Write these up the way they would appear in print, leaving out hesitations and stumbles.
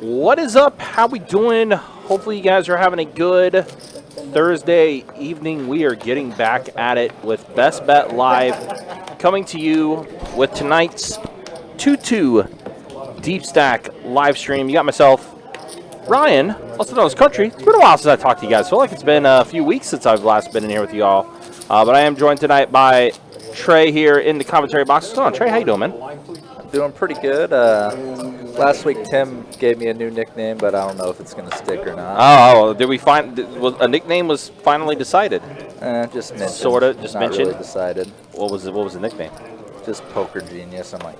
What is up? How we doing? Hopefully you guys are having a good Thursday evening. We are getting back at it with Best Bet Live, coming to you with tonight's 2-2 Deep Stack live stream. You got myself, Ryan, also known as Country. It's been a while since I talked to you guys. I feel like it's been a few weeks since I've last been in here with you all. But I am joined tonight by Trey here in the commentary box. What's going on, Trey? How you doing, man? Doing pretty good. Last week Tim gave me a new nickname, but I don't know if it's going to stick or not. Oh, did we find a nickname was finally decided? Just mentioned. Sort of, just not mentioned. Really decided. What was the nickname? Just Poker Genius. I'm like,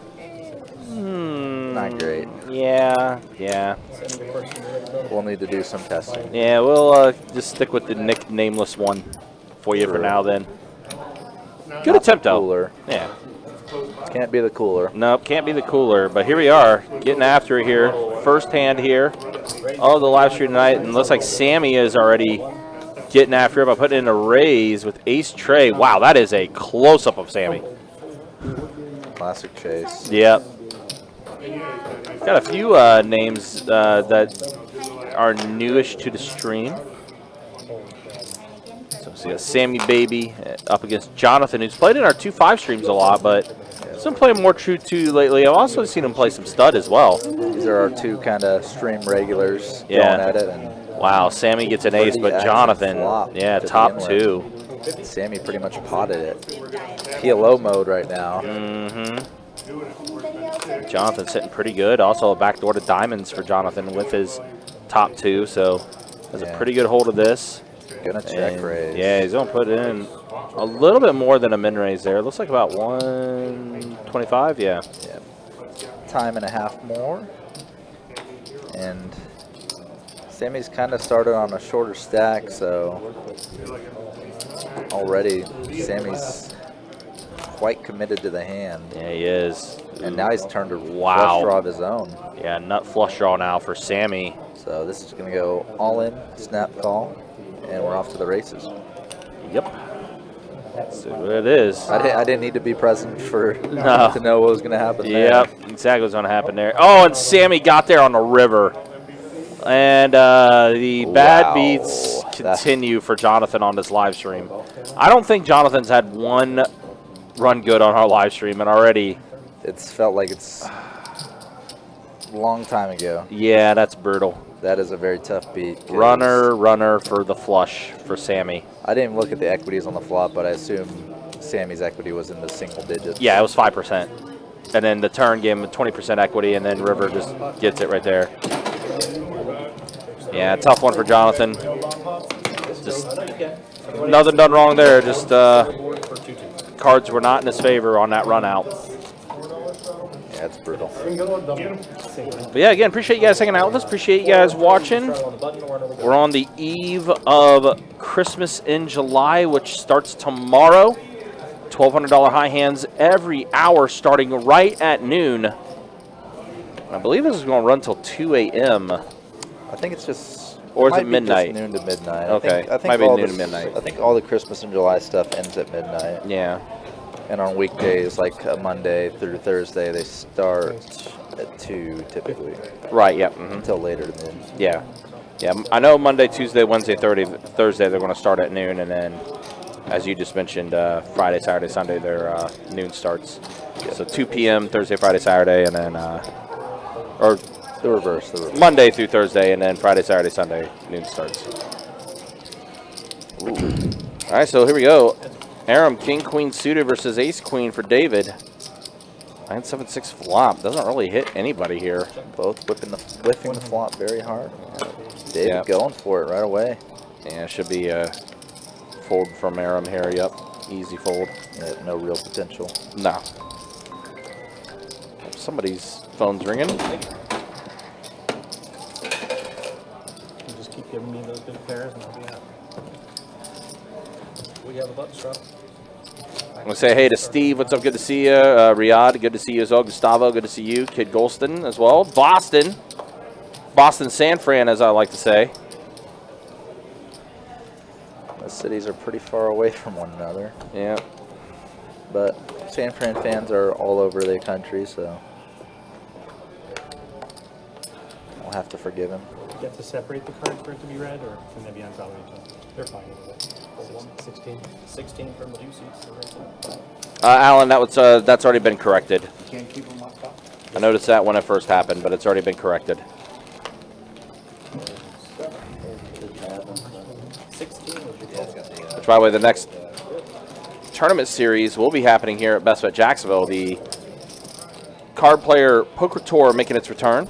not great. Yeah. We'll need to do some testing. Yeah, we'll just stick with the nameless one for you for now. Then. Good Not attempt, the though. Cooler. Yeah. Can't be the cooler. Nope, can't be the cooler. But here we are, getting after it here. First hand here. Oh, the live stream tonight. And looks like Sammy is already getting after it by putting in a raise with Ace Trey. Wow, that is a close-up of Sammy. Classic chase. Yep. Got a few names that are newish to the stream. So we got Sammy Baby up against Jonathan, who's played in our 2-5 streams a lot, but he's been playing more True 2 lately. I've also seen him play some stud as well. These are our two kind of stream regulars going at it. And wow, Sammy gets an ace, but Jonathan, yeah, top two. Sammy pretty much potted it. PLO mode right now. Jonathan's sitting pretty good. Also a backdoor to diamonds for Jonathan with his top two, so has a pretty good hold of this. Gonna check raise. Yeah, he's gonna put in a little bit more than a min raise there. It looks like about 125. Yeah. Time and a half more. And Sammy's kind of started on a shorter stack, so already Sammy's quite committed to the hand. Yeah, he is. And now he's turned a flush draw of his own. Yeah, nut flush draw now for Sammy. So this is going to go all in, snap call, and we're off to the races. Yep. See what it is. I didn't need to be present to know what was going to happen there. Yep, exactly what's going to happen there. Oh, and Sammy got there on the river. And the bad beats continue for Jonathan on this live stream. I don't think Jonathan's had one run good on our live stream, and already it's felt like it's a long time ago. Yeah, that's brutal. That is a very tough beat. Runner for the flush for Sammy. I didn't even look at the equities on the flop, but I assume Sammy's equity was in the single digits. Yeah, it was 5%. And then the turn gave him 20% equity, and then River just gets it right there. Yeah, tough one for Jonathan. Just nothing done wrong there. Just cards were not in his favor on that run out. Yeah, it's brutal. But yeah, again, appreciate you guys hanging out with us. Appreciate you guys watching. We're on the eve of Christmas in July, which starts tomorrow. $1,200 high hands every hour starting right at noon. I believe this is going to run till 2 a.m. I think it's just... Or is it midnight? Noon to midnight. Okay, I think might be noon to midnight. I think all the Christmas in July stuff ends at midnight. Yeah. And on weekdays, like Monday through Thursday, they start at 2 typically. Right, yeah. Until later noon. Yeah. Yeah, I know Monday, Tuesday, Wednesday, Thursday, they're going to start at noon, and then, as you just mentioned, Friday, Saturday, Sunday, their noon starts. Yeah. So 2 p.m. Thursday, Friday, Saturday, and then, or the reverse. Monday through Thursday, and then Friday, Saturday, Sunday, noon starts. Ooh. All right, so here we go. Aram, King, Queen suited versus Ace, Queen for David. 9-7-6 flop. Doesn't really hit anybody here. Both whiffing the flop very hard. David going for it right away. Yeah, should be a fold from Aram here. Yep, easy fold. Yeah, no real potential. No. Somebody's phone's ringing. Just keep giving me those big pairs and I'll be happy. We have a button strap. I'm going to say hey to Steve. What's up? Good to see you. Riyadh, good to see you as well. Gustavo, good to see you. Kid Golston as well. Boston San Fran, as I like to say. The cities are pretty far away from one another. Yeah. But San Fran fans are all over the country, so We'll have to forgive him. Do you have to separate the cards for it to be read, or can they be on top of each other? They're fine with it. 16. 16 from the 2 seats. Alan, that's already been corrected. You can't keep them on top. I noticed that when it first happened, but it's already been corrected. 16 was your total. Which, by the way, the next tournament series will be happening here at Best Bet Jacksonville. The Card Player Poker Tour making its return.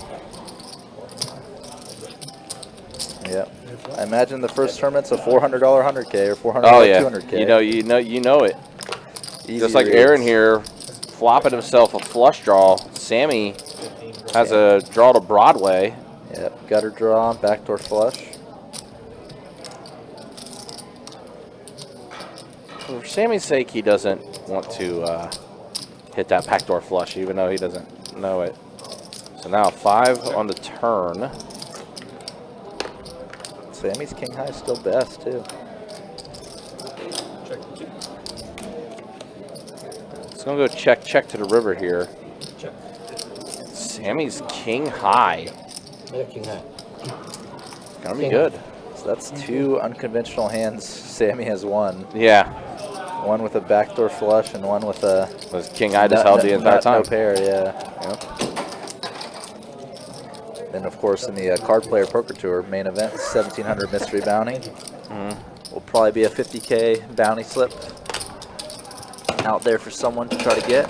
Yep. I imagine the first tournament's a $400 100K or $400 Oh yeah, 200K. you know it. Easy Just like reads. Aaron here, flopping himself a flush draw. Sammy has a draw to Broadway. Yep. Gutter draw, backdoor flush. For Sammy's sake, he doesn't want to hit that backdoor flush, even though he doesn't know it. So now 5 on the turn. Sammy's king high is still best too. Check 2. It's gonna go check to the river here. Check. Sammy's king high. Yeah, king high. Gonna be King good. So that's 2 unconventional hands Sammy has won. Yeah, One with a backdoor flush and one with a was king high just held the entire time. No pair, yeah. Yep. Then of course in the Card Player Poker Tour main event, 1700 mystery bounty. Will probably be a 50K bounty slip out there for someone to try to get.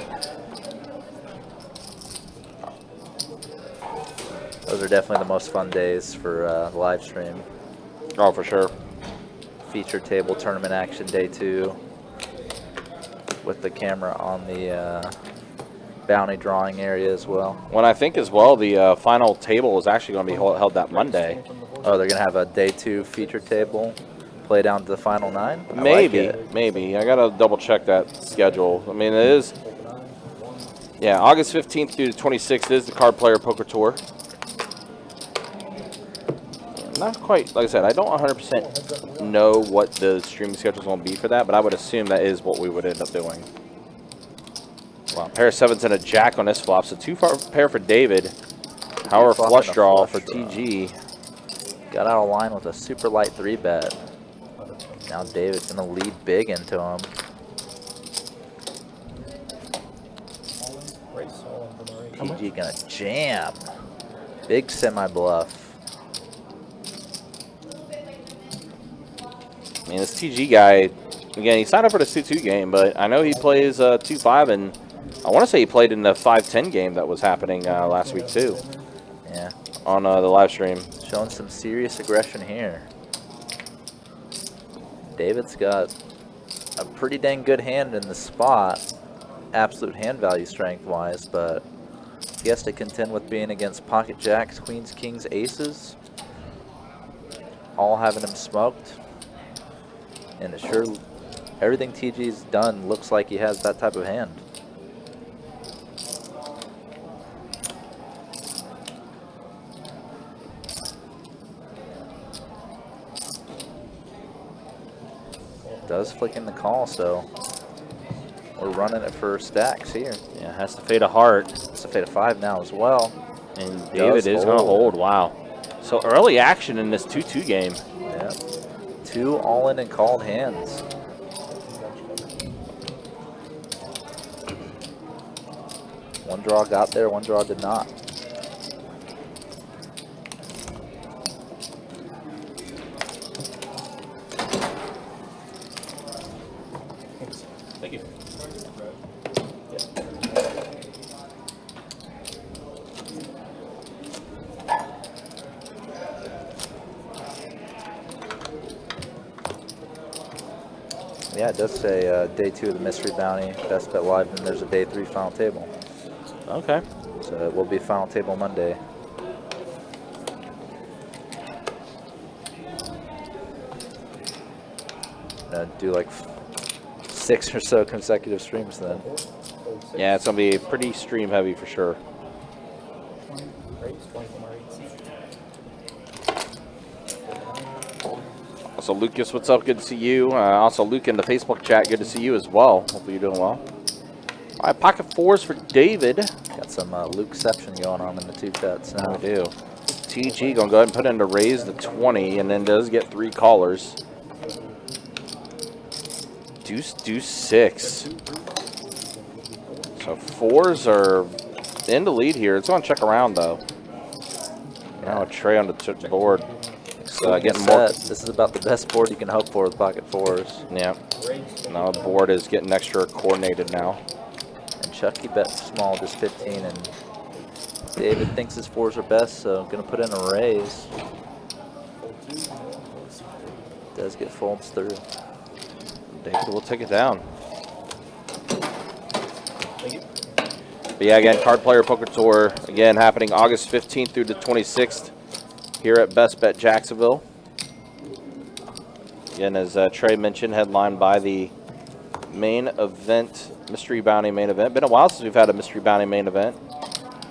Those are definitely the most fun days for the live stream. Oh, for sure. Feature table tournament action day 2 with the camera on the bounty drawing area as well. When I think as well, the final table is actually going to be held that Monday. Oh, they're gonna have a day 2 feature table, play down to the final 9. I Maybe, like it. maybe. I gotta double check that schedule. I mean, it is. Yeah, August 15th through the 26th is the Card Player Poker Tour. Not quite, like I said, I don't 100% know what the streaming schedule is going to be for that, but I would assume that is what we would end up doing. Wow, pair of 7s and a jack on this flop, so 2 pair for David. Power Flop flush and a draw flush for draw. TG. Got out of line with a super light 3-bet. Now David's gonna lead big into him. TG gonna jam. Big semi-bluff. I mean, this TG guy, again, he signed up for the 2-2 game, but I know he plays 2-5, and I want to say he played in the 5-10 game that was happening last week, too, Yeah, on the live stream. showing some serious aggression here. David's got a pretty dang good hand in the spot, absolute hand value strength-wise, but he has to contend with being against pocket jacks, queens, kings, aces, all having him smoked. And it sure, everything TG's done looks like he has that type of hand. Does flick in the call, so we're running it for stacks here. Yeah, has to fade a heart, It's a fade of 5 now as well. and David is going to hold. Wow. So early action in this 2-2 game. Yeah. 2 all-in and called hands. One draw got there, one draw did not. Thank you. Yeah, it does say day 2 of the mystery bounty, best bet live, and there's a day 3 final table. Okay. So it will be final table Monday. Do like 6 or so consecutive streams then. Yeah, it's going to be pretty stream heavy for sure. Also, Lucas, what's up? Good to see you. Also, Luke in the Facebook chat, good to see you as well. Hopefully you're doing well. All right, pocket 4s for David. Got some Lukeception going on in the 2 chats now. We do. TG going to go ahead and put in to raise the 20, and then does get 3 callers. Deuce, deuce, 6. So 4s are in the lead here. It's going to check around, though. Now a tray on the board. It's getting more. This is about the best board you can hope for with pocket 4s. Yeah. Now the board is getting extra coordinated now. And Chucky bet small, just 15, and David thinks his 4s are best, so I'm going to put in a raise. Does get folds through. David will take it down. But yeah, again, Card Player Poker Tour, again, happening August 15th through the 26th here at Best Bet Jacksonville. Again, as Trey mentioned, headlined by the main event, Mystery Bounty main event. Been a while since we've had a Mystery Bounty main event.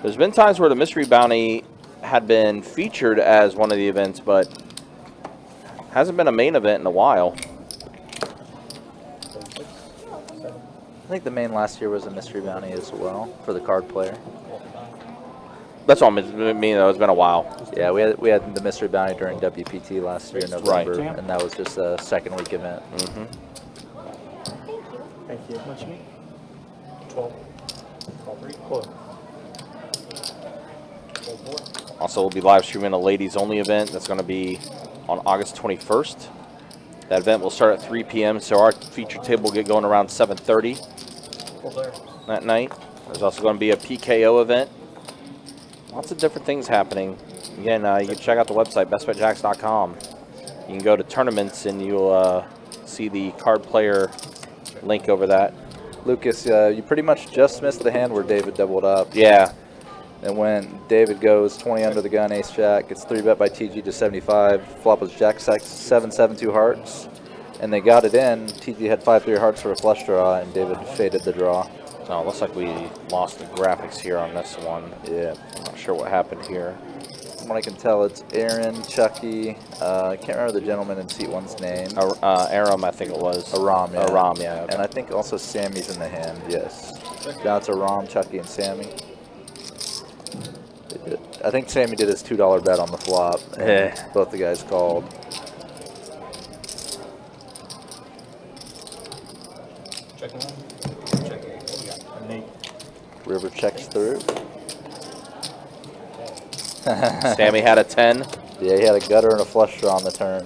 There's been times where the Mystery Bounty had been featured as one of the events, but hasn't been a main event in a while. I think the main last year was a Mystery Bounty as well for the card player. That's what I mean, though. It's been a while. Yeah, we had the Mystery Bounty during WPT last year in November, and that was just a second week event. Thank you. How much you need? 12. 12-3. Cool. 12-4. Also, we'll be live streaming a ladies only event that's going to be on August 21st. That event will start at 3 p.m., so our feature table will get going around 7:30 that night. There's also going to be a PKO event. Lots of different things happening. Again, you can check out the website, bestbetjacks.com. You can go to tournaments, and you'll see the card player link over that. Lucas, you pretty much just missed the hand where David doubled up. Yeah. And when David goes 20 under the gun, ace jack, gets 3-bet by TG to 75. Flop was jack 7, 2 hearts. And they got it in. TG had 5-3 hearts for a flush draw, and David faded the draw. Oh, looks like we lost the graphics here on this one. Yeah. I'm not sure what happened here. From what I can tell, it's Aaron, Chucky. I can't remember the gentleman in seat 1's name. Aram, I think it was. Aram, yeah. Aram, yeah. Okay. And I think also Sammy's in the hand, yes. Now it's Aram, Chucky, and Sammy. I think Sammy did his $2 bet on the flop. Both the guys called. Checking on. Checking. What we got? An 8. River checks through. Sammy had a 10. Yeah, he had a gutter and a flush draw on the turn.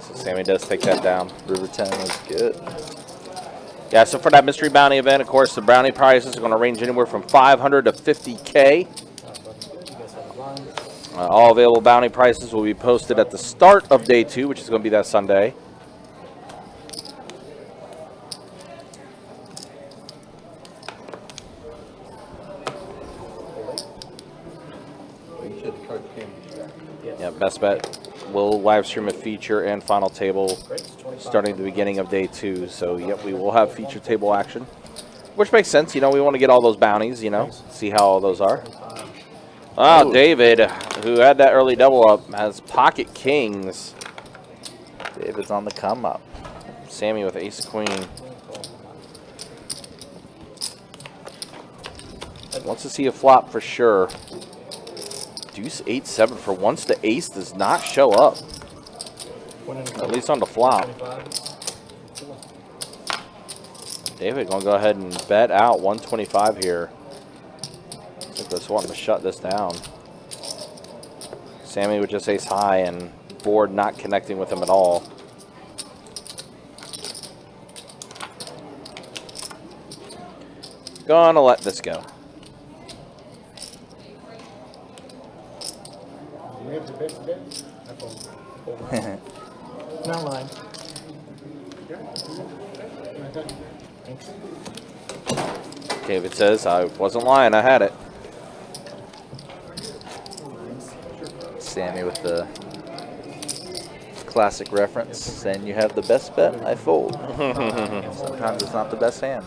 So Sammy does take that down. River 10 was good. Yeah, so for that Mystery Bounty event, of course, the bounty prices are going to range anywhere from $500 to $50K. All available bounty prices will be posted at the start of day 2, which is going to be that Sunday. Yeah, Best Bet will live stream a feature and final table starting at the beginning of day 2. So, yep, we will have feature table action, which makes sense. You know, we want to get all those bounties, you know, see how all those are. Oh, David, who had that early double up, has pocket kings. David's on the come up. Sammy with ace queen. Wants to see a flop for sure. Deuce 8-7 for once the ace does not show up. At least on the flop. David gonna go ahead and bet out 125 here. I think that's wanting to shut this down. Sammy with just ace high and board not connecting with him at all. Gonna let this go. Not lying. David says, I wasn't lying, I had it. Sammy with the classic reference, saying you have the best bet, I fold. Sometimes it's not the best hand.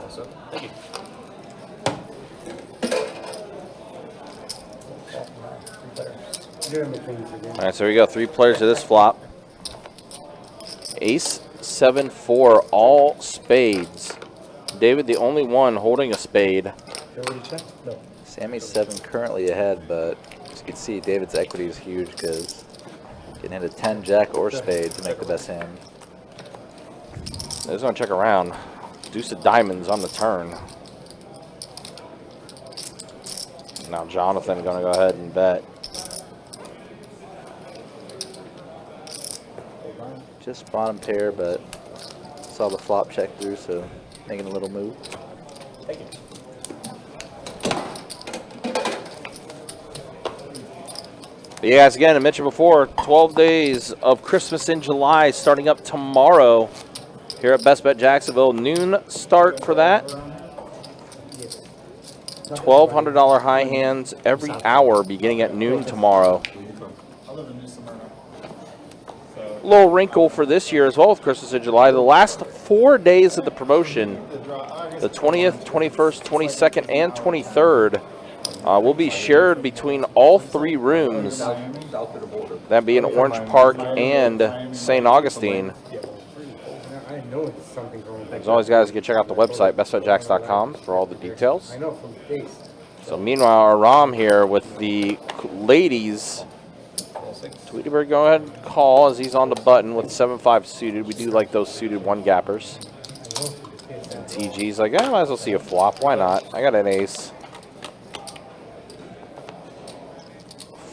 So, thank you. All right, so we got 3 players to this flop. Ace, 7, 4, all spades. David, the only one holding a spade. No. Sammy's 7 currently ahead, but as you can see, David's equity is huge because you can hit a 10, jack, or spade to make the best hand. I just want to check around. Deuce of diamonds on the turn. Now Jonathan going to go ahead and bet. Just bottom pair, but saw the flop check through, so making a little move. Thank you. But yeah, guys, again, I mentioned before, 12 days of Christmas in July starting up tomorrow here at Best Bet Jacksonville. Noon start for that. $1,200 high hands every hour beginning at noon tomorrow. Little wrinkle for this year as well with Christmas in July. The last 4 days of the promotion, the 20th, 21st, 22nd, and 23rd, will be shared between all 3 rooms, that being Orange Park and St. Augustine. As always, guys, you can check out the website, bestbetjacks.com, for all the details. So meanwhile, Aram here with the ladies. Tweetyberg, go ahead and call as he's on the button with 7-5 suited. We do like those suited 1-gappers. And TG's like, I might as well see a flop. Why not? I got an ace.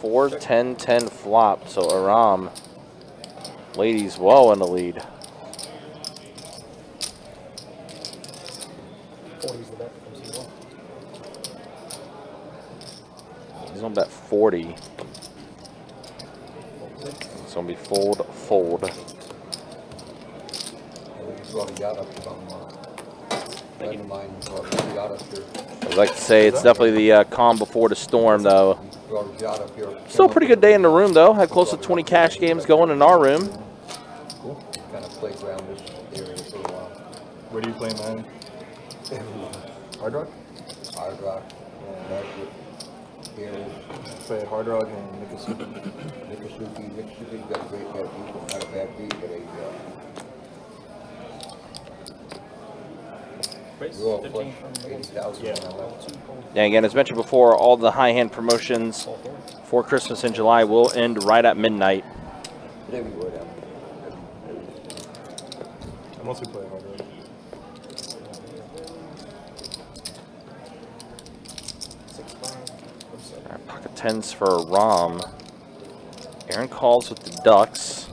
4, 10, 10 flop. So Aram, ladies, well in the lead. 40's the bet from C1. He's gonna bet 40. It's gonna be fold, fold. I'd like to say it's definitely the calm before the storm, though. Still a pretty good day in the room, though. Had close to 20 cash games going in our room. Kind of playground this area for a while. Where do you play, man? Hard Rock? Hard Rock, here, Play at Hard Rock and Mississippi. Mississippi got great bad people, not a bad beat, but we're all 15 plus from 80,000. Yeah, again, as mentioned before, all the high hand promotions for Christmas in July will end right at midnight. Everywhere down. I mostly play Hard Rock. All right, pocket tens for Rom. Aaron calls with the Ducks.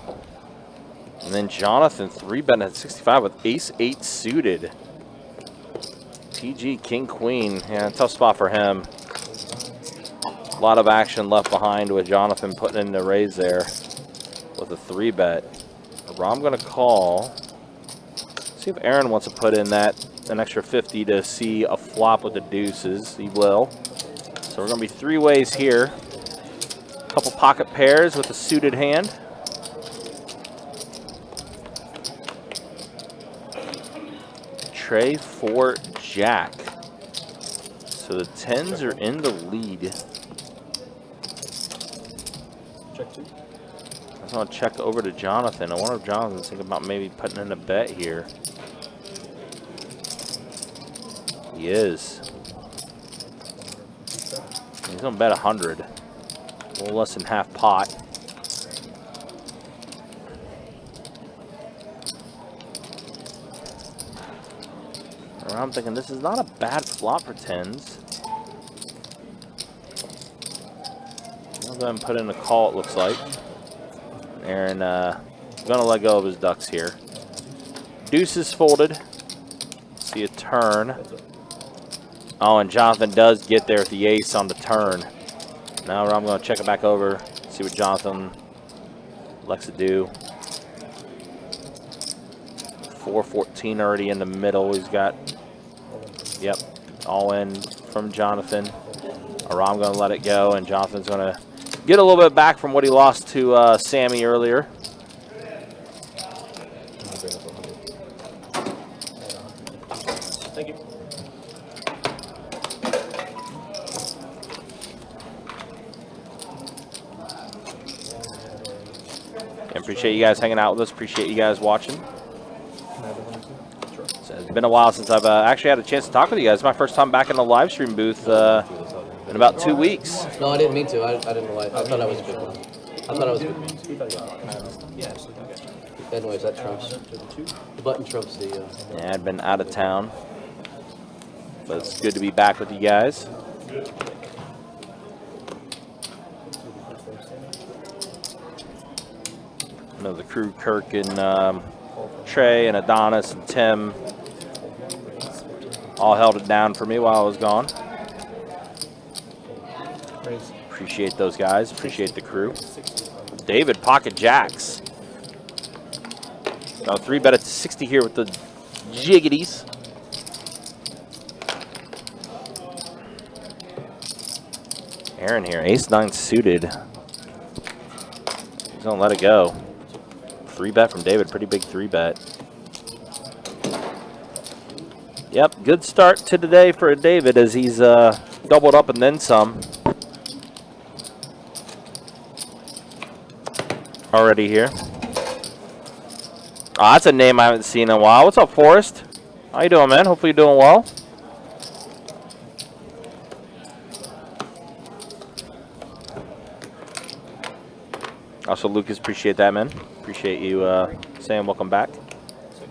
And then Jonathan 3-bet at 65 with ace-8 suited. TG, king, queen. Yeah, tough spot for him. A lot of action left behind with Jonathan putting in the raise there with a 3-bet. Rom going to call. See if Aaron wants to put in an extra 50 to see a flop with the deuces. He will. So we're going to be 3 ways here. A couple pocket pairs with a suited hand. Trey for Jack. So the 10s are in the lead. Check 2. I just want to check over to Jonathan. I wonder if Jonathan's thinking about maybe putting in a bet here. He is. He's going to bet 100. A little less than half pot. I'm thinking this is not a bad flop for 10s. I'll go ahead and put in a call, it looks like. Aaron gonna let go of his ducks here. Deuces folded. See a turn. Oh, and Jonathan does get there with the ace on the turn. Now I'm gonna check it back over, see what Jonathan likes to do. 4-14 already in the middle. He's got, yep, all in from Jonathan. Aram going to let it go, and Jonathan's going to get a little bit back from what he lost to Sammy earlier. Appreciate you guys hanging out with us. Appreciate you guys watching. So it's been a while since I've actually had a chance to talk with you guys. It's my first time back in the live stream booth in about 2 weeks. No, I didn't mean to. I didn't know why. I thought I was a big one. I thought I was a big one. Yeah, absolutely. Okay. Anyways, that trumps. The button trumps the. Yeah, I'd been out of town, but it's good to be back with you guys. I know the crew, Kirk and Trey and Adonis and Tim, all held it down for me while I was gone. Appreciate those guys. Appreciate the crew. David, pocket jacks. Got a 3-bet at 60 here with the jiggities. Aaron here, ace-9 suited. He's gonna let it go. 3-bet from David, pretty big 3-bet. Yep, good start to today for David as he's doubled up and then some. Already here. Oh, that's a name I haven't seen in a while. What's up, Forrest? How you doing, man? Hopefully you're doing well. Also, Lucas, appreciate that, man. Appreciate you saying welcome back.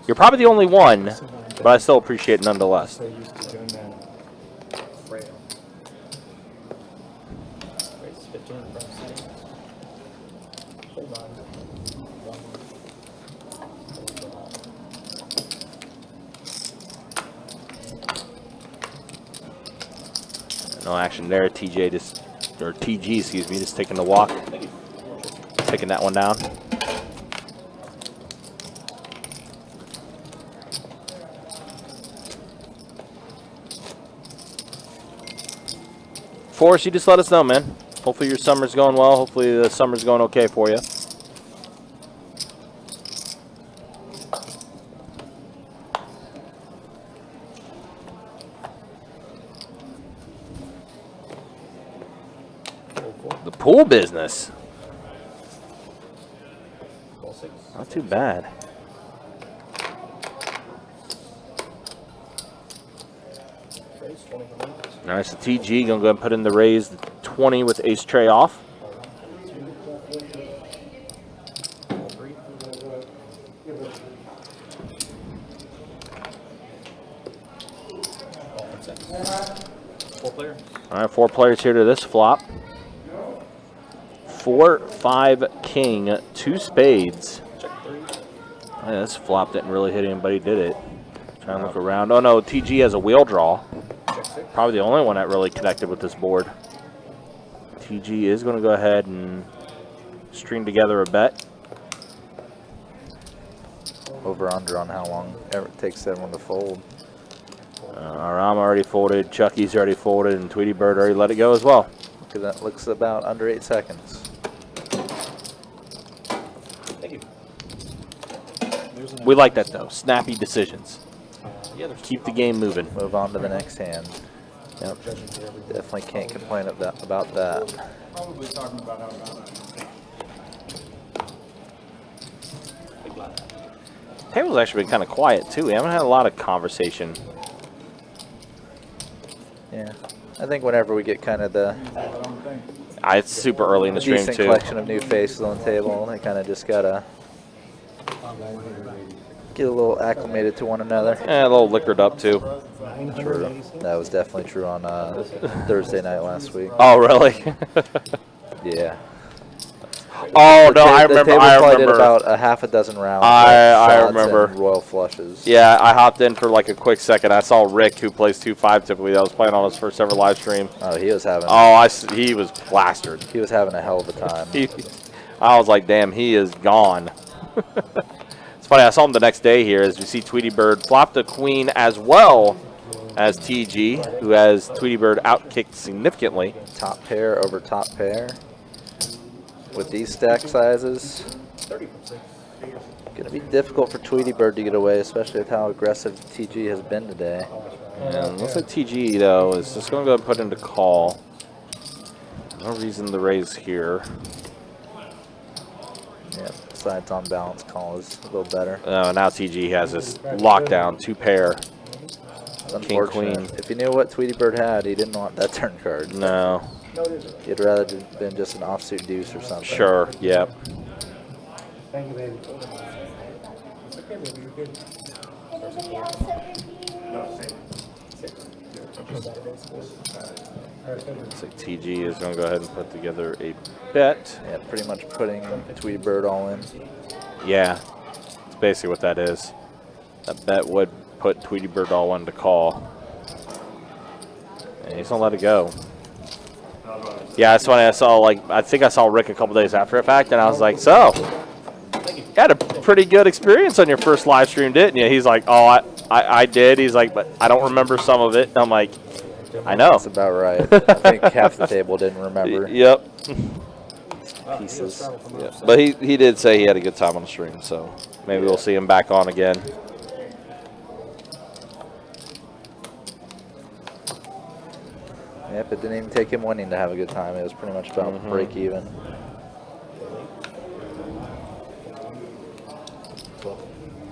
You're probably the only one, but I still appreciate it nonetheless. So used to doing that. Frail. Raise 15 from city. Hold on. No action there. TJ just, or TG, excuse me, just taking the walk. Taking that one down. Forrest, you just let us know, man. Hopefully your summer's going well. Hopefully the summer's going okay for you. The pool business. Not too bad. Nice. The TG gonna go and put in the raise 20 with ace tray off. All right, 4 players here to this flop. 4, 5, king, 2 spades. Yeah, this flop didn't really hit anybody, did it? Trying to look around. Oh no, TG has a wheel draw. Probably the only one that really connected with this board. TG is going to go ahead and string together a bet. Over under on how long it takes everyone to fold. Aram already folded, Chucky's already folded, and Tweety Bird already let it go as well. Because that looks about under 8 seconds. Thank you. We like that though. Snappy decisions. Keep the game moving. Move on to the next hand. Yep. Definitely can't complain about that. Probably talking about how Table's actually been kind of quiet too. We haven't had a lot of conversation. Yeah. I think whenever we get kind of the It's super early in the stream decent too. collection of new faces on the table, they kind of just gotta get a little acclimated to one another. A little liquored up too. True. That was definitely true on Thursday night last week. Oh really? Yeah. Oh no, I The remember. table I probably did remember. about a half a dozen rounds. I of shots remember. and royal flushes. Yeah, I hopped in for like a quick second. I saw Rick, who plays 2-5 typically. That was playing on his first ever live stream. Oh, he was having. He was plastered. He was having a hell of a time. I was like, damn, he is gone. It's funny. I saw him the next day here as we see Tweety Bird flop the queen as well as TG, who has Tweety Bird outkicked significantly. Top pair over top pair. With these stack sizes, gonna be difficult for Tweety Bird to get away, especially with how aggressive TG has been today. And looks like TG though is just going to go and put into call. No reason to raise here. Yeah, sides on balance call is a little better. Now TG has this lockdown, 2 pair. It's King, unfortunate. queen. If he knew what Tweety Bird had, he didn't want that turn card. No. He'd rather been just an offsuit deuce or something. Sure, yep. Thank you, baby. Looks like TG is going to go ahead and put together a bet. Yeah, pretty much putting Tweety Bird all in. Yeah, it's basically what that is. That bet would put Tweety Bird all in to call. And he's going to let it go. Yeah, that's when I saw, I think I saw Rick a couple days after the fact, and I was like, so, you had a pretty good experience on your first live stream, didn't you? He's like, oh, I did. He's like, but I don't remember some of it. And I'm like, I know. That's about right. I think half the table didn't remember. Yep. Pieces. Yeah. But he did say he had a good time on the stream, so maybe we'll see him back on again. Yep, it didn't even take him winning to have a good time. It was pretty much about break even.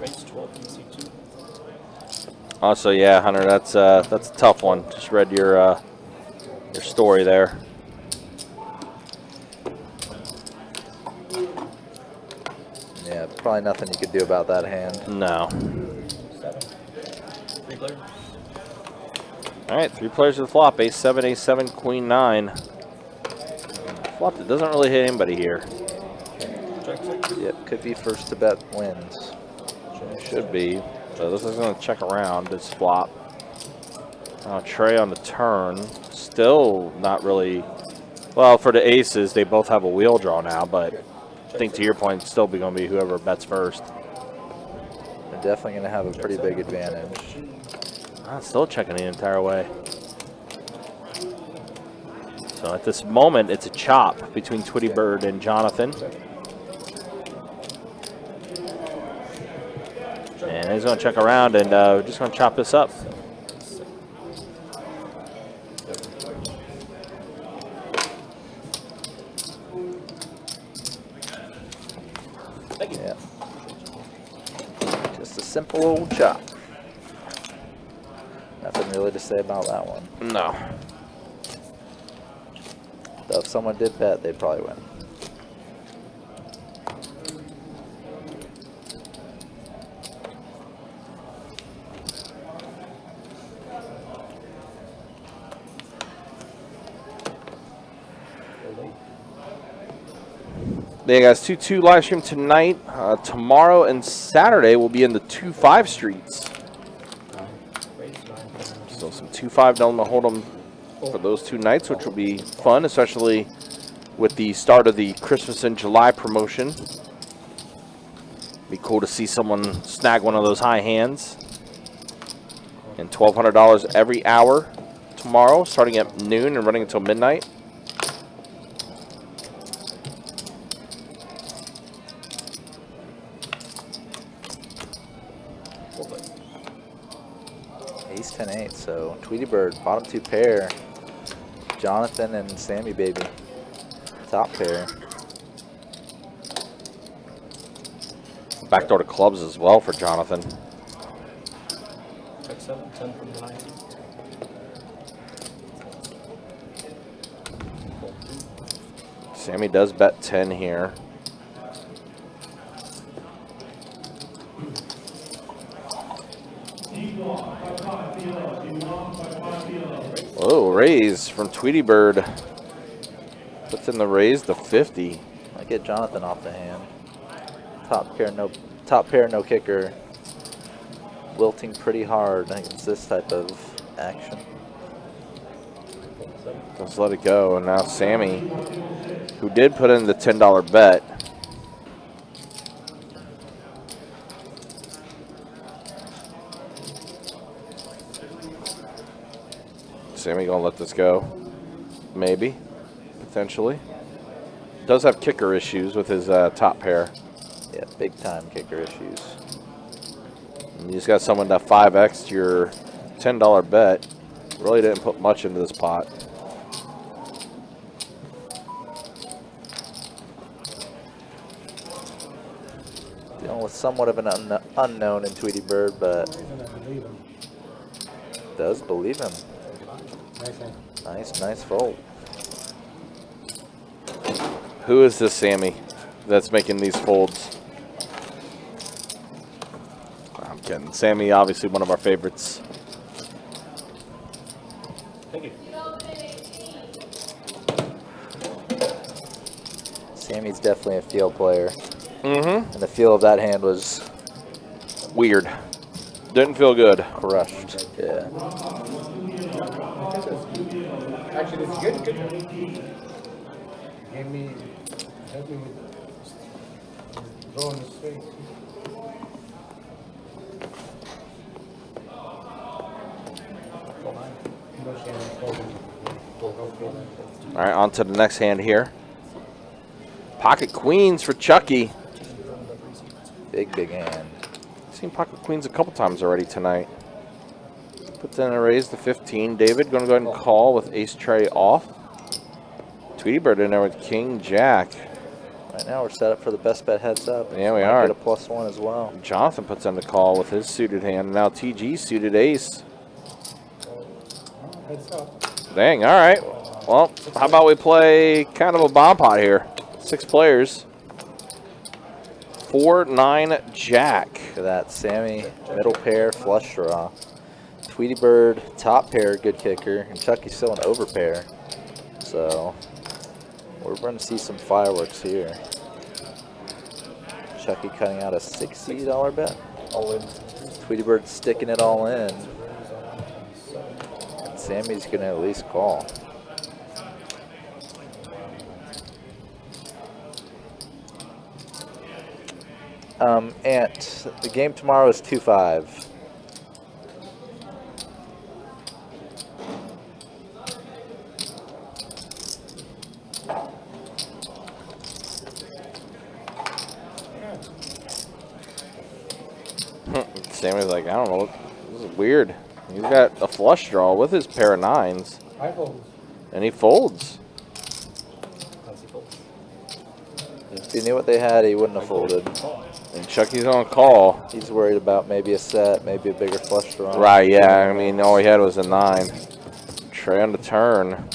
Race 12 in C2. Also, yeah, Hunter, that's a tough one. Just read your story there. Yeah, probably nothing you could do about that hand. No. 3 players. All right, 3 players to the flop. Ace-7, Ace-7, Queen-9. Flop that doesn't really hit anybody here. Yep, could be first to bet wins. Should be. So this is going to check around this flop. Trey on the turn. Still not really. Well, for the aces, they both have a wheel draw now, but I think to your point, it's still going to be whoever bets first. They're definitely going to have a pretty big advantage. Still checking the entire way. So at this moment, it's a chop between Tweety Bird and Jonathan. And he's going to check around and we're just going to chop this up. Yeah. Just a simple old chop. Nothing really to say about that one. No. Though if someone did bet, they'd probably win. Yeah, guys, 2-2 live stream tonight. Tomorrow and Saturday we'll be in the 2-5 streets. So some 2-5 Delma Hold'em for those 2 nights, which will be fun, especially with the start of the Christmas in July promotion. Be cool to see someone snag one of those high hands. And $1,200 every hour tomorrow, starting at noon and running until midnight. Ace 10-8, so Tweety Bird, bottom 2 pair. Jonathan and Sammy baby, top pair. Backdoor to clubs as well for Jonathan. Check 7, 10 from the 9. Sammy does bet 10 here. Oh, raise from Tweety Bird. Puts in the raise to 50. Might get Jonathan off the hand. Top pair, no kicker. Wilting pretty hard against this type of action. Let's let it go. And now Sammy, who did put in the $10 bet. Sammy gonna let this go? Maybe, potentially. Does have kicker issues with his top pair. Yeah, big time kicker issues. And you just got someone that 5x your $10 bet. Really didn't put much into this pot. Dealing with somewhat of an unknown in Tweety Bird, but does believe him. Nice fold. Who is this Sammy that's making these folds? I'm kidding. Sammy, obviously one of our favorites. Thank you. Sammy's definitely a field player. Mm-hmm. And the feel of that hand was Weird. Didn't feel good. crushed. Yeah. Actually, it's good. Good job. Help me with drawing the space. All right, on to the next hand here. Pocket queens for Chucky. Big hand. Seen pocket queens a couple times already tonight. Puts in a raise to 15. David going to go ahead and call with ace tray off. Tweety Bird in there with king jack. Right now we're set up for the best bet heads up. Yeah, we Might are. Get a +1 as well. Jonathan puts in the call with his suited hand. Now TG suited ace. Dang, all right. Well, how about we play kind of a bomb pot here? 6 players. 4-9 jack. Look at that. Sammy, middle pair, flush draw. Tweety Bird, top pair, good kicker. And Chucky's still an over pair. So we're going to see some fireworks here. Chucky cutting out a $60 bet. All in. Tweety Bird sticking it all in. And Sammy's going to at least call. Ant, the game tomorrow is 2-5. Sammy's like, I don't know. This is weird. He's got a flush draw with his pair of 9s. I fold. And he folds. If he knew what they had, he wouldn't have folded. And Chucky's on call. He's worried about maybe a set, maybe a bigger flush draw. Right, yeah. I mean, all he had was a 9. Tray on the turn.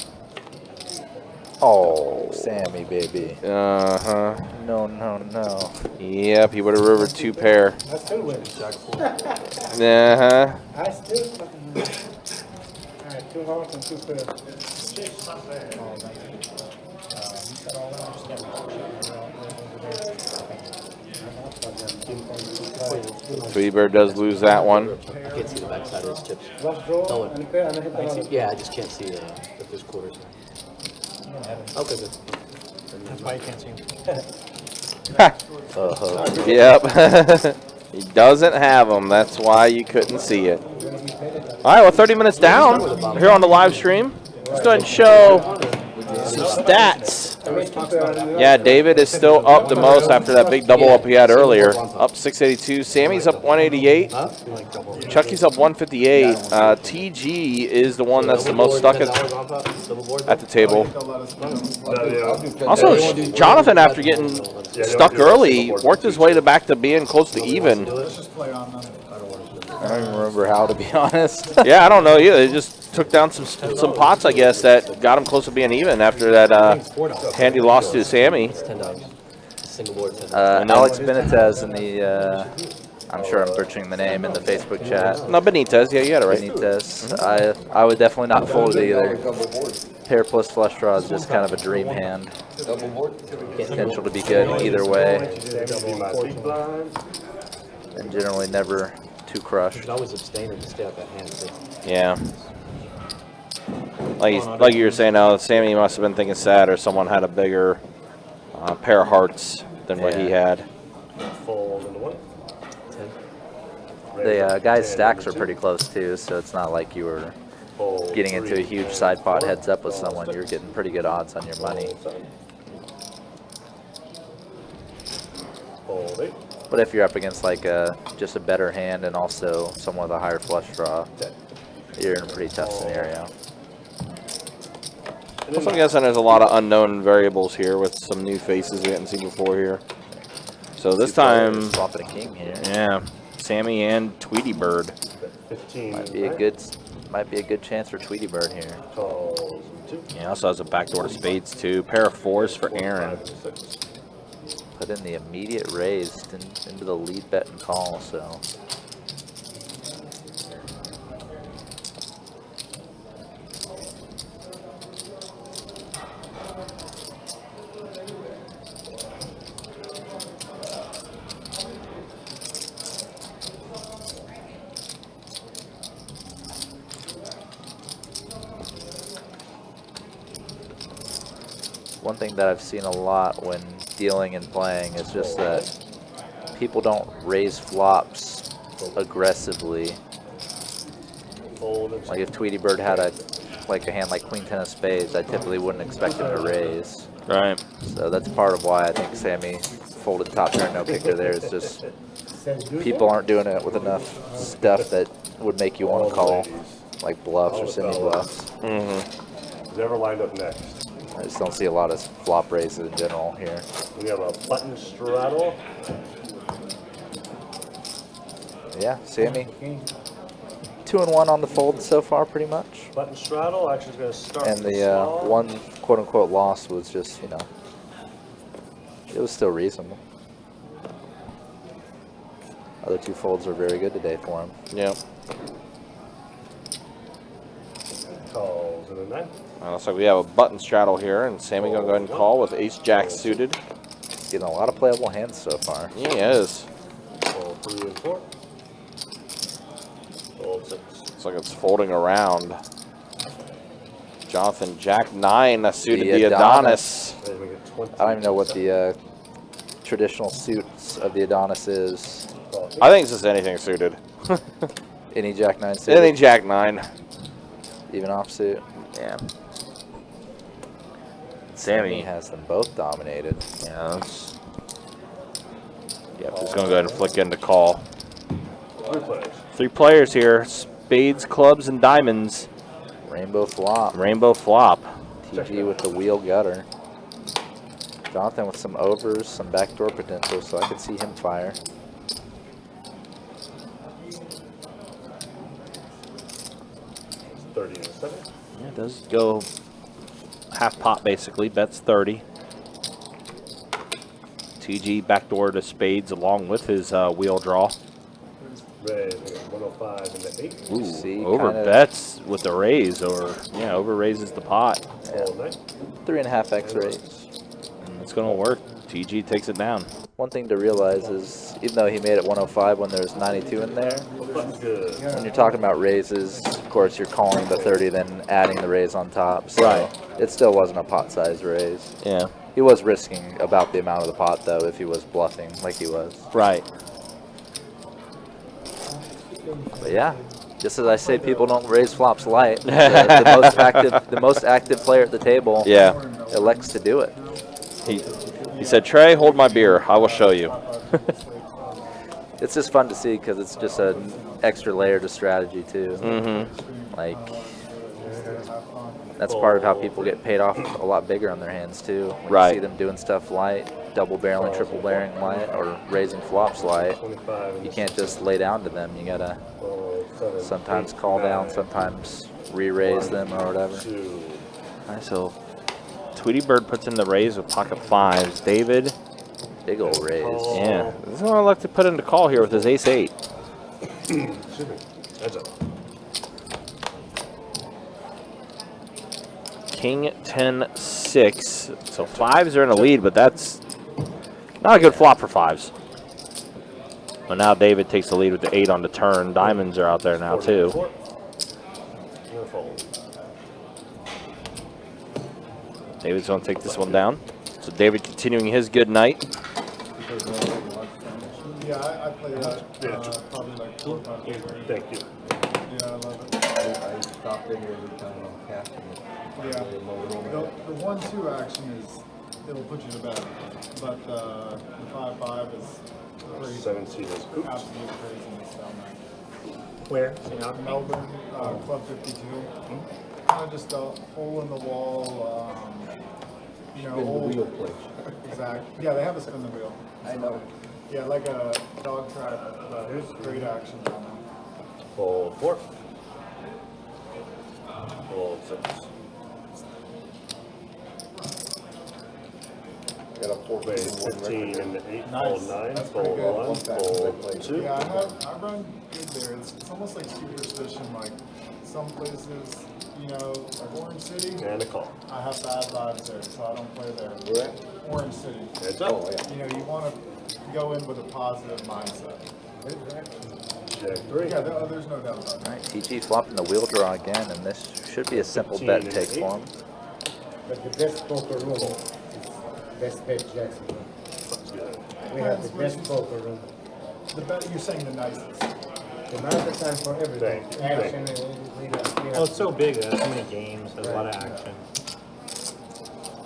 Oh, Sammy, baby. Uh-huh. No. Yep, he would have rivered 2 pair. I still win. Uh-huh. I still fucking win. All right, 2 hearts and 2 pairs. Tweety Bird does lose that one. I can't see the backside of his chips. Flush draw No, and a pair and I hit the other. yeah, I just can't see if there's quarters there. Okay, good. That's why you can't see him. Yep. He doesn't have them. That's why you couldn't see it. All right, well, 30 minutes down here on the live stream. Let's go ahead and show some stats. Yeah, David is still up the most after that big double up he had earlier. Up 682. Sammy's up 188. Chucky's up 158. TG is the one that's the most stuck at the table. Also, Jonathan, after getting stuck early, worked his way back to being close to even. I don't even remember how, to be honest. Yeah, I don't know either. They just took down some pots, I guess, that got him close to being even after that handy loss to Sammy. It's $10. Single board, $10. Alex Benitez in the, I'm sure I'm butchering the name in the Facebook chat. No, Benitez. Yeah, you had it right. Benitez. I would definitely not fold it either. Pair plus flush draw is just kind of a dream hand. Potential to be good either way. And generally never too crushed. You can always abstain and stay out that hand, too. Yeah. Like you were saying, Sammy must have been thinking sad, or someone had a bigger pair of hearts than what he had. Fold into what? The guys' stacks are pretty close too, so it's not like you were getting into a huge side pot heads up with someone. You're getting pretty good odds on your money. Fold 8. But if you're up against like just a better hand and also someone with a higher flush draw, you're in a pretty tough scenario. Also, I'm guessing there's a lot of unknown variables here with some new faces we hadn't seen before here. So this Two players time, swapping a king here. yeah, Sammy and Tweety Bird. 15. Might be a good chance for Tweety Bird here. Calls and 2. He also has a backdoor to spades too. Pair of fours for 4, Aaron. 5, and 6. Put in the immediate raise into the lead bet and call. So. One thing that I've seen a lot when dealing and playing is just that people don't raise flops aggressively. Fold and Like if Tweety Bird had a hand like Queen 10 of spades, I typically wouldn't expect him to raise. Right. So that's part of why I think Sammy folded top pair no kicker there. Is just people aren't doing it with enough stuff that would make you want to call, like bluffs or semi bluffs. Mm-hmm. Whoever lined up next. I just don't see a lot of flop raises in general here. We have a button straddle. Yeah, Sammy 2-1 on the fold so far, pretty much. Button straddle actually is going to start. And the small. one quote-unquote loss was just, it was still reasonable. Other two folds were very good today for him. Yep. Calls and a 9. Looks like we have a button straddle here, and Sammy gonna go ahead and call with ace jack suited. He's getting a lot of playable hands so far. He is. Fold 3 and 4. Fold 6. Looks like it's folding around. Jonathan, jack 9 suited the Adonis. Then we get 20. I don't even know what the traditional suits of the Adonis is. Call I think it's just anything suited. Any jack 9 suit? Anything jack 9. Even offsuit? Yeah. Sammy Sammy. has them both dominated. Yeah, that's... Yep, just gonna go ahead and flick into call. 3 players. 3 players here. Spades, clubs, and diamonds. Rainbow flop. Rainbow flop. TG with the wheel gutter. Jonathan with some overs, some backdoor potential, so I could see him fire. It's 30 and a 7. Yeah, it does go half pot basically. Bets 30. TG backdoor to spades along with his wheel draw. Raise, we got 105 and the 8. Ooh, See, over kinda- bets with the raise, or yeah, over raises the pot. Fold 9. 3.5x raise. And it's gonna work. TG takes it down. One thing to realize is, even though he made it 105 when there's 92 in there, Button's good. when you're talking about raises, of course you're calling the 30, then adding the raise on top. So Right. it still wasn't a pot size raise. Yeah. He was risking about the amount of the pot though if he was bluffing like he was. Right. But yeah, just as I say, people don't raise flops light. The most active player at the table Yeah. elects to do it. He said, Trey, hold my beer. I will show you. It's just fun to see because it's just an extra layer to strategy too. Mm-hmm. Like that's part of how people get paid off a lot bigger on their hands too. When Right. you see them doing stuff light, double barreling, triple barreling light, or raising flops light. 25 and You can't just lay down to them. You gotta fold 7, sometimes 8, call down, 9, sometimes re-raise them or whatever. 2. All right, so Tweety Bird puts in the raise with pocket fives. David, Big old raise. yeah, this is what I like to put into call here with his ace 8. Excuse me. Heads up. King 10 6. So fives are in the lead, but that's not a good flop for fives. But now David takes the lead with the 8 on the turn. Diamonds are out there now too. 4. And a fold. David's going to take this one down. So David continuing his good night. Yeah, I play that probably like 4 times a week. Thank you. Yeah, I love it. I stop in every time I'm casting it. Yeah. The 1-2 action is, it'll put you to bed. But the 5-5 is crazy. 17 is oops. Absolute craziness down there. Where? Melbourne, Club 52. Just a hole in the wall, Spin the wheel place. Exactly. Yeah, they have a spin the wheel. I know. Yeah, like a dog track. There's great action on them. Fold 4. Fold 6. I got a 4 Raise 15 and the 8. Nice. Fold 9. That's Fold pretty good. 1. One time I Fold played. 2. Yeah, I run good there. It's almost like superstition. Like some places, you know, like Orange City, And a call. I have bad vibes there, so I don't play there. Where at? Orange City. Heads up. Oh, yeah. You know, you want to go in with a positive mindset. Jack 3. Yeah, there's no doubt about All that. right, TG flopping the wheel draw again, and this should be a simple bet and take for him. But the best poker room is Best Bet Jacksonville. That's good. We have the best poker room. The bet you're saying the nicest. The market time for everything. Thank you. Action, and we Oh, have it's so big. There's so many games. There's a lot of action.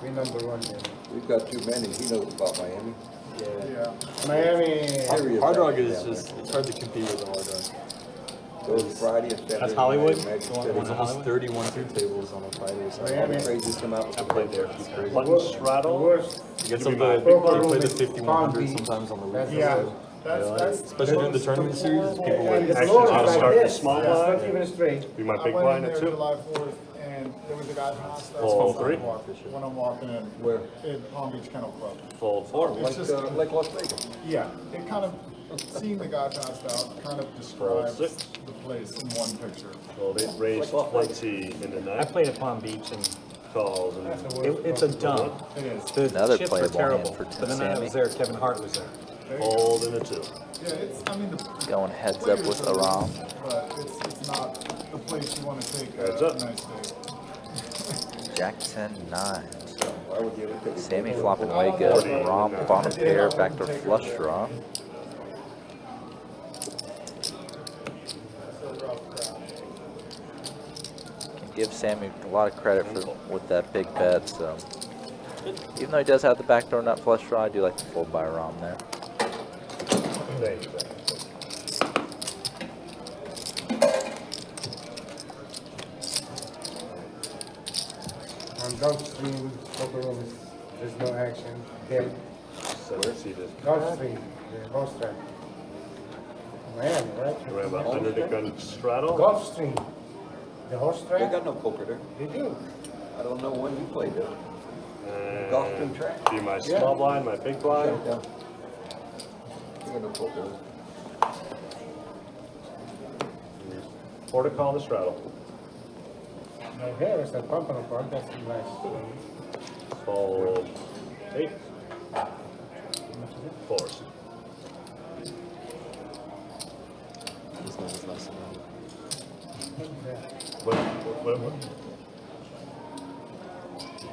we number one there. We've got too many. He knows about Miami. Yeah. Miami. Serious Hard Rock action is down just, it's hard to compete with the Hard Rock. there. Goes Friday and Saturday. That's Hollywood? night, Magic The one- City. one's in There's Hollywood? 31 through tables on a Friday or All something. Miami. the crazies come out with I the played there. papers. Crazy. Button Button straddle. Worst. You get Give some me of the, my they poker play room the is 5100 Palm Beach. sometimes on the That's weekends. Yeah. good. That's Especially during the tournament series, people And like the Actually, floor is I'll like start the this. small It's blind. not even straight. Be my I big went in blind there at 2. July 4th, and there was a guy passed us Fold on the 3. sidewalk when I'm walking in. Where? In Palm Beach Kennel Club. Fold 4. It's just, Like Las Vegas. yeah, it kind of, seeing the guy passed out kind of describes six. the place in one picture. Fold 8. Raise 20 in the I 9. played at Palm Beach and Calls and That's the worst it's a poker. dump. It is. The Another chips were playable terrible. hand for But the night I Sammy. was there, Kevin Hart was there. There you go. fold and a 2. Yeah, it's, I mean, the Going heads up players with are Aram. nice, but it's not the place you want to take Heads a up. nice day. Jack 10-9. So Why would you ever take a Sammy photo? flopping way good. Rom bottom pair, backdoor flush draw. Can give Sammy a lot of credit for with that big bet. So even though he does have the backdoor nut flush draw, I do like to fold by Rom there. Thank you. On Gulfstream poker room is there's no action. Dead. So let's see this. Gulfstream, the horse track. Miami, right? Do we have a under the gun straddle? Gulfstream, the horse They track. got no poker there. They do. I don't know when you played there. And Gulfstream track? Be my small blind, my big Shut blind. it down. They got no poker there. Four to call the straddle. My hair is a Pompano Park. That's nice. Fold 8. Fours. This one is less than What?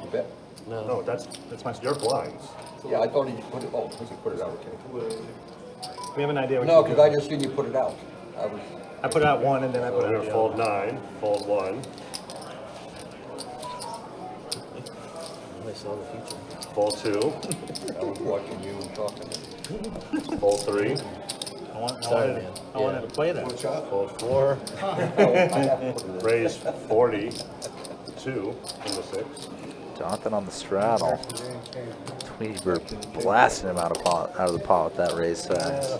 You bet. No, that's my, your blinds. Yeah, I thought he put it, oh, he put it out, okay. We have an idea what No, you're because doing. I just seen you put it out. I was, I put out one and then I So put we're out gonna the fold other. 9, fold 1, I saw the future. fold 2, I was watching you and talking. fold 3, I wanted to play that. fold 4, raise 40, 2 in the 6. Jonathan on the straddle. Tweeter blasting him out of the pot with that raise size.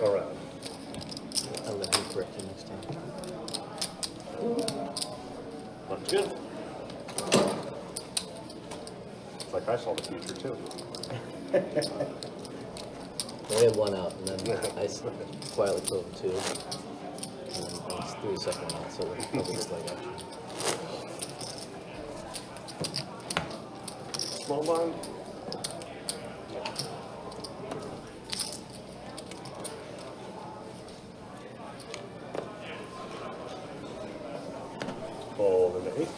All right. I'll let you correct it next time. Looks good. It's like I saw the future too. We had one out, and then I quietly put 2. And then I threw a second one out, so it doesn't look like action. Small blind. Fold in the 8.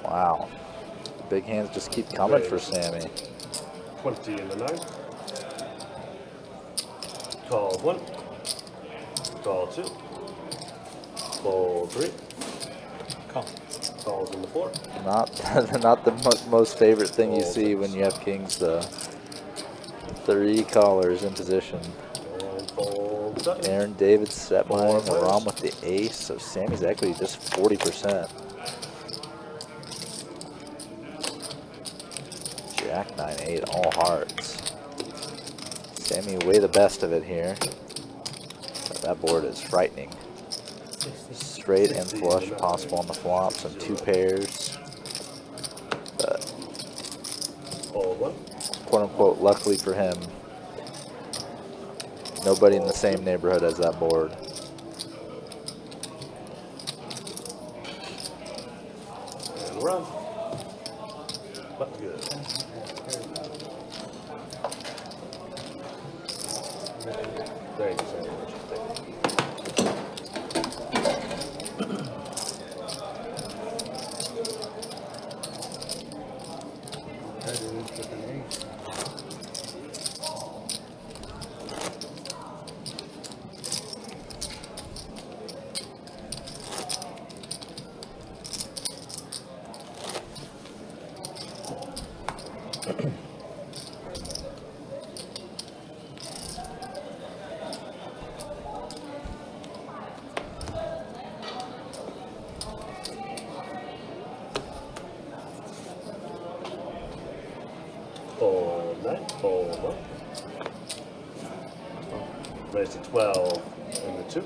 Wow. Big hands just keep coming for Sammy. 20 in the 9. Call 1. Call 2. Fold 3. Call. Calls in the 4. Not the most favorite thing you see when you have kings, though. 3 callers in position. And fold 7. Aaron David set mine, Aram with the ace, so Sammy's equity just 40%. 8 all hearts. Sammy way the best of it here. But that board is frightening. Straight and flush possible on the flops and 2 pairs. But Fold one. quote unquote luckily for him, nobody in the same neighborhood as that board. And run. But good. Thank you so much. Fold 9, fold 1. Raise to 12 in the 2.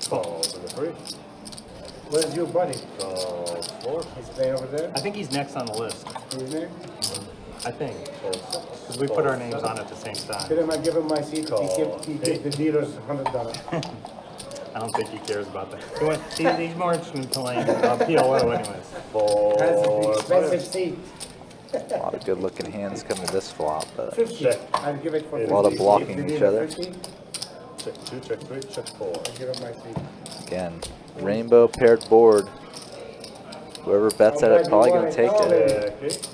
Calls in the 3. Where's your buddy? Calls 4. He's playing over there? I think he's next on the list. His name? I think. Fold 6. Because we put our names on at the same Tell time. him I give him my seat. He gives the dealers $100. I don't think he cares about that. He's more interested in playing PLO anyways. That's an 4. expensive seat. A lot of good looking hands come to this flop, but 50. Check. I'll give it for A 50. lot of blocking If the each dealer other. 50, Check 2, check 3, check 4. I'll give him my seat. again, rainbow paired board. Whoever bets at it probably gonna take it. Check 8.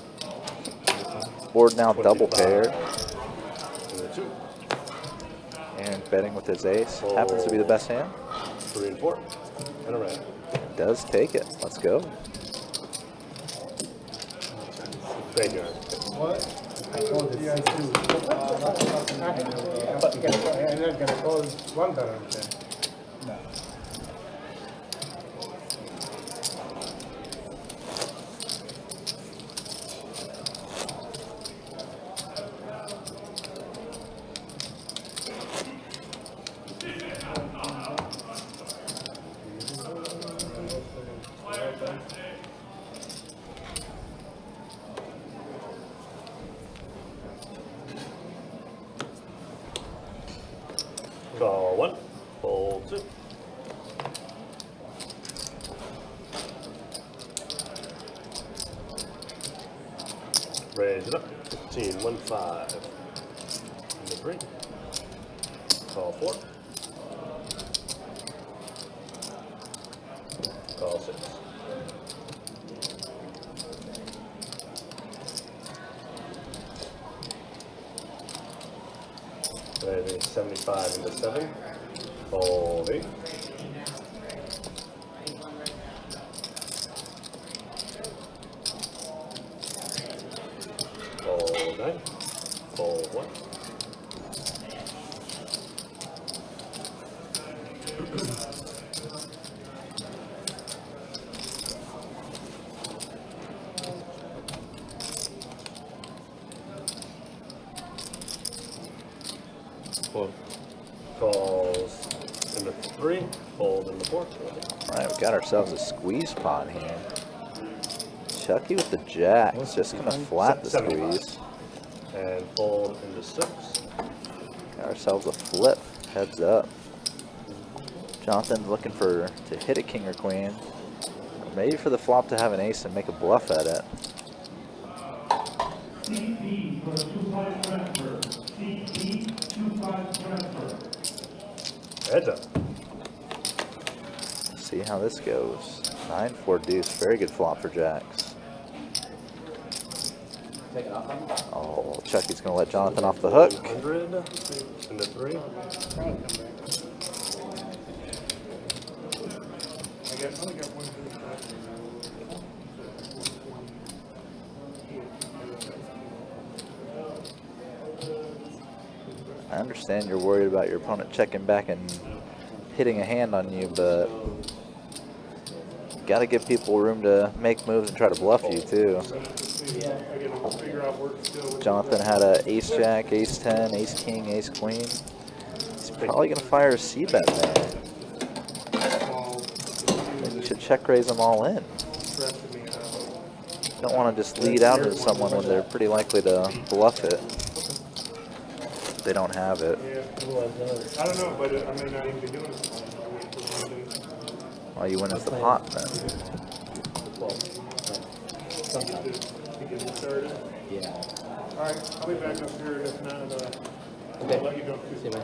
Board now double 25. paired. In the 2. And betting with his ace. Happens to be the best hand. 3 and 4. And a red. Does take it. Let's go. Graveyard. What? I told you I do. I'm not gonna call $1. No. Call 1. Fold 2. Raise it up. 15, 1, 5. In the 3. Call 4. Call 6. Raising 75 into 7. Fold 8. Fold 9. Fold 1. Calls in the 3, fold in the 4. Alright, we got ourselves a squeeze pot here. Chucky with the jacks, just gonna flat the squeeze. And fold into 6. Got ourselves a flip, heads up. Jonathan's looking to hit a king or queen. Or maybe for the flop to have an ace and make a bluff at it. CP for a 2-5 transfer. CP 2-5 transfer. Heads up. See how this goes. 9-4 deuce, very good flop for jacks. Take it off on him. Oh, Chucky's gonna let Jonathan off the hook. 100 in the 3. I understand you're worried about your opponent checking back and hitting a hand on you, but got to give people room to make moves and try to bluff you too. I gotta figure out where to go with Jonathan had a ace jack, ace 10, ace king, ace queen. He's probably gonna fire a c-bet there. Maybe you should check raise them all in. Don't want to just lead out into someone when they're pretty likely to bluff it. They don't have it. I don't know, but I may not even be doing it. Well, you win as the pot then. To get it started. Yeah. All right, I'll be back up here if not. Okay. I'll let you go. See you, man.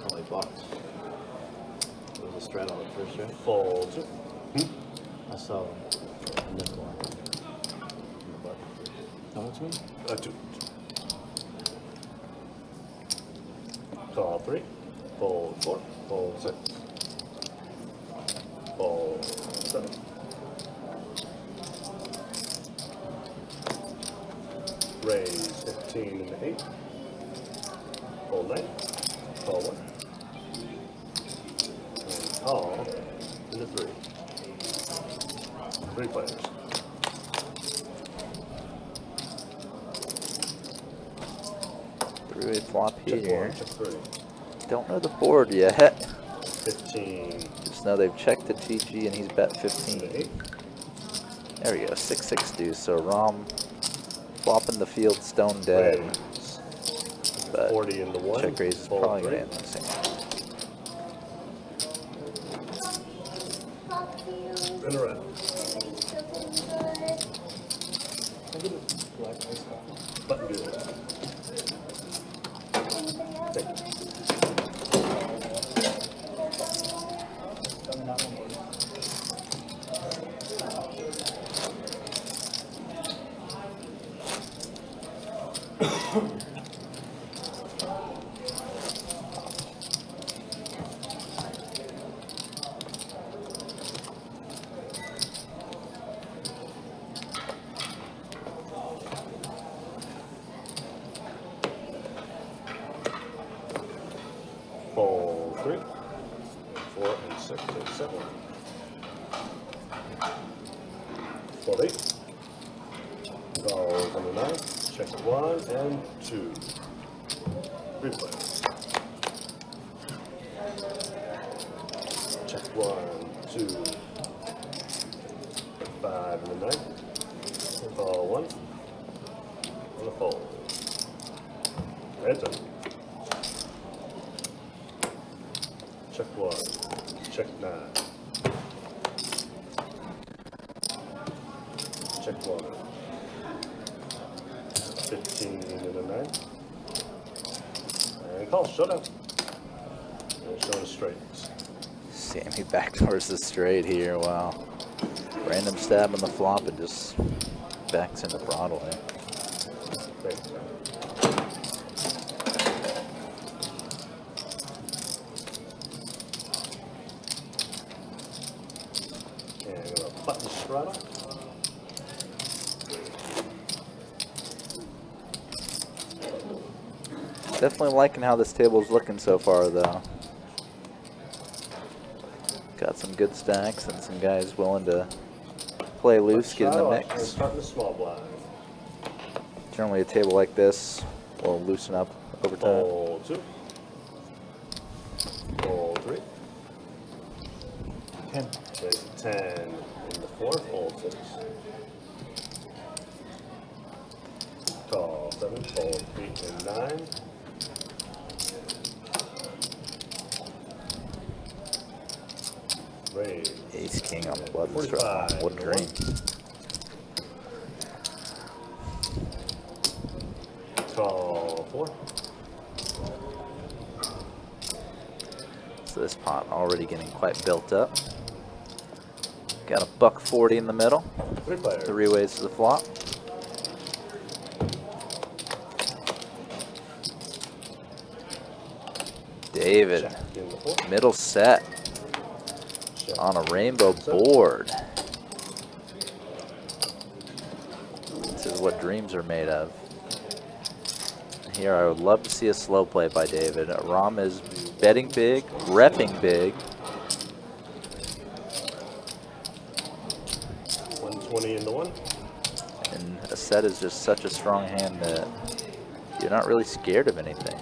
How many bucks? There was a strat on the first, right? Fold. I saw a nickel on it. How much me? 2. Call 3. Fold 4. Fold 6. Fold 7. Raise 15 into 8. Fold 9. Call 1. And call into 3. 3 players. Three-way flop Check here. 1, check 3. Don't know the board yet. 15 Just know they've checked the GG and he's bet 15. into 8. There we go, 6-6 deuce. So Rom flopping the field stone dead. Raise. But 40 into 1. check raise is Fold probably going 3. to end the same. And a red. Button good. Thank you. Fold 3, 4 and 6 and 7. Fold 8. Calls on the 9. Check 1 and 2. Replay. Check 1, 2. 5 and the 9. Call 1. On the fold. Red zone. Check 1. Check 9. Check 1. 15 and a 9. And call showdown. And showing straights. Sammy backdoors the straight here. Wow. Random stab on the flop and just backs into Broadway. Thanks. And a button strata. Definitely liking how this table's looking so far, though. Got some good stacks and some guys willing to play loose, get in the mix. Starting the small blind. Generally, a table like this will loosen up over time. Fold 2. Fold 3. 10. Raise 10 in the 4. Fold 6. Call 7. Fold 8 and 9. Raise. Ace king on the button. 45. What a dream. Call 4. So this pot already getting quite built up. Got a $1.40 in the middle. 3 players. 3 ways to the flop. David, Check in the 4. middle set Check. on a rainbow board. This is what dreams are made of. Here, I would love to see a slow play by David. Rom is betting big, repping big. 20 in the 1. And a set is just such a strong hand that you're not really scared of anything.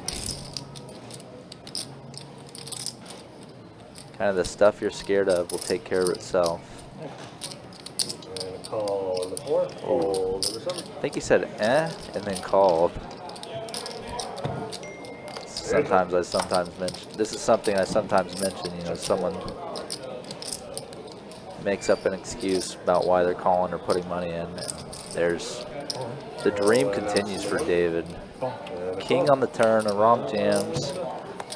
Kind of the stuff you're scared of will take care of itself. And a call on the 4. Fold number 7. I think he said and then called. Sometimes I mention, this is something I sometimes mention, you know, someone makes up an excuse about why they're calling or putting money in. There's, the dream continues for David. King on the turn, a romp jams,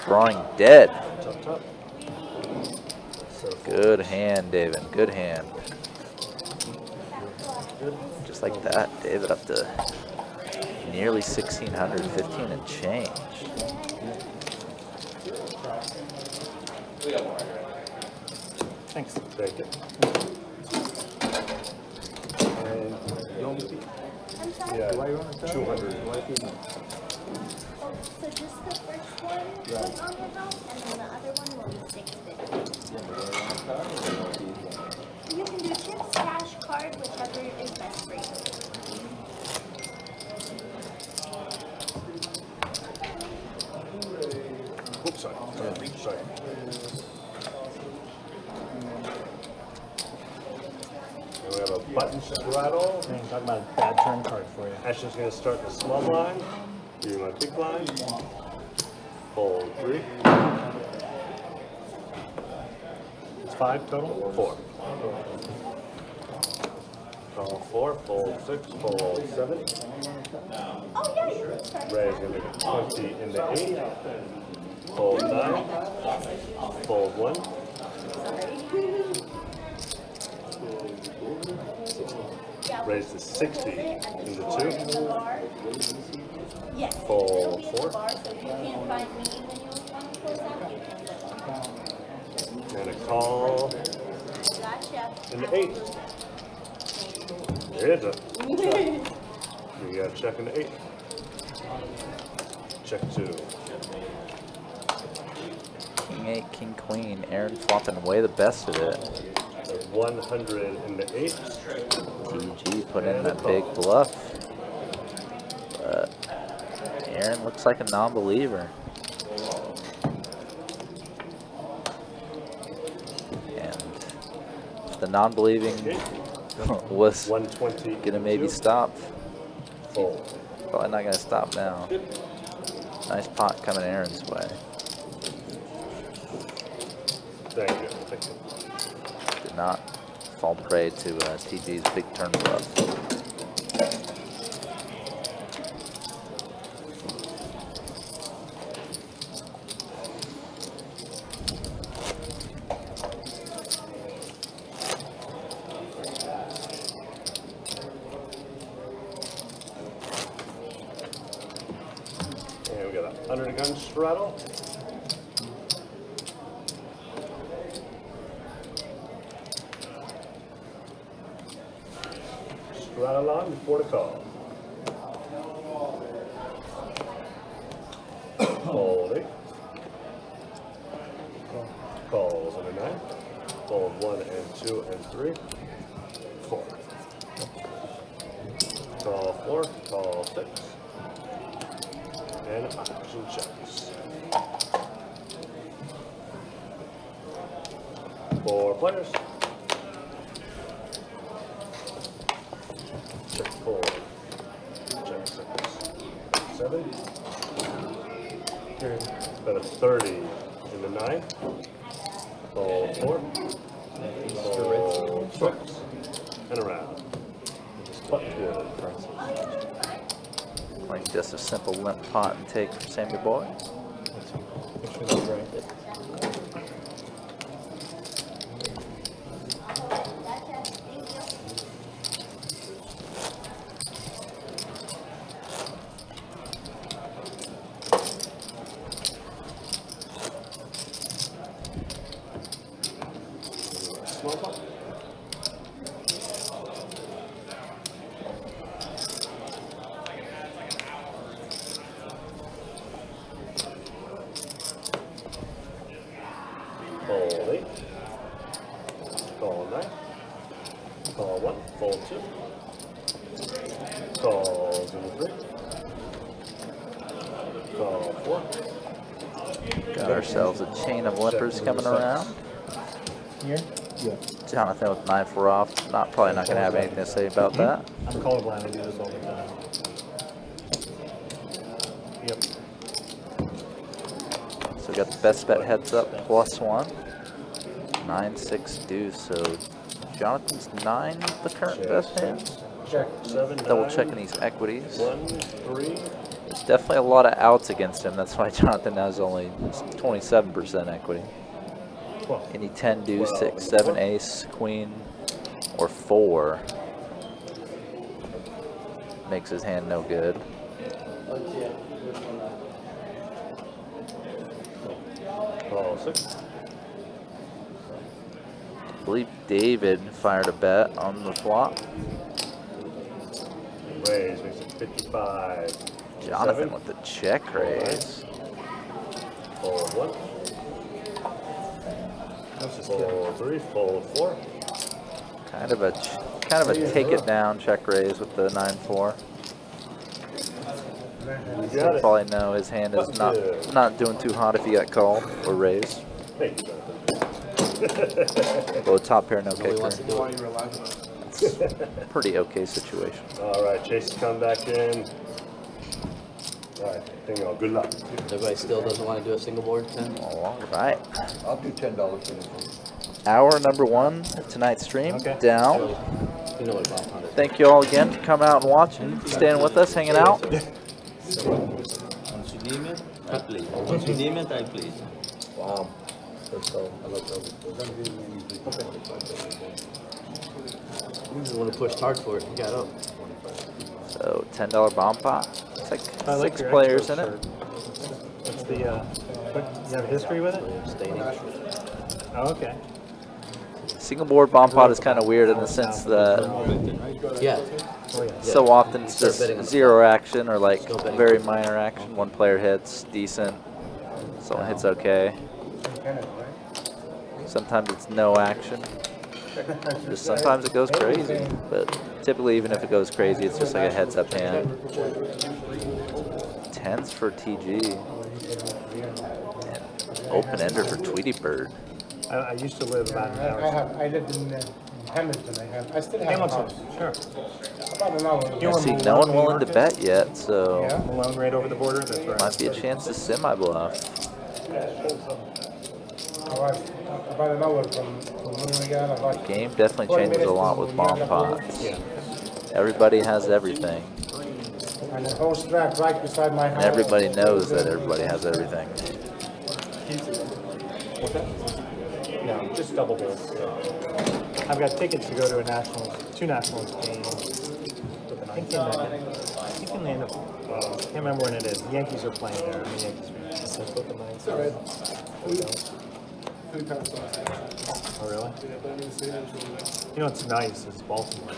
drawing dead. Top. Good hand, David, good hand. Just like that, David up to nearly 1,600, 15 and change. Thanks. Thank you. And I'm sorry? yeah, Why you want to 200. Oh, so just the first one was on your house, and then the other one will be 650. You can do chips, cash, card, whichever is best for you. Oops, sorry. Sorry. And we have a button straddle. I'm talking about a bad turn card for you. Ashton's going to start the small blind. Give you my big blind. Fold 3. It's 5 total? 4. Call 4. Fold 6. Fold 7. Oh, yeah, sorry. Ray is going to make it 20 in the 8. Fold 9. Fold 1. Raise to 60 in the 2. Yes. Fold It'll be in the 4. bar, so if you can't find me when you want to close out. And a call Gotcha. in the 8. There it is. You got a check in the 8. Check 2. King 8, King Queen, Aaron flopping away the best of it. 100 in the 8. TG put in that big bluff. But Aaron looks like a non-believer. And if the non-believing was 120 gonna maybe stop, Fold. probably not gonna stop now. Nice pot coming Aaron's way. Thank you. Thank you. Did not fall prey to TG's big turn bluff. And we got a under the gun straddle. Straddle on before the call. Folding. Calls on the 9. Fold 1 and 2 and 3. 4. Call 4. Call 6. And action checks. 4 players. Check 4. Check 6. 7. Got a 30 in the 9. Fold 4. Fold 6. And around. Button good. Like just a simple limp pot and take from Sammy Boy. Small pot. Call 03. Call 4. Got ourselves a chain of limpers coming around. Here? Jonathan with 9-4 off. Probably not going to have anything to say about that. I'm colorblind. I do this all the time. Yep. So we got the best bet heads up +1. 9-6 deuce. So Jonathan's 9 the current best hand. Check. 7, Double 9, checking these equities. 1, 3. There's definitely a lot of outs against him. That's why Jonathan has only 27% equity. Any 10 deuce, 6, 7 ace, queen, or 4 makes his hand no good. Call 6. I believe David fired a bet on the flop. Raise makes it 55. Jonathan with the check raise. Fold 1. Fold 3. Fold 4. Kind of a take it down check raise with the 9-4. You He'll got it. probably know his hand is not doing too hot if he got called or raised. Thank you, Well, top pair no kicker. wants to do it. It's a pretty okay situation. All right, Chase has come back in. All right, bingo. Good luck. Everybody still doesn't want to do a single board, Ken? All right. I'll do $10 for this one. Hour number 1 of tonight's stream down. You know what about it. Thank you all again for coming out and watching, staying with us, hanging out. Once you name it, I play. Once you name it, I play. Wow. So I love those. You just want to push hard for it. You got up. So $10 bomb pot. It's like I like 6 your players extra in it. shirt. What's the, you have a history with it? Staining. Oh, okay. Single board bomb pot is kind of weird in the sense that Yeah. Oh, yeah. so often it's Start just betting on the 0 action or like Still betting. very minor action. One player hits decent, someone hits okay. Sometimes it's no action. Just sometimes it goes crazy, but typically even if it goes crazy, it's just like a heads up hand. 10s for TG. And open ender for Tweety Bird. I used to live about an hour. I lived in Hamilton. I still have a Hamilton, house. sure. About an hour. You were See, Malone, no one New willing to York? bet yet, so Yeah. Malone right over the border, that's right. might be a chance to semi-bluff. About an hour from Monagan. About Game definitely 40 changes a minutes lot to with bomb Monagan. pots. Yeah. Everybody has everything, And a horse track right beside my house. and everybody knows that everybody has everything. What's that? No, just double bills. I've got tickets to go to two Nationals games. I think in the end of, can't remember when it is. The Yankees are playing there. The Yankees It's all right. Food kind of sucks. Oh, really? You know what's nice is Baltimore.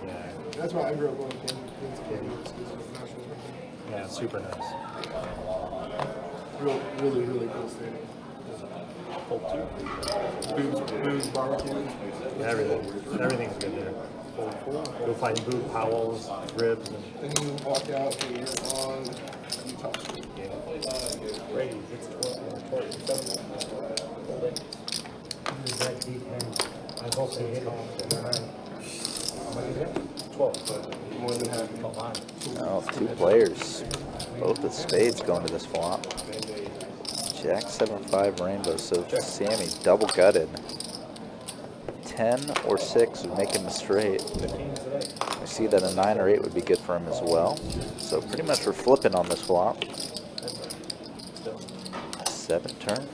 Yeah. That's why I grew up going to Kansas City. Yeah, it's super nice. Really, really cool stadium. Booze, barbecue. Everything's good there. Go find Boo Powell's, ribs, and Then you walk out and you're on Utah Street. Brady's. It's 12. I've also hit on 12, but more than happy. Oh, 2 players. Both with spades going to this flop. Jack 7-5 rainbow, so Sammy double gutted. 10 or 6 would make him a straight. I see that a 9 or 8 would be good for him as well. So pretty much we're flipping on this flop. 7 turn.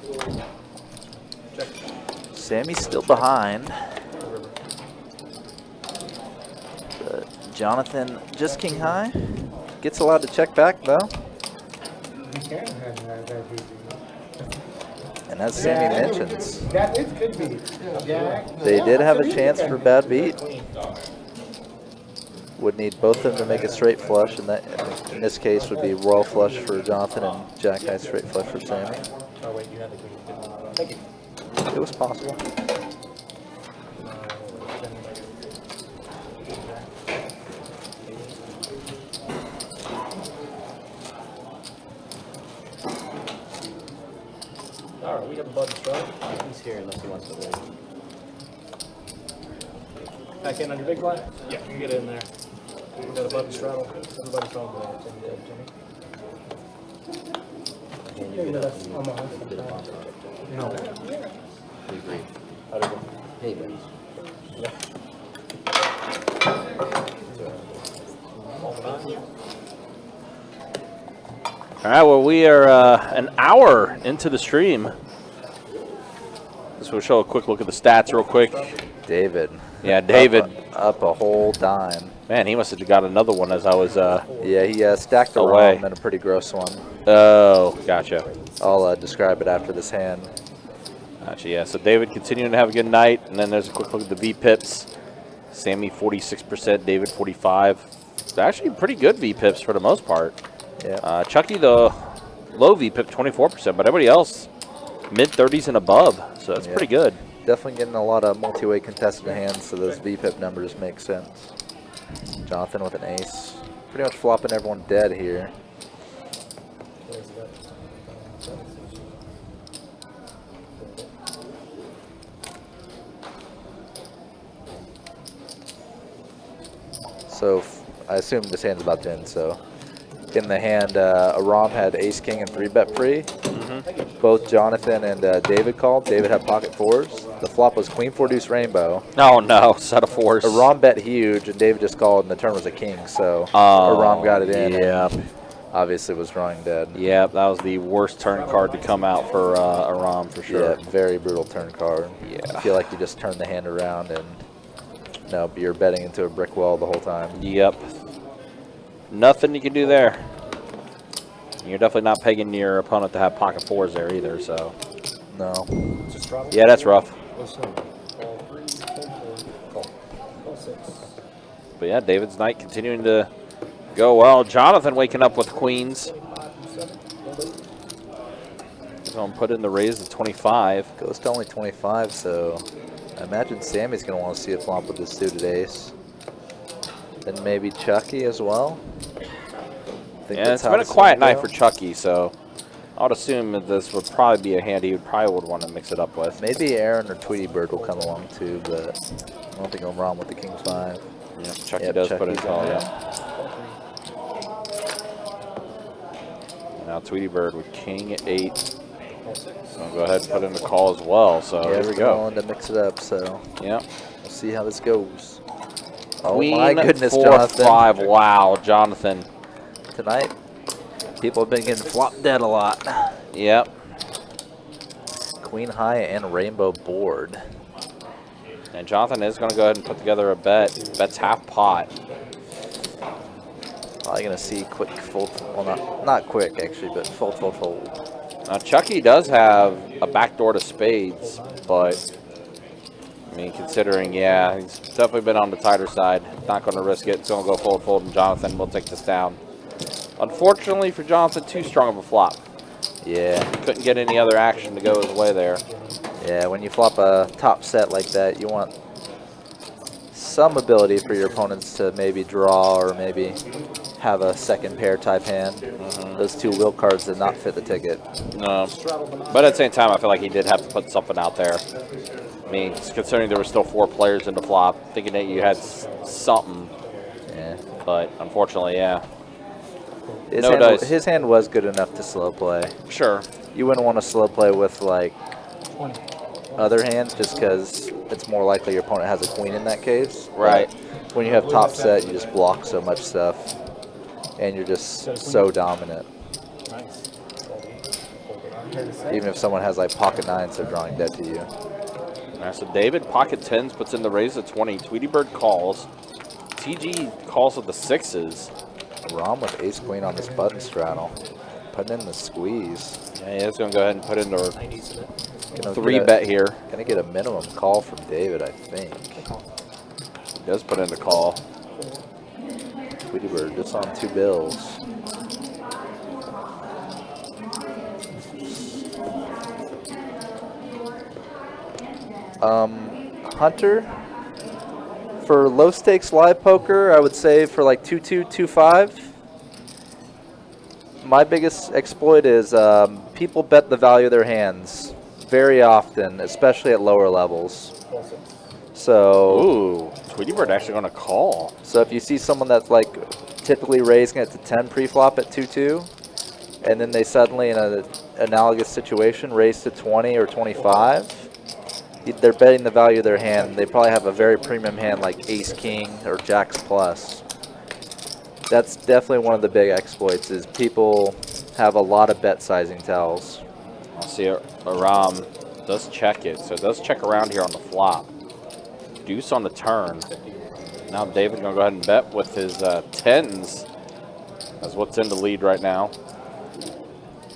Sammy's still behind. But Jonathan just king high. Gets allowed to check back though. You can have that easy. And as Sammy mentions, That it could be. Yeah. they did have a chance for bad beat. Would need both of them to make a straight flush, and that in this case would be royal flush for Jonathan and jack high straight flush for Sammy. Oh, wait, you had the green. Thank you. It was possible. here unless he wants to raise. Back in on your big blind? Yeah, you can get in there. We got a button straddle. Everybody's on the Jimmy. Yeah, that's almost. No. We agree. Hey, buddies. All right, well, we are an hour into the stream. This will show a quick look at the stats real quick. David. Yeah, David. Up a whole dime. Man, he must have got another one as I was yeah, he stacked the away. ROM and a pretty gross one. Oh, gotcha. I'll describe it after this hand. Gotcha, yeah. So David continuing to have a good night. And then there's a quick look at the V-Pips. Sammy 46%, David 45%. It's actually pretty good V-Pips for the most part. Yeah. Chucky, the low V-Pip, 24%, but everybody else mid-30s and above. So that's pretty good. Definitely getting a lot of multi-way contested hands, so those V-Pip numbers make sense. Jonathan with an ace. Pretty much flopping everyone dead here. So I assume this hand's about to end, so in the hand, Aram had ace king and 3-bet free. Both Jonathan and David called. David had pocket fours. The flop was queen 4 deuce rainbow. Oh no, set of fours. Aram bet huge, and David just called, and the turn was a king, so Aram got it in. Yeah. Obviously was drawing dead. Yeah, that was the worst turn card to come out for Aram for sure. Yeah, very brutal turn card. Yeah. I feel like you just turned the hand around and no, you're betting into a brick wall the whole time. Yep. Nothing you can do there. You're definitely not pegging your opponent to have pocket fours there either, so. No. Yeah, that's rough. But yeah, David's night continuing to go well. Jonathan waking up with queens. He's going to put in the raise to 25. Goes to only 25, so I imagine Sammy's going to want to see a flop with this suited ace. And maybe Chucky as well. Yeah, it's been a quiet night for Chucky, so I would assume that this would probably be a hand he probably would want to mix it up with. Maybe Aaron or Tweety Bird will come along too, but I don't think I'm wrong with the King 5. Yeah, Chucky does put in call, yeah. Now Tweety Bird with King 8. So I'll go ahead and put in the call as well, so yeah, here we go. Willing to mix it up, so yeah, we'll see how this goes. Queen, oh my goodness, 4, Jonathan. 5, wow, Jonathan. Tonight, people have been getting flopped dead a lot. Yep. Queen high and rainbow board. And Jonathan is going to go ahead and put together a bet. Bet's half pot. Probably going to see quick fold. Well, not quick actually, but fold, fold, fold. Now Chucky does have a backdoor to spades, but I mean, considering, yeah, he's definitely been on the tighter side. Not going to risk it. It's going to go fold, fold, and Jonathan will take this down. Unfortunately for Jonathan, too strong of a flop. Yeah. Couldn't get any other action to go his way there. Yeah, when you flop a top set like that, you want some ability for your opponents to maybe draw or maybe have a second pair type hand. Those two wheel cards did not fit the ticket. No. But at the same time, I feel like he did have to put something out there. I mean, considering there were still 4 players in the flop, thinking that you had something. Yeah. But unfortunately, yeah. His hand was good enough to slow play. Sure. You wouldn't want to slow play with like other hands just because it's more likely your opponent has a queen in that case. Right. But when you have top set, you just block so much stuff, and you're just so dominant. Even if someone has like pocket 9s, they're drawing dead to you. All right, so David pocket 10s puts in the raise at 20. Tweety Bird calls. TG calls with the 6s. Rom with ace queen on this button straddle, putting in the squeeze. Yeah, he's going to go ahead and put in the 3-bet here. Gonna get a minimum call from David, I think. He does put in the call. Tweety Bird just on 2 bills. Hunter, for low stakes live poker, I would say for like 2-2, 2-5. My biggest exploit is people bet the value of their hands very often, especially at lower levels. So, Ooh, Tweety Bird actually going to call. so if you see someone that's like typically raising it to 10 pre-flop at 2-2, and then they suddenly, in an analogous situation, raise to 20 or 25, they're betting the value of their hand. They probably have a very premium hand like Ace King or Jacks Plus. That's definitely one of the big exploits, is people have a lot of bet sizing tells. I'll see Aram does check it, so it does check around here on the flop. Deuce on the turn. Now David gonna go ahead and bet with his tens. That's what's in the lead right now.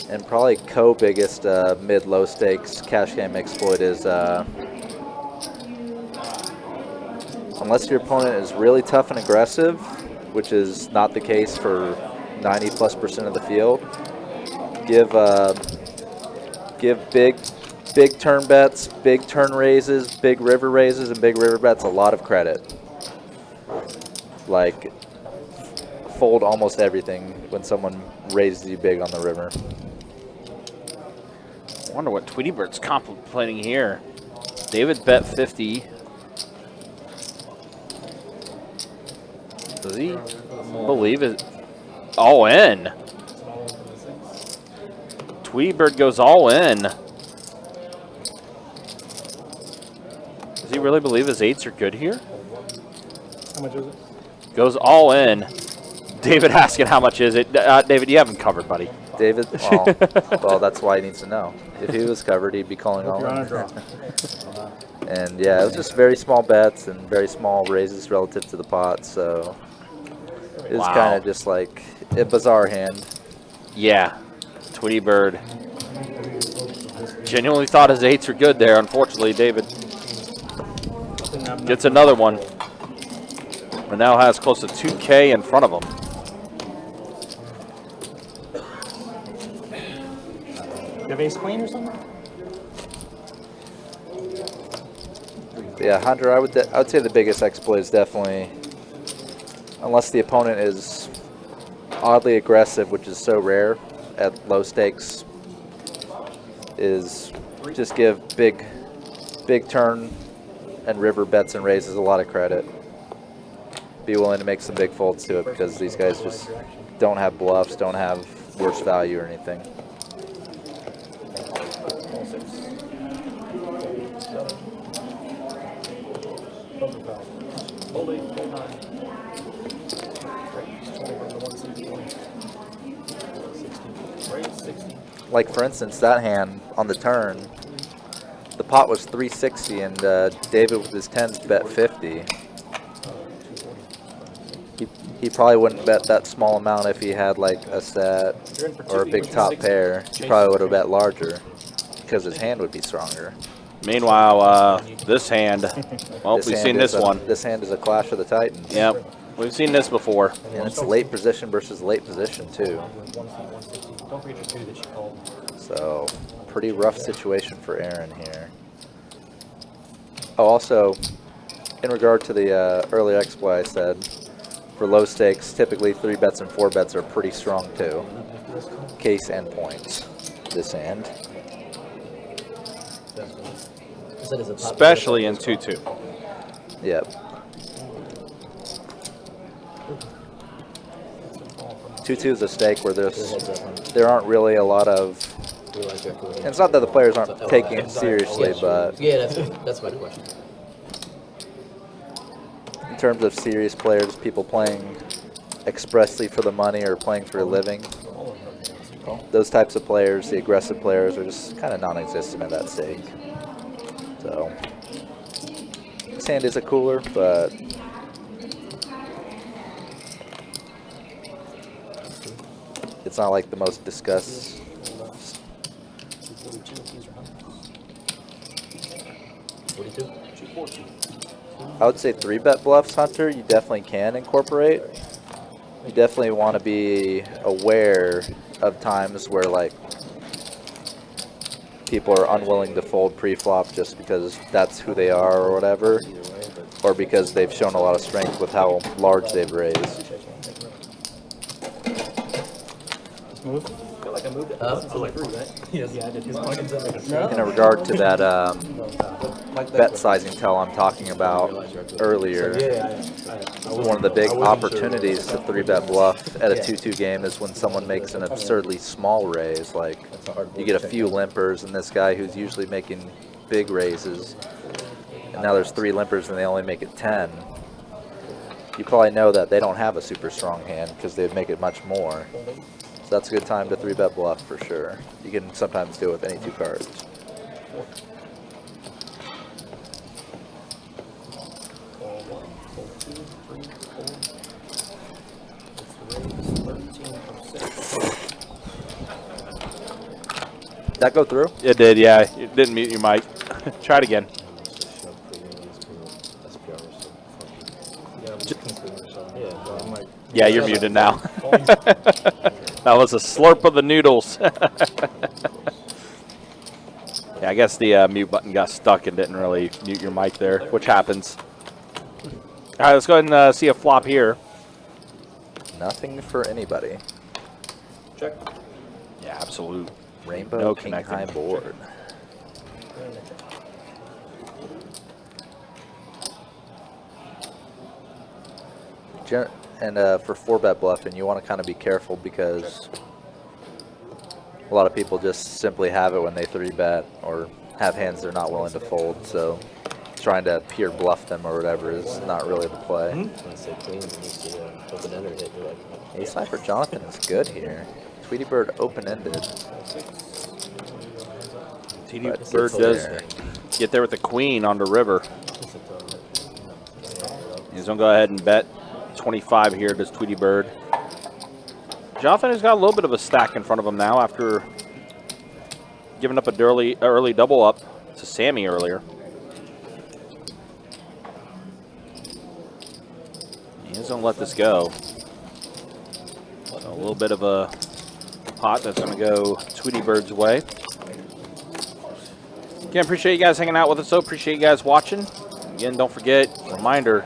And probably biggest mid-low stakes cash game exploit is unless your opponent is really tough and aggressive, which is not the case for 90+% of the field, give big turn bets, big turn raises, big river raises, and big river bets a lot of credit. Like, fold almost everything when someone raises you big on the river. I wonder what Tweety Bird's contemplating here. David bet 50. Does he believe it? All in. Tweety Bird goes all in. Does he really believe his eights are good here? How much is it? Goes all in. David asking how much is it. David, you haven't covered, buddy. David, well, that's why he needs to know. If he was covered, he'd be calling all in. And yeah, it was just very small bets and very small raises relative to the pot, so it was kind of just like a bizarre hand. Yeah, Tweety Bird genuinely thought his eights were good there. Unfortunately, David gets another one and now has close to 2K in front of him. You have ace queen or something? Yeah, Hunter, I would say the biggest exploit is definitely, unless the opponent is oddly aggressive, which is so rare at low stakes, is just give big turn and river bets and raises a lot of credit. Be willing to make some big folds to it, because these guys just don't have bluffs, don't have worse value or anything. Like, for instance, that hand on the turn, the pot was 360 and David with his 10s bet 50. He probably wouldn't bet that small amount if he had like a set or a big top pair. He probably would have bet larger because his hand would be stronger. Meanwhile, this hand, well, we've seen this one. This hand is a Clash of the Titans. Yep, we've seen this before. And it's late position versus late position too. So, pretty rough situation for Aaron here. Oh, also, in regard to the earlier exploit I said, for low stakes, typically 3 bets and 4 bets are pretty strong too. Case and points, this hand. Especially in 2-2. Yep. 2-2 is a stake where there aren't really a lot of. And it's not that the players aren't taking it seriously, but yeah, that's my question. In terms of serious players, people playing expressly for the money or playing for a living, those types of players, the aggressive players, are just kind of non-existent at that stake. So this hand is a cooler, but it's not like the most discussed. I would say 3-bet bluffs, Hunter, you definitely can incorporate. You definitely want to be aware of times where like people are unwilling to fold pre-flop just because that's who they are or whatever, or because they've shown a lot of strength with how large they've raised. Move. like I moved it. Huh? It's like free, right? Yes. Yeah, I did. His pocket's up. In regard to that bet sizing tell I'm talking about earlier, one of the big opportunities to 3-bet bluff at a 2-2 game is when someone makes an absurdly small raise. Like, you get a few limpers, and this guy who's usually making big raises, and now there's 3 limpers and they only make it 10. You probably know that they don't have a super strong hand because they'd make it much more. So that's a good time to 3-bet bluff for sure. You can sometimes do it with any 2 cards. Did that go through? It did, yeah. You didn't mute your mic. Try it again. Yeah, you're muted now. That was a slurp of the noodles. Yeah, I guess the mute button got stuck and didn't really mute your mic there, which happens. All right, let's go ahead and see a flop here. Nothing for anybody. Check. Yeah, absolute. Rainbow No King connecting. High board. And for 4-bet bluffing, you want to kind of be careful because a lot of people just simply have it when they 3-bet or have hands they're not willing to fold. So trying to pure bluff them or whatever is not really the play. Ace high for Jonathan is good here. Tweety Bird open-ended. Tweety Bird does get there with the queen on the river. He's going to go ahead and bet 25 here, does Tweety Bird. Jonathan has got a little bit of a stack in front of him now after giving up an early double up to Sammy earlier. He's going to let this go. So a little bit of a pot that's going to go Tweety Bird's way. Again, appreciate you guys hanging out with us, though. Appreciate you guys watching. Again, don't forget, reminder,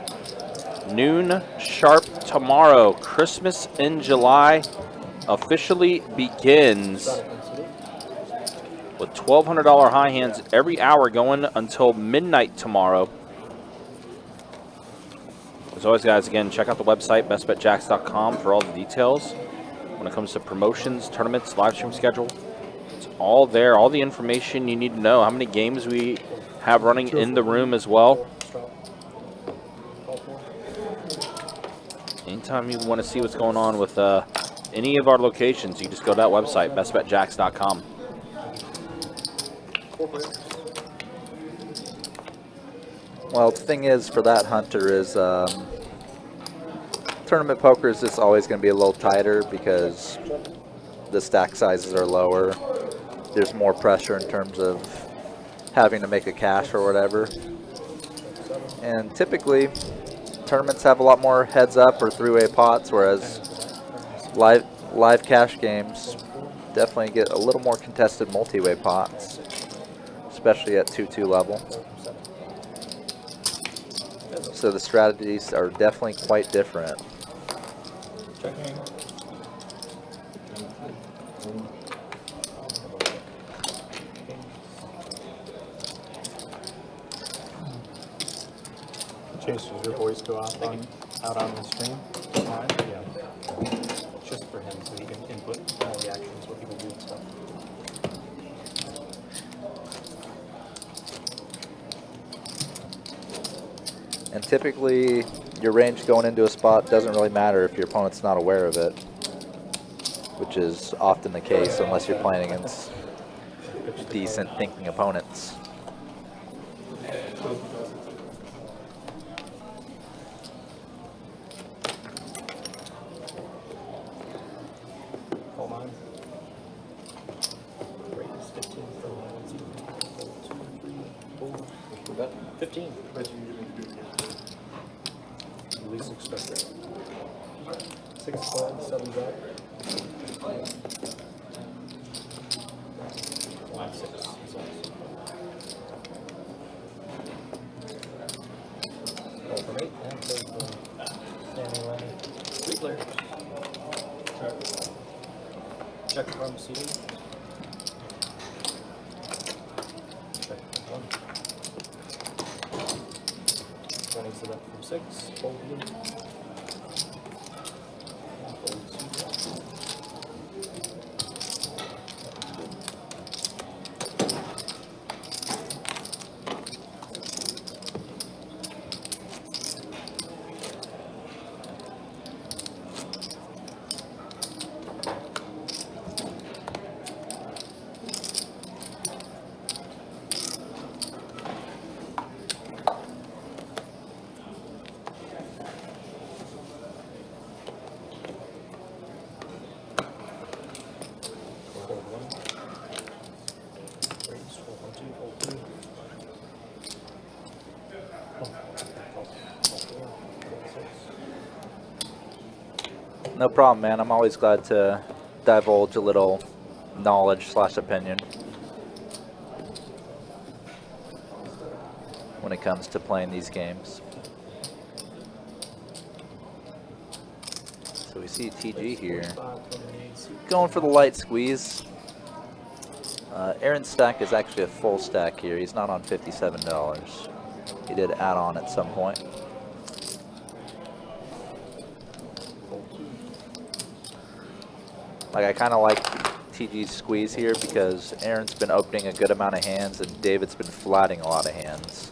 noon sharp tomorrow. Christmas in July officially begins with $1,200 high hands every hour going until midnight tomorrow. As always, guys, again, check out the website, bestbetjacks.com, for all the details when it comes to promotions, tournaments, live stream schedule. It's all there, all the information you need to know, how many games we have running in the room as well. Anytime you want to see what's going on with any of our locations, you just go to that website, bestbetjacks.com. Well, the thing is for that, Hunter, is tournament poker is just always going to be a little tighter because the stack sizes are lower. There's more pressure in terms of having to make a cash or whatever. And typically, tournaments have a lot more heads up or three-way pots, whereas live cash games definitely get a little more contested multi-way pots, especially at 2-2 level. So the strategies are definitely quite different. Chase, does your voice go out on the stream? Mine? Yeah. Just for him, so he can input all the actions, what people do and stuff. And typically, your range going into a spot doesn't really matter if your opponent's not aware of it, which is often the case unless you're playing against decent thinking opponents. Call mine. 15. You least expect it. 6 flag, 7 back. 5, 6. Roll from 8 and play from Sammy Lenny. 3 players. Check. Check from seating. Check from 1. 20 select from 6. Fold blue. Fold suited. Fold 1. Raise. Fold 1, 2. Fold 2. Fold 4. Fold 6. No problem, man. I'm always glad to divulge a little knowledge/opinion when it comes to playing these games. So we see TG here going for the light squeeze. Aaron's stack is actually a full stack here. He's not on $57. He did add on at some point. Like, I kind of like TG's squeeze here because Aaron's been opening a good amount of hands and David's been flatting a lot of hands.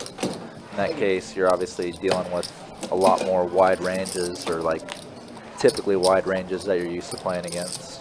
In that case, you're obviously dealing with a lot more wide ranges, or like typically wide ranges that you're used to playing against.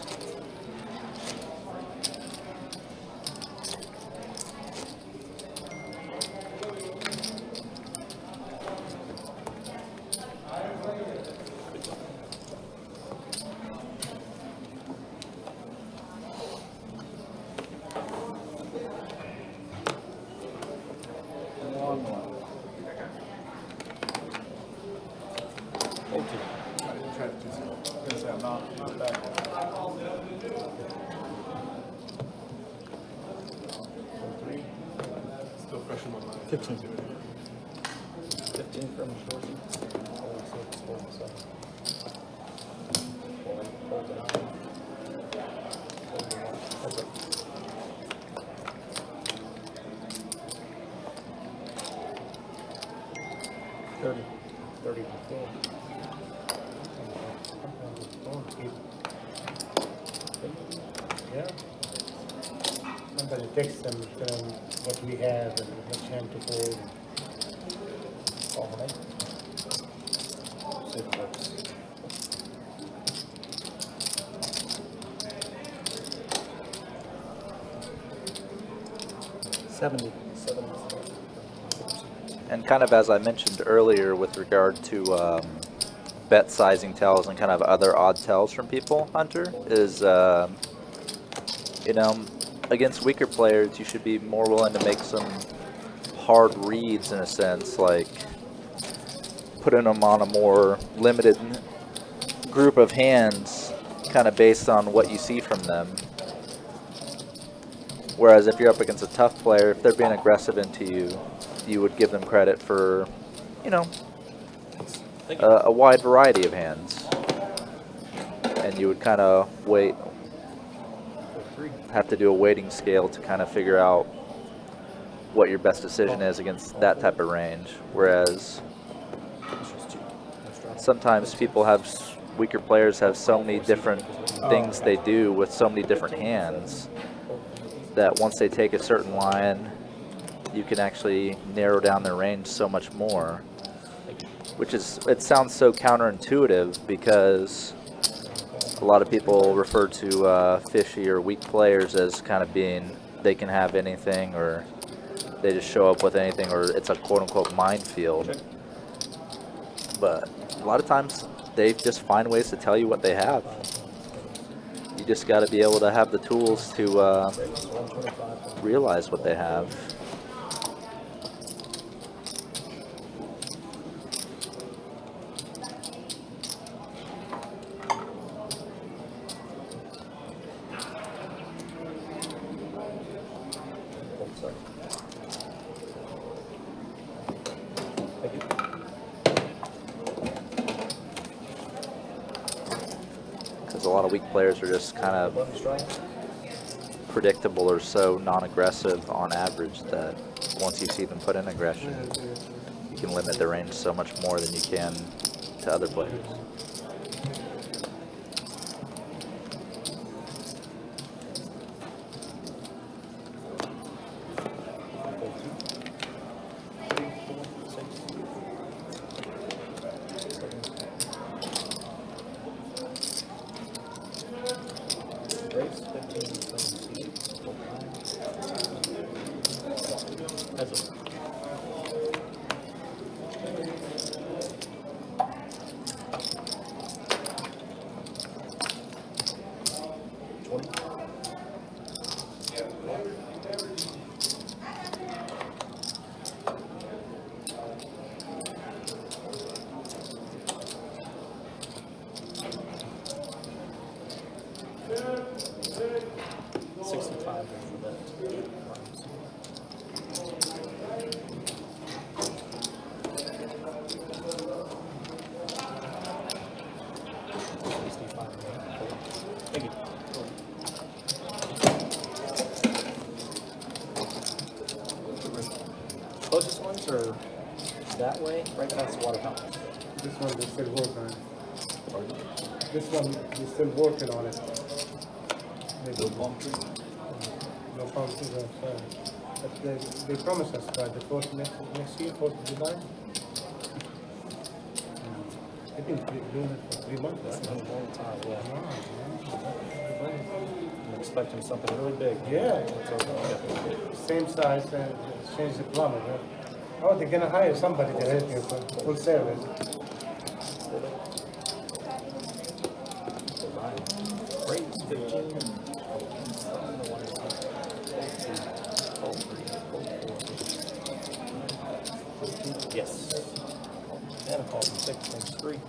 Still fresh in my mind. 15. 15 from Dorsey. Fold 6. Fold 7. Fold 9. Fold 1. That's it. 30. 30 before. Yeah. Sometimes it takes them what we have and which hand to fold. All right. 6 bucks. $70. And kind of as I mentioned earlier with regard to bet sizing tells and kind of other odd tells from people, Hunter, is, you know, against weaker players, you should be more willing to make some hard reads in a sense, like putting them on a more limited group of hands, kind of based on what you see from them. Whereas if you're up against a tough player, if they're being aggressive into you, you would give them credit for, you know, a wide variety of hands. And you would kind of have to do a weighting scale to kind of figure out what your best decision is against that type of range. Whereas sometimes weaker players have so many different things they do with so many different hands that once they take a certain line, you can actually narrow down their range so much more. It sounds so counterintuitive because a lot of people refer to fishy or weak players as kind of being, they can have anything, or they just show up with anything, or it's a quote-unquote minefield. But a lot of times they just find ways to tell you what they have. You just got to be able to have the tools to realize what they have. a lot of weak players are just kind of predictable or so non-aggressive on average that once you see them put in aggression, you can limit their range so much more than you can to other players. Closest ones are that way, right past the water fountain. This one they still work on it. This one we're still working on it. No palm trees outside. But they promised us by the 4th next year, 4th of July. They've been doing it for 3 months. That's a long time, yeah. I'm expecting something really big. Yeah. Same size and change the plumber. Right? Oh, they're gonna hire somebody to help you for full service. Yes. And a call from 6 times 3.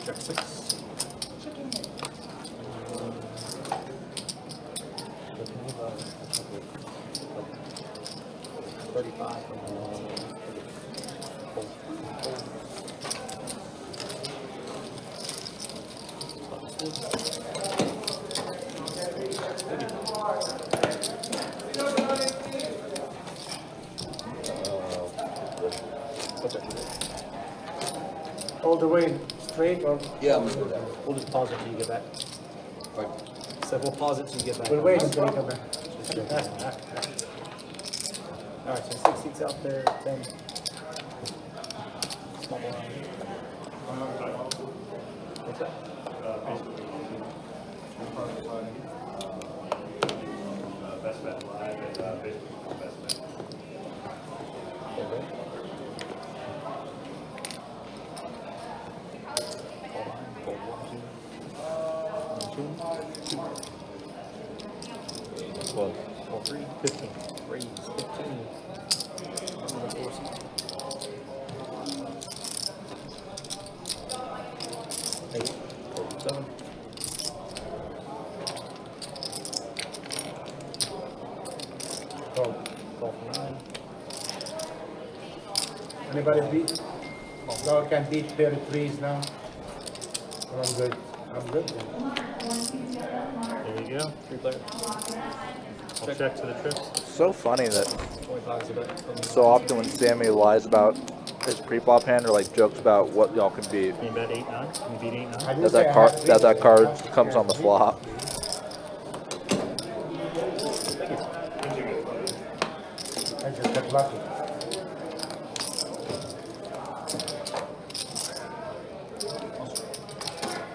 Check 6. 35 from All the way straight or? Yeah, I'm gonna do that. We'll just pause it till you get back. Right. So we'll pause it till you get back. We'll wait until you come back. All right, so 6 seats out there, 10. Small blind. What's that? Best bet live and basically best bet. Okay. Well, 3, 15. Raise 15. Eight, 7. Call for 9. Anybody beat? No, I can beat 33s now. I'm good. I'm good. There you go. 3 players. I'll check to the trips. So funny that 25 is a bet. so often when Sammy lies about his pre-flop hand or like jokes about what y'all can beat, Can you bet 8, 9? Can you beat 8, 9? that card comes on the flop. I just got lucky.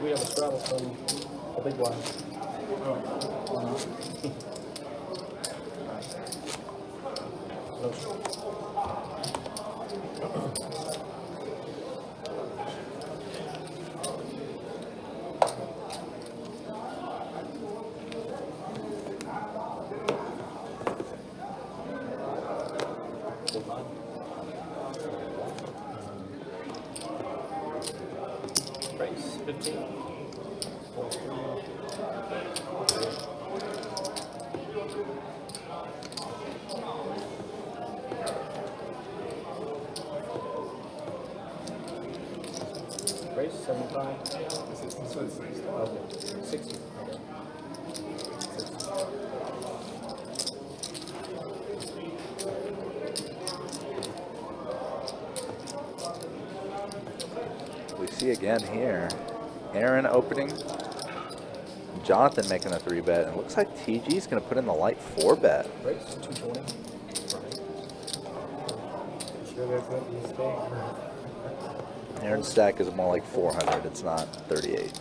We have a straddle from a big one. Race 15. 75? So it's 60. Okay. 60. Okay. We see again here, Aaron opening, Jonathan making a 3-bet. It looks like TG's going to put in the light 4-bet. Right, 220. Sure that's not a mistake. Aaron's stack is more like 400. It's not 38.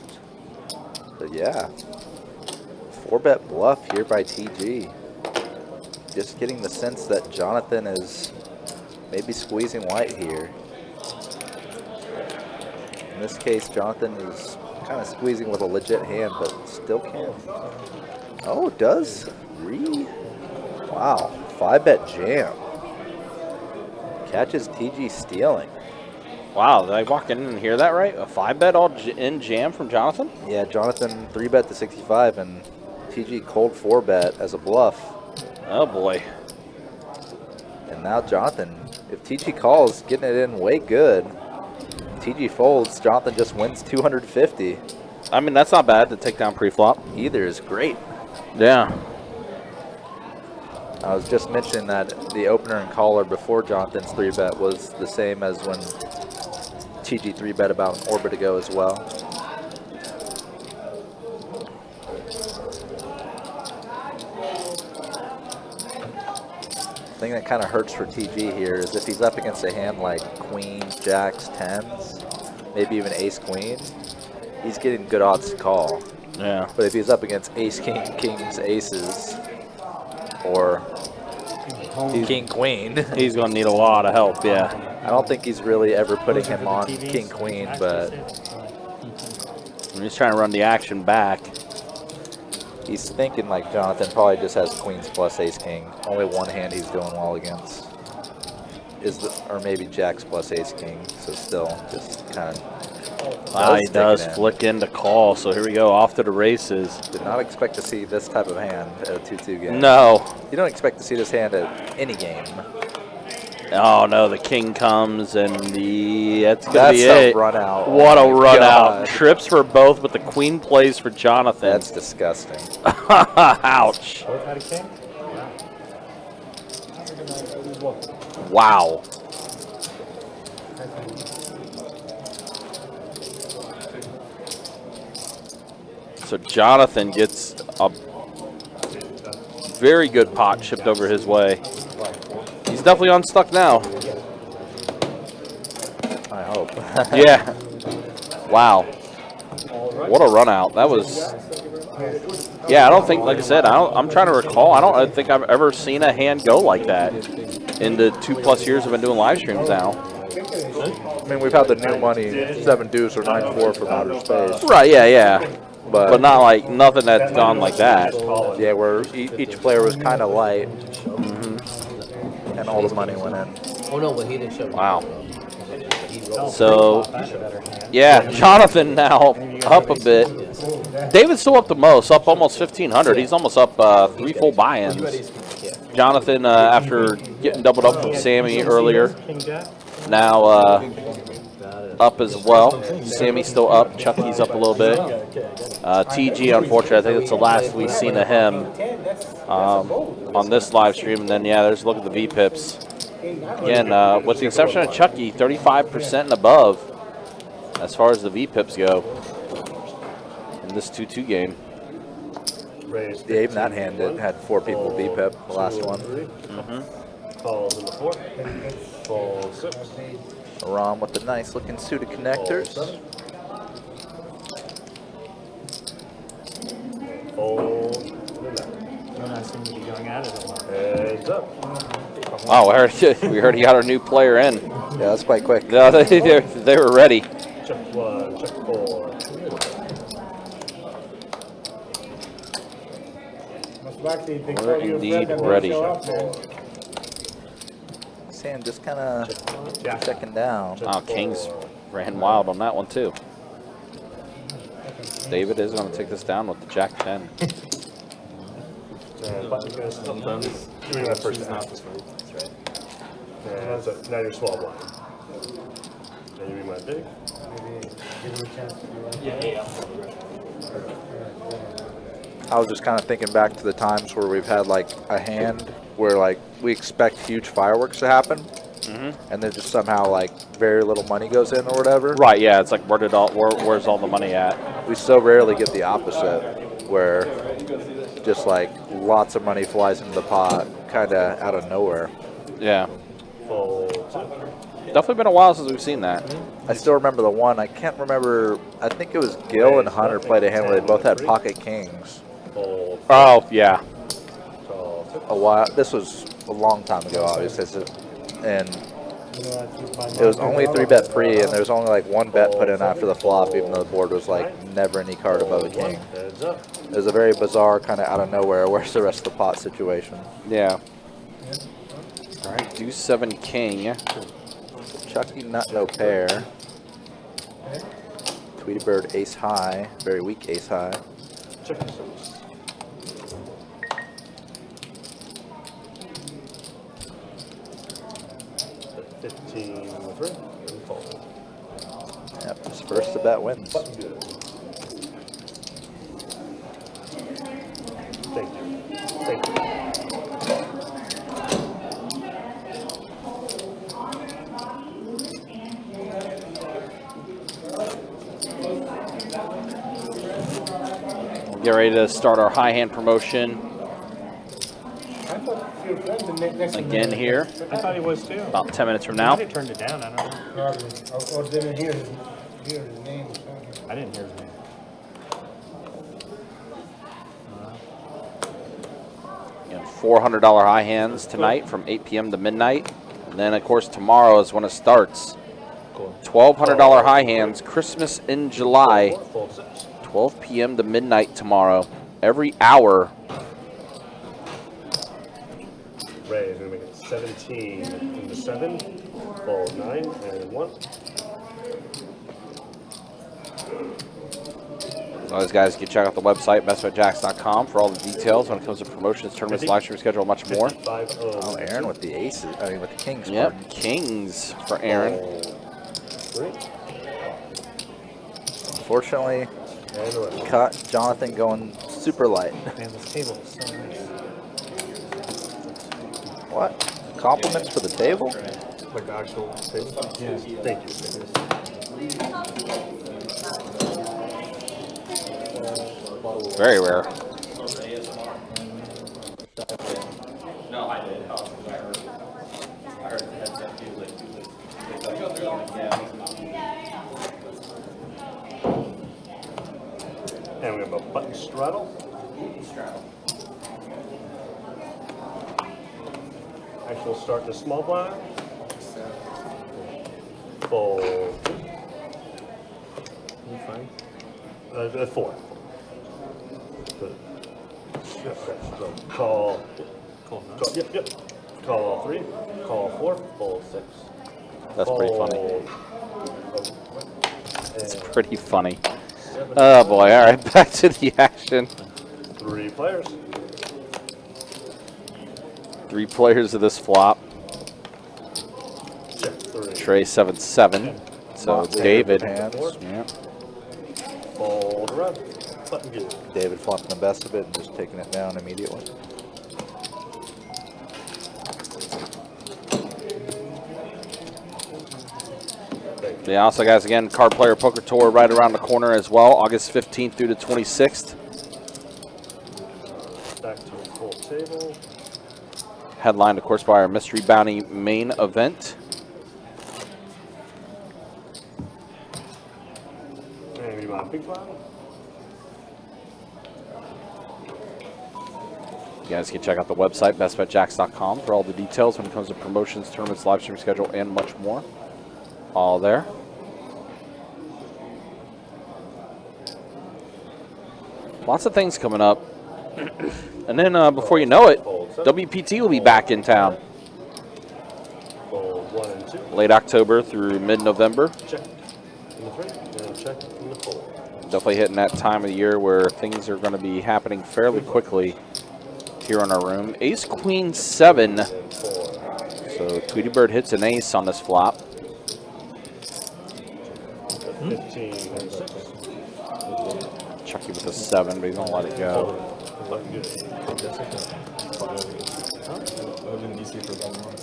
But yeah, 4-bet bluff here by TG. Just getting the sense that Jonathan is maybe squeezing white here. In this case, Jonathan is kind of squeezing with a legit hand, but still can't. Oh, does wow, 5-bet jam. Catches TG stealing. Wow, did I walk in and hear that right? A 5-bet all in jam from Jonathan? Yeah, Jonathan 3-bet to 65 and TG cold 4-bet as a bluff. Oh boy. And now Jonathan, if TG calls, getting it in way good. TG folds, Jonathan just wins 250. I mean, that's not bad to take down pre-flop. Either is great. Yeah. I was just mentioning that the opener and caller before Jonathan's 3-bet was the same as when TG 3-bet about an orbit ago as well. The thing that kind of hurts for TG here is if he's up against a hand like queens, jacks, tens, maybe even ace queen, he's getting good odds to call. Yeah. But if he's up against ace king, kings, aces, or king queen, he's going to need a lot of help, yeah. I don't think he's really ever putting him on king queen, but he's trying to run the action back. He's thinking like Jonathan probably just has queens plus ace king. Only one hand he's doing well against is or maybe jacks plus ace king. So still just kind of. He does flick into call. So here we go, off to the races. Did not expect to see this type of hand at a 2-2 game. No. You don't expect to see this hand at any game. Oh no, the king comes and that's gonna be a it. run out. What a run God. out. Trips for both, but the queen plays for Jonathan. That's disgusting. Ouch. Both had a king? Wow. So Jonathan gets a very good pot chipped over his way. He's definitely unstuck now. I hope. Yeah. Wow. What a run out. That was. Yeah, I don't think, like I said, I'm trying to recall. I don't think I've ever seen a hand go like that in the 2+ years I've been doing live streams now. I mean, we've had the new money 7 deuce or 9-4 from outer space. Right, yeah. But not like nothing that's gone like that. Yeah, where each player was kind of light, and all the money went in. Oh no, but he didn't show. Wow. So, yeah, Jonathan now up a bit. David's still up the most, up almost 1,500. He's almost up 3 full buy-ins. Jonathan, after getting doubled up from Sammy earlier, now up as well. Sammy's still up. Chucky's up a little bit. TG, unfortunately, I think that's the last we've seen of him on this live stream. And then, yeah, there's a look at the VPIPs. Again, with the exception of Chucky, 35% and above as far as the VPIPs go in this 2-2 game. Yeah, even that hand had 4 people VPIP, the last one. Calls in the 4. Call 6. Ram with the nice looking suit of connectors. Fold. You're not seem to be going at it a lot. Heads up. Wow, we heard he got our new player in. Yeah, that's quite quick. No, they were ready. Check 1, check 4. Most likely they We're call you a indeed friend and ready. show up, man. Sam just kind of checking down. Oh, Kings ran wild on that one, too. David is going to take this down with the Jack 10. Button goes sometimes. Doing that first half. That's right. And so now you're small blind. Maybe my big. Maybe give him a chance to do that. Yeah. I was just kind of thinking back to the times where we've had like a hand where like we expect huge fireworks to happen, and then just somehow like very little money goes in or whatever. Right, yeah, it's like where's all the money at? We so rarely get the opposite, where just like lots of money flies into the pot, kind of out of nowhere. Yeah. Fold. Definitely been a while since we've seen that. I still remember the one. I can't remember. I think it was Gil and Hunter played a hand where they both had pocket kings. Fold. Oh, yeah. Call. A while. This was a long time ago, obviously, and You know, I keep my it was mind only on 3-bet pre, and there was only like one bet put in after the flop, even though the board was like never any card above a king. Heads up. It was a very bizarre kind of out of nowhere. Where's the rest of the pot situation? Yeah. All right, deuce 7 king. Chucky nut no pair. Tweety bird ace high, very weak ace high. Check. 15 3. And fold. Yep, just first to bet wins. Button good. Thank you. Thank you. Get ready to start our high hand promotion I thought your friend the next again here. I thought he was too. About 10 minutes from I now. might have turned it down. I don't know. Probably. Or didn't hear his name or something. I didn't hear his name. Again, $400 high hands tonight from 8 p.m. to midnight. And then, of course, tomorrow is when it starts. $1,200 high hands, Christmas in July. Fold 6. 12 p.m. to midnight tomorrow. Every hour. Ray is going to make it 17 into 7. Fold 9 and 1. As always, guys, you can check out the website, bestbetjacks.com, for all the details when it comes to promotions, tournaments, live stream schedule, and much more. 5 Oh, Aaron with the aces. I mean, with the kings. Yep, pardon. kings for Aaron. 3 Unfortunately, and 11. caught Jonathan going super light. Man, this table is so nice. What? Compliments for the table? Like the actual table? Yes. Thank you. Very rare. No, I did. I heard the headset And we have a button straddle. Actual start to small blind. Fold. You fine? 4. Good. Okay, so call. Cool. Yep. Call 3. Call 4. Fold 6. That's pretty funny. Fold. It's pretty funny. Oh boy, all right, back to the action. 3 players. 3 players of this flop. Check 3. Trey 7-7. So David. Hands. Yeah. Fold around. Button good. David flopping the best of it and just taking it down immediately. Yeah, also, guys, again, Card Player Poker Tour right around the corner as well, August 15th through the 26th. Back to a full table. Headlined, of course, by our Mystery Bounty main event. And you want a big blind? You guys can check out the website, bestbetjacks.com, for all the details when it comes to promotions, tournaments, live stream schedule, and much more. All there. Lots of things coming up. And then before you know it, WPT will be back in town. Fold 1 and 2. Late October through mid-November. Check in the 3. And check in the 4. Definitely hitting that time of the year where things are going to be happening fairly quickly here in our room. Ace Queen 7. And 4. So Tweety Bird hits an ace on this flop. 15, 6. Chucky with a 7, but he's gonna let it go. Looking good. I live in DC for about a month.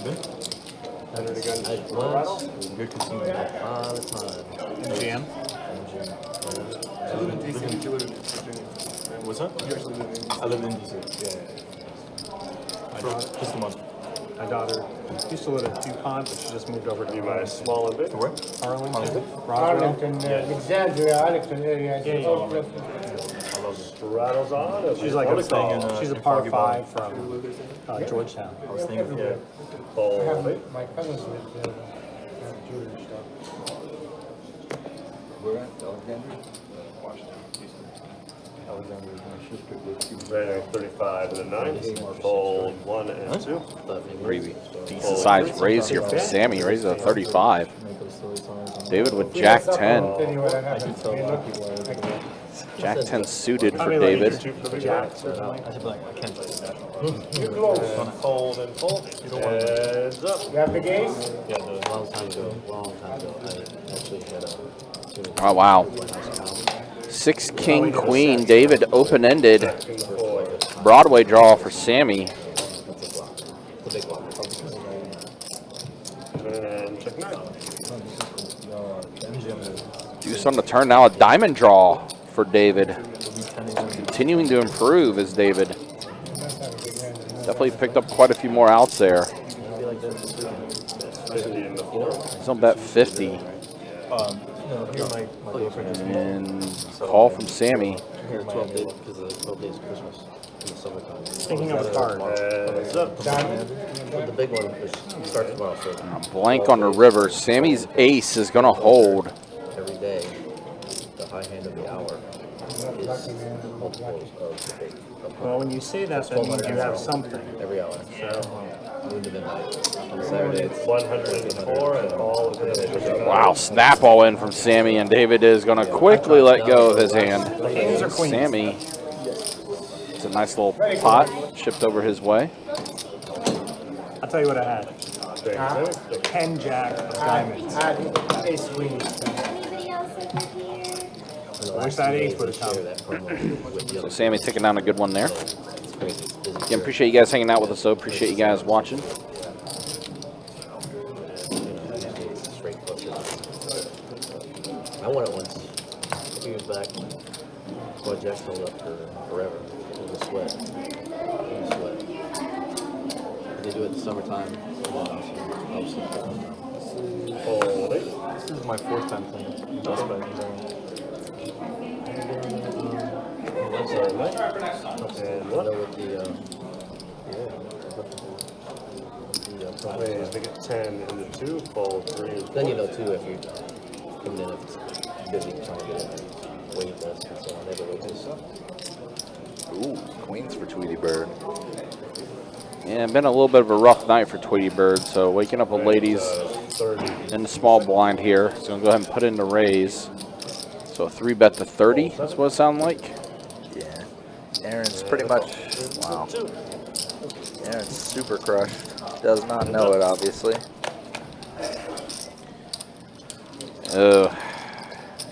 Good? Entered again. I once, Good casino. all the time. Jam. I live in DC. You live in Virginia. What's that? You actually live in DC. I live in DC. Yeah. For just a month. My daughter used to live in DuPont, but she just moved over to Be my small and big. To where? Arlington, Roswell. Arlington, Alexandria, Arlington area. Yeah, All yeah. places. I love Straddles on. She's like she's a par 5 from Georgetown. I was thinking, yeah. I Fold. have my cousins live there. Jewish stuff. Where at? Alexandria? Rating 35 and a 9. Fold 1 and 2. Pretty decent sized raise here from Sammy. Raises a 35. David with Jack 10. Tell you what I have. Be lucky. Jack 10 suited How for many ladies? David. 2 for the big blind. You close. Fold and fold. Heads up. You have the gaze? Yeah, a long time ago, I actually had a. Oh, wow. 6 King Queen. David open-ended. Broadway draw for Sammy. The big one. And check 9. Deuce on the turn now. A diamond draw for David. Continuing to improve is David. Definitely picked up quite a few more outs there. 50 in the 4. He's on bet 50. And call from Sammy. Here 12 days, because of 12 days of Christmas in the summertime. Thinking of a card. Heads up. The big one, which starts tomorrow, so Blank on the river. Sammy's ace is going to hold. every day, the high hand of the hour is multiples of the big. Well, when you say that, that means you have something. Every hour. So, noon to midnight. On Saturday, it's 104 and all of the Wow, snap all in from Sammy, and David is going to quickly let go of his hand. Kings or queens? Sammy, it's a nice little pot shipped over his way. I'll tell you what I had. 10 jack of diamonds. I had ace queen. Anybody else over here? the wish last that 2 ace days, would've we share come. that promo with the So other Sammy taking down a good one there. It's crazy. It's busy. Again, appreciate you guys hanging out with us, though. Appreciate you guys watching. It's straight flush. I won it once. A few years back. Well, Jack's held up for forever. It was a sweat. It was a sweat. They do it in the summertime. Obviously, Folding. This is my 4th time playing Best Bet. And I what? know with the Raise, make it 10 into 2. Fold 3 and 4. then you know too if you're coming in if it's busy trying to get in waiting list and so on. They have a wait list. Ooh, queens for Tweety Bird. Yeah, been a little bit of a rough night for Tweety Bird, so waking up with ladies 30. in the small blind here. So I'm going to go ahead and put in the raise. So a 3-bet to 30, that's what it sounds like. Yeah. Aaron's pretty much, wow. Aaron's super crushed. Does not know it, obviously.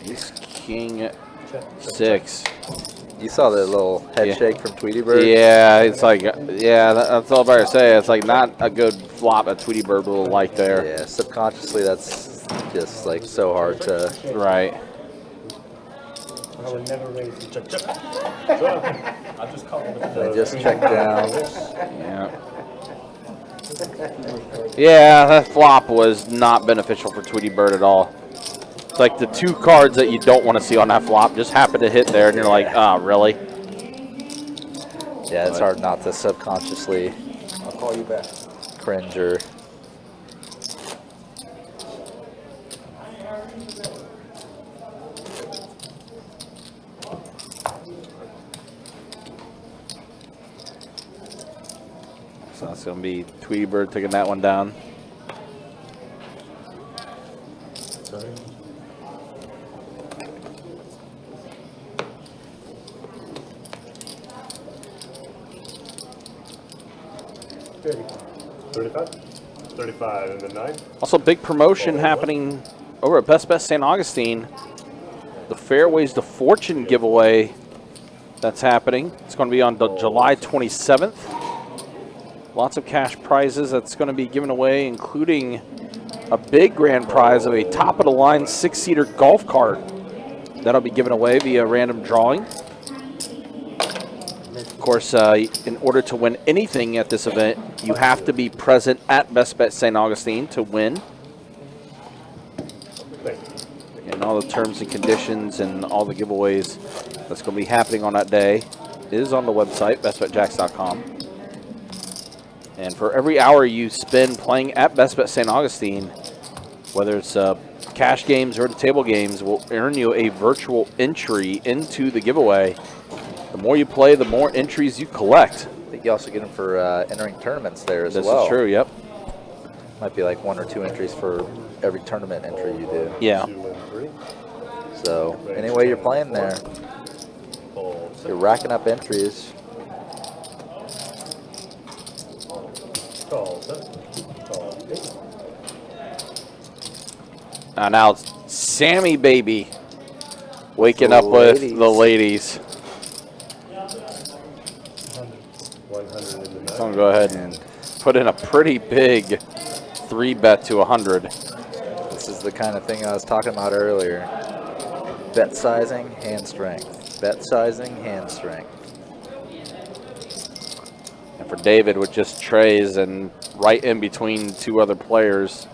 He's king 6. You saw the little head shake from Tweety Bird? Yeah, it's like, yeah, that's all I say. It's like not a good flop that Tweety Bird will like there. Yeah, subconsciously that's just like so hard to. Right. I would never raise it. Check, check. I'll just call it. I just checked down. Yeah. Yeah, that flop was not beneficial for Tweety Bird at all. It's like the 2 cards that you don't want to see on that flop just happen to hit there, and you're like, oh, really? Yeah, it's hard not to subconsciously I'll call you back. cringe or. So that's going to be Tweety Bird taking that one down. Sorry. $35. 35 and the 9. Also, big promotion happening over at Best Bet St. Augustine. The Fairways to Fortune giveaway that's happening. It's going to be on July 27th. Lots of cash prizes that's going to be given away, including a big grand prize of a top-of-the-line 6-seater golf cart. That'll be given away via random drawing. Of course, in order to win anything at this event, you have to be present at Best Bet St. Augustine to win. And all the terms and conditions and all the giveaways that's going to be happening on that day is on the website, bestbetjacks.com. And for every hour you spend playing at Best Bet St. Augustine, whether it's cash games or the table games, will earn you a virtual entry into the giveaway. The more you play, the more entries you collect. I think you also get them for entering tournaments there as well. This is true, yep. Might be like 1 or 2 entries for every tournament entry you do. Yeah. 2 and 3. So anyway you're playing there, Fold 6. you're racking up entries. Call 7. Call 8. Now it's Sammy Baby waking up with the ladies. 100 in the 9. So I'm going to go ahead and put in a pretty big 3-bet to 100. This is the kind of thing I was talking about earlier. Bet sizing, hand strength. Bet sizing, hand strength. And for David with just trays and right in between 2 other players,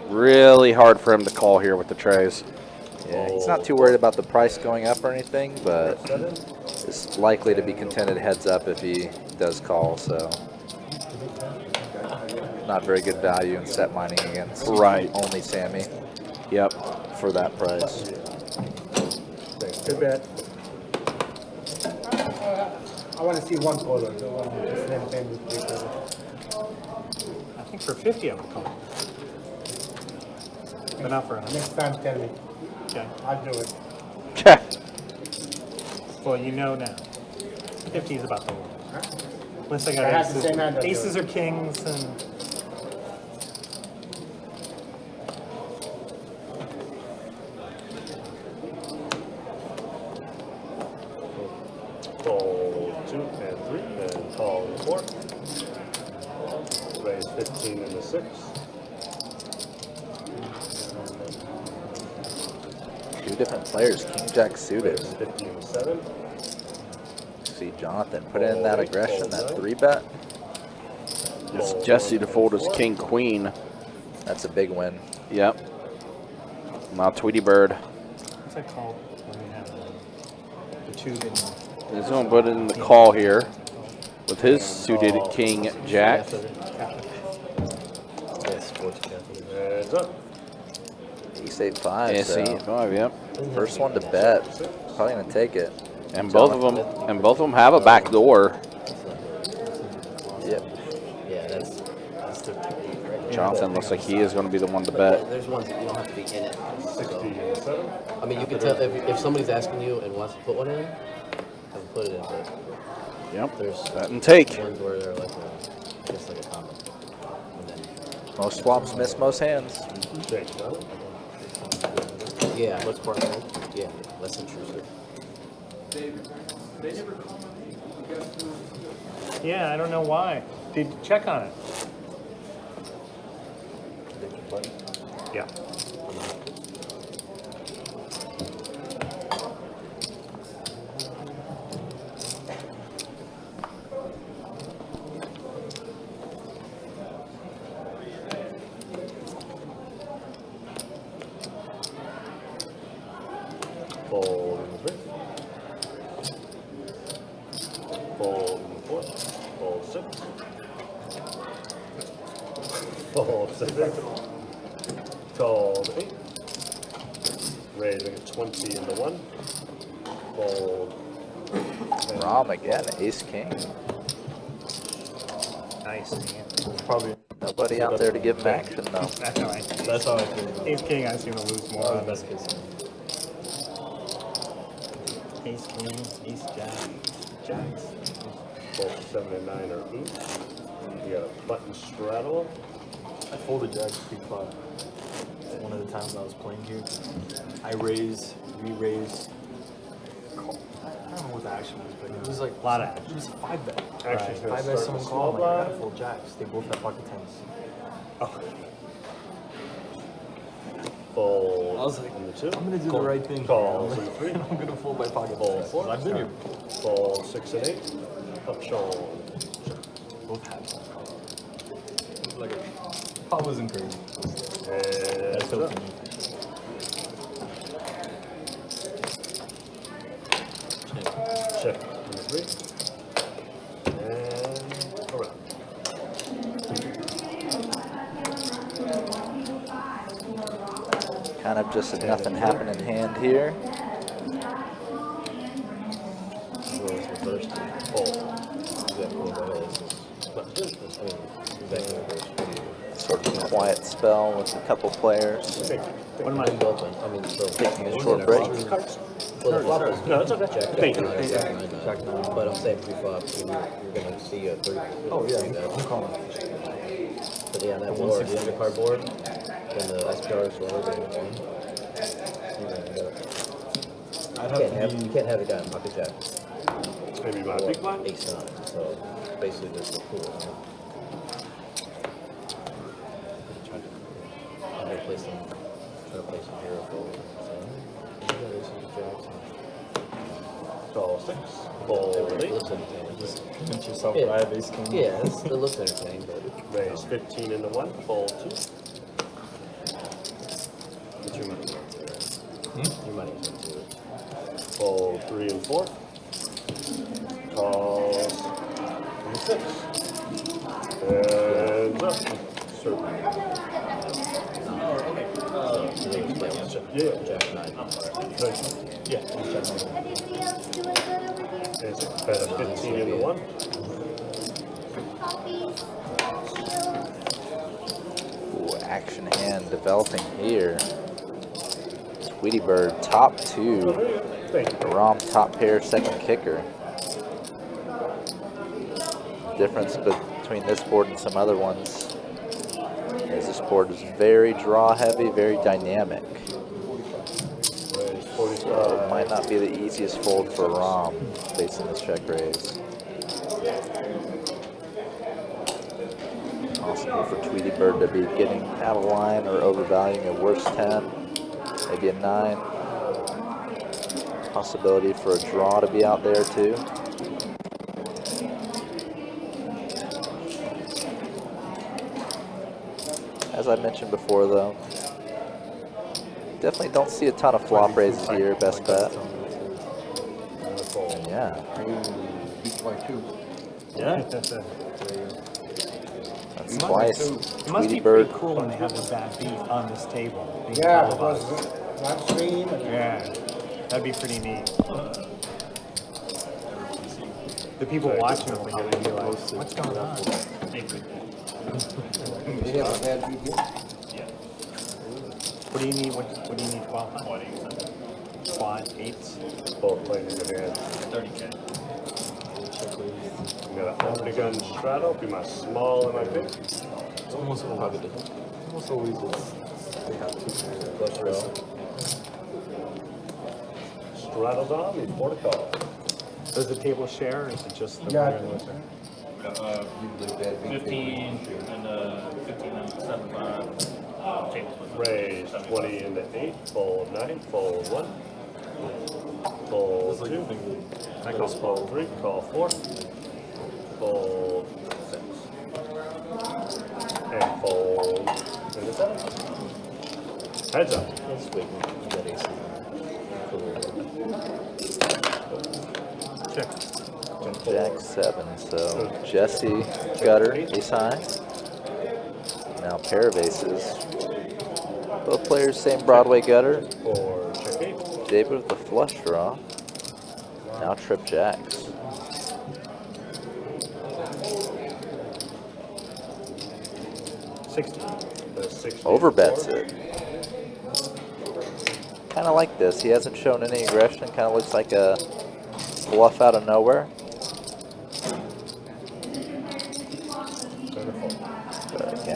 really hard for him to call here with the trays. Yeah, he's not too worried about the price going up or anything, but is likely to be contented heads up if he does call, so not very good value in set mining against only Sammy. Yep. For that price. Good bet. I want to see one color. The one the same thing with three colors. I think for 50 I would call. But not for 100. Next time, tell me. Okay. I'll do it. Well, you know now. 50 is about the one. Unless I I got have the same hand, I'll do aces it. or kings and. Fold 2 and 3. And call 4. Raise 15 in the 6. Two different players, King Jack suited. 50 and 7. See Jonathan put in that aggression, that 3-bet. It's Jesse to fold his King Queen. That's a big win. Yep. Now Tweety Bird. What's that called when we have the 2 didn't. He's going to put in the call here with his suited King Jack. Yes, sports capital. Heads up. Ace 8-5. Ace 8-5, yep. First one to bet. Probably gonna take it. And both of them have a back door. Yep. Yeah, that's 13. Right? Jonathan looks like he is going to be the one to bet. There's ones that you don't have to be in it. 60 So, and 7. I mean, you can tell if somebody's asking you and wants to put one in, have them put it in. But Yep. there's Bet and take. ones where they're like just like a combo. And then, Most swaps miss most hands. Shake, no? yeah, what's part of it? Yeah, less intrusive. Yeah, I don't know why. Did you check on it? Yeah. Fold in the 3. Fold in the 4. Fold 6. Fold 7. Called 8. Raising at 20 in the 1. Fold. Rom again, Ace King. Nice. Probably. Nobody out there to give him action though. That's all right. That's how I feel. Ace King, I seem to lose more Probably on. the best case. Ace King, Ace Jack, Jacks. Fold 7 and 9 are 8. You got a button straddle. I folded jacks pre-flop. One of the times I was playing here, I raised, re-raised, call. I don't know what the action was, but it was like A lot of it was 5-bet. Action's gonna 5-bet start someone with call. I'm small like, I gotta blind. fold jacks. They both have pocket tens. Fold. I was like, on the 2. I'm gonna do the right thing. Calls Here. on the 3. I'm gonna fold my pocket Fold tens. 4. I've been here. Fold 6 and 8. Up shown. Both had some. Like, I wasn't crazy. And That's so up. funny. Check on the 3. And around. Kind of just a nothing happen in hand here. Roles reversed. Fold. Exactly what it is. I mean, exactly reversed. Sort of a quiet spell with a couple players. What am I open? I mean, so Taking a short break. Well, the flop is No, it's okay. Jack 9, Jack 9. But I'm saying pre-flop, you're gonna see a 30. Oh yeah, I'm calling. But yeah, that board, the undercard board, when the SPR is lower than 1, you're gonna end up. You can't have a guy in pocket jack. Maybe my big blind. Ace 9. So basically, there's the pool. I'm gonna play some. Try to play some hero forward. Call 6. Fold 8. Just convince yourself yeah. that I have ace king. Yeah, it looks entertaining, but Raise 15 into 1. Fold 2. it's your money. Your money is into it. Fold 3 and 4. Calls and 6. And up. Circle. Yeah. Jack 9. Yeah. Anybody else doing good over here? It's bet a 15 into 1. Copies, shields. Ooh, action hand developing here. Tweety Bird top 2. Thank you. Rom top pair second kicker. Difference between this board and some other ones is this board is very draw heavy, very dynamic. Raise So 45. it might not be the easiest fold for Rom facing this check raise. Possible for Tweety Bird to be getting out of line or overvaluing a worse 10, maybe a 9. Possibility for a draw to be out there too. As I mentioned before though, definitely don't see a ton of flop raises here, best bet. And yeah, Beat by 2. Yeah. that's It twice. must Tweety be Bird. pretty cool when they have the bad beef on this table. being Yeah, televised. because live stream and Yeah, that'd be pretty neat. The people watching will probably be like, what's going on? They have a bad beat here. What do you need? What do you need? 12? Quad 8s? Both playing in good hand. 30K. I'm gonna open gun straddle, be my small and my big. It's almost always they have two Flush draw. Straddles on, need 4 to call. Does the table share or is it just the Yeah. winner and loser? Usually bad beat. 15 and 15 and 7. Tables with Raise 20 into 8, fold 9, fold 1. Fold 2. Call fold 3, call 4. Fold 6. And fold into 7. Heads up. Let's wait. You got ace. Check. Jack 7, so Jesse, gutter, ace high. Now pair of aces. Both players same Broadway gutter. Or check 8. David with the flush draw. Now trip jacks. Overbets it. Kind of like this. He hasn't shown any aggression. Kind of looks like a bluff out of nowhere.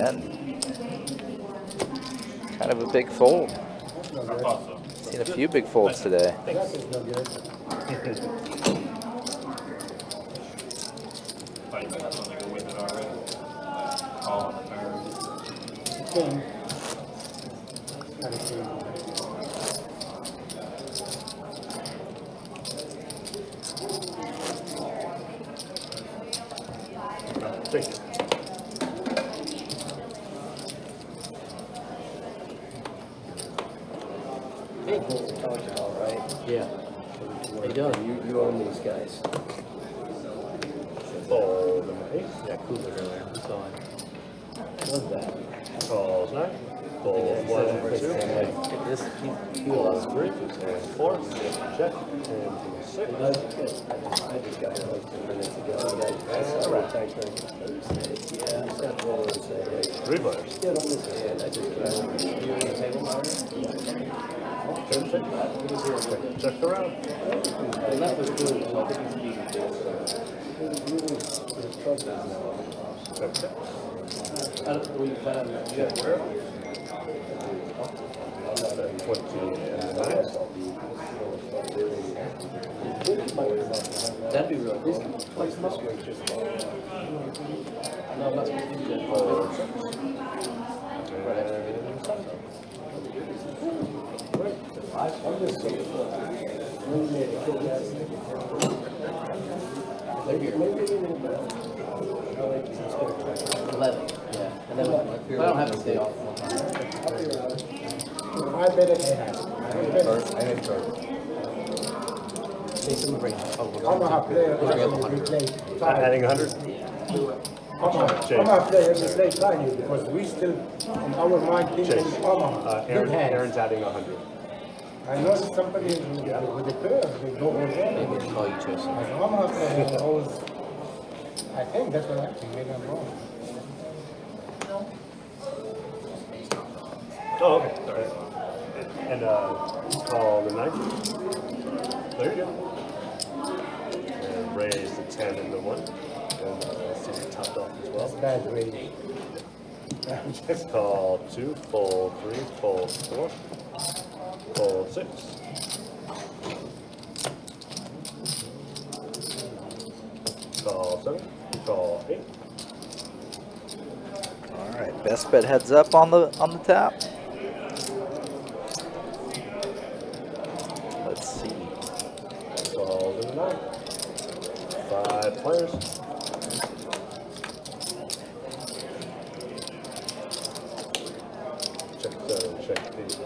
10. Kind of a big fold. Seen a few big folds today. That is no good. King. And king. Take it. All right. Yeah. How you doing? You own these guys. Fold number 8. Yeah, cooler earlier. We saw it. What's that? Calls 9. Fold 1 and 2. This, he lost 3. 4. Check. And 6. That's good. I just got one 2 minutes ago. I saw a text on Thursday. Yeah, I just got to roll and say, hey. 3 players. Yeah, don't miss a hand. I just got you on the table, Martin? Check the round. The left was good. I think he's Check, check. I don't know. You plan on that. You got where? 29. That'd be real cool. No, I'm not supposed to do that. I'm just saying. Maybe 11. Yeah. And then I don't have to stay off. I bet it has. I had charge. Jason, bring it. I'm gonna play every play. Adding 100. I'm gonna play every play tiny because we still, in our mind, thinking Omaha. Big hands. Aaron's adding 100. I know somebody with the pair, they go over there. Maybe call you Chase. Omaha player always, I think that's what I think, maybe I'm wrong. Oh, okay. Sorry. And call the 9. There you go. And raise the 10 and the 1. And see it topped off as well. That's bad rating. Just call 2, fold 3, fold 4, fold 6. Call 7, call 8. All right, best bet heads up on the tap. Let's see. Call to the 9. 5 players. Check 7, check 8.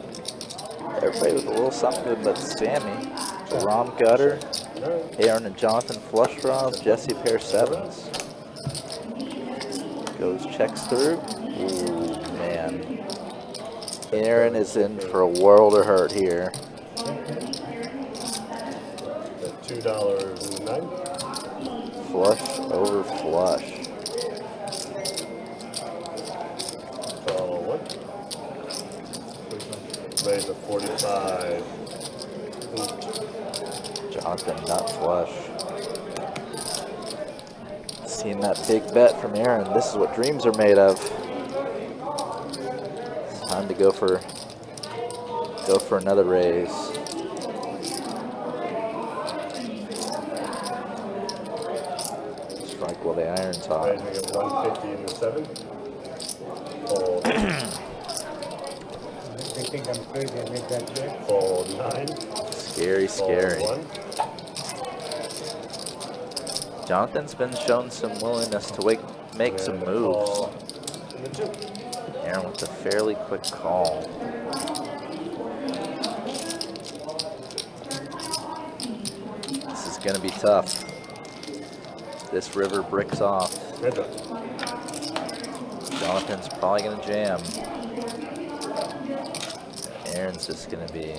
Everybody with a little something good but Sammy. Rom Gutter, Aaron and Jonathan flush draws, Jesse pair 7s. Goes checks through. Ooh, man. Aaron is in for a world of hurt here. $2.09. Flush over flush. Call 1. Raise a 45. Jonathan nut flush. Seeing that big bet from Aaron. This is what dreams are made of. It's time to go for another raise. Strike while the iron's hot. Raising at 150 in the 7. Fold. They think I'm crazy, I make that bet. Fold 9. Scary, scary. Fold 1. Jonathan's been shown some willingness to make some moves. Aaron with a fairly quick call. This is going to be tough. This river bricks off. Jonathan's probably going to jam. Aaron's just going to be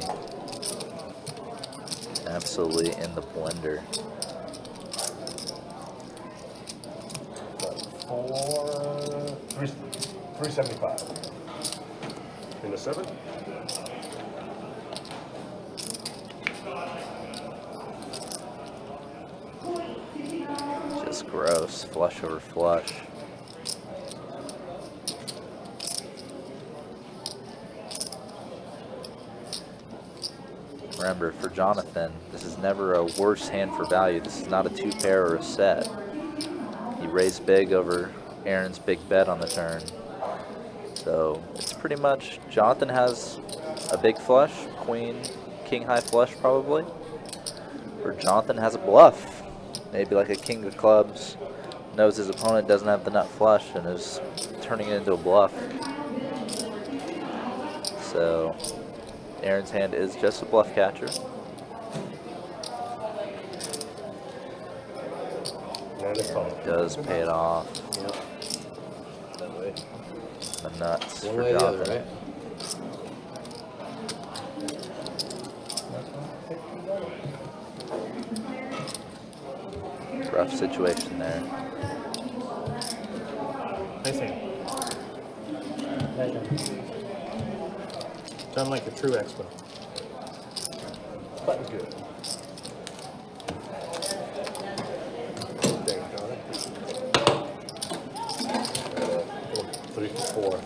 absolutely in the blender. 375. In the 7. Just gross. Flush over flush. Remember, for Jonathan, this is never a worse hand for value. This is not a 2-pair or a set. He raised big over Aaron's big bet on the turn. So it's pretty much, Jonathan has a big flush, queen, king high flush probably. Or Jonathan has a bluff, maybe like a king of clubs, knows his opponent doesn't have the nut flush and is turning it into a bluff. So Aaron's hand is just a bluff catcher. It does pay it off. Yep. That way. The nuts One for way or the other, Jonathan. right? Rough situation there. Nice hand. Done like a true expo. Button's good. Thanks, Johnny. 3 for 4.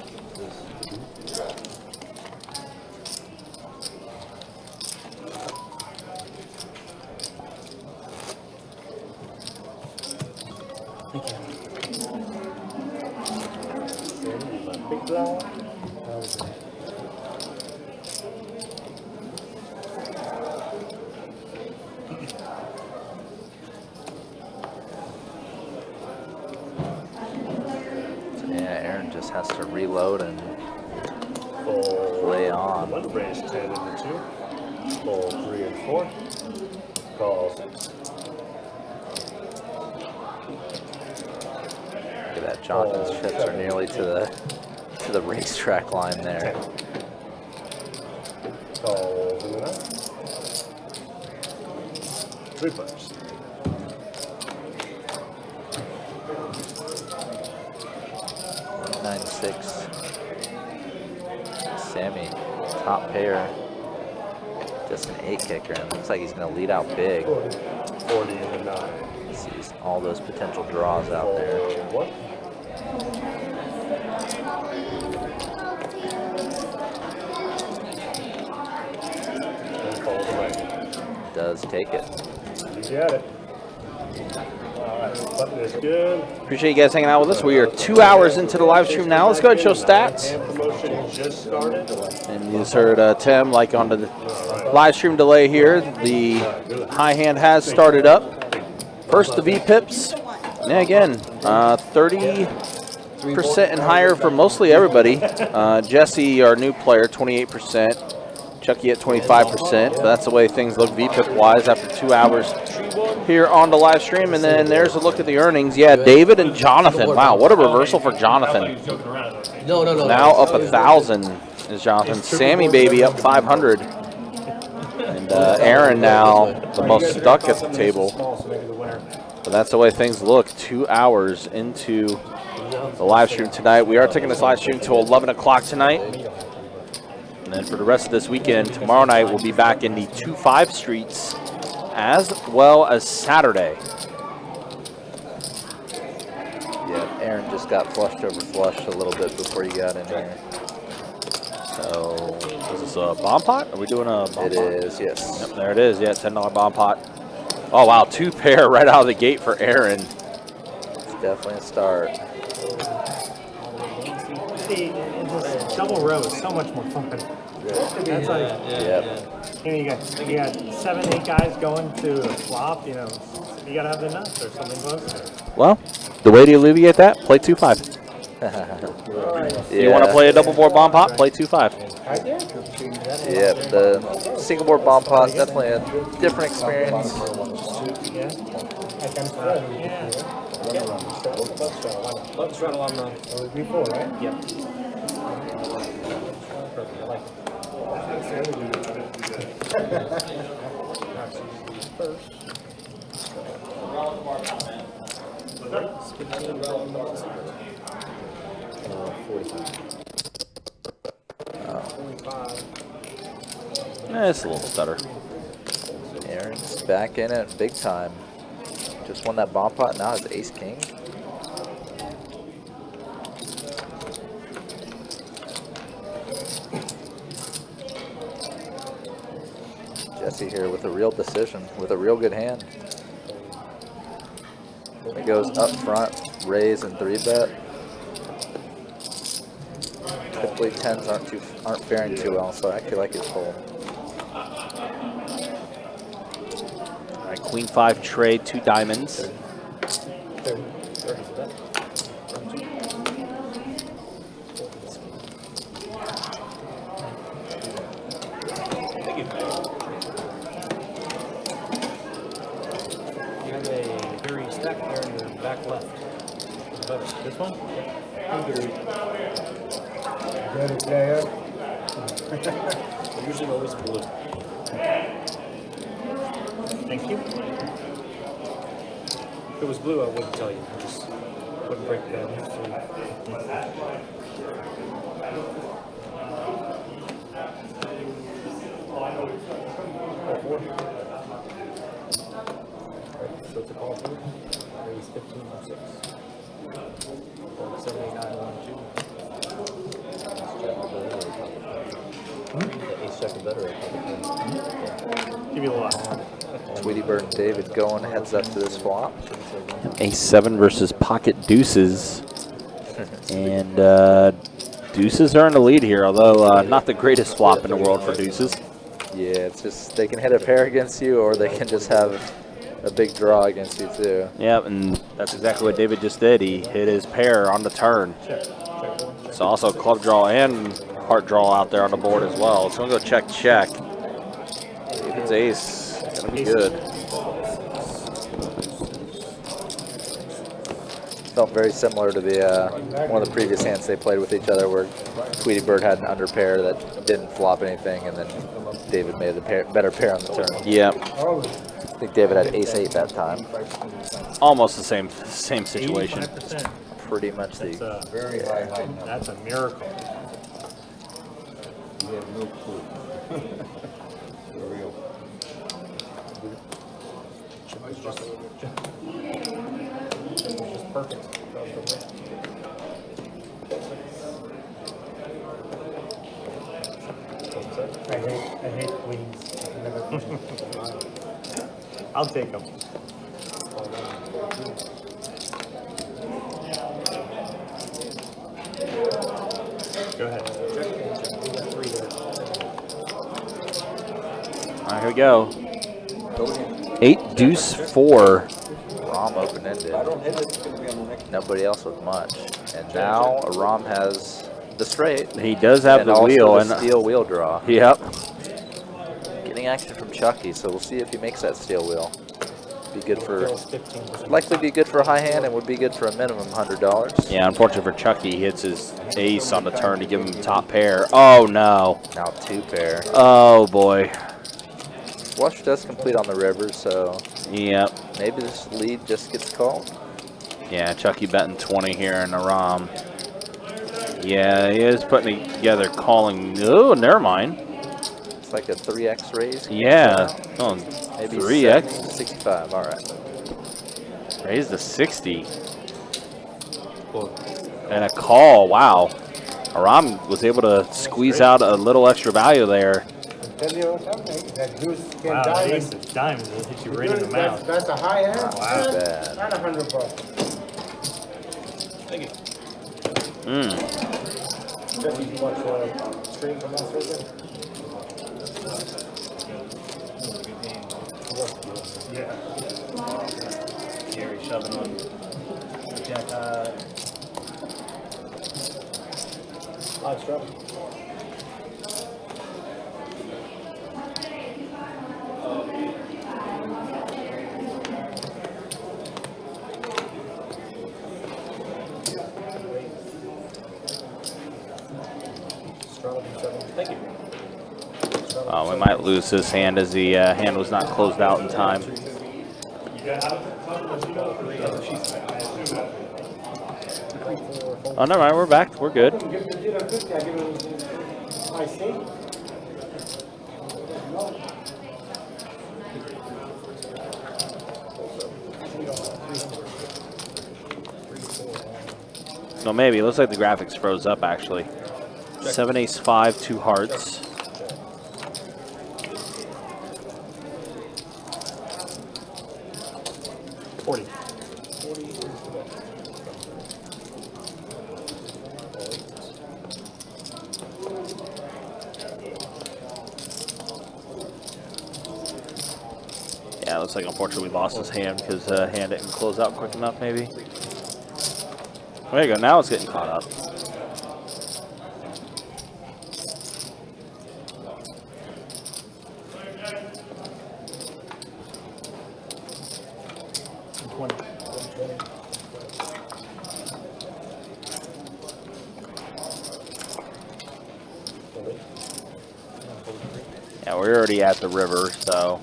Big blind. Yeah, Aaron just has to reload and Fold play on. 1, raise 10 into 2. Fold 3 and 4. Call 6. Look at that, Jonathan's chips are nearly to the racetrack line there. Calls in the 9. 3 players. Nine six. Sammy, top pair. Just an 8 kicker, and looks like he's going to lead out big. 40 in the 9. Sees all those potential draws out there. Fold 1. And fold away. Does take it. You got it. Alright, button is good. Appreciate you guys hanging out with us. We are 2 hours into the live stream now. Let's go ahead and show stats. Hand promotion just started. And you just heard Tim, like on the live stream delay here, the high hand has started up. First, the V-pips. And again, 30% and higher for mostly everybody. Jesse, our new player, 28%. Chucky at 25%. But that's the way things look V-pip-wise after 2 hours here on the live stream. And then there's a look at the earnings. Yeah, David and Jonathan. Wow, what a reversal for Jonathan. No. Now up 1,000 is Jonathan. Sammy Baby up 500. And Aaron now the most stuck at the table. But that's the way things look 2 hours into the live stream tonight. We are taking this live stream till 11 o'clock tonight. And then for the rest of this weekend, tomorrow night we'll be back in the 2-5 streets as well as Saturday. Yeah, Aaron just got flushed over flushed a little bit before you got in here. So, is this a bomb pot? Are we doing a bomb pot? It is, yes. Yep, there it is. Yeah, $10 bomb pot. Oh, wow, 2 pair right out of the gate for Aaron. It's definitely a start. See, this double row is so much more fun. That's like, Yep. you got 7, 8 guys going to a flop, you know, you gotta have the nuts or something close to it. Well, the way to alleviate that, play 2-5. You want to play a double board bomb pot? Play 2-5. Yep, the single board bomb pot is definitely a different experience. Let's rattle on the before, right? Yep. It's a little better. Aaron's back in it big time. Just won that bomb pot, now it's ace king. fancy here with a real decision, with a real good hand. It goes up front, raise and 3-bet. Typically 10s aren't faring too well, so I actually like his fold. All right, Queen 5 trade, 2 diamonds. You have a very stack there in your back left. This one? Good player. They're usually always blue. Thank you. If it was blue, I wouldn't tell you. I just wouldn't break it down. So it's a call for raise 15 or 6. 789 Ace jack or better. Give you a lot. Tweety Bird and David going heads up to this flop. A7 versus pocket deuces. And deuces are in the lead here, although not the greatest flop in the world for deuces. Yeah, it's just they can hit a pair against you, or they can just have a big draw against you too. Yep, and that's exactly what David just did. He hit his pair on the turn. It's also club draw and heart draw out there on the board as well. It's going to go check, check. David's ace. It's going to be good. Felt very similar to the one of the previous hands they played with each other, where Tweety Bird had an under pair that didn't flop anything, and then David made a better pair on the turn. Yep. I think David had ace-8 that time. Almost the same situation. 85%. Pretty much That's the Very high number. that's a miracle. You have no clue. For real. Just perfect. I hate queens. I'll take them. Go ahead. All right, here we go. 8 deuce 4. Rom open-ended. Nobody else with much. And now Rom has the straight. He does have and the also wheel the and steel wheel draw. Yep. Getting action from Chucky, so we'll see if he makes that steel wheel. Be good for, likely be good for a high hand, and would be good for a minimum $100. Yeah, unfortunately for Chucky, he hits his ace on the turn to give him top pair. Oh no. Now 2 pair. Oh boy. Flush does complete on the river, so Yep. maybe this lead just gets called. Yeah, Chucky betting 20 here in the ROM. Yeah, he is putting together calling. Oh, never mind. It's like a 3x raise. Yeah. Oh, Maybe 3x. 65. All right. Raise to 60. And a call. Wow. Aram was able to squeeze out a little extra value there. Tell you something, that deuce can Wow, diamond. ace of diamonds will hit you right in the mouth. That's a high hand. Not too bad. Not $100. Thank you. Jesse, you watch stream from us right there? Yeah. Gary shoving on Jack high. Hot strap. Thank you. Oh, we might lose this hand as the hand was not closed out in time. Oh, never mind. We're back. We're good. Give the dealer 50, I give him my stake. So maybe. It looks like the graphics froze up, actually. 7 ace 5, 2 hearts. Yeah, it looks like unfortunately we lost his hand because hand didn't close out quick enough, maybe. There you go. Now it's getting caught up. Yeah, we're already at the river, so.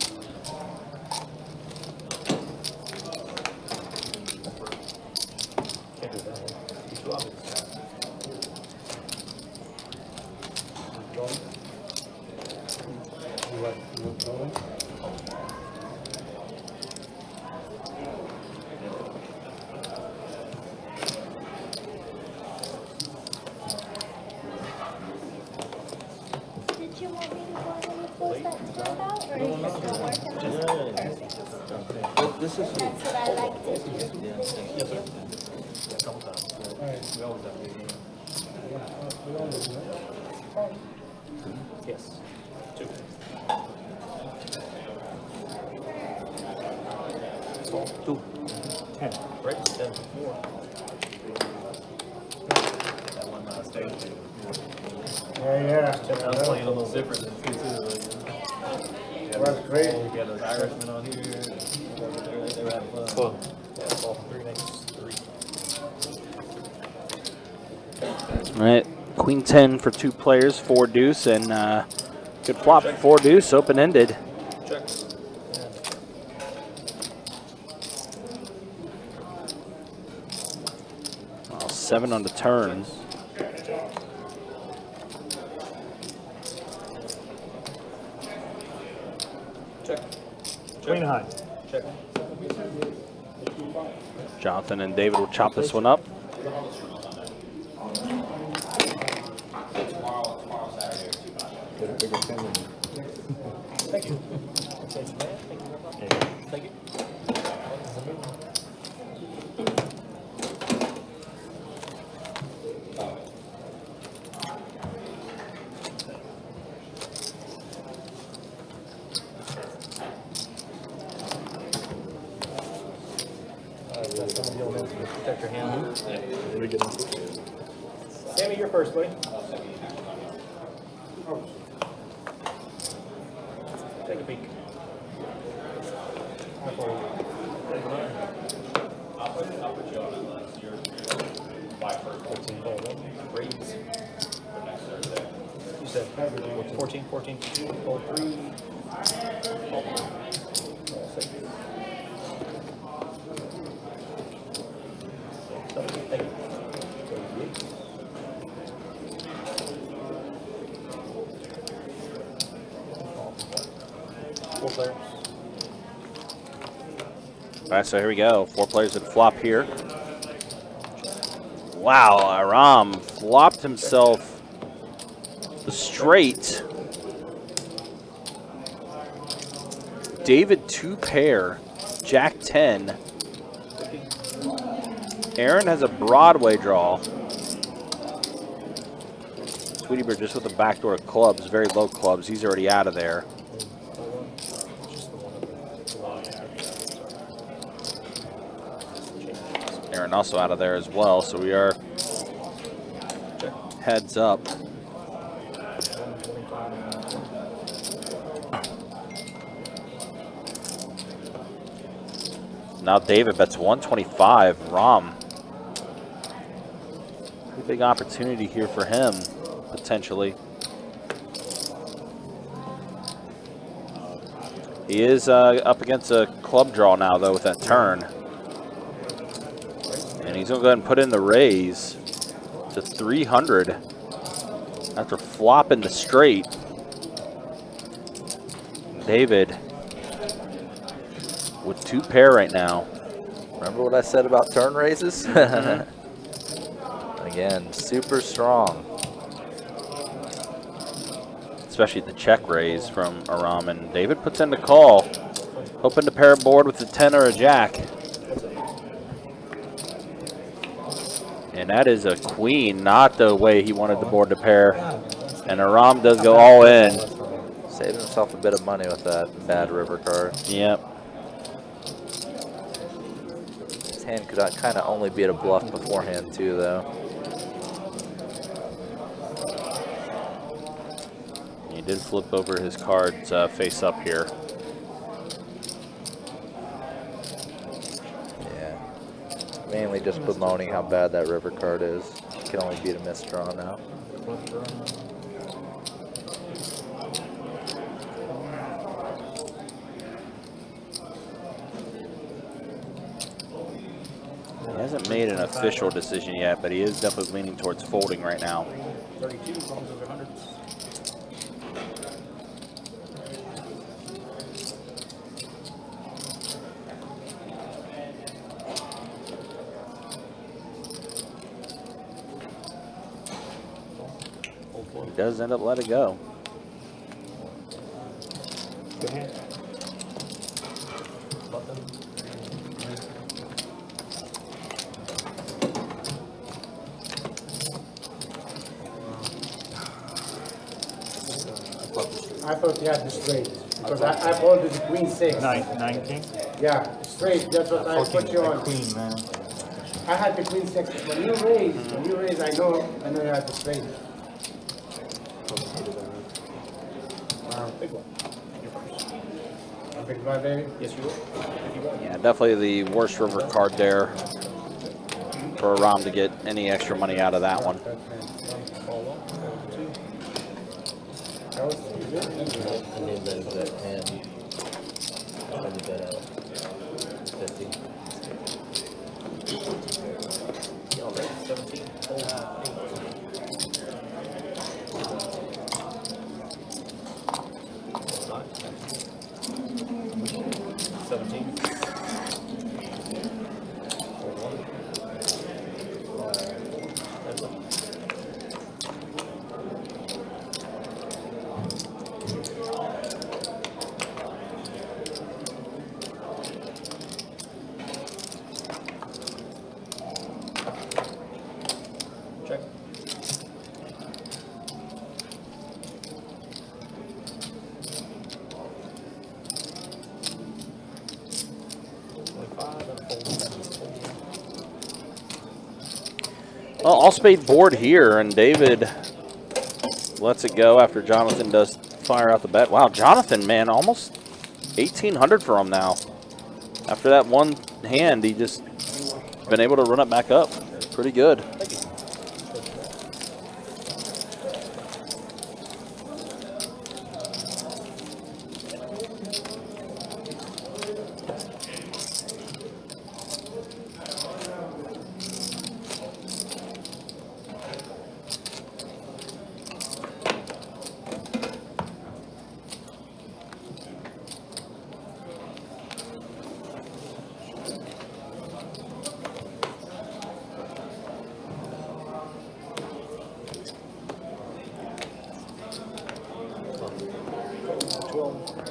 Did you want me to go ahead and close that tab out, or are you still working on it? Perfect. This is That's what I like to do. Yes, sir. A couple times. We always have to do. Yes. 2. two. 10. Right? 10. 4. That one stage. Yeah. I was playing a little different than 2 too. That's great. We had those Irishmen on here. They were having fun. Cool. Yeah, ball 3 next 3. All right, queen 10 for 2 players, 4 deuce, and good flop, 4 deuce, open ended. Check. Well, 7 on the turn. Check. Queen high. Check. Jonathan and David will chop this one up. Thank you. Thank you. Protect your hand. Sammy, you're first, buddy. Take a peek. I'll put you on unless you're by first. 14. Raise. For next Thursday. You said 14, 14, 4, 3. Thank you. Four players. All right, so here we go. 4 players at flop here. Wow, Aram flopped himself straight. David 2 pair, Jack 10. Aaron has a Broadway draw. Sweetie Bird just with a backdoor of clubs, very low clubs. He's already out of there. Aaron also out of there as well, so we are heads up. Now David bets 125. Rom. Pretty big opportunity here for him, potentially. He is up against a club draw now, though, with that turn. And he's going to go ahead and put in the raise to 300 after flopping the straight. David with 2 pair right now. Remember what I said about turn raises? Again, super strong. Especially the check raise from Aram. And David puts in the call, hoping to pair a board with a 10 or a jack. And that is a queen, not the way he wanted the board to pair. And Aram does go all in. Saving himself a bit of money with that bad river card. Yep. hand could kind of only be at a bluff beforehand too, though. He did flip over his cards face up here. Yeah. Mainly just bemoaning how bad that river card is. Can only beat a misdraw now. He hasn't made an official decision yet, but he is definitely leaning towards folding right now. 32, as long as those are hundreds. He does end up letting it go. Good hand. Button. I thought you had the straight, because I folded the queen six. Nine king? Yeah, straight, that's what I put you on. Queen, man. I had the queen six. When you raise, I know you had the straight. Big one. You're first. A big blind, baby? Yes, you will. If you want. Yeah, definitely the worst river card there for Ram to get any extra money out of that one. Call one, call two. That was good. I named that bet 10. I did that out. 50. All right, 17. Hold 17. Hold one. That's it. Check. Well, all spade board here, and David lets it go after Jonathan does fire out the bet. Wow, Jonathan, man, almost 1,800 for him now. After that one hand, he just been able to run it back up. Pretty good.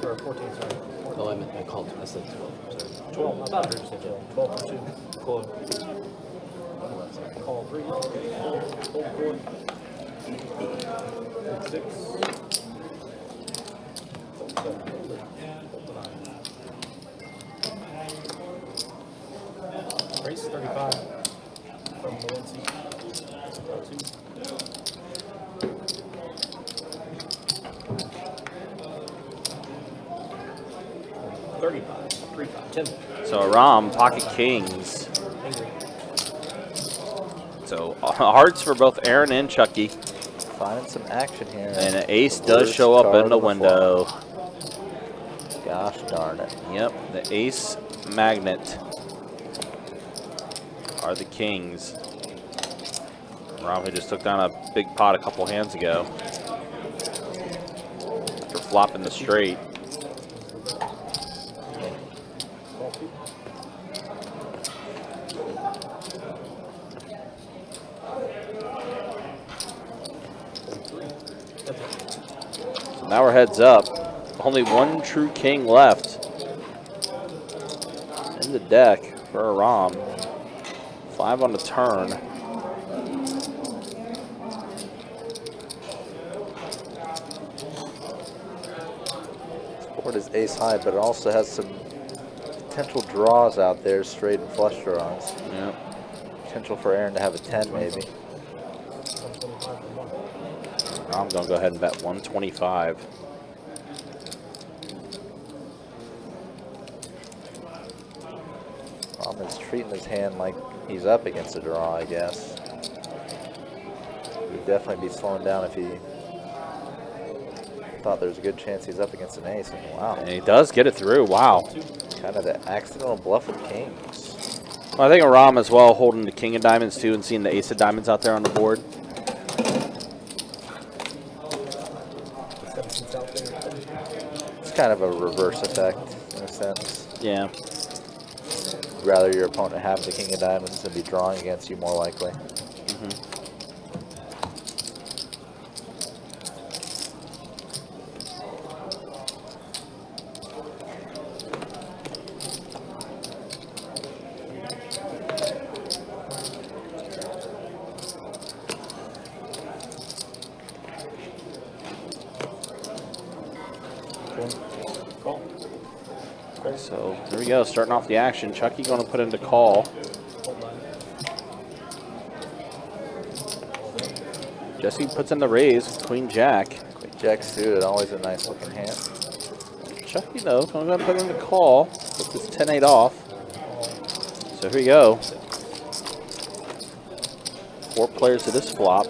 Or 14, sorry. Oh, I called. I said 12. Sorry. 12. I thought I heard you say 12. 12 for 2. Call. Call 3. Okay. Hold 4. Hold 6. Hold 7. Hold 8. Hold 9. Race 35 from Valencia. Call 2. So Ram, pocket kings. So hearts for both Aaron and Chucky. Finding some action here. And an ace does show up in the window. Gosh darn it. Yep, the ace magnet are the kings. Ram who just took down a big pot a couple hands ago after flopping the straight. So now we're heads up. Only one true king left in the deck for Ram. 5 on the turn. Board is ace high, but it also has some potential draws out there, straight and flush draws. Yeah. Potential for Aaron to have a 10 maybe. I'm going to go ahead and bet 125. Is treating his hand like he's up against a draw, I guess. He'd definitely be slowing down if he thought there was a good chance he's up against an ace. And wow. And he does get it through. Wow. Kind of the accidental bluff with kings. Well, I think Aram as well, holding the king of diamonds too and seeing the ace of diamonds out there on the board. It's kind of a reverse effect in a sense. Yeah. You'd rather your opponent have the king of diamonds and be drawing against you more likely. So there we go, starting off the action. Chucky going to put into call. Jesse puts in the raise, Queen Jack. Queen Jack suited, always a nice looking hand. Chucky though, going to put in the call with this 10-8 off. So here we go. 4 players to this flop.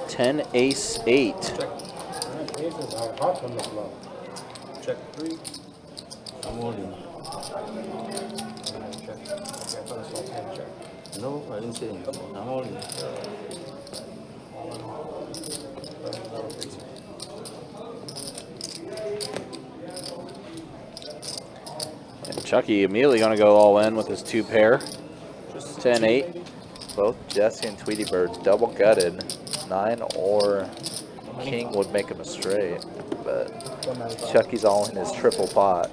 10 ace 8. Aces are hot on the flop. Check 3. I'm holding. No, I didn't say anything. I'm holding. And Chucky immediately going to go all in with his 2 pair. 10-8. Both Jesse and Tweety Bird double gutted. 9 or king would make him a straight, but Chucky's all in his triple pot.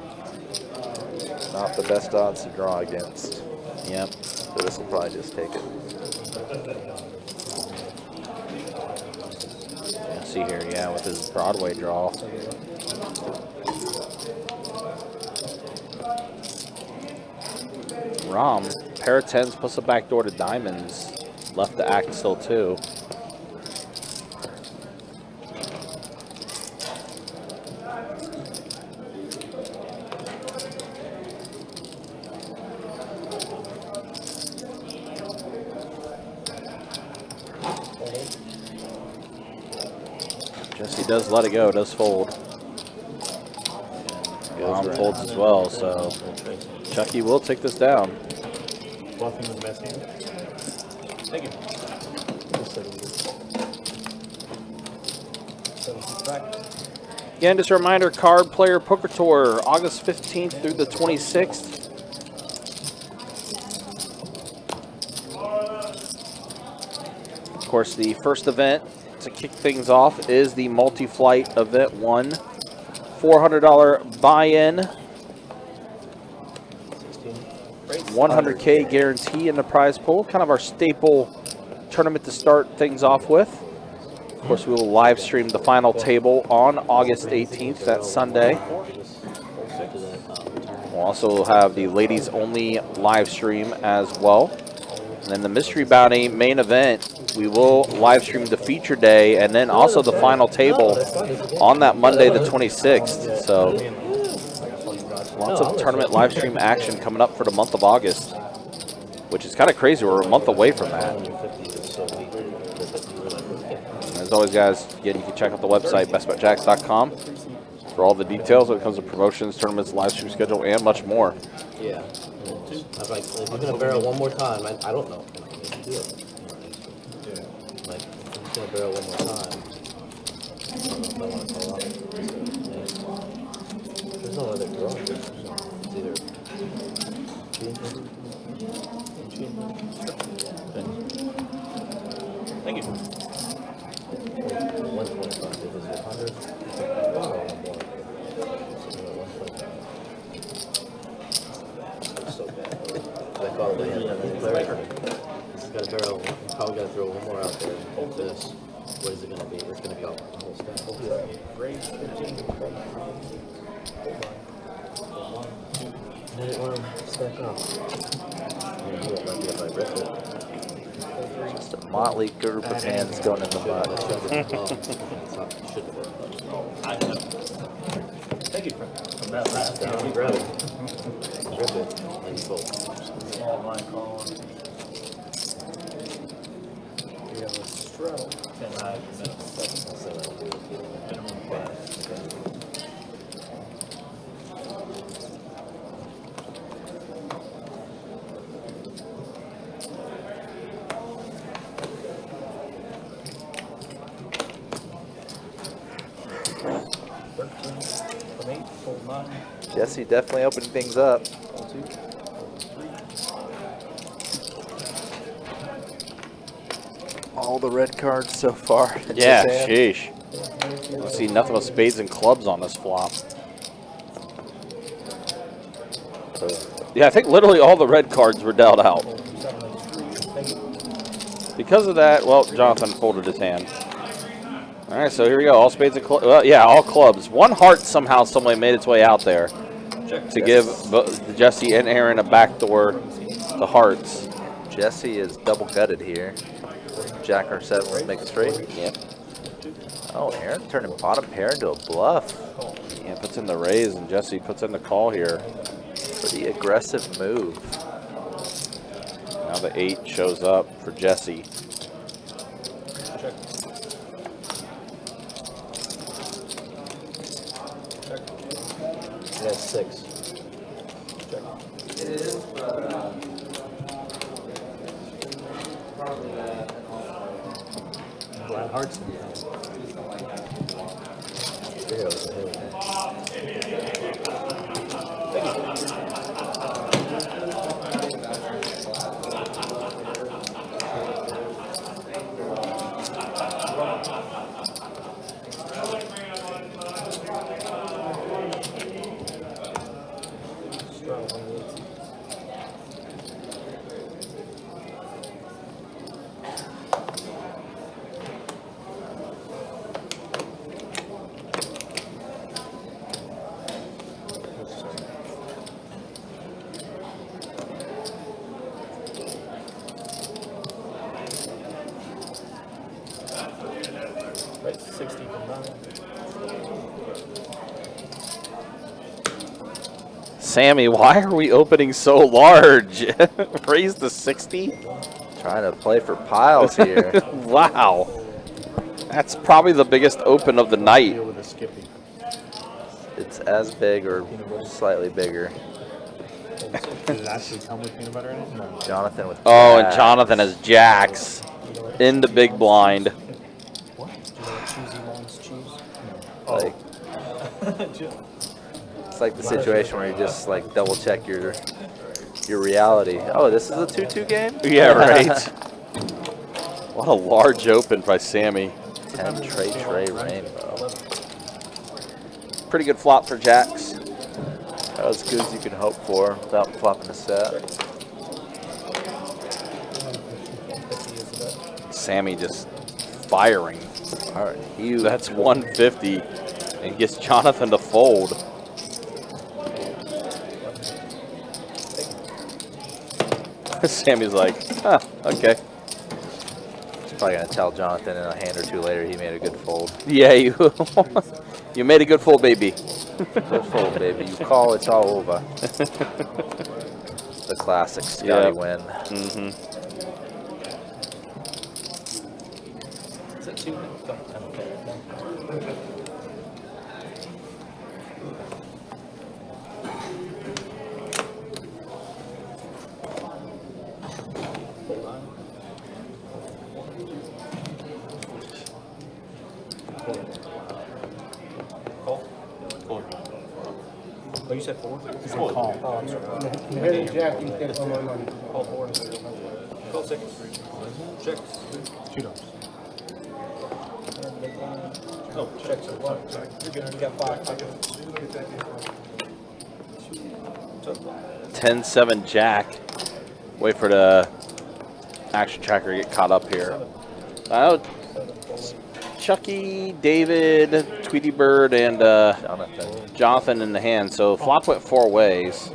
Not the best odds to draw against. Yep. So this will probably just take it. Yeah, see here, yeah, with his Broadway draw. Rom, pair of 10s plus a backdoor to diamonds. Left to act still too. Jesse does let it go, does fold. Rom folds as well, so Chucky will take this down. Bluffing with the best hand. Thank you. Again, just a reminder, Card Player Poker Tour, August 15th through the 26th. Of course, the first event to kick things off is the multi-flight event 1. $400 buy-in. 100K guarantee in the prize pool. Kind of our staple tournament to start things off with. Of course, we will live stream the final table on August 18th, that's Sunday. We'll also have the ladies only live stream as well. And then the Mystery Bounty main event, we will live stream the feature day and then also the final table on that Monday the 26th. So lots of tournament live stream action coming up for the month of August, which is kind of crazy. We're a month away from that. And as always, guys, again, you can check out the website, bestbetjacks.com, for all the details when it comes to promotions, tournaments, live stream schedule, and much more. Yeah. I'm like, if you're gonna barrel one more time, I don't know if I can do it. Like, if I'm just gonna barrel one more time, I don't know if I want to call out. There's no other draw. It's either Thank you. 125 if it's 100. So bad. I call it he's got a barrel. He's probably got to throw one more out there and hold this. What is it going to be? It's going to be all the whole stack. Didn't want to stack up. Yeah, he won't let me if I rip it. Just a motley group of hands going in the mud. Thank you, friend. From that last down, you grab it. Rip it, and you fold. Small blind call. We have a straddle. 10 high, minimum 7. Minimum 5. From 8, fold 9. Jesse definitely opening things up. Fold 2. Fold 3. All the red cards so far. in Yeah, this hand. sheesh. I see nothing but spades and clubs on this flop. Yeah, I think literally all the red cards were dealt out. Because of that, well, Jonathan folded his hand. All right, so here we go. All spades and clubs. Well, yeah, all clubs. One heart somehow, some way made its way out there to give Jesse and Aaron a backdoor to hearts. Jesse is double gutted here. Jack or 7 would make it straight. Yep. Oh, Aaron turning bottom pair into a bluff. Yeah, puts in the raise, and Jesse puts in the call here. Pretty aggressive move. Now the 8 shows up for Jesse. Check. That's 6. Check. It is, but Blind hearts. Right, 60 from 9. Sammy, why are we opening so large? Raise the 60? Trying to play for piles here. Wow. That's probably the biggest open of the night. Deal with a skippy. It's as big or slightly bigger. Does it actually come with peanut butter in it? No. Jonathan with Oh, and jacks. Jonathan has jacks in the big blind. What? Do you know what cheesy ones choose? Like, it's like the situation where you just like double check your reality. Oh, this is a 2-2 game? Yeah, right. What a large open by Sammy. 10 Trey Rainbow. Pretty good flop for jacks. That was as good as you can hope for without flopping a set. Sammy just firing. All right, huge. That's 150 and gets Jonathan to fold. Sammy's like, huh, okay. He's probably gonna tell Jonathan in a hand or two later he made a good fold. Yeah, you you made a good fold, baby. Good fold, baby. You call, it's all over. The classic Scotty win. Mm-hmm. Is it 2? Oh, you said 4? It's a call. Oh, I'm sorry. You hit it, Jack, you take all my money. Call 4. Call 6. Checks. $2. Oh, checks. Sorry. You're good. You got 5. 10-7 jack. Wait for the action tracker to get caught up here. Chucky, David, Tweety Bird, and Jonathan. Jonathan in the hand. So flop went 4 ways.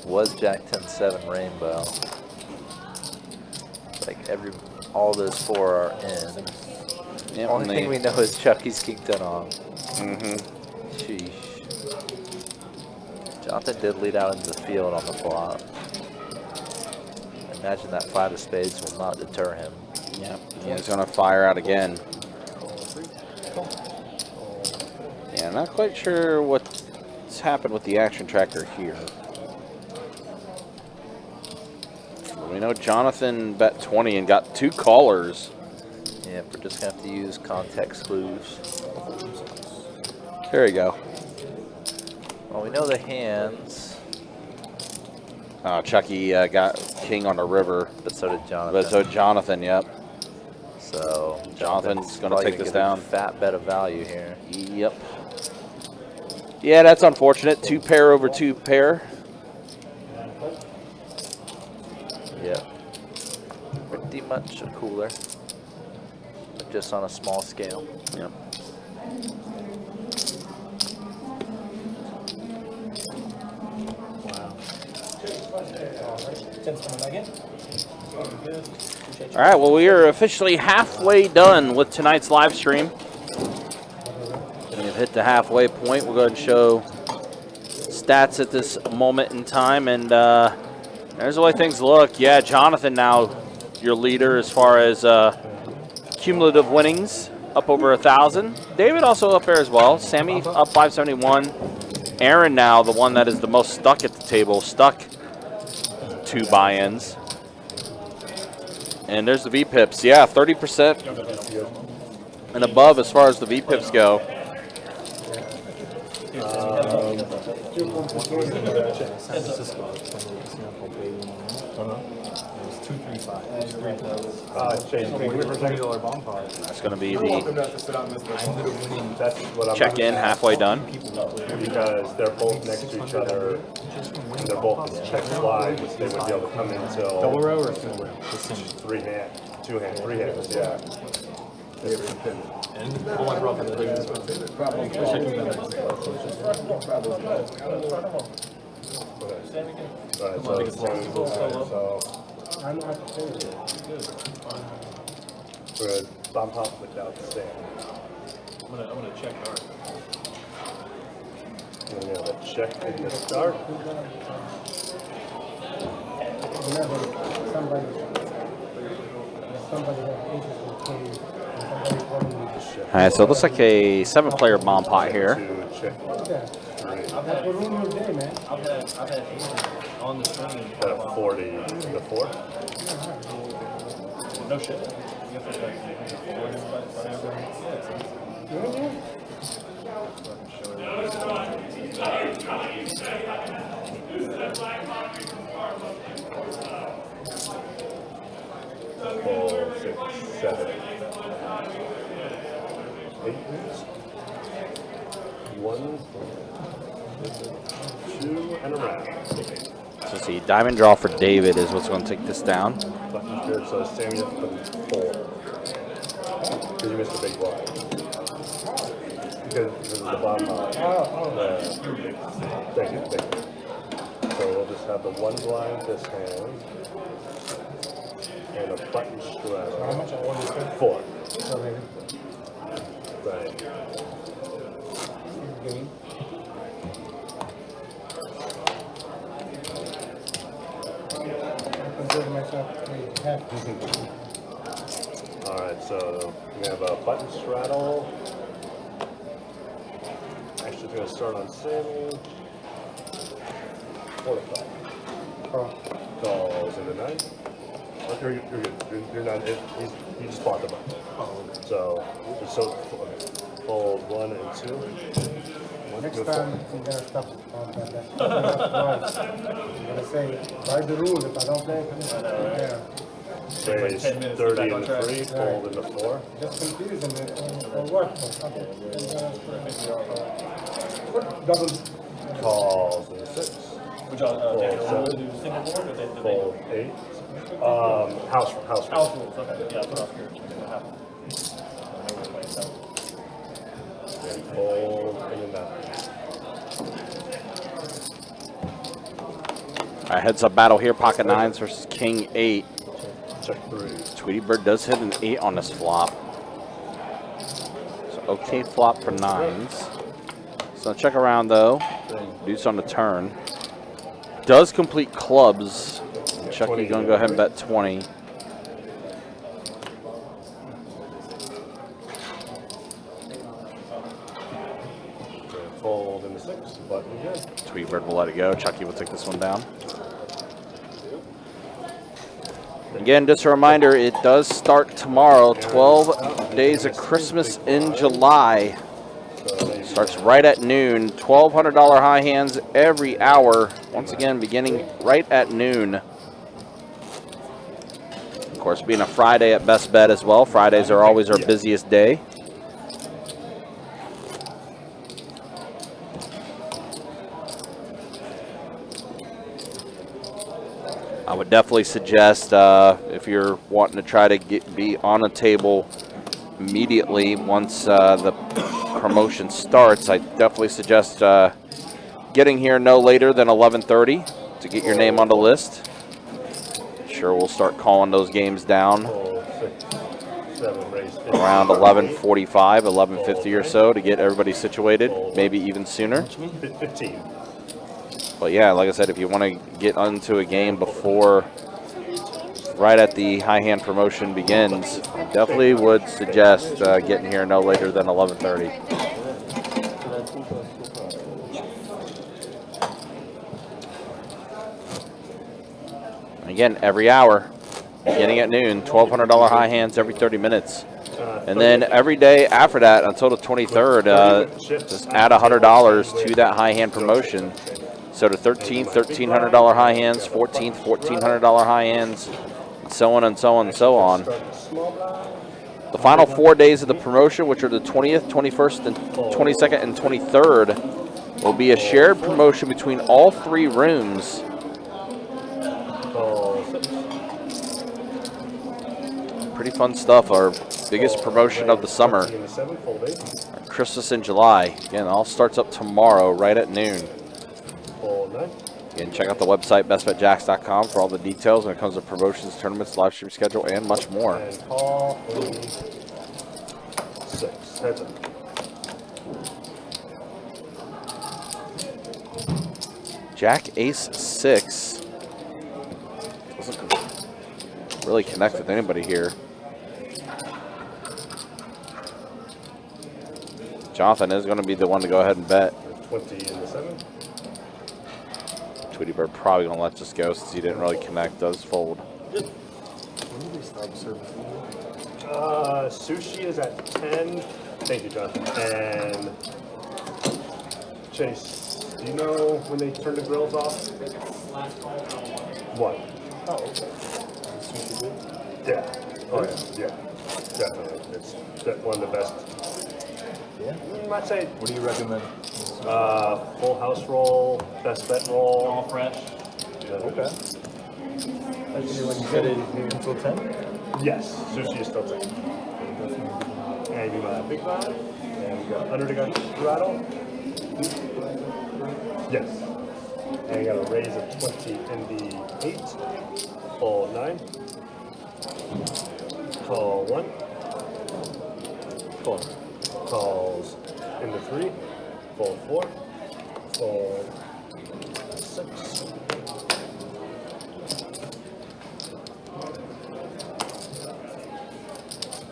was Jack 10-7 rainbow. Like all those 4 are in. Yep, Only thing we know is Chucky's King 10 on. Sheesh. Jonathan did lead out into the field on the flop. Imagine that 5 of spades will not deter him. Yep, he's going to fire out again. Yeah, not quite sure what's happened with the action tracker here. We know Jonathan bet 20 and got 2 callers. Yeah, we're just going to have to use context clues. There you go. Well, we know the hands. Chucky got king on the river. But so did Jonathan. But so did Jonathan, yep. So Jonathan's going to take this down. Fat bet of value here. Yep. Yeah, that's unfortunate. 2 pair over 2 pair. Yep. Pretty much a cooler. But just on a small scale. Yep. All right, well, we are officially halfway done with tonight's live stream. We've hit the halfway point. We'll go ahead and show stats at this moment in time, and there's the way things look. Yeah, Jonathan now your leader as far as cumulative winnings, up over 1,000. David also up there as well. Sammy up 571. Aaron now the one that is the most stuck at the table, stuck 2 buy-ins. And there's the V-pips. Yeah, 30% and above as far as the V-pips go. That's going to be the check-in, halfway done. Because they're both next to each other, and they're both check fly, which they would be able to come in until Double row or single row? 3 hand, 2 hand, 3 hands, yeah. And all I brought for the ladies was Right, so I'm not sure. good. Bomb pop without stand. I'm gonna check hard. And we have a check in the start. Whenever somebody has interest in playing, somebody calling me. All right, so it looks like a 7-player bomb pot here. Check. That's what ruined your day, man. I've had on the string. At 40 to 4. No shit. Four, 6, 7, 8. 1, 2, and a round. So let's see, diamond draw for David is what's going to take this down. Button's good, so Sammy, you have to put in 4. Because you missed a big blind. Because of the bottom line. Thank you. So we'll just have the 1 blind this hand. And a button straddle. How much I want to 4. Okay. Right. Game. I consider myself happy. Alright, so we have a button straddle. Actually, it's going to start on Sammy. 4 to 5. Calls in the 9. You're good. You're not. You just bought the button. So fold 1 and 2. Next time, I'm gonna stop on that. I'm gonna say, by the rule, if I don't play, yeah. Raise 30 in the 3, fold in the 4. Just confusing it for what? Double. Calls in the 6. Would y'all Fold do 7. single board or they Fold 8. House house rules? Okay, yeah, that's what I was curious. What happened? And fold in the 9. All right, heads up battle here. Pocket nines versus king 8. Check 3. Tweety Bird does hit an 8 on this flop. So okay flop for nines. So check around though. Deuce on the turn. Does complete clubs. Chucky's gonna go ahead and bet 20. Fold in the 6. Button again. Tweety Bird will let it go. Chucky will take this one down. Again, just a reminder, it does start tomorrow. 12 days of Christmas in July. Starts right at noon. $1,200 high hands every hour. Once again, beginning right at noon. Of course, being a Friday at Best Bet as well. Fridays are always our busiest day. I would definitely suggest if you're wanting to try to be on a table immediately once the promotion starts, I definitely suggest getting here no later than 11:30 to get your name on the list. Sure, we'll start calling those games down around 11:45, 11:50 or so to get everybody situated, maybe even sooner. 15. But yeah, like I said, if you want to get onto a game before, right at the high hand promotion begins, I definitely would suggest getting here no later than 11:30. Again, every hour, beginning at noon, $1,200 high hands every 30 minutes. And then every day after that until the 23rd, just add $100 to that high hand promotion. So the 13th, $1,300 high hands, 14th, $1,400 high hands, so on and so on and so on. The final 4 days of the promotion, which are the 20th, 21st, and 22nd, and 23rd, will be a shared promotion between all 3 rooms. Pretty fun stuff. Our biggest promotion of the summer. Christmas in July. Again, all starts up tomorrow right at noon. Again, check out the website, bestbetjacks.com for all the details when it comes to promotions, tournaments, live stream schedule, and much more. And call 6. Heads up. Jack Ace 6. Doesn't really connect with anybody here. Jonathan is going to be the one to go ahead and bet. 20 in the 7. Tweety Bird probably going to let this go since he didn't really connect. Does fold. When did we stop servicing? Sushi is at 10. Thank you, Jonathan. And Chase, do you know when they turn the grills off? What? Oh, okay. Yeah. Oh, yeah. Definitely. It's one of the best. Yeah? I'd say. What do you recommend? Full house roll, best bet roll. All fresh. Okay. Actually, when you said it until 10? Yes, sushi is still 10. And you got a big blind, and we got under the gun rattle. Yes. And you got a raise of 20 in the 8. Fold 9. Call 1. Call. Calls in the 3. Fold 4. Fold 6.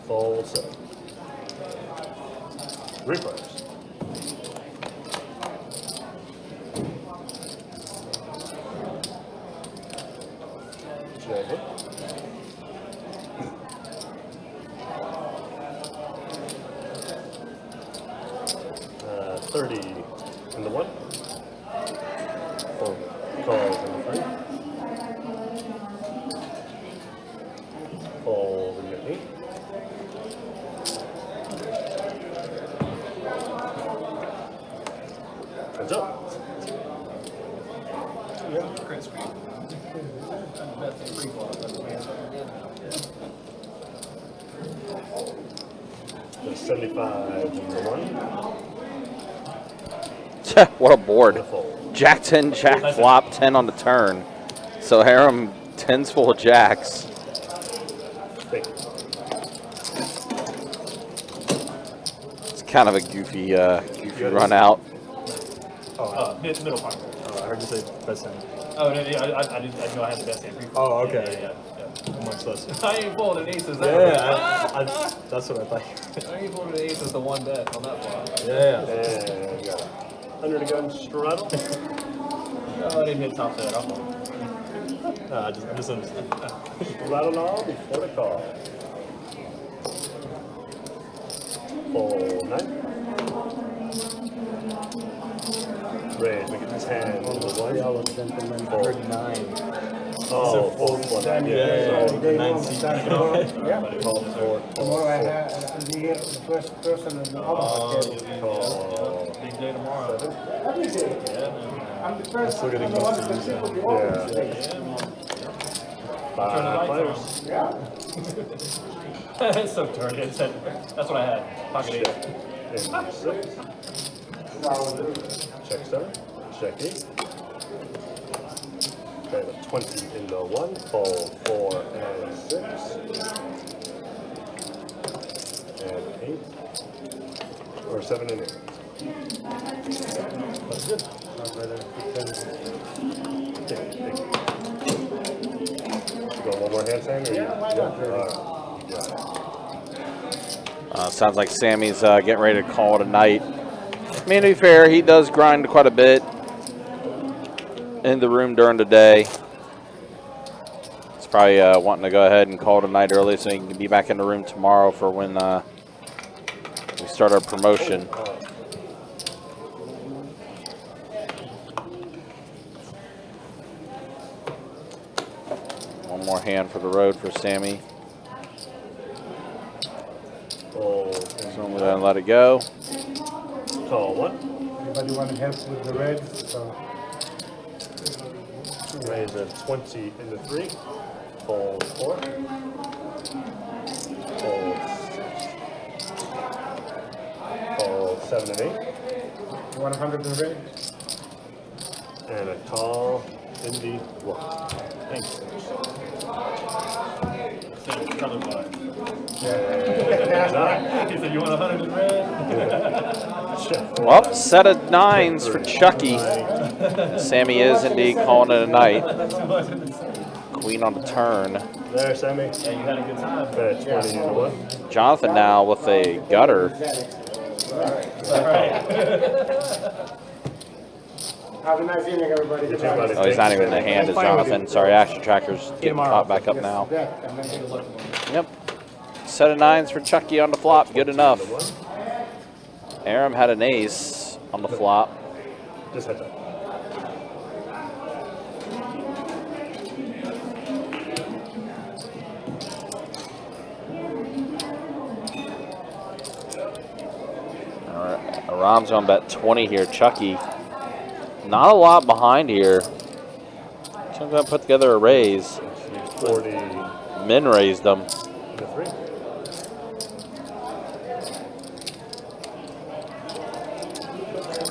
Fold 7. Refresh. Check it. 30 in the 1. Fold. Calls in the 3. Fold in the 8. Heads up. The 75 in the 1. What a board. Jack 10, Jack flop, 10 on the turn. So Aram tens full of jacks. Big. It's kind of a goofy run out. Middle part. Oh, I heard you say best hand. Oh, yeah, I know I had the best hand. Oh, okay. Yeah. Much less. I ain't folding aces. That's what I thought. I ain't folding aces to one bet on that flop. Yeah. And got under the gun straddle. Oh, I didn't hit top set. I'll fold. No, I just understand. Straddle all before the call. Fold 9. Raise, we get 10 on the one. Fold 9. Oh, fold 1. Yeah. 9 seat. Fold 4. Tomorrow I have to be here, the first person in the office. Big day tomorrow. Every day. I'm the first. Still getting I'm the close one to of the people losing. who always say. 5 players. Yeah. It's so dirty. That's what I had. Pocket eight. And 6. Check 7. Check 8. Okay, the 20 in the 1. Fold 4 and 6. And 8. Or 7 and 8. That's good. Go one more hand, Sam? Yeah, why not? Sounds like Sammy's getting ready to call it a night. I mean, to be fair, he does grind quite a bit in the room during the day. He's probably wanting to go ahead and call it a night early so he can be back in the room tomorrow for when we start our promotion. One more hand for the road for Sammy. Oh, So I'm going to let it go. call 1. Anybody want to help with the reds? So Raise a 20 in the 3. Fold 4. Fold 6. Fold 7 and 8. 100 the red? And a call in the 1. Thanks. Color blind. And He said, you want 100 in red? Well, set of 9s for Chucky. Sammy is indeed calling it a night. Queen on the turn. there, Sammy. Yeah, you had a good time. Bet 20 in the 1. Jonathan now with a gutter. Have a nice evening, everybody. You too, buddy. Oh, he's not even in the hand, is Jonathan. Sorry, Action Tracker's getting caught back up now. Yep. Set of 9s for Chucky on the flop. Good enough. Aram had an ace on the flop. Just heads up. All right. Aram's on bet 20 here. Chucky. Not a lot behind here. So I'm going to put together a raise. 40 Min raised them. in the 3.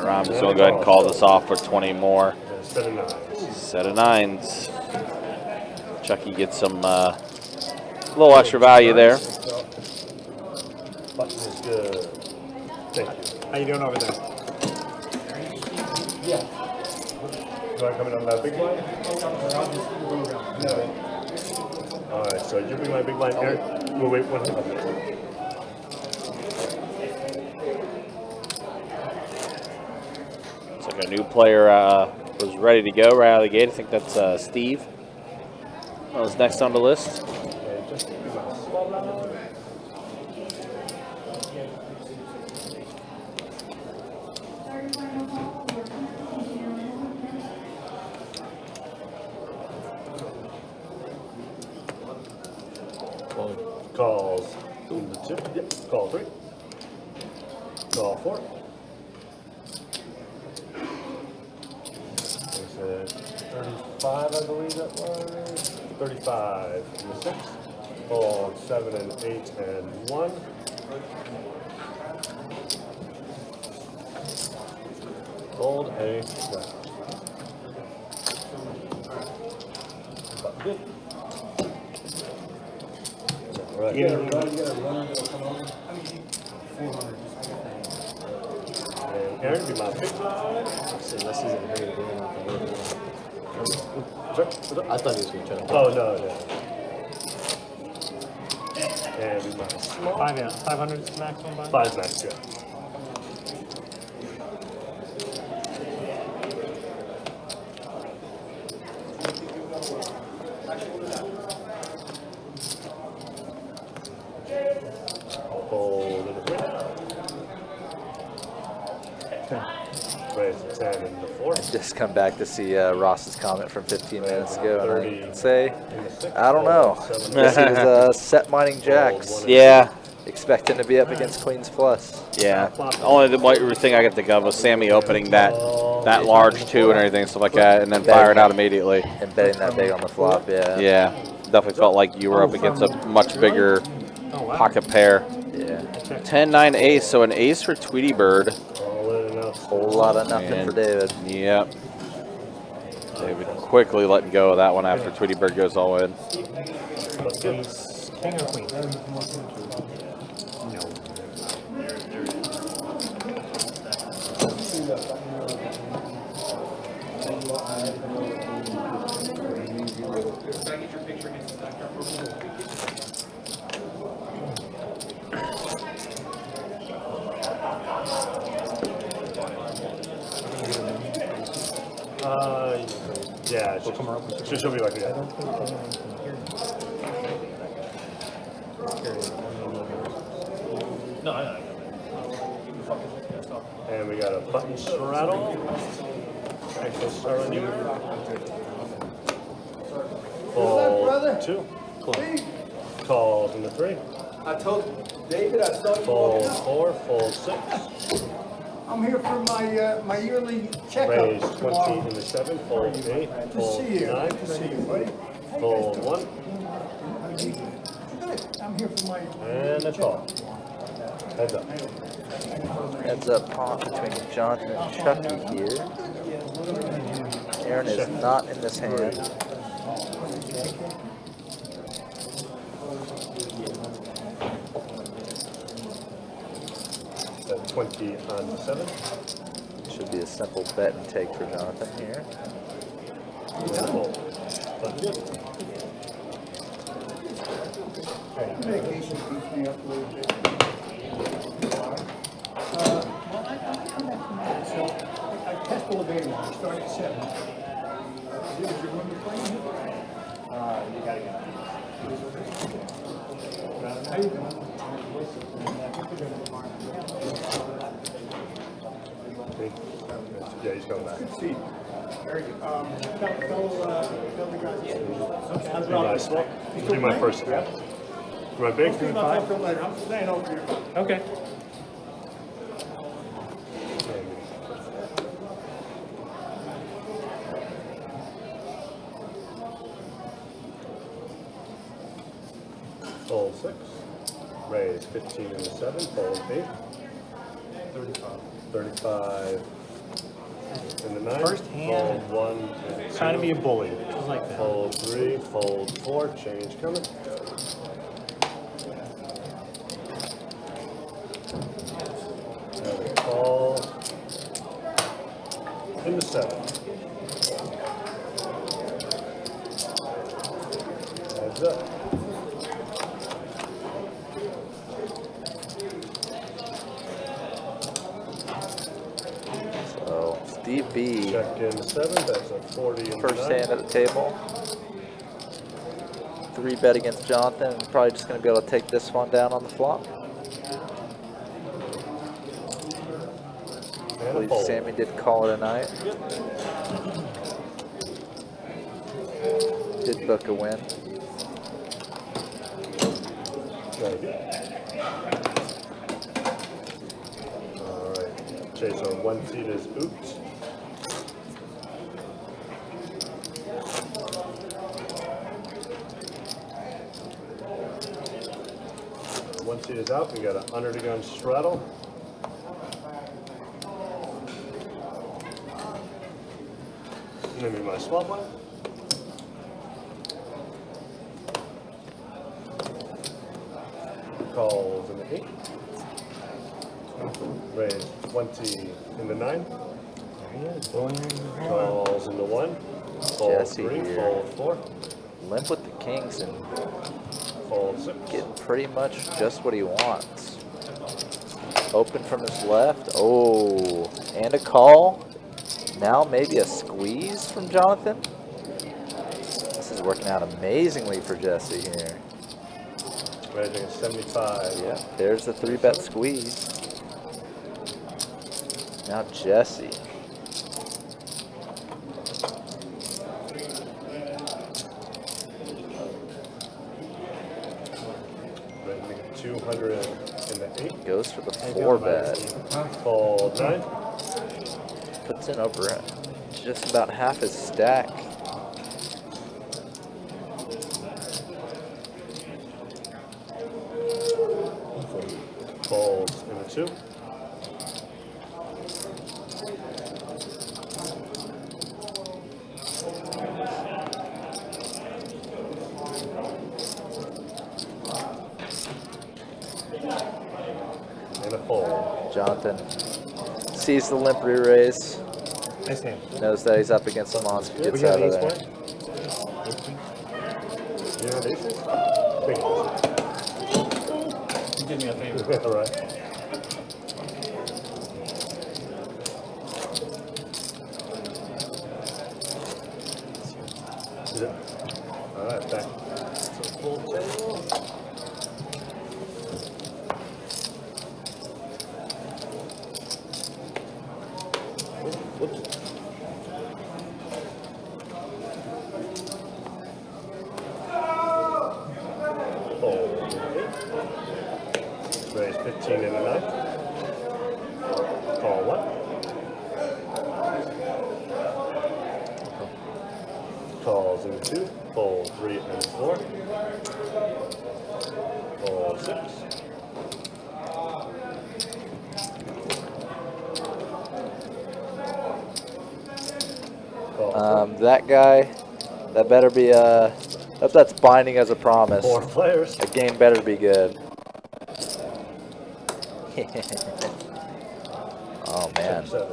Aram's going to go ahead and call this off for 20 more. And 7 9s. Set of 9s. Chucky gets some little extra value there. Button is good. Thank you. How you doing over there? You want to come in on that big blind? No. Alright, so you bring my big blind here. We'll wait 100. Looks like a new player was ready to go right out of the gate. I think that's Steve. That was next on the list. And just give us a small round. Calls in the 2. Yep. Call 3. Call 4. There's a 35, I believe that was. 35 in the 6. Call 7 and 8 and 1. Fold a 9. good. Right. Yeah, everybody got a runner that'll come over. 400. And Aaron, be my pick. So this isn't very good. Sorry? I thought he was going to try to. Oh, no, no. And be my small. 500 is the maximum buy? 5 max, yeah. Fold in the 3. Raise the 10 and the 4. Just come back to see Ross's comment from 15 minutes ago, and 30 I say, in the 6. I don't know. This is set mining jacks. Yeah. Expecting to be up against Queens Plus. Yeah. Only the thing I could think of was Sammy opening that large two and everything, stuff like that, and then firing out immediately. And betting that big on the flop, yeah. Yeah. Definitely felt like you were up against a much bigger pocket pair. Yeah. 10-9 ace, so an ace for Tweety Bird. Whole lot of nothing for David. Yep. David quickly letting go of that one after Tweety Bird goes all in. King or queen? Yeah, she'll be like that. No, I know. And we got a button straddle. Actual straddle. Fold 2. Calls in the 3. I told David I saw you. Fold 4, fold 6. I'm here for my yearly checkup Raise 20 tomorrow. in the 7, fold 8, Good to fold see you. 9, Good to see you, buddy. fold 1, Good. I'm here for my. and a call. Heads up. Heads up pawn between Jonathan and Chucky here. Aaron is not in this hand. At 20 on the 7. Should be a simple bet and take for Jonathan here. Fold. That's good. Vacation beats me up a little bit. Well, I come back tomorrow, so I test elevator one. I start at 7. Is your room playing? You gotta get How you doing? Yeah, he's coming back. Good to see you. Very good. Tell the guys. Be my small. Be my first step. My big. I'm staying over here. Okay. Fold 6. Raise 15 in the 7. Fold 8. 35 in the 9. First hand. Fold 1 and 2. Trying to be a bully. Just like that. Fold 3. Fold 4. Change coming. And a call in the 7. Heads up. So Steve B, Check in the 7. That's a 40 in the first 9. hand at the table. 3 bet against Jonathan, and probably just going to be able to take this one down on the flop. I believe Sammy did call it a night. Did book a win. All right. Okay, so 1 seat is oops. One seat is out. We got an under the gun straddle. And then my swap line. Calls in the 8. Raise 20 in the 9. Calls in the 1. Fold Jesse 3, here. fold 4. Limp with the kings and Fold 6. getting pretty much just what he wants. Open from his left. Oh, and a call. Now maybe a squeeze from Jonathan. This is working out amazingly for Jesse here. Raising a 75. Yeah, there's the 3-bet squeeze. Now Jesse. Raising a 200 in the 8. Goes for the 4-bet. Fold 9. Puts in over just about half his stack. Folds in the 2. And a fold. Jonathan sees the limp re-raise. Nice hand. Knows that he's up against a monster. Gets We got out of ace there. for it? You have aces? Big aces. You did me a favor. All right. Is it? All right, back. Whoops. Fold. Raise 15 in the 9. Call what? Calls in 2. Fold 3 and 4. Fold 6. That guy, that better be if that's binding as a promise. 4 players. The game better be good. Oh man. 7.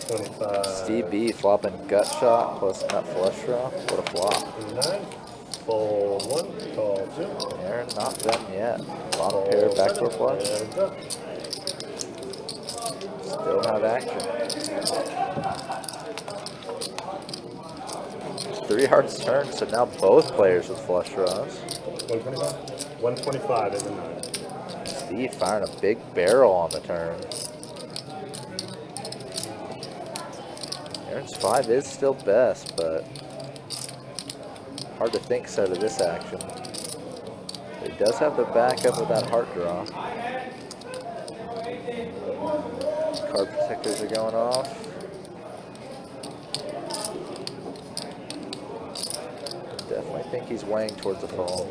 25. Steve B flopping gut shot plus nut flush draw. What a flop. 9. Fold 1. Call 2. Aaron, not done yet. Bottom Fold pair, 7, backdoor flush. and done. Still have action. 3 hearts turn, so now both players with flush draws. 125? 125 in the 9. Steve firing a big barrel on the turn. Aaron's 5 is still best, but hard to think so to this action. But he does have the backup of that heart draw. Card protectors are going off. Definitely think he's weighing towards the fold.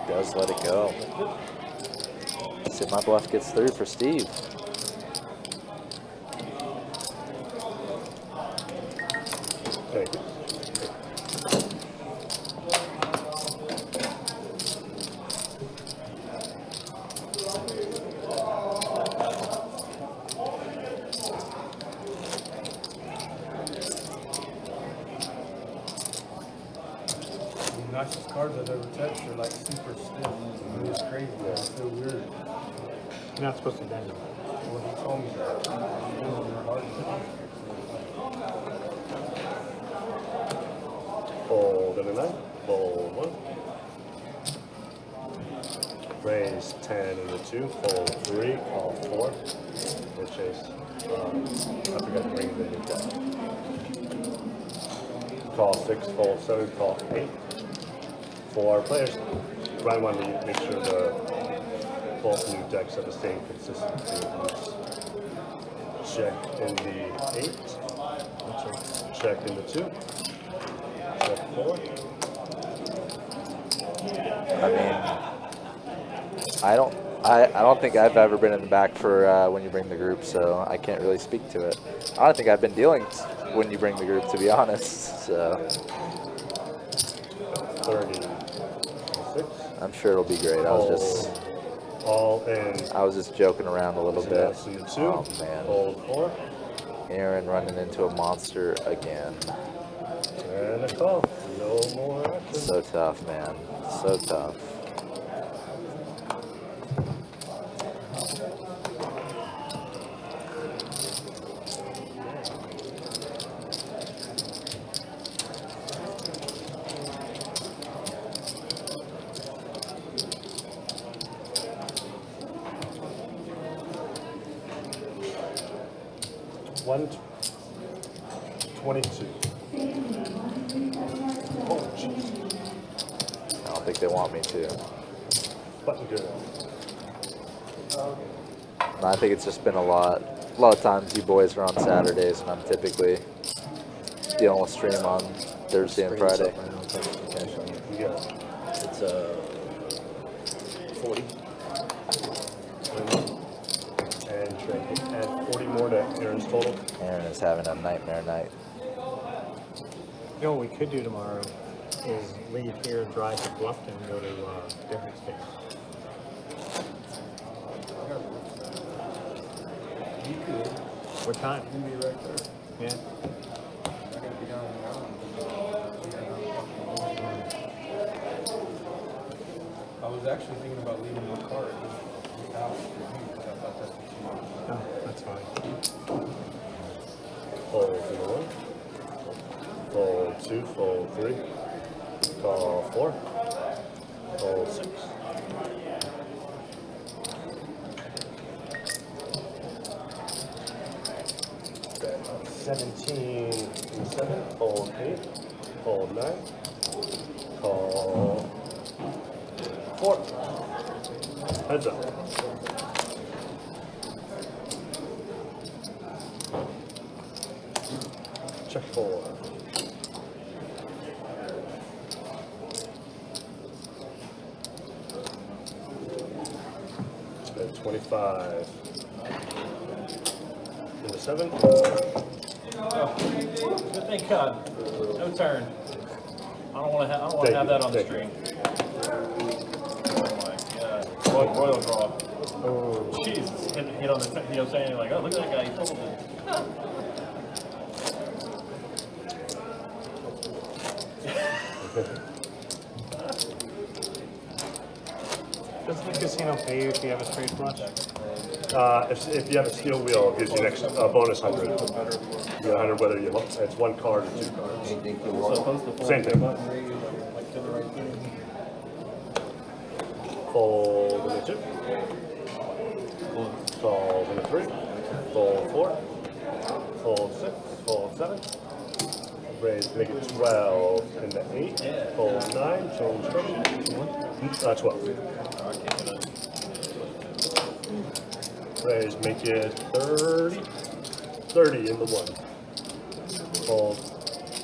Does let it go. See if my bluff gets through for Steve. Thank you. The nicest cards I've ever touched are like super stiff. It was crazy. It's so weird. You're not supposed to bend them. When he told me that, they're hard. Fold in the 9. Fold 1. Raise 10 in the 2. Fold 3. Call 4. Good chase. I forgot to bring the new deck. Call 6. Fold 7. Call 8. 4 players. Ryan wanted to make sure the both new decks have the same consistency. Check in the 8. Check in the 2. Check 4. I mean, I don't think I've ever been in the back for when you bring the group, so I can't really speak to it. I don't think I've been dealing when you bring the group, to be honest. So 36. I'm sure it'll be great. I was just All in. I was just joking around a little bit. So you 2. Oh man. Fold 4. Aaron running into a monster again. And a call. No more action. So tough, man. So tough. One, 22. Oh, jeez. I don't think they want me to. Button good. I think it's just been a lot of times you boys are on Saturdays and I'm typically dealing with stream on Thursday and Friday. You got it. It's 40. And trade. Add 40 more to Aaron's total. Aaron is having a nightmare night. You know what we could do tomorrow is leave here, drive to Bluffton, and go to different state. You could. What time? You can be right there. Yeah. I gotta be down in the island. I was actually thinking about leaving my car at this house for you, because I thought that's what you wanted. No, that's fine. Fold to the 1. Fold 2. Fold 3. Call 4. Fold 6. Bet 17 and 7. Fold 8. Fold 9. Call 4. Heads up. Check 4. Bet 25. Into 7. Oh, good thing cut. No turn. I don't want to have that on the stream. Oh my god. Royal draw. Oh, Jesus. Hit on the, you know what I'm saying? You're like, oh, look at that guy. He folded. Doesn't the casino pay you if you have a straight flush? If you have a steel wheel, it gives you an extra bonus 100. You get 100 whether you it's 1 card or 2 cards. Same thing. Fold in a 2. Fold in a 3. Fold 4. Fold 6. Fold 7. Raise, make it 12 in the 8. Fold 9. Change structure. 12. Raise, make it 30. 30 in the 1. Fold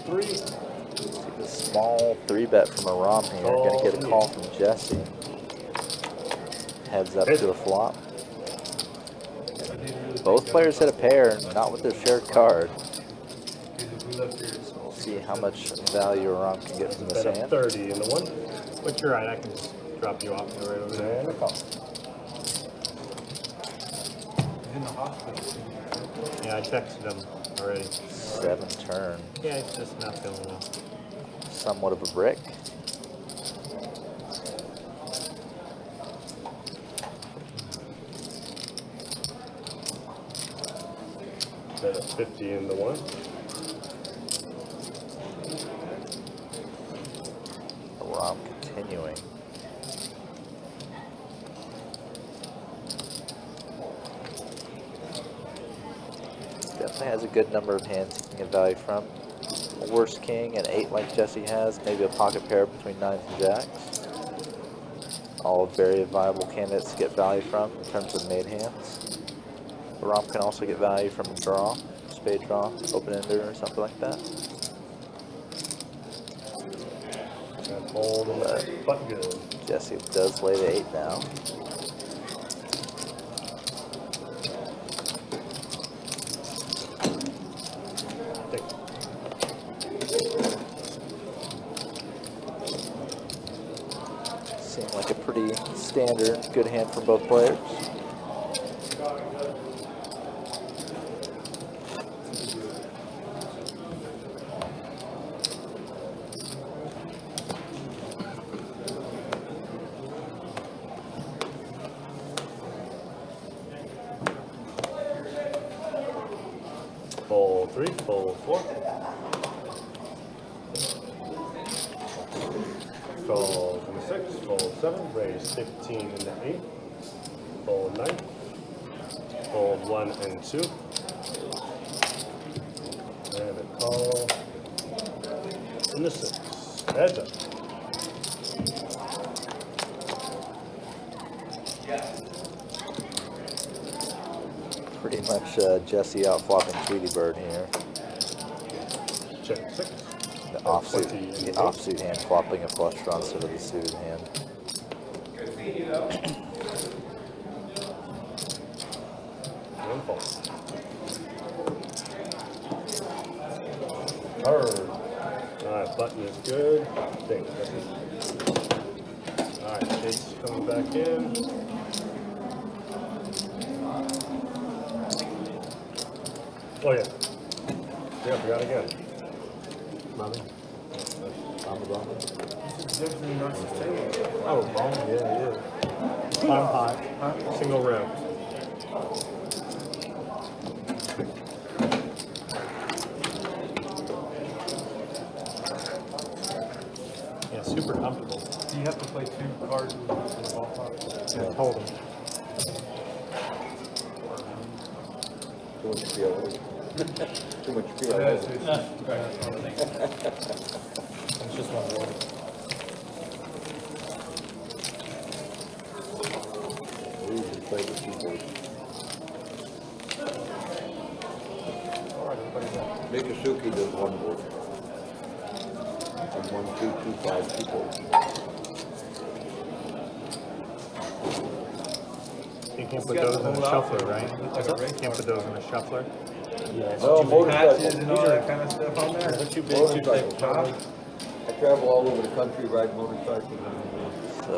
3. Take a small 3-bet from a ROM here. Gonna get a call from Jesse. Heads up to the flop. Both players hit a pair, not with their shared card. See how much value a ROM can get from this Bet hand. 30 in the 1. But you're right, I can just drop you off and go right over there. And a call. In the hospital. Yeah, I texted him already. 7 turn. Yeah, it's just not feeling well. Somewhat of a brick. Bet 50 in the 1. ROM continuing. Definitely has a good number of hands he can get value from. A worse king, an 8 like Jesse has, maybe a pocket pair between 9s and jacks. All very viable candidates to get value from in terms of made hands. The ROM can also get value from a draw, spade draw, open-ender, or something like that. And hold in the button good. Jesse does lay the 8 now. standard. Good hand from both players. Fold 3, fold 4. Fold 6, fold 7, raise 15 into 8. Fold 9. Fold 1 and 2. And a call in the 6. Heads up. Pretty much Jesse out flopping Tweety Bird here. Check 6. The offsuit hand flopping a flush draw instead of the suited hand. One fold. Third. Alright, button is good. Ding. Alright, Jake's coming back in. Oh yeah. Yeah, I forgot again. Mommy. I'm a bomb. Oh, bomb? Yeah. Bomb pot. Single round. Yeah, super comfortable. Do you have to play 2 cards in the ball pot? Yeah, hold them. Too much feeling. Too much feeling. It's just one word. We usually play with 2 boards. Alright, everybody's up. Mikasuki does 1 board. And 1, 2, 2, 5, 2 boards. You can't put those in a shuffler, right? You can't put those in a shuffler. Yeah, no, motorcycle. and all that kind of stuff on there. They're too big, too Motorcycle. thick. I travel all over the country, ride motorcycles. So,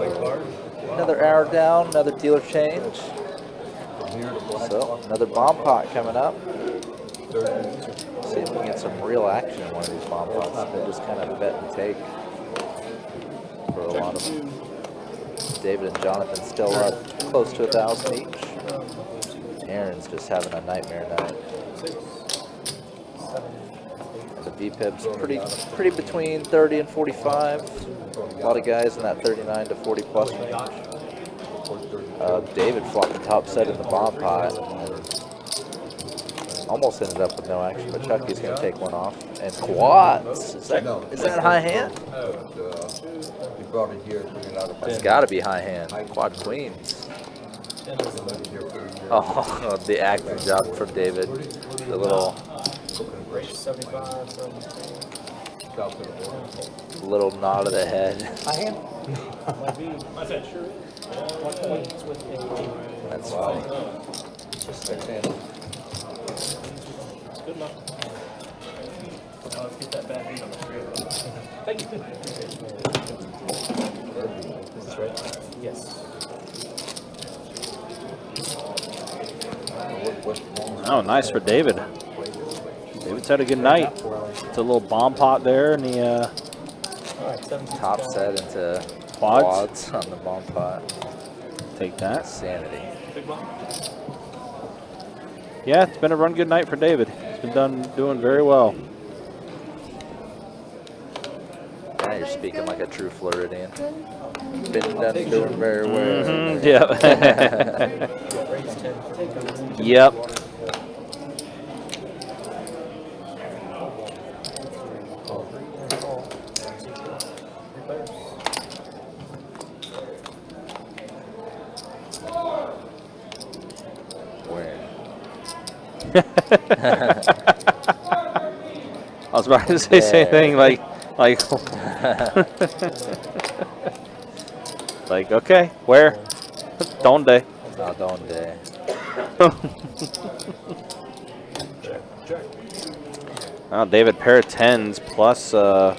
another hour down, another dealer change. From here to Black So, Hawk. another bomb pot coming up. Third. See if we can get some real action in one of these bomb pots. They just kind of bet and take for a lot of them. David and Jonathan still up close to 1,000 each. Aaron's just having a nightmare night. The VPIP's pretty between 30 and 45. A lot of guys in that 39 to 40 plus range. David flopped the top set in the bomb pot. Almost ended up with no action, but Chucky's going to take one off. And quads! Is that high hand? He brought it here, bring it out of It's got to be high hand. Quad queens. Oh, the acting job from David. The little nod of the head. High hand? That's funny. Good luck. Now let's get that bad beat on the street. Thank you. That's right. Yes. Oh, nice for David. David's had a good night. It's a little bomb pot there, and the Top set into quads on the bomb pot. Take that. Sanity. Big bomb. Yeah, it's been a run good night for David. He's been doing very well. Now you're speaking like a true Floridian. Been done doing very well. Yep. Yep. I was about to say the same thing, like, like, okay, where? Donde? Not donde. Oh, David, pair of 10s plus a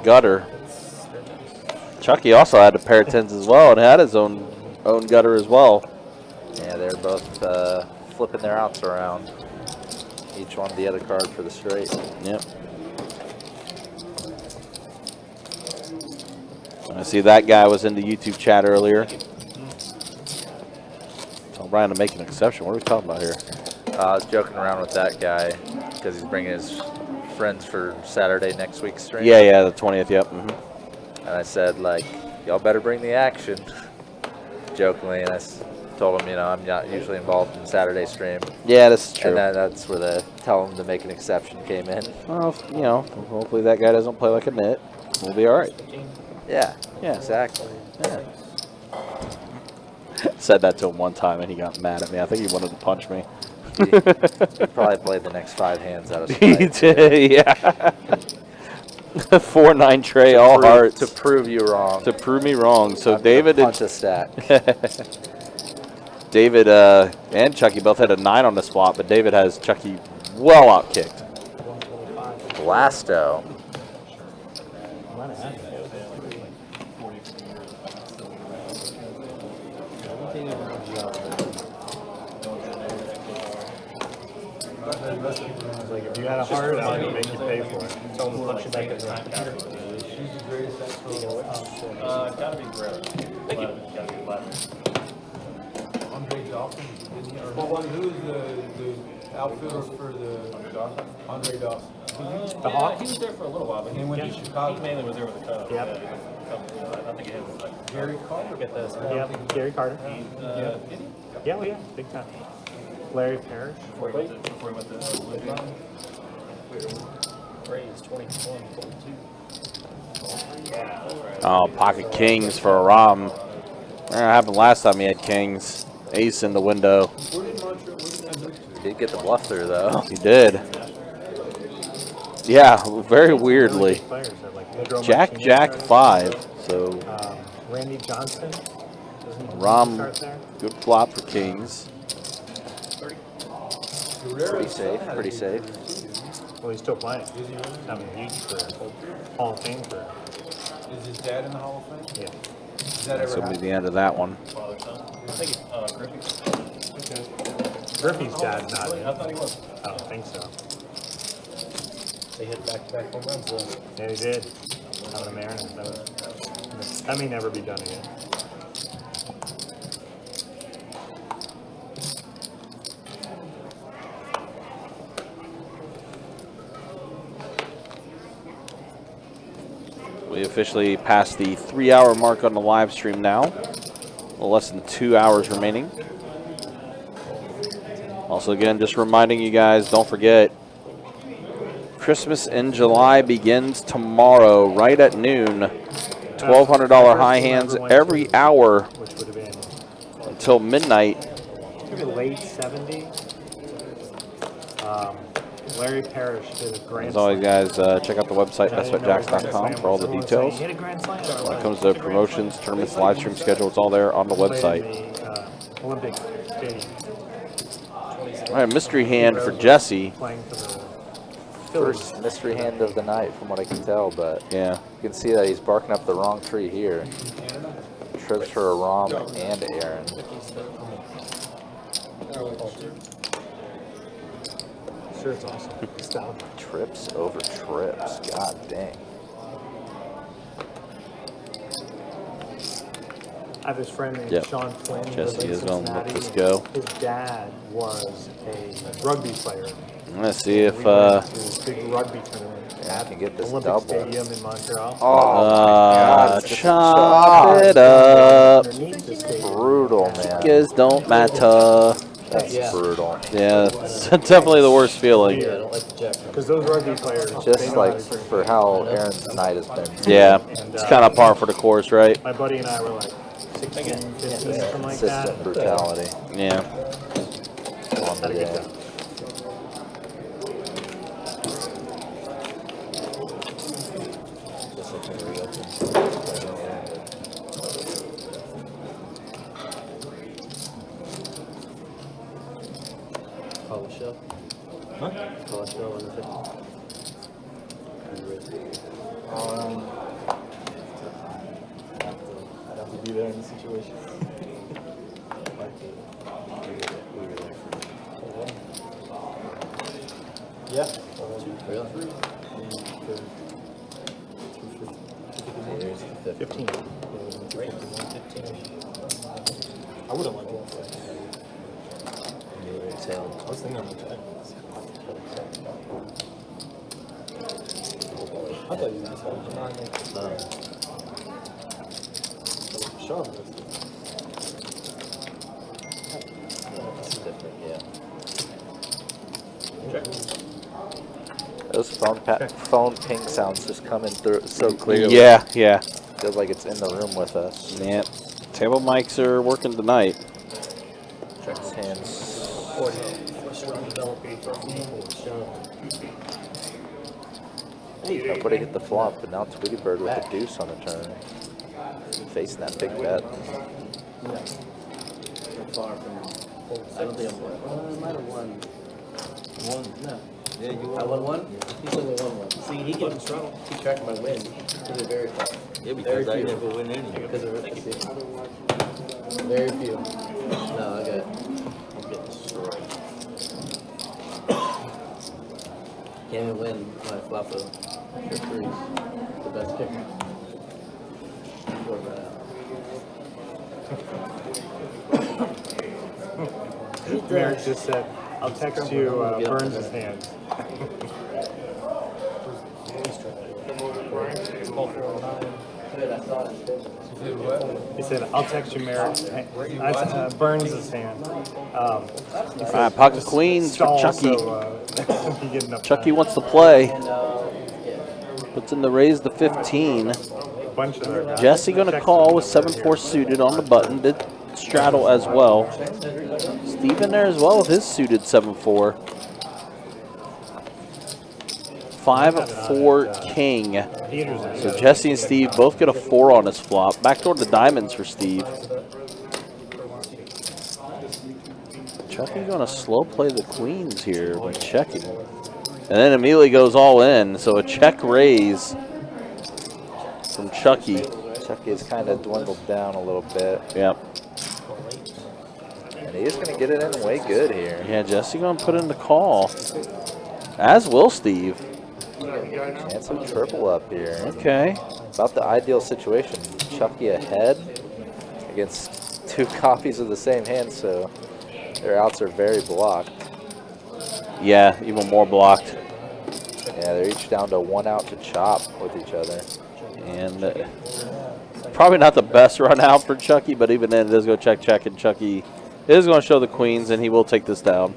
gutter. Chucky also had a pair of 10s as well and had his own gutter as well. Yeah, they're both flipping their outs around. Each one the other card for the straight. Yep. I see that guy was in the YouTube chat earlier. Tell Brian to make an exception. What are we talking about here? I was joking around with that guy because he's bringing his friends for Saturday next week's stream. Yeah, the 20th, yep. And I said, like, y'all better bring the action. Jokingly, and I told him, you know, I'm not usually involved in Saturday stream. Yeah, this is true. And that's where the tell him to make an exception came in. Well, you know, hopefully that guy doesn't play like a nit. We'll be all right. Yeah, exactly. Yeah. Said that to him one time and he got mad at me. I think he wanted to punch me. He probably played the next 5 hands out of spite. He did, yeah. 4-9 tray, all hearts. To prove you wrong. To prove me wrong. So I'm David punch a stack. David and Chucky both had a 9 on the spot, but David has Chucky well outkicked. Blasto. Like if you had a heart, I would make you pay for it. Tell them to punch you back in the Gotta be Guerrero. Thank you. Gotta be Latin. Andre Dawson, who's the outfielder for the Andre Dawson? The Hawk? He was there for a little while, but He went to Chicago. He mainly was there with the Cubs. Yep. Yeah, I think he had like Gary Carter. Get this. Yep, Gary Carter. Yeah, well, yeah, big time. Larry Parrish. Before he went to Louisiana. Rays 21, 42. Oh, pocket kings for Aram. That happened last time he had kings. Ace in the window. He did get the bluff through, though. He did. Yeah, very weirdly. Jack 5. So Randy Johnson. Aram, good flop for kings. Pretty safe, pretty safe. Well, he's still playing. Having a huge career. Hall of Fame career. Is his dad in the Hall of Fame? Yeah. Is that ever This will be happened? the end of that one. I think Griffey. Griffey's dad not in. I thought he was. I don't think so. They hit back-to-back home runs though. Yeah, he did. Out of the Mariners. That may never be done again. We officially passed the 3-hour mark on the live stream now. A little less than 2 hours remaining. Also, again, just reminding you guys, don't forget, Christmas in July begins tomorrow, right at noon. $1,200 high hands every hour Which would have been until midnight. maybe late 70s. Larry Parrish did a grand As always, slam. guys, check out the website, bestbetjacks.com, for all the details. Hit a grand slam. When it comes to promotions, tournaments, live stream schedule, it's all there on the website. Olympic Stadium. All right, mystery hand for Jesse. Playing for the First mystery hand of the night, from what I can tell, but yeah, you can see that he's barking up the wrong tree here. Trips for Aram and Aaron. Sure, it's awesome. Style. Trips over trips. God dang. I have this friend named Yep. Sean Flynn. who lives Jesse in is on Cincinnati. Let's Go. His dad was a rugby player. Let's see if We went to this big rugby tournament Yeah, I at can get this Olympic double. Stadium in Montreal. Oh, my God. It's just chop it up. Underneath the stadium. brutal, man. Kids don't matter. That's brutal. Yeah, it's definitely the worst feeling. Yeah, I don't like the jack. Because those rugby players, they Just know like how to play. for how Aaron's night has been. Yeah, it's kind of par for the course, right? My buddy and I were like 16, 15, something like that. Consistent brutality Yeah. on the day. Just like when we reopened. Polish up. Huh? Polish up, what is it? be there in the situation. Yeah. Really? 15. I would have liked it. I was thinking of it. I thought you guys had Sean was. That's different, yeah. Those phone ping sounds just coming through so clearly. Yeah, yeah. Feels like it's in the room with us. Yep. Table mics are working tonight. Check his hands. Nobody hit the flop, but now Tweety Bird with the deuce on the turn. Facing that big bet. Far from. I don't think I'm one. I might have won. One? No. Yeah, you won. I won one? He's only won one. See, he can keep track of my wins. Because they're very far. Yeah, because I never win any. Because of very few. No, I got. I'm getting destroyed. Can't even win my flop of your threes. The best kicker. Merrick just said, I'll text you Burns' hand. He said, I'll text you Merrick. Burns' hand. Pocket queens for Chucky. So, Chucky wants to play. Puts in the raise to 15. Jesse going to call with 7-4 suited on the button. Did straddle as well. Steve in there as well with his suited 7-4. 5-4 king. So Jesse and Steve both get a 4 on his flop. Back toward the diamonds for Steve. Chucky going to slow play the queens here when checking. And then immediately goes all in. So a check raise from Chucky. Chucky has kind of dwindled down a little bit. Yep. And he is going to get it in way good here. Yeah, Jesse going to put in the call. As will Steve. Chance of triple up here. Okay. About the ideal situation. Chucky ahead against 2 copies of the same hand, so their outs are very blocked. Yeah, even more blocked. Yeah, they're each down to 1 out to chop with each other. And probably not the best run out for Chucky, but even then it is going to check, and Chucky is going to show the queens, and he will take this down.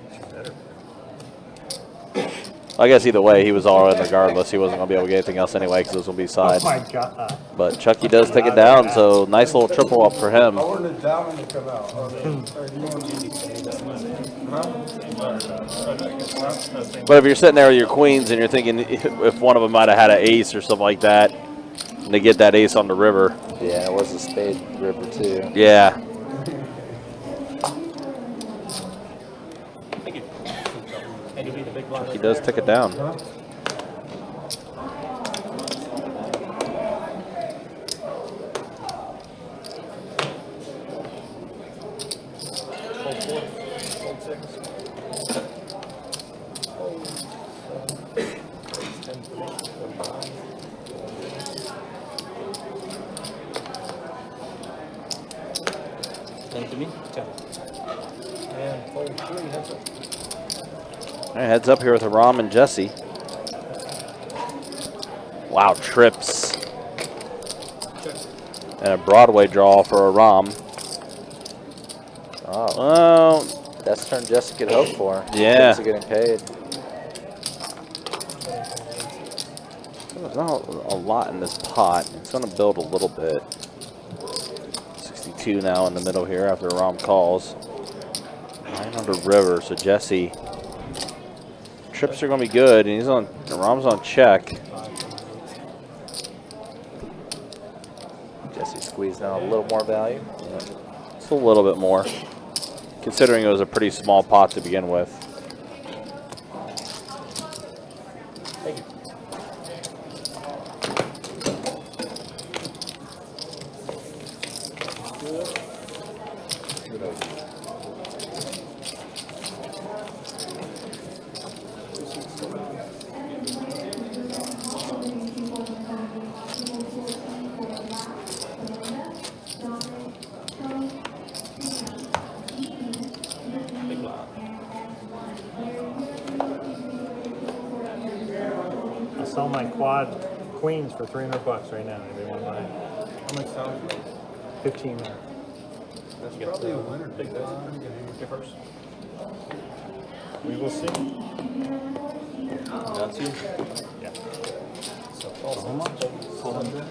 I guess either way, he was all in regardless. He wasn't going to be able to get anything else anyway because it was going to be side. Oh my God. But Chucky does take it down, so nice little triple up for him. I wanted the diamond to come out. But if you're sitting there with your queens and you're thinking if one of them might have had an ace or something like that, and they get that ace on the river. Yeah, it was a spade river too. Yeah. He does take it down. To me? All right, heads up here with Aram and Jesse. Wow, trips. And a Broadway draw for Aram. Oh, Well, best turn Jesse could hope for. Yeah. Jesse getting paid. there's not a lot in this pot. It's going to build a little bit. 62 now in the middle here after Aram calls. 9 under river, so Jesse. Trips are going to be good, and Aram's on check. Jesse squeezed out a little more value. It's a little bit more, considering it was a pretty small pot to begin with. Thank you. I sell my quad queens for $300 right now. Anybody want to buy it? How much sound? 15 there. That's probably a winner. Big bet. Get first. We will see. That's you. Yeah. So how much? 400.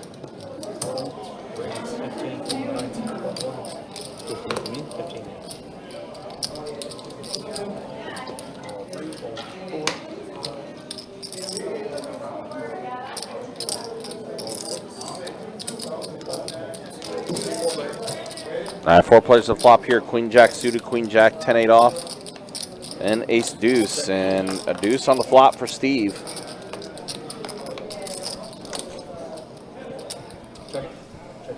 Raise 15 from 19. 15 for me. 15. All right, 4 players to flop here. Queen Jack suited, Queen Jack, 10-8 off, and Ace Deuce, and a deuce on the flop for Steve. Check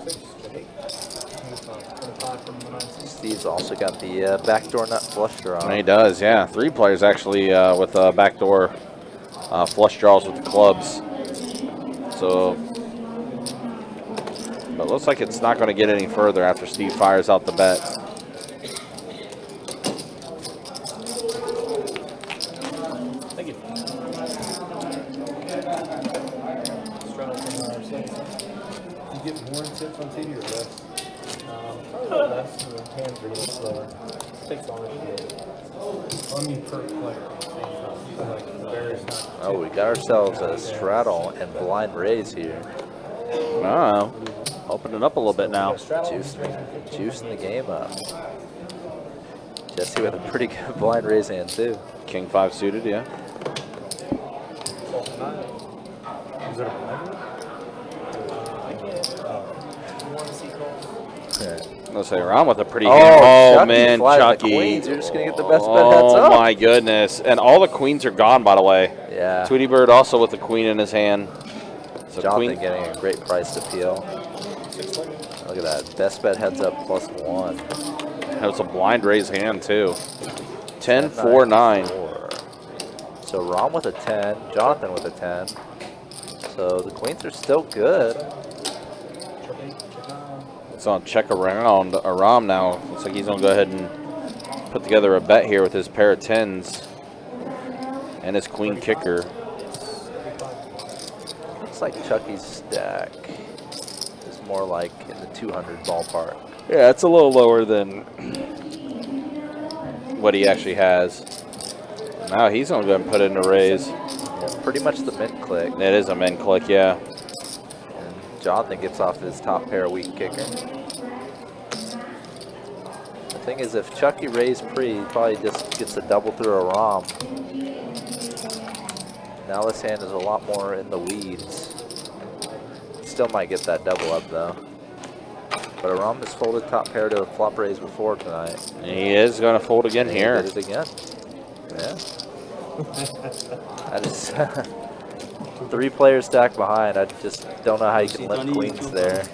6. Check 8. 25 from the 19. Steve's also got the backdoor nut flush draw. And he does, yeah. 3 players actually with backdoor flush draws with the clubs. So, but looks like it's not going to get any further after Steve fires out the bet. Thank you. Straddle from 6. You get more tips on TV or less? Probably less. The hands are a little slower. $6. I mean per player. Like the various times. Oh, we got ourselves a straddle and blind raise here. Wow. Open it up a little bit now. Juicing the game up. Jesse with a pretty good blind raise hand too. King 5 suited, yeah. Is it a blind? Let's say around with a pretty Oh, hand. Oh Chucky man, flies the Chucky. queens. You're just gonna get the best bet heads up. Oh my goodness. And all the queens are gone, by the way. Yeah. Tweety Bird also with the queen in his hand. So Jonathan queen getting a great price to peel. Look at that. Best bet heads up +1. has a blind raise hand too. 10, 4, 9. 4. So Rom with a 10, Jonathan with a 10. So the queens are still good. It's on check around Aram now. Looks like he's gonna go ahead and put together a bet here with his pair of 10s and his queen kicker. Looks like Chucky's stack is more like in the 200 ballpark. Yeah, it's a little lower than what he actually has. Now he's gonna go ahead and put in a raise. Yeah, pretty much the mint click. It is a min click, yeah. And Jonathan gets off his top pair weak kicker. The thing is, if Chucky raised pre, he probably just gets a double through a Rom. Now this hand is a lot more in the weeds. Still might get that double up though. But Aram has folded top pair to a flop raise before tonight. He is going to fold again here. He did it again. Yeah. That is 3 players stacked behind. I just don't know how you can limp queens there.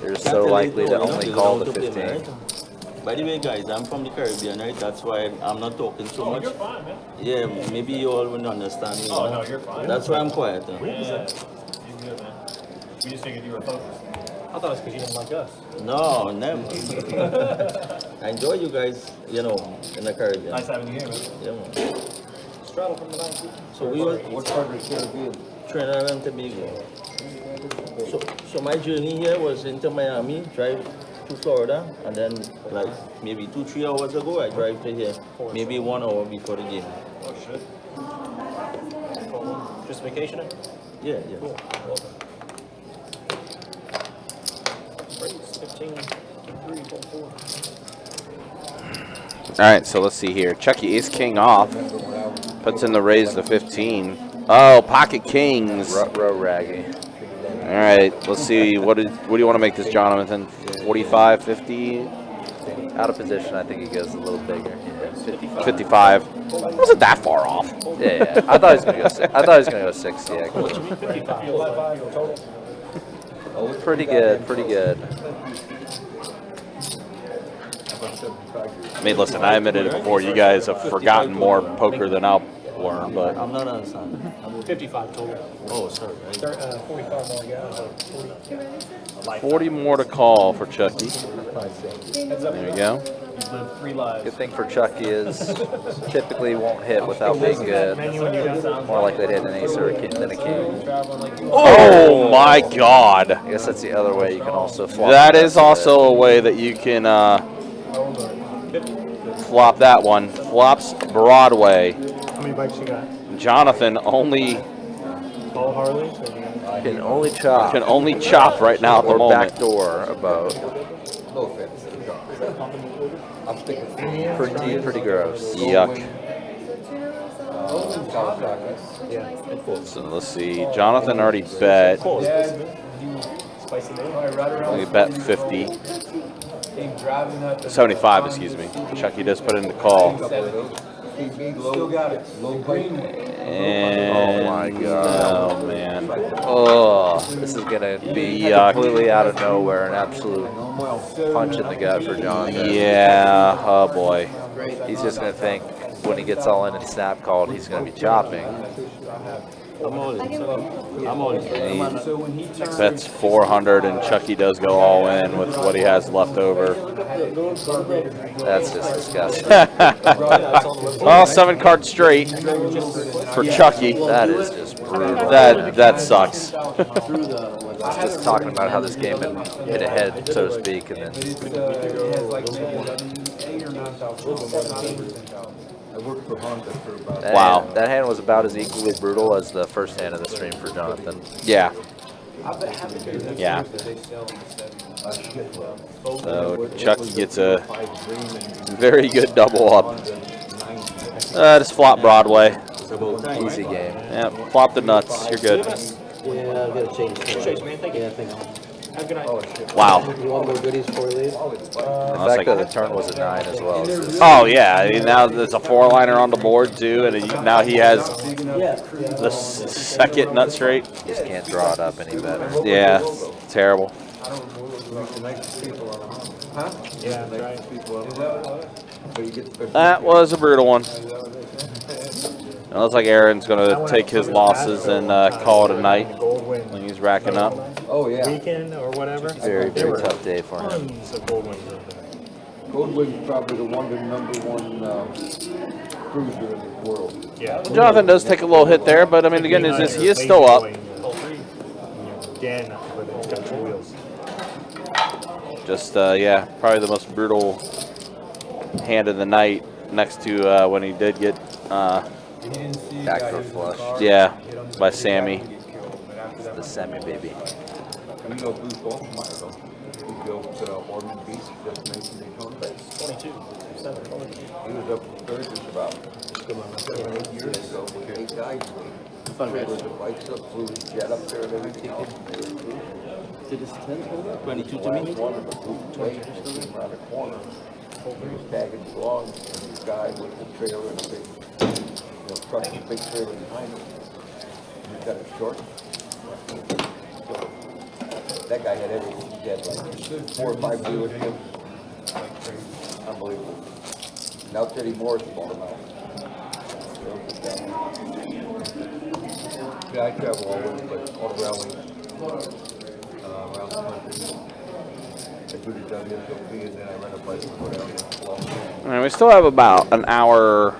They're so likely to only call the 15. By the way, guys, I'm from the Caribbean, right? That's why I'm not talking so much. You're fine, man. Yeah, maybe you all will understand me. Oh, no, you're fine. That's why I'm quiet. Yeah. You're good, man. We just figured you were focused. I thought it was because you didn't like us. No, never. I enjoy you guys, you know, in the Caribbean. Nice having you here, man. Yeah, man. Straddle from the 19. So we were What part of the Caribbean? Trinidad and Tobago. So my journey here was into Miami, drive to Florida, and then like maybe 2-3 hours ago, I drive to here. Maybe 1 hour before the game. Oh, shit. Just vacationing? Yeah, yeah. Cool. Welcome. Raise 15, 3, 4, 4. All right, so let's see here. Chucky ace king off. Puts in the raise to 15. Oh, pocket kings. Row raggy. All right, let's see. What do you want to make this, Jonathan? 45, 50? Out of position, I think he goes a little bigger. Yeah, 55. Wasn't that far off. yeah. I thought he was gonna go. I thought he was gonna go 60. Actually. 55 total. Pretty good. Pretty good. I mean, listen, I admitted it before. You guys have forgotten more poker than I'll learn, but I'm not understanding. 55 total. Oh, sorry. 45 more guys. 40. 40 more to call for Chucky. There you go. You've lived 3 lives. Good thing for Chucky is typically won't hit without being good. More likely to hit an ace or a king than a king. Oh my God! I guess that's the other way you can also flop. That is also a way that you can flop that one. Flops Broadway. How many bikes you got? Jonathan only All Harleys? Can only chop. can only chop right now at the or moment. backdoor about. No offense. I'm sticking Pretty gross. Yuck. Kawasaki. So let's see. Jonathan already bet. He bet 50. 75, excuse me. Chucky does put in the call. Still got it. Low green. And Oh my God. oh man. Oh, this is gonna be Yuck. completely out of nowhere, an absolute punch in the gut for Jonathan. Yeah. Oh boy. He's just gonna think when he gets all in and snap called, he's gonna be chopping. I'm all in. I'm all in. And he bets 400, and Chucky does go all in with what he has left over. That's just disgusting. Well, 7 cards straight for Chucky. That is just brutal. That sucks. Just talking about how this game had hit ahead, so to speak, and I worked for Honda for about. that hand was about as equally brutal as the first hand of the stream for Jonathan. Yeah. Yeah. So Chucky gets a very good double up. Just flop Broadway. Easy game. Yeah, flop the nuts. You're good. Yeah, I've got to change. Yeah, I think. Wow. You want more goodies before we leave? The fact that the turn was a 9 as well. is just- Oh yeah, I mean, now there's a 4-liner on the board too, and now he has the second nut straight. Just can't draw it up any better. Yeah, terrible. Yeah, right. That was a brutal one. It looks like Aaron's gonna take his losses and call it a night. When he's racking up. Oh yeah. Weekend or whatever. Very, very tough day for him. Tons of gold wings up there. Goldwing's probably the number one cruiser in the world. Yeah. Jonathan does take a little hit there, but I mean the good news is he is still up. Again, but it's got 2 wheels. Just yeah, probably the most brutal hand of the night, next to when he did get Backdoor flush. yeah, by Sammy. The semi baby. You know Bruce Olsmeyer though, who built Ormond Beach, destination Daytona. 22. 7. He was up in Sturgis about 7 or 8 years ago with 8 guys. Trailed the bikes up, flew his jet up there and everything else. Did this 10 total? 22 to Last me? one of the group way came around the corner. He was tagging along, and this guy with the trailer and a big, truck and a big trailer behind him. He's got a short. So that guy had everything. He had like 4 or 5 dealerships. Unbelievable. Now Teddy Morris bought him out. Yeah, I travel all over the place, all around the country. I do the WSOP and then I rent a bike and go down there. And we still have about an hour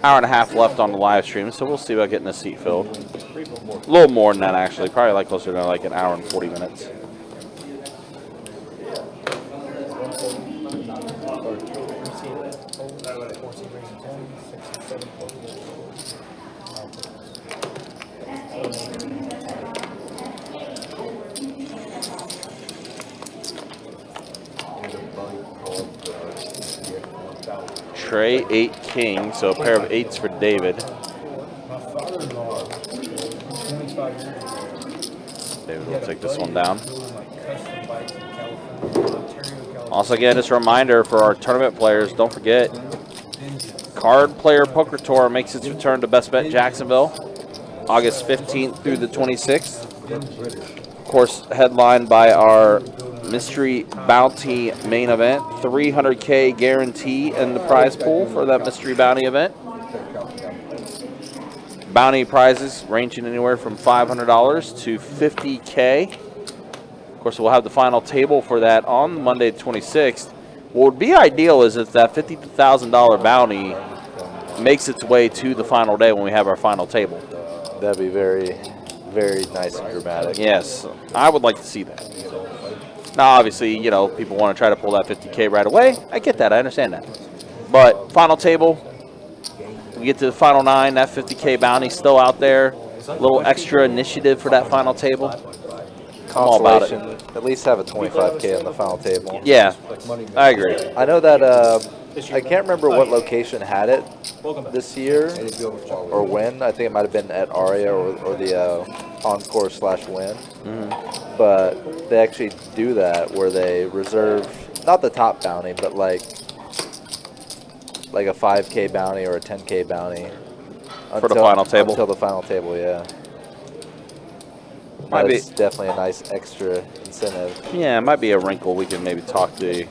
and a half left on the live stream, so we'll see about getting the seat filled. A little more than that actually, probably like closer to like an hour and 40 minutes. Trey 8 king, so a pair of 8s for David. David will take this one down. Also, again, just a reminder for our tournament players, don't forget, Card Player Poker Tour makes its return to Best Bet Jacksonville, August 15th through the 26th. Of course, headlined by our mystery bounty main event. 300K guarantee in the prize pool for that mystery bounty event. Bounty prizes ranging anywhere from $500 to $50K. Of course, we'll have the final table for that on Monday the 26th. What would be ideal is if that $50,000 bounty makes its way to the final day when we have our final table. That'd be very, very nice and dramatic. Yes, I would like to see that. Now, obviously, you know, people want to try to pull that 50K right away. I get that. I understand that. But final table, we get to the final 9. That 50K bounty still out there. A little extra initiative for that final table. I'm all about it. At least have a 25K on the final table. Yeah, I agree. I know that I can't remember what location had it this year or when. I think it might have been at Aria or the Encore/Win. But they actually do that where they reserve not the top bounty, but like a 5K bounty or a 10K bounty For the final table? Until the final table, yeah. That's definitely a nice extra incentive. Yeah, it might be a wrinkle. We can maybe talk to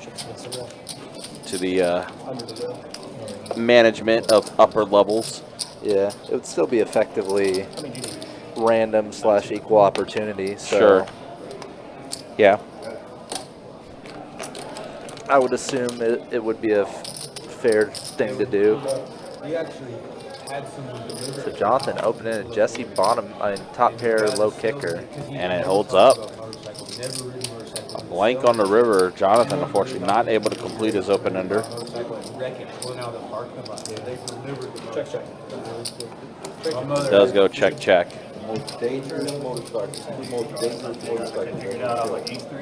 the management of upper levels. Yeah, it would still be effectively random/equal opportunity. So Sure. Yeah. I would assume it would be a fair thing to do. We actually had someone deliver. So Jonathan opening a Jesse bottom, top pair low kicker. And it holds up. A blank on the river. Jonathan, unfortunately, not able to complete his open ender. Check, check. Does go check, check. Most dangerous motorcycle. The most dangerous motorcycle. Figured out, I was like E3 or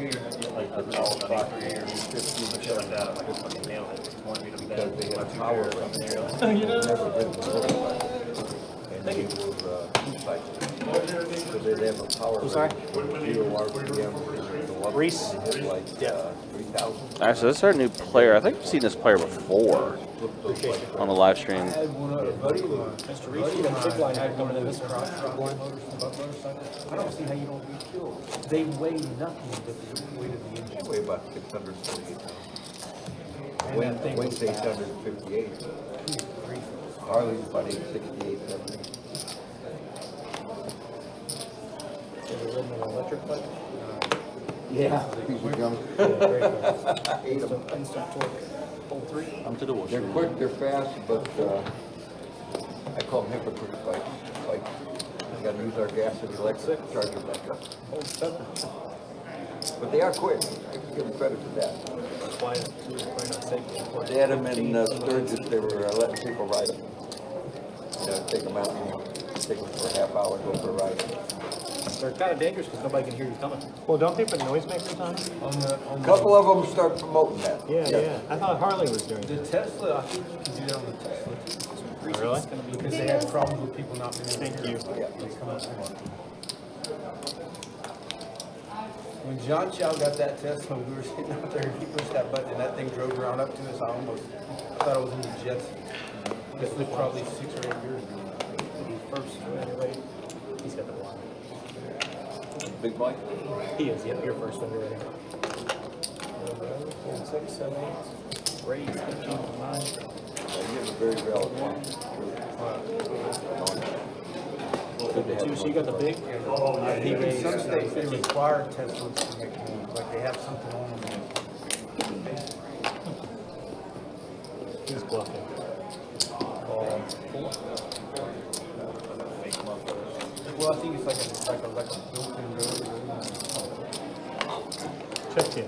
like the tall E3 or shit like that. Like, I fucking nailed it. Wanted me to bet. Because they have power from there. You know? Never been to motorcycle. And they were two-cycle. So they have a power. I'm sorry? 0 RPM. Reese? Like 3,000. All right, so this is our new player. I think I've seen this player before on the live stream. I had one other buddy of mine. Mr. Reese, you got a big line had coming in this cross motorcycle. I don't see how you don't get killed. They weigh nothing but the weight of the engine. Weigh about 648 pounds. Weighs 858. Harley's about 868, 70. Electric bike? Yeah. Piece of junk. Ate 'em. Instant torque. Pull 3. I'm to the wash. They're quick, they're fast, but I call them hypocrite bikes. Like, we gotta use our gas and electric charger back up. Hold 7. But they are quick. I can give them credit for that. That's why it's probably not safe. They had them in Sturgis, they were letting people ride them. You know, take them out and take them for a half hour and go for a ride. They're kind of dangerous because nobody can hear you coming. Well, don't they put noisemakers on? A couple of them start promoting that. Yeah. I thought Harley was doing The that. Tesla, I think you can do that on the Tesla too. Really? Because they had problems with people not being able to Thank hear. you. They come up with it. When John Chow got that Tesla, we were sitting out there and he pushed that button and that thing drove around up to us. I thought it was in the Jets. This was probably 6 or 8 years ago. First, anyway, he's got the block. Big bike? He is, yep, your first one, you're ready. 4, 6, 7, 8. Raise 15, 9. You have a very valid one. So you got the big? I think in some states they require Teslas to make noise, like they have something on them. He's bluffing. Ball 4. Well, I think it's like a built-in Check in.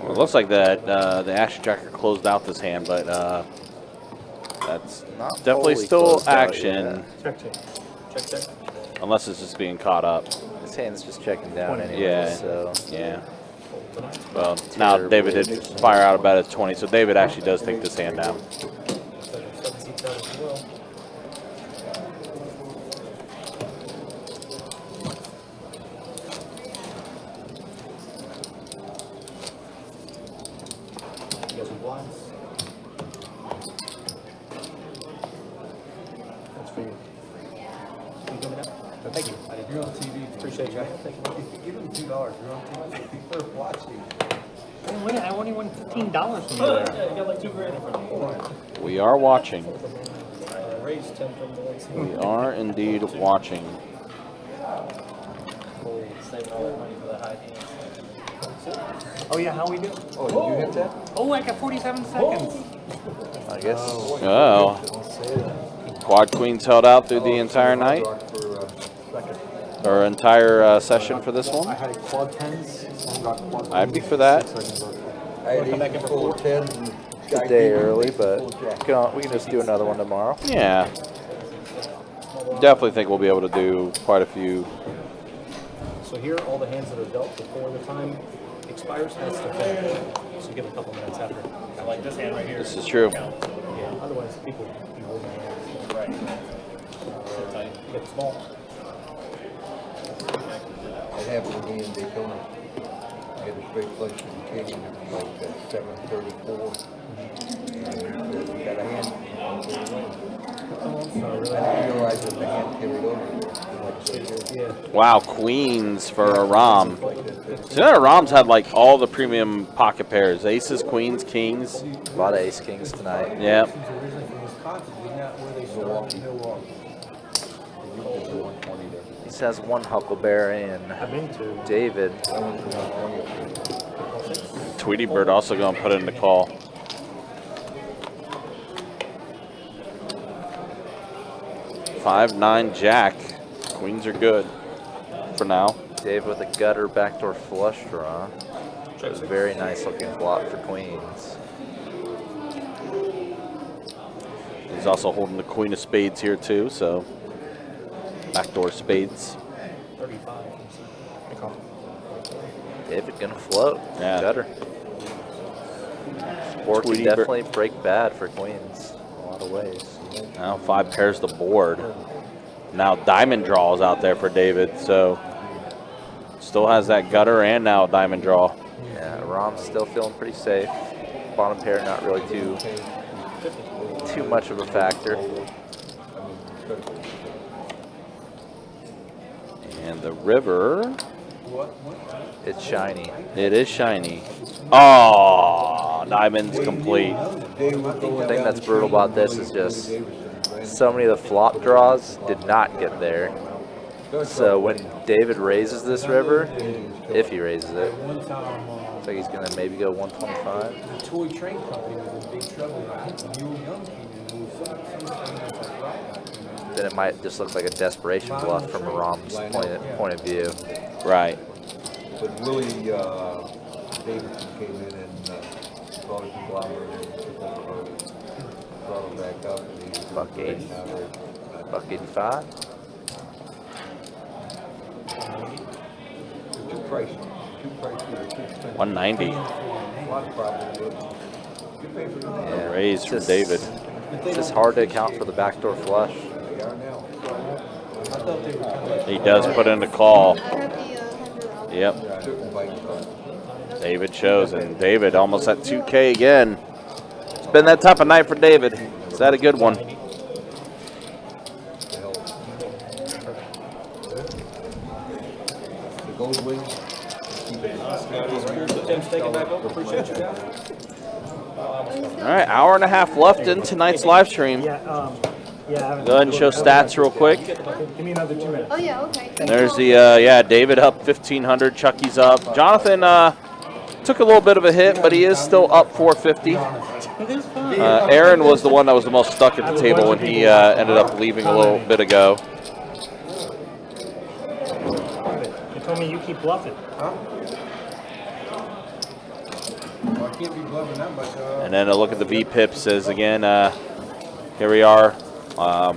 Well, it looks like that the Action Jacker closed out this hand, but that's Not definitely fully still closed out action, yet. Check. Check. unless it's just being caught up. This hand's just checking down anyway. Yeah. So Yeah. Well, now David did fire out about a 20, so David actually does take this hand down. 7 seats out as well. You got some blinds? That's for you. You coming up? Thank you. You're on TV. Appreciate you. Give them $2. You're on TV. People are watching. I only won $15 from you there. Yeah, you got like $2 grand in front of you. We are watching. Raise 10 from the legs. We are indeed watching. Saving all that money for the high hands. Oh yeah, how we do? Oh, did you hit that? Oh, I got 47 seconds. I guess. Oh. Quad queens held out through the entire night, or entire session for this I one. had quad tens. Someone got quad I'd be for that. I had 8 full 10s and It's a day early, but we can just do another one tomorrow. Yeah. Definitely think we'll be able to do quite a few. So here, all the hands that are dealt before the time expires has to finish. So you get a couple minutes after. I like this hand right here. This is true. Yeah. Otherwise, people be holding their hands. Right. Sit tight. Get small. It happened to me in Daytona. I had a straight flush from the king and it was like 734. And we got a hand. I didn't realize that the hand carried over. Wow, queens for Aram. So that Aram's had like all the premium pocket pairs. Aces, queens, kings. A lot of ace kings tonight. Yep. Originally from Wisconsin, isn't that where they started? Milwaukee. He has one Huckleberry and I've been to. David. Tweety Bird also going to put in the call. Five, 9, Jack. Queens are good for now. Dave with a gutter backdoor flush draw. It was a very nice looking flop for queens. He's also holding the queen of spades here too, so backdoor spades. 35. David gonna float. Yeah. Gutter. Board can Tweety definitely break bad for queens in a lot of ways. Now 5 pairs the board. Now diamond draws out there for David, so still has that gutter and now diamond draw. Yeah, Rom's still feeling pretty safe. Bottom pair not really too much of a factor. And the river, It's shiny. it is shiny. Oh, diamond's complete. The thing that's brutal about this is just so many of the flop draws did not get there. So when David raises this river, if he raises it, One time, looks like he's gonna maybe go 125. the toy train company was in big trouble. I think Mule Young came in and there was some thing that's like right. Then it might just look like a desperation bluff from Rom's point of view. Right. But Willie Davidson came in and brought a conglomerate and took over, brought him back up. And he was Buck 80. now they're- Buck 85. Too pricey. Too expensive. 190. A lot of problems with it. You pay for them. Yeah, Raise it's from just- David. It's just hard to account for the backdoor flush. They are now. I thought they were kind of like. He does put in the call. I have the $100. Yep. Certain bikes are. David shows, and David almost at 2K again. It's been that type of night for David. Is that a good one? The gold wings. Tim's taking back over. Appreciate you guys. All right, hour and a half left in tonight's live stream. Yeah, yeah. I haven't- Go ahead and show stats real quick. Give me another 2 minutes. Oh, yeah, okay. There's the, yeah, David up 1,500, Chucky's up. Jonathan took a little bit of a hit, but he is still up 450. Aaron was the one that was the most stuck at the table when he ended up leaving a little bit ago. You told me you keep bluffing. Huh? Well, I can't be bluffing that much. And then a look at the V-pips is again, here we are, hour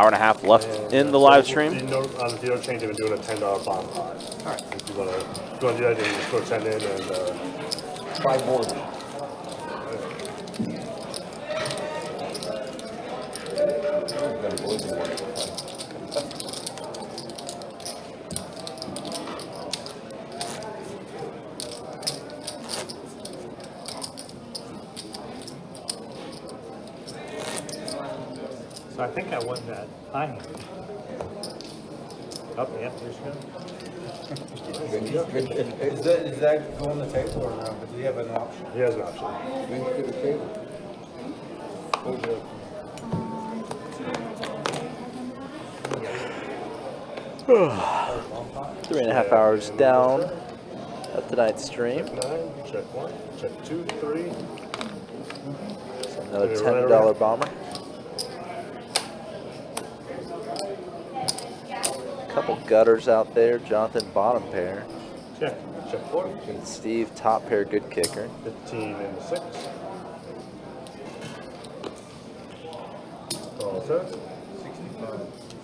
and a half left in the live stream. If you don't change it, we're doing a $10 bottom five. All right. If you want to do that, then you just throw 10 in and 5 boards. So I think I won that high hand. Oh, yeah, here she goes. Is that go on the table or no? But do you have an option? He has an option. Bring it to the table. Three and a half hours down of tonight's stream. Check 9, check 1, check 2, 3. So another $10 bomber. Couple gutters out there. Jonathan bottom pair. Check. Check 4. And Steve top pair good kicker. 15 and the 6. All set.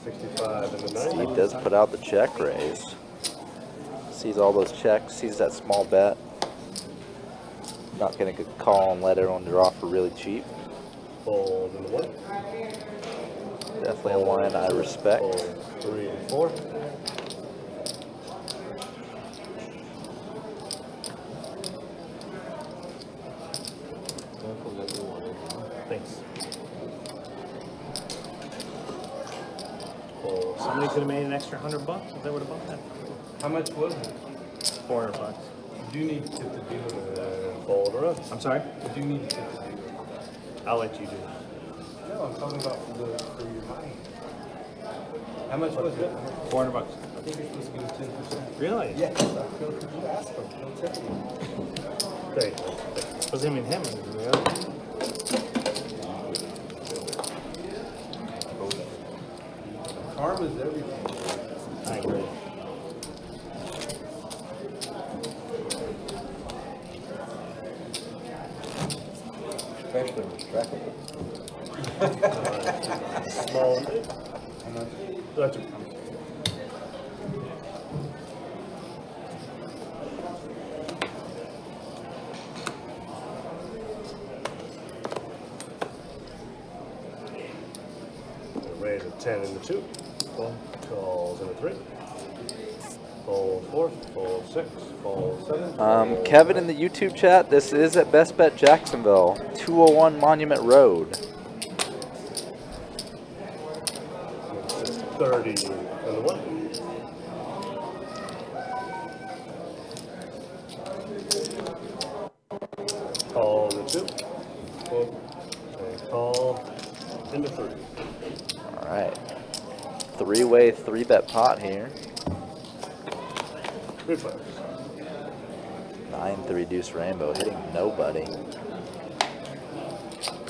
65 and the 9. Steve does put out the check raise. Sees all those checks, sees that small bet. Not gonna call and let everyone draw for really cheap. Fold in the 1. Definitely a line I respect. Fold 3 and 4. Thanks. Somebody could have made an extra $100 if they would have bought that. How much was it? $400. You do need to tip the dealer. Fold around. I'm sorry? You do need to tip the dealer. I'll let you do it. No, I'm talking about for your money. How much was it? $400. I think you're supposed to give him 10%. Really? Yes. I feel you asked him. He'll tip you. Thank you. It was him and him. Yeah. Karma's everything. I agree. Especially with trackable. Small and big. That's it. Raise a 10 and the 2. Calls in a 3. Fold 4. Fold 6. Fold 7. Kevin in the YouTube chat, this is at Best Bet Jacksonville, 201 Monument Road. 30 and the 1. Call the 2. And call in the 3. All right. Three-way, three-bet pot here. Reflex. 9-3 deuce rainbow, hitting nobody.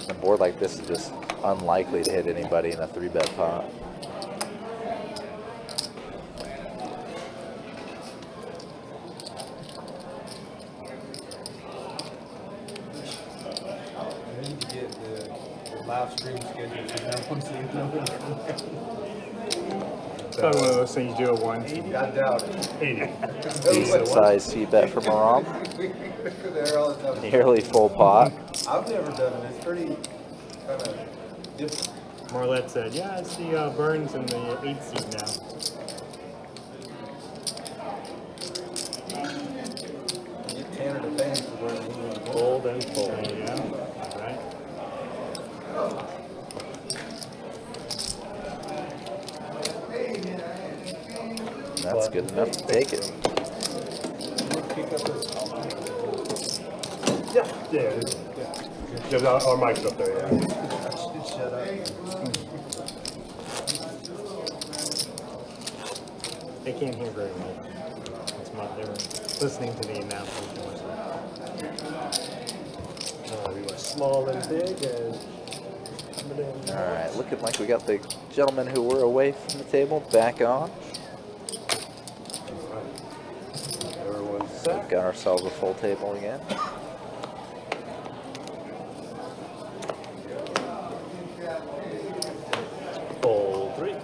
A board like this is just unlikely to hit anybody in a three-bet pot. I need to get the live stream schedule so that one seems no one Probably one of those things you do at once. I doubt it. 80. Decent size C-bet from Maram. There all the time. Nearly full pot. I've never done it. It's pretty kind of different. Marlette said, yeah, it's the Burns and the 8 seed now. Get Tanner to pay for where he wants to go. Fold and fold. There you go. All right. That's good enough to take it. Yeah. Yeah. There's our mic's up there, yeah. Shut up. They can't hear very well. That's my, they were listening to the announcement. We went small and big and All right, looking like we got the gentlemen who were away from the table back on. everyone's So set. we've got ourselves a full table again. Fold 3.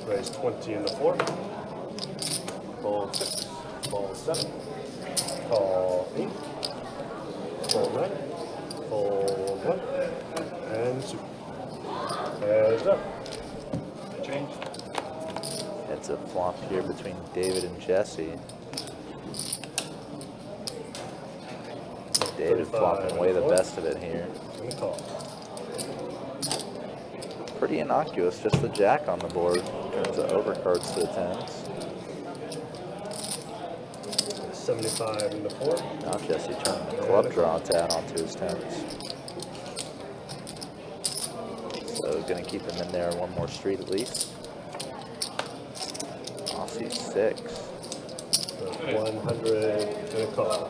Raise 20 in the 4. Fold 6. Fold 7. Call 8. Fold 9. Fold 1. And super. Heads up. Change. It's a flop here between David and Jesse. David flopping away the best of it here. And call. pretty innocuous. Just the jack on the board turns the overcards to the 10s. 75 in the 4. Now Jesse turned the club draw tab onto his 10s. So gonna keep him in there one more street at least. Aussie 6. 100 and a call.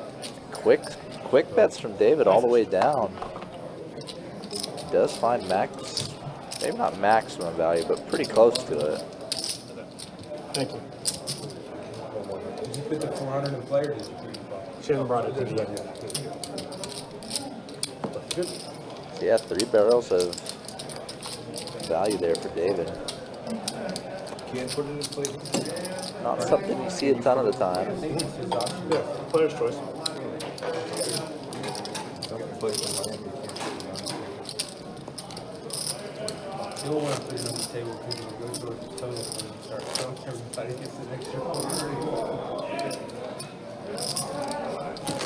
Quick bets from David all the way down. He does find max, maybe not maximum value, but pretty close to it. Thank you. Did you put the 400 in play or did you put it? She hasn't brought it to me yet. Good. So yeah, 3 barrels of value there for David. Can't put it in play. Not something you see a ton of the time. Yeah, player's choice. You don't want to put it on the table because it'll go towards the total when you start throwing everybody gets an extra 400.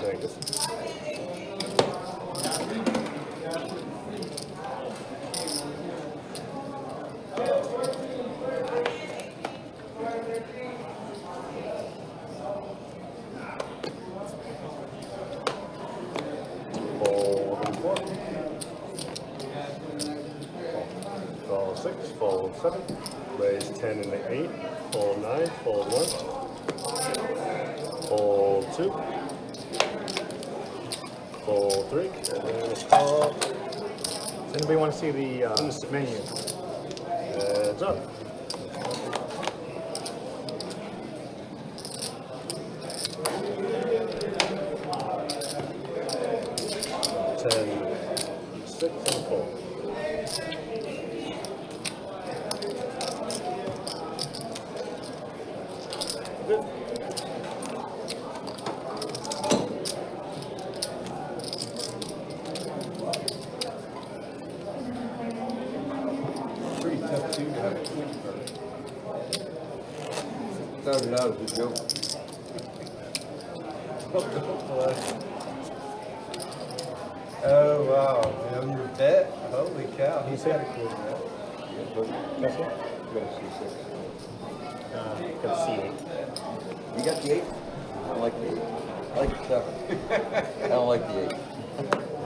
Thank you. Fold and 4. Call 6, fold 7. Raise 10 in the 8. Fold 9, fold 1. Fold 2. Fold 3. And then a call. Does anybody want to see the menu? Heads up. Ten, 6 and 4. Good. Pretty tough too to have a 20 card. Started out as a joke. Oh wow, man, your bet? Holy cow, he's got a cool bet. Yes, sir. You got a C6. Got C8. You got the 8? I don't like the 8. I like the 7. I don't like the 8.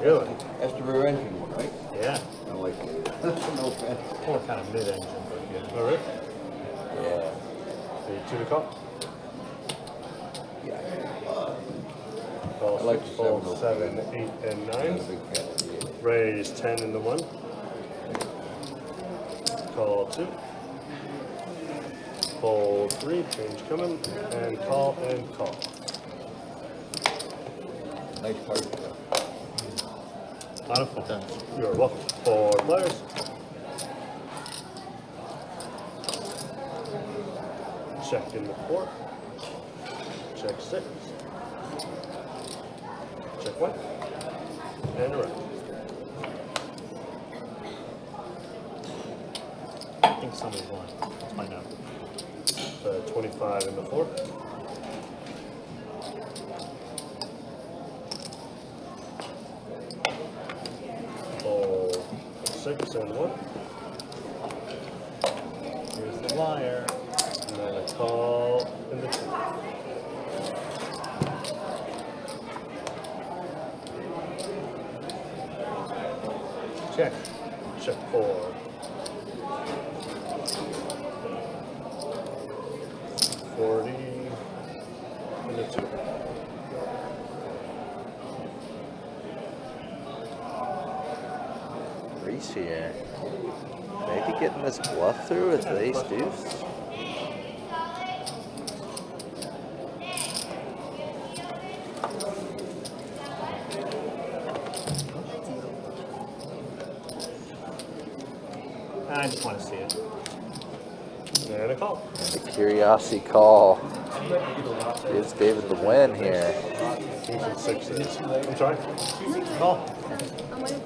Really? That's the rear engine one, right? Yeah. I don't like the 8. No offense. Well, kind of mid-engine, but yeah. All right. Yeah. So 2 to call. Yeah. Call I like 6, the fold 7, 7, 8, and I'm not a 9. big fan of the 8. Raise 10 in the 1. Call 2. Fold 3, change coming, and call and call. Nice card. A lot of fun. You're welcome. 4 players. Check in the 4. Check 6. Check 1. And a right. I think somebody's won. Let's find out. 25 in the 4. Fold 6 and 1. Here's the liar. And then a call in the 2. Check. Check 4. 40 in the 2. Reese here. Maybe getting this bluff through with the ace deuce. I just want to see it. And a call. The curiosity call gives David the win here. Kings and 6s. I'm sorry? Call.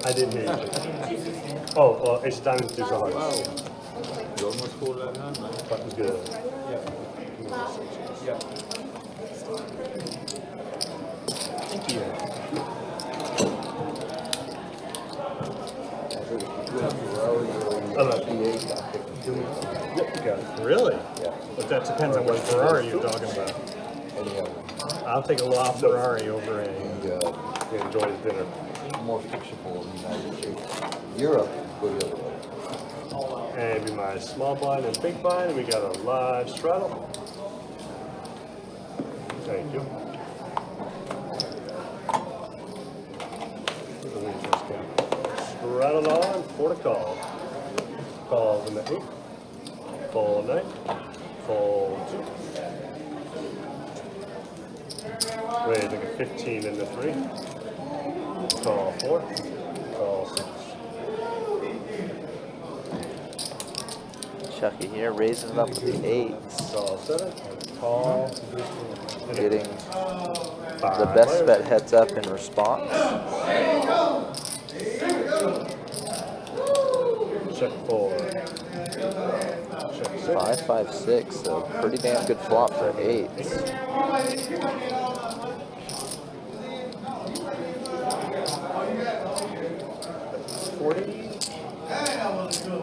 I didn't hear you. Oh, ace of diamonds, deuce of hearts. You almost pulled that hand, man. That was good. Yeah. Thank you. I love it. Really? Yeah. But that depends on what Ferrari you're talking about. Any of them. I'll take a law Ferrari over a. He enjoys dinner. More fixable in the United States. Europe, go the other way. And be my small blind and big blind. We got a live straddle. Thank you. Straddle on, 4 to call. Calls in the 8. Fold 9. Fold 2. Raising a 15 in the 3. Call 4. Call 6. Chucky here, raising it up with the 8s. Call 7. Call. Getting the best bet heads up in response. Check 4. Check 6. 5, 5, 6, so pretty damn good flop for 8s.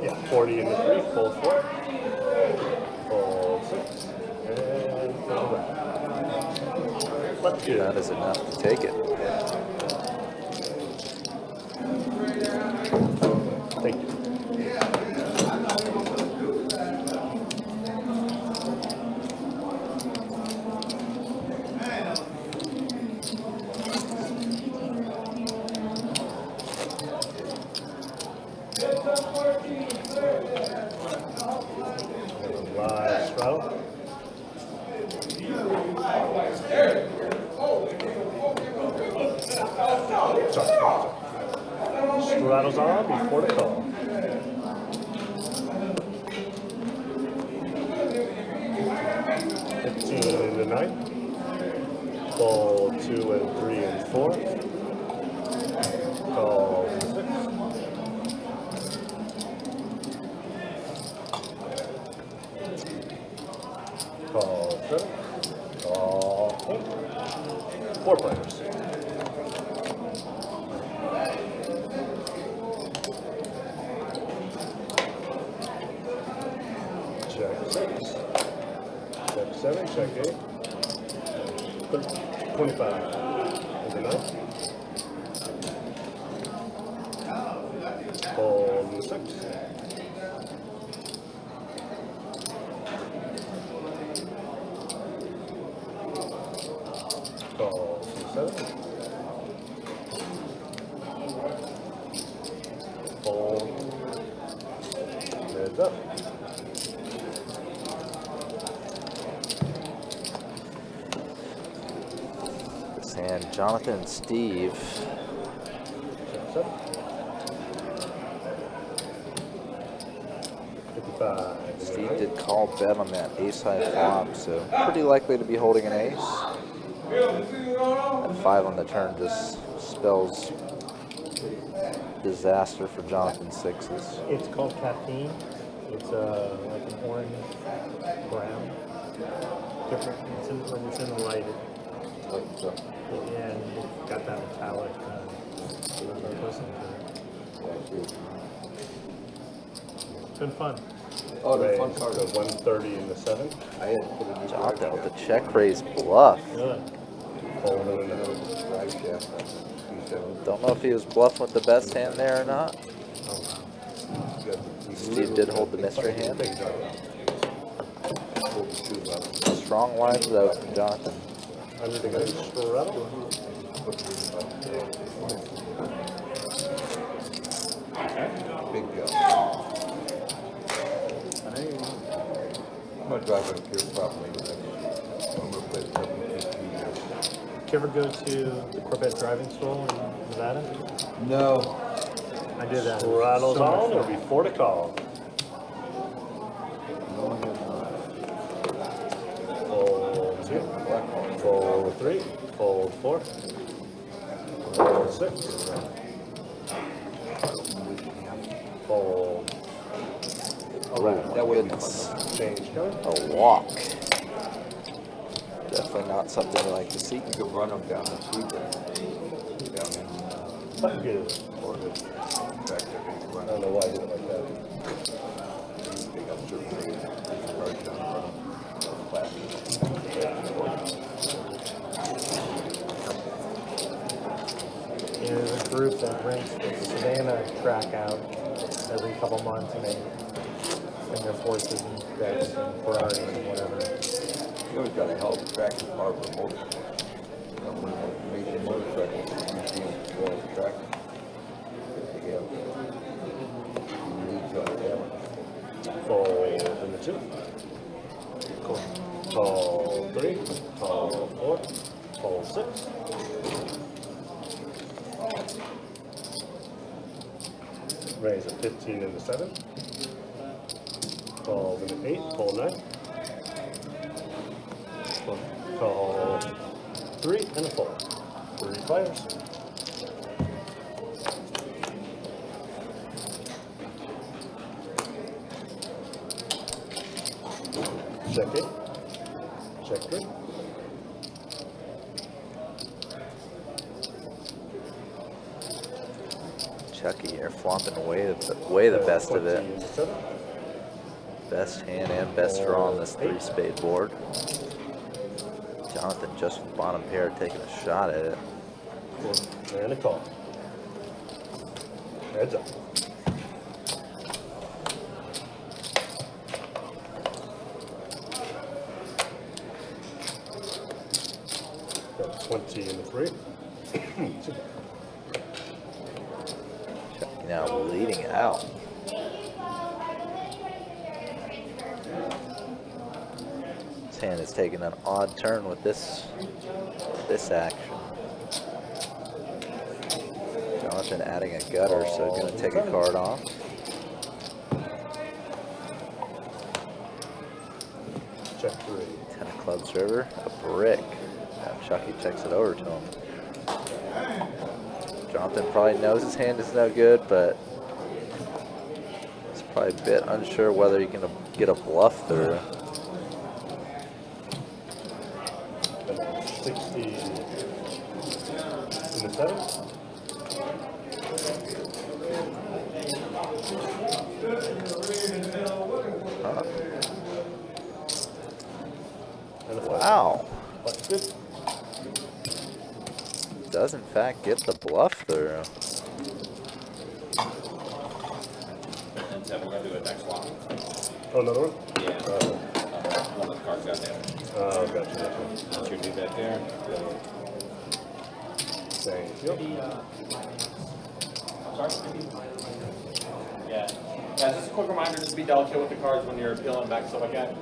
Yeah, 40 in the 3, fold 4, fold 6, and fold back. Left good. That is enough to take it. Thank you. Live straddle. Straddles on before the call. In the 9. Fold 2 and 3 and 4. Call 6. Call 7. Call 8. 4 players. Check 6. Check 7. Check 8. 25. Is it 9? Fold 6. Call 7. Fold. Heads up. This hand, Jonathan and Steve. Check 7. 55. Steve did call bet on that ace-high flop, so pretty likely to be holding an ace. That 5 on the turn just spells disaster for Jonathan 6s. It's called caffeine. It's like an orange brown. Different. When it's in the light, yeah, and it's got that metallic listen to it. It's been fun. Oh, the fun Raise card. the 130 in the 7. I had to put a new Jonathan with the check raise bluff. Good. Fold in the drive shaft. Don't know if he was bluffing with the best hand there or not. Steve did hold the mystery hand. Strong lines though from Jonathan. Under the gun, straddle. Big jump. I'm gonna drive it here properly. I'm gonna play the WTP. Did you ever go to the Corvette driving school in Nevada? No. I did that. Straddles So much on, it'll fun. be 4 to call. Fold 2. Fold 3. Fold 4. Fold 6. Fold. Oh my goodness. Change coming. A walk. Definitely not something we like to see. You can run them down the street there. Down in, But good. or the back there, you I run don't know why I did it like that. they got certain a group that rents the Savannah track out every couple months, and they bring their Forces and Beds and Ferraris and whatever. You always got a hell of a track as far as motor. You know, when you make the motorcycle, you see them go on the track. They have leads on camera. Fold in the 2. Call 3. Call 4. Call 6. Raise a 15 in the 7. Call in the 8. Call 9. Call 3 and a 4. 3 fires. Check it. Check it. Chucky, you're flopping way the best of it. Best hand and best draw on this 3-spade board. Jonathan just with bottom pair taking a shot at it. And a call. Heads up. Got 20 in the 3. Chucky now leading out. His hand is taking an odd turn with this action. Jonathan adding a gutter, so gonna take a card off. Check 3. 10 of clubs river, a brick. Now Chucky checks it over to him. Jonathan probably knows his hand is no good, but he's probably a bit unsure whether he can get a bluff through. 60 in the 7. Huh. Wow. Good. Does in fact get the bluff through. And 7, we're going to do a deck swap. Oh, another one? Yeah. One of the cards got damaged. Oh, gotcha. Once you do that there. Thank you. Sorry? Yeah. Yeah, just a quick reminder, just be delicate with the cards when you're peeling back, stuff like that.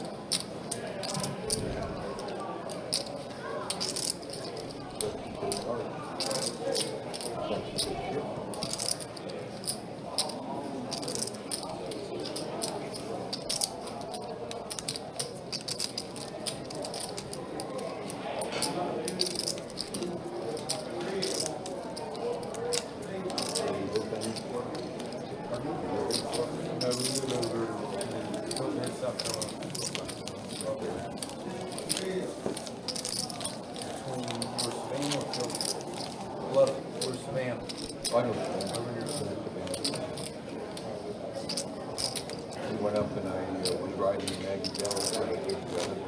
We went up and I was riding in Maggie Valley,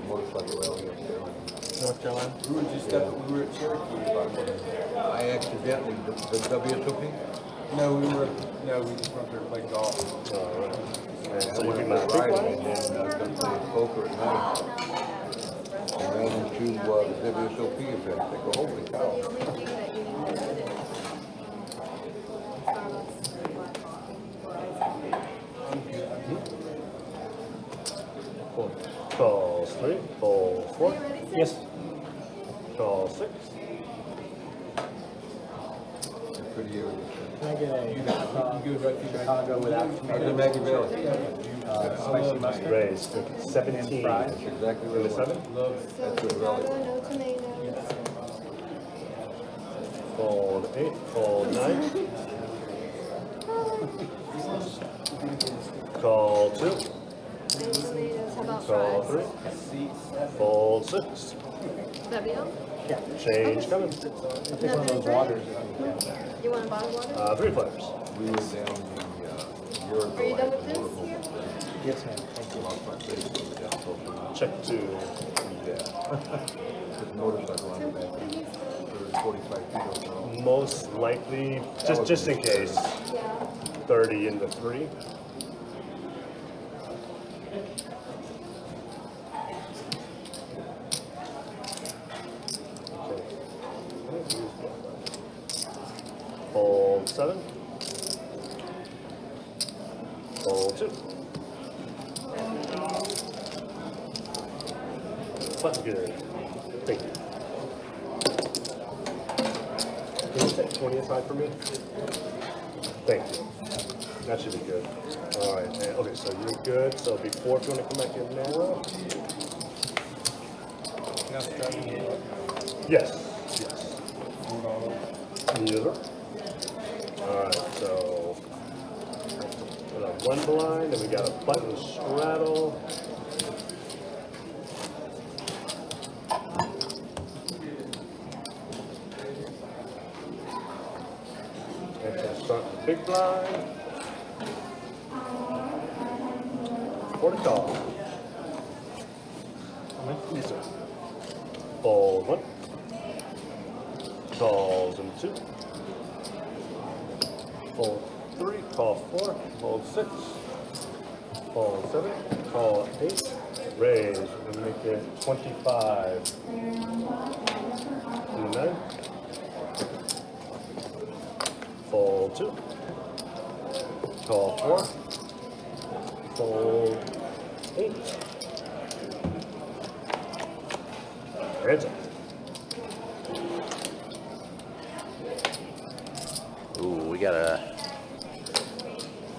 motorcycle rally up there. North Carolina? We were at Cherokee. I accidentally, the WSOP? No, we just went there to play golf. I went out riding and then I was going to play poker at night. And ran into the WSOP event. I go, holy cow. Calls 3. Call 4. Yes. Call 6. Pretty area. Can I get a Chicago without I was in tomatoes? Maggie Valley. Spicy mustard? Raise 17 fries. That's exactly in what the it 7. was. So That's what Chicago, it no tomatoes. Fold 8. Fold 9. Call 2. No tomatoes. How about Call fries? 3. Fold 6. W? Yeah. Change coming. I'll take one of those waters. You want a bottle of water? 3 players. We were down the Uruguay. Are you done with this here? Yes, ma'am. Thank you. Lost my face when we got so bad. Check 2. Yeah. With motorcycle on the back. 45 feet overall. Most likely, just in case, 30 into 3. Fold 7. Fold 2. Button good. Thank you. Can you set 20 aside for me? Thank you. That should be good. All right. And, okay, so you're good. So before, if you want to come back in narrow. Yes. Yes. Yes, sir. All right. So we got one blind, and we got a button straddle. Start the big blind. For the call. Yes, sir. Fold 1. Calls and 2. Fold 3. Call 4. Fold 6. Fold 7. Call 8. Raise and make it 25. 9. Fold 2. Call 4. Fold 8. Heads up. Ooh, we got a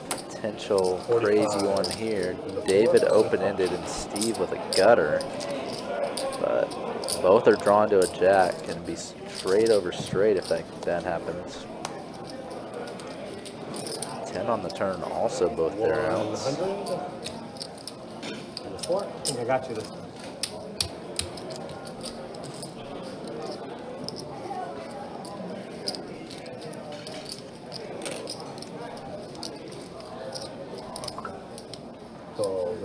potential crazy one here. David open-ended and Steve with a gutter. But both are drawn to a jack. Can be straight over straight if that happens. 10 on the turn, also both their outs. 100. And a 4. I think I got you this time. So,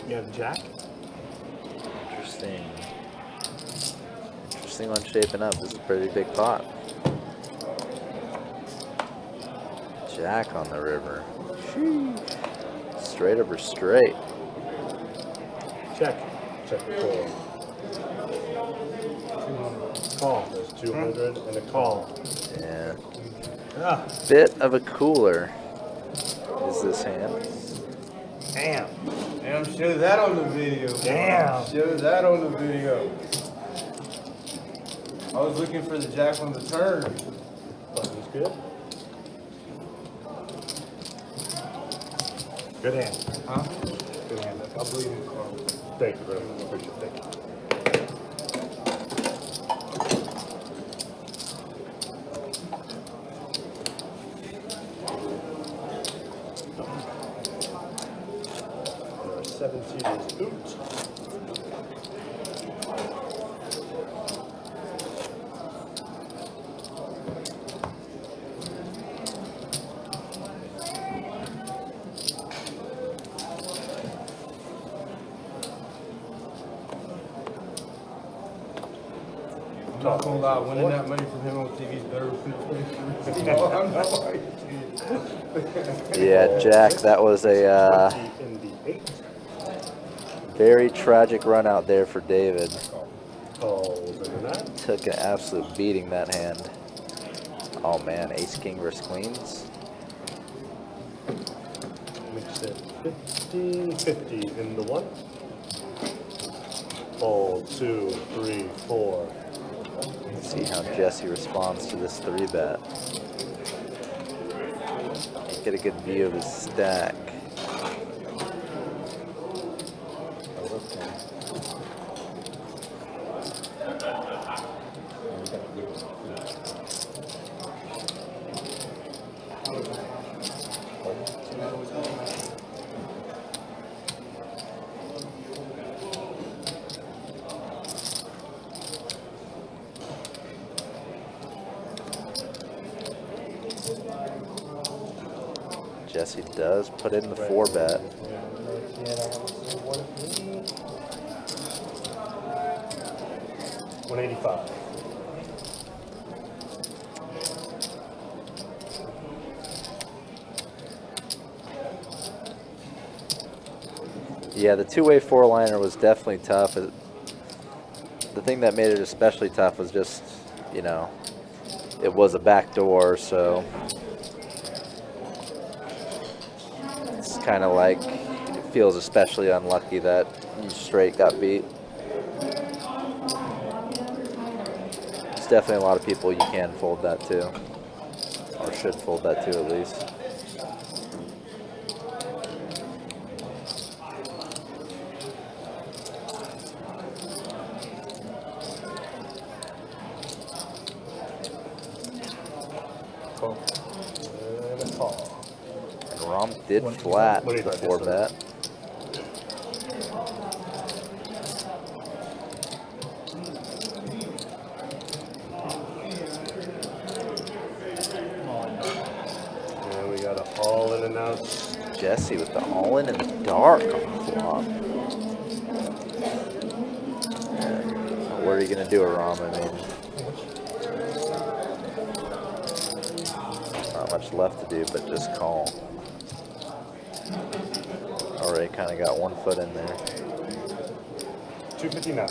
You have jack? Interesting. Interesting one shaping up. This is a pretty big pot. Jack on the river. Sheesh. Straight over straight. Check. Check 4. Call. There's 200 and a call. Yeah. Ah, Bit of a cooler is this hand. damn. Damn, show that on the video. Damn. Show that on the video. I was looking for the jack on the turn. Button's good. Good hand. Huh? Good hand. I believe in Carl. Thank you very much. Appreciate it. Thank you. Our 17 is oot. I'm not gonna lie, winning that money from him on TV is better than I'm not lying to you. Yeah, Jack, that was a 20 in the 8. very tragic run out there for David. Calls and a 9. Took an absolute beating that hand. Oh man, ace king versus queens. Makes it 50 in the 1. Fold 2, 3, 4. Let's see how Jesse responds to this 3-bet. Get a good view of his stack. Jesse does put in the 4-bet. 185. Yeah, the two-way four-liner was definitely tough. The thing that made it especially tough was just, you know, it was a backdoor, so it's kind of like it feels especially unlucky that you straight got beat. There's definitely a lot of people you can fold that to, or should fold that to at least. And a call. And Rom did flat What do you the think, 4-bet. And we got an all in and out. Jesse with the all-in the dark on the flop. What are you going to do, Rom? I mean, not much left to do, but just call. Already kind of got 1 foot in there. 259.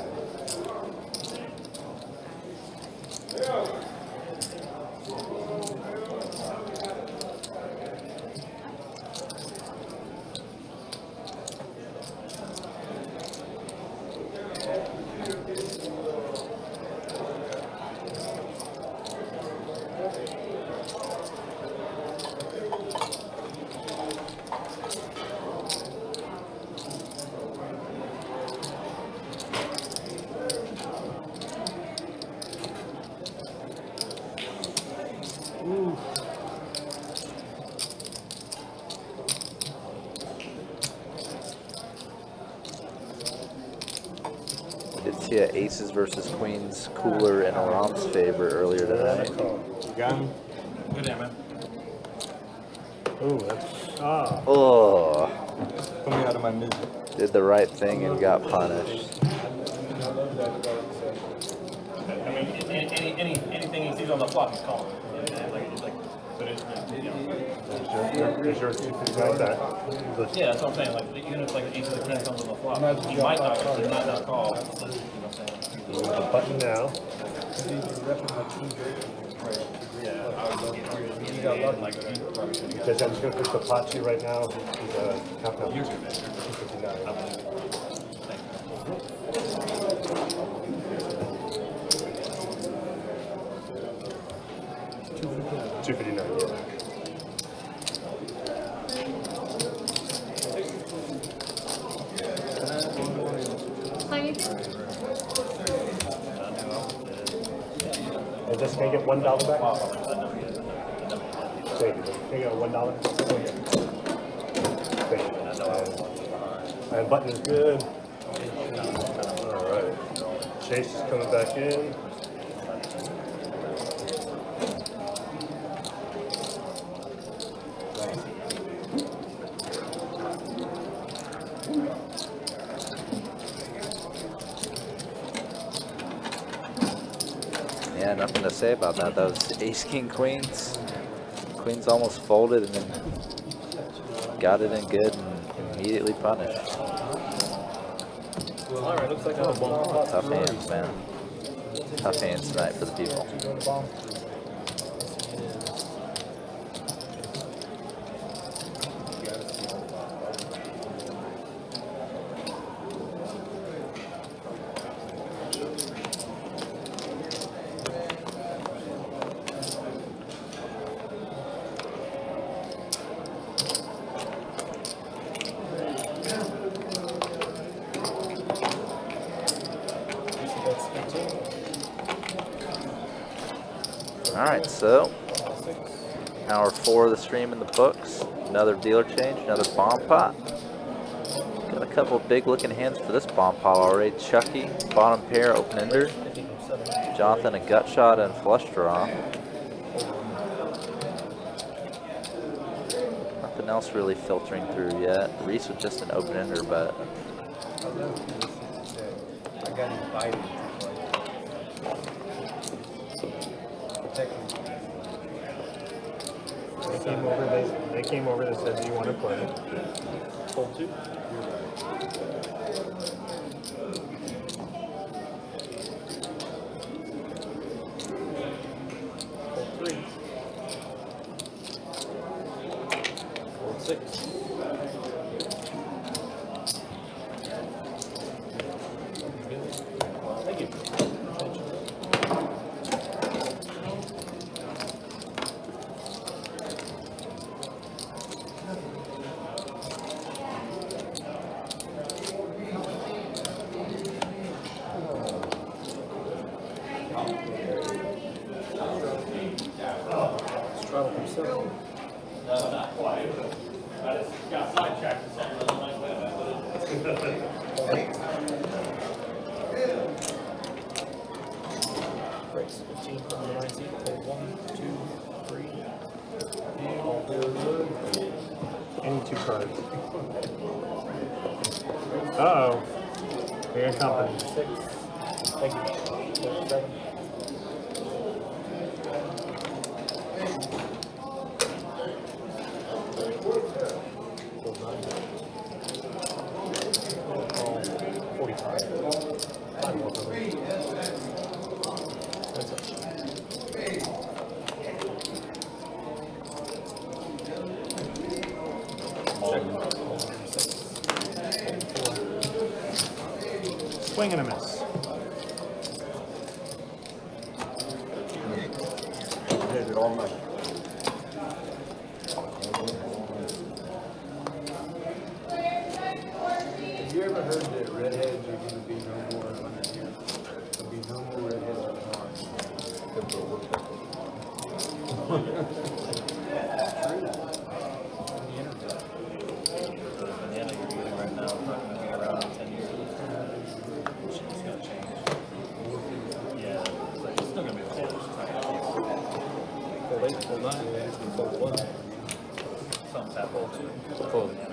Did see a aces versus queens cooler in Rom's favor earlier tonight. You got him? Good day, man. Ooh, that's Oh, put me out of my misery. did the right thing and got punished. I mean, anything he sees on the flop, he's calling. But it's, you know. There's your 259 back. Yeah, that's what I'm saying. Like, even if like the ace of the king comes on the flop, he might not call. You know what I'm saying? The button now. Jesse, I'm just going to push the pot to you right now. He's counting out 259. 259, yeah. And just can I get $1 back? Thank you. Can I get $1? Thank you. And button is good. All right. Chase is coming back in. Yeah, nothing to say about that. That was ace, king, queens. Queens almost folded and then got it in good and immediately punished. All right, looks like I'm a bomb. Tough hands, man. Tough hands tonight for the people. Alright, so hour 4 of the stream in the books. Another dealer change, another bomb pot. Got a couple of big looking hands for this bomb pot already. Chucky, bottom pair, open ender. Jonathan, a gut shot and flush draw. Nothing else really filtering through yet. Reese with just an open ender, but I got invited to play. They came over. They said, "Do you want to play?" Hold 2. Hold 3. Hold 6. Thank you. Straddle himself. Not quite. I just got sidetracked with something I like Breaks 15 from the 9 seat. Hold 1, 2, 3. And all 4 good. Any 2 cards. Uh-oh. We got company. 6. Thank you. Hold 7. Hold 9. Call 45. 5 more for me. That's it. Swing and a miss. Did it all night. Have you ever heard that redheads are gonna be no more in 100 years? There'll be no more redheads on Mars. banana you're eating right now is not going to be around in 10 years. It's going to change. Yeah, it's still going to be the same. It's not going to change. Hold 8, hold 9. Hold 1. Something's happened. Hold 2.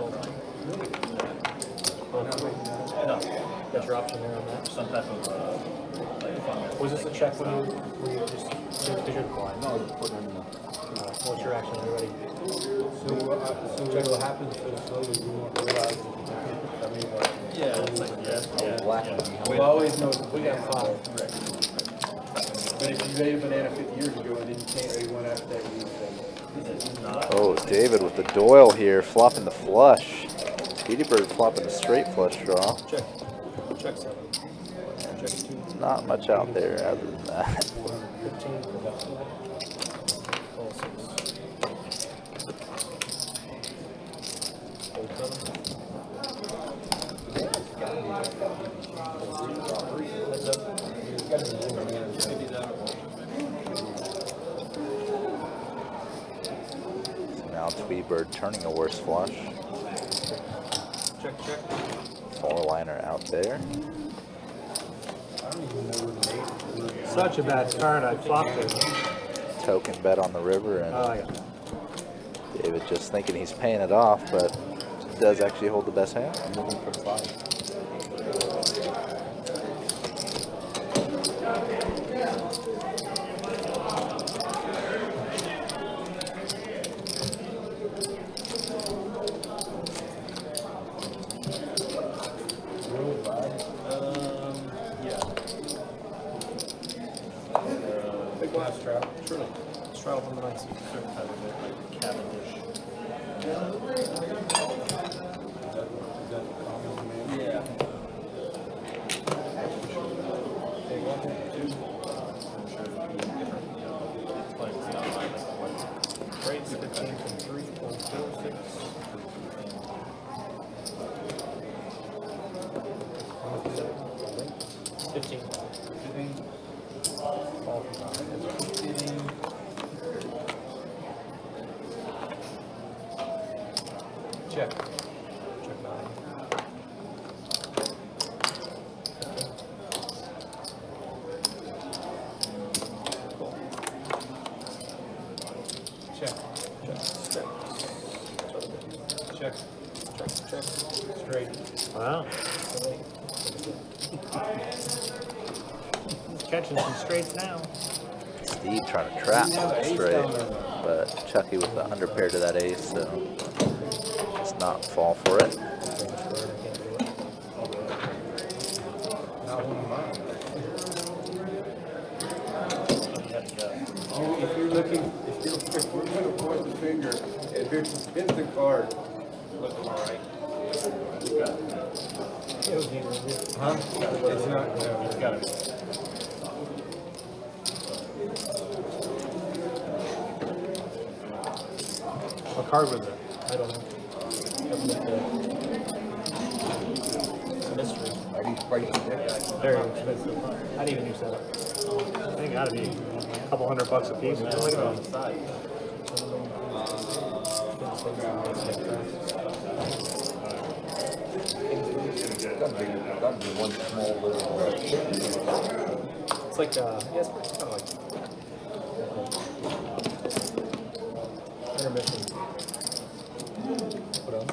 No, That's your option there on that. some type of like fungus. Was this a check when you just did your blind? No, just put it in the. What's your action? Are you ready? So what happens so slowly, you won't realize it. I mean, Yeah, it's like, yeah. we always know we got 5. But if you made a banana 50 years ago and then you can't really one after that, you would say, Oh, David with the Doyle here, flopping the flush. Speedy Bird flopping the straight flush draw. check. Check 7. Check 2. Not much out there other than that. 15. Call 6. Hold 7. Hold 2. Heads up. Now Tweedbird turning a worse flush. Check, check. 4-liner out there. Such a bad card. I flopped it. Token bet on the river, and Oh, yeah. David just thinking he's paying it off, but does actually hold the best hand. I'm looking for 5. Big glass trap. Surely. Straddle from the 9 seat. Like Cavendish. Yeah. Take 1, 2. I'm sure it'd be different. You know, it's funny to see online. Breaks 15 from 3. Hold 4, 6. 15. All from 9. Check. Check 9. Cool. Check. Check. Check. Check. Check. Straight. Wow. He's catching some straights now. Steve trying to trap straight. but Chucky with the under pair to that ace, so does not fall for it. Not one of mine. If you're looking, if we're gonna point the finger, if it's the card. Look to my right. Huh? It's not, no. He's got it. What card was it? I don't know. It's a mystery. Are these prices Very expensive. I didn't even use that. I think it gotta be a couple $100 a piece. Look at it on the side. Gotta be one small little. It's like, yeah, it's kind of like intermission. What else?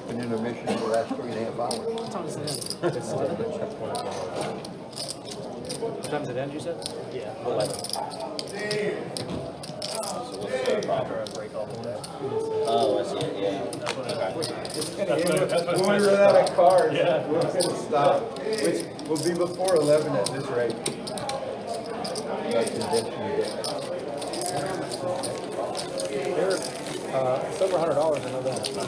An intermission for the last 3.5 hours. What time does it end? It's 11. What time does it end, you said? Yeah, 11. So what's the proper break off of that? Oh, I see it, yeah. When we run out of cards, we're gonna stop, which will be before 11 at this rate. They're it's over $100, I know that. How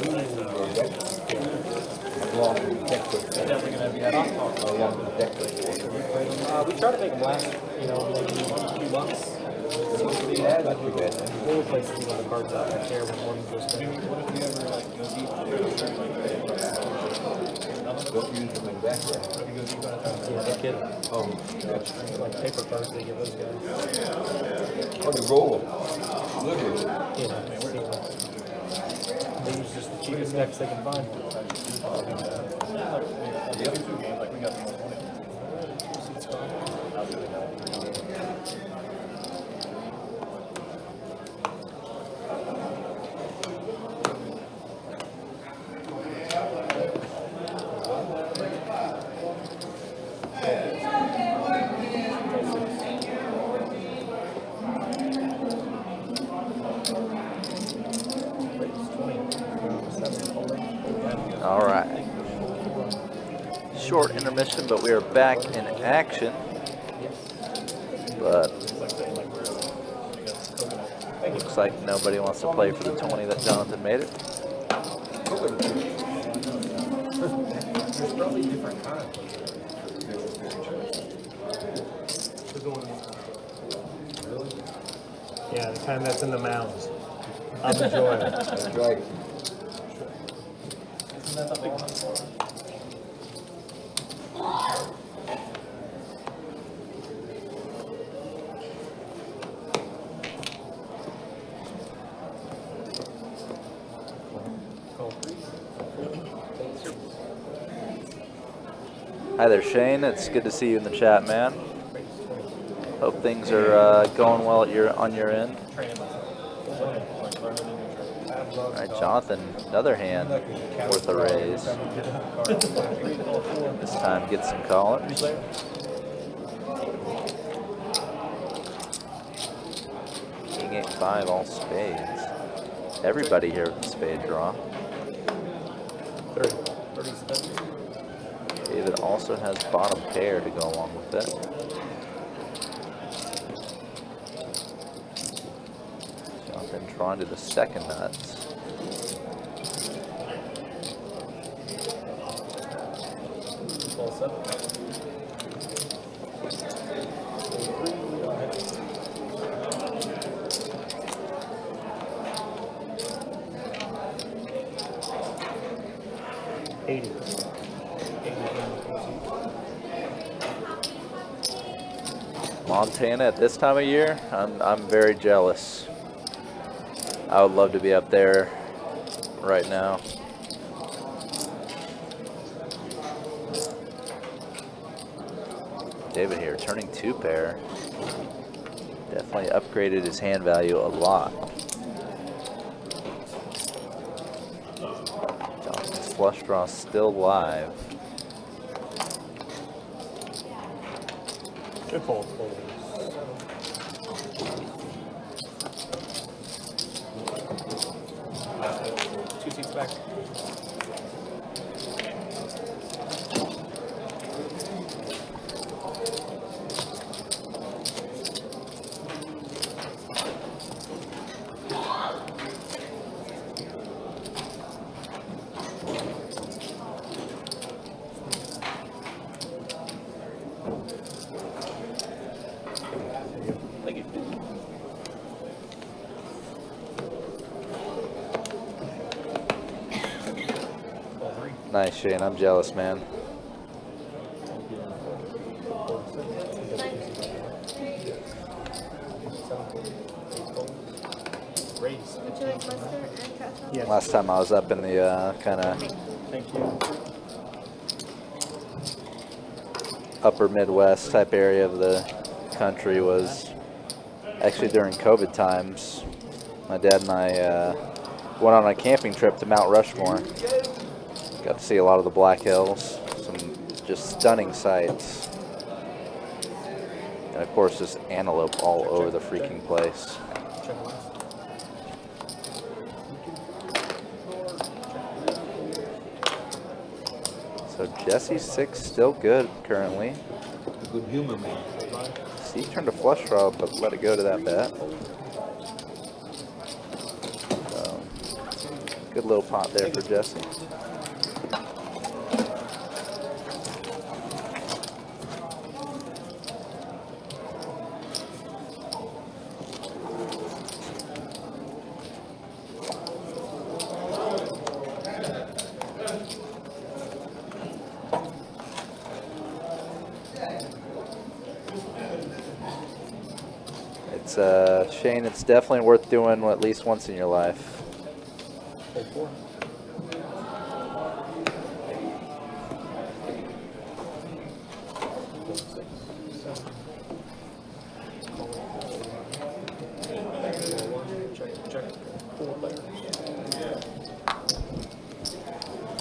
long does the deck look? Definitely gonna be hot. How long does the deck look? We try to make them last, you know, maybe 1 to 2 months. Yeah, not too bad. We'll replace a lot of cards out there when one goes down. What if you ever like go deep? Don't use them in background. Yeah, they kid. Oh, that's, Like paper cards they give those guys. oh, they roll them. Literally. Yeah, they use just the cheapest decks they can find. The other two games, like we got the most money. All right. Short intermission, but we are back in action. But looks like nobody wants to play for the 20 that Jonathan made it. There's probably different kinds. Yeah, the kind that's in the mounds. I'm enjoying it. That's right. Hi there, Shane. It's good to see you in the chat, man. Hope things are going well at on your end. All right, Jonathan, another hand worth a raise. This time get some callers. King 8-5, all spades. Everybody here with the spade draw. 30. David also has bottom pair to go along with it. Jonathan drawn to the second nuts. Montana at this time of year, I'm very jealous. I would love to be up there right now. David here turning 2-pair. Definitely upgraded his hand value a lot. Jonathan's flush draw still live. Good fold. back. Thank you. Nice, Shane. I'm jealous, man. Raise. Would you like mustard and truffle? Yes. Last time I was up in the kind of Thank you. upper Midwest type area of the country was actually during COVID times. My dad and I went on a camping trip to Mount Rushmore. Got to see a lot of the Black Hills, some just stunning sights. And of course, just antelope all over the freaking place. So Jesse's 6 still good currently. A good humor, man. See, he turned a flush draw, but let it go to that bet. So, good little pot there for Jesse. Shane, it's definitely worth doing at least once in your life.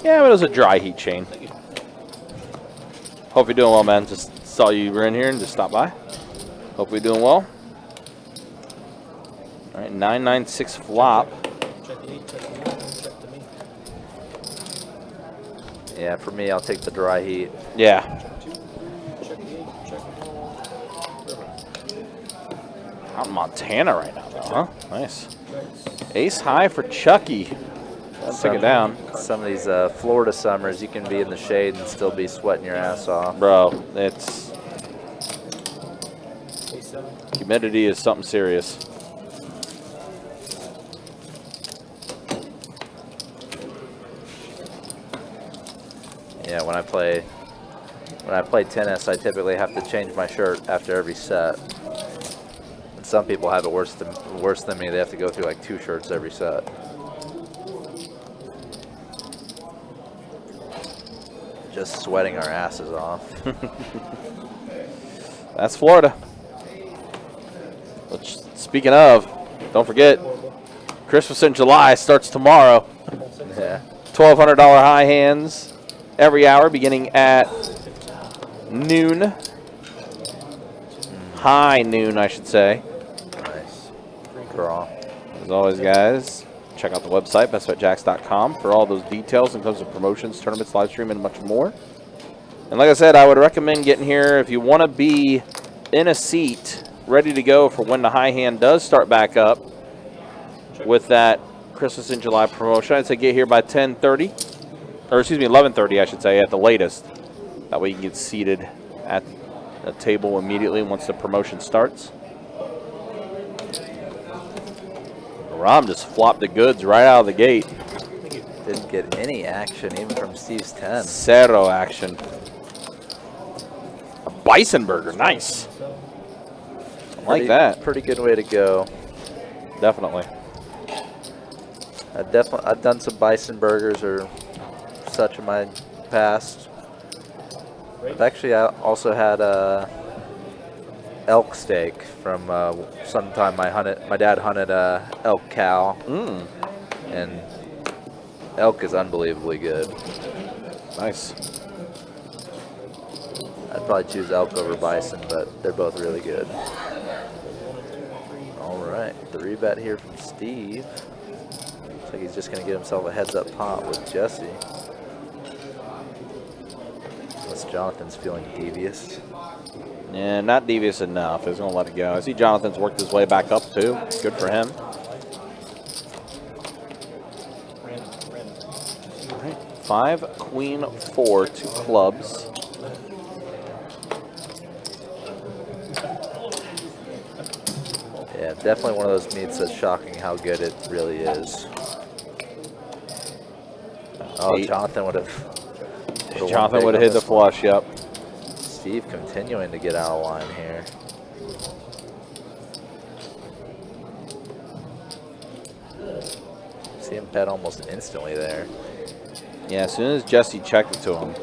Yeah, but it was a dry heat, Shane. Hope you're doing well, man. Just saw you were in here and just stopped by. Hope you're doing well. All right, 996 flop. Check the 8, check the 9, check the me. Yeah, for me, I'll take the dry heat. Yeah. Check 2, check the 8, check river. Out in Montana right now, though, huh? Nice. Ace high for Chucky. Let's take it down. Some of these Florida summers, you can be in the shade and still be sweating your ass off. Bro, it's... A7. Humidity is something serious. Yeah, when I play tennis, I typically have to change my shirt after every set. And some people have it worse than me. They have to go through like 2 shirts every set. Just sweating our asses off. That's Florida. Which, speaking of, don't forget, Christmas in July starts tomorrow. Yeah. $1,200 high hands every hour beginning at noon. High noon, I should say. Nice. Draw. As always, guys, check out the website, bestbetjacks.com, for all those details in terms of promotions, tournaments, live stream, and much more. And like I said, I would recommend getting here if you want to be in a seat ready to go for when the high hand does start back up with that Christmas in July promotion. I'd say get here by 10:30, or excuse me, 11:30, I should say, at the latest. That way you can get seated at the table immediately once the promotion starts. Ram just flopped the goods right out of the gate. Didn't get any action even from Steve's 10. Zero action. A bison burger, nice. I like that. Pretty good way to go. Definitely. I've done some bison burgers or such in my past. Actually, I also had elk steak from sometime my dad hunted elk cow, and elk is unbelievably good. Nice. I'd probably choose elk over bison, but they're both really good. All right, 3-bet here from Steve. Looks like he's just going to get himself a heads-up pot with Jesse. Unless Jonathan's feeling devious. Yeah, not devious enough. He's going to let it go. I see Jonathan's worked his way back up, too. Good for him. All right. 5, queen, 4, 2 clubs. Yeah, definitely one of those meets that's shocking how good it really is. Oh, Jonathan would have. Jonathan would have hit the flush, yep. Steve continuing to get out of line here. See him bet almost instantly there. Yeah, as soon as Jesse checked it to him,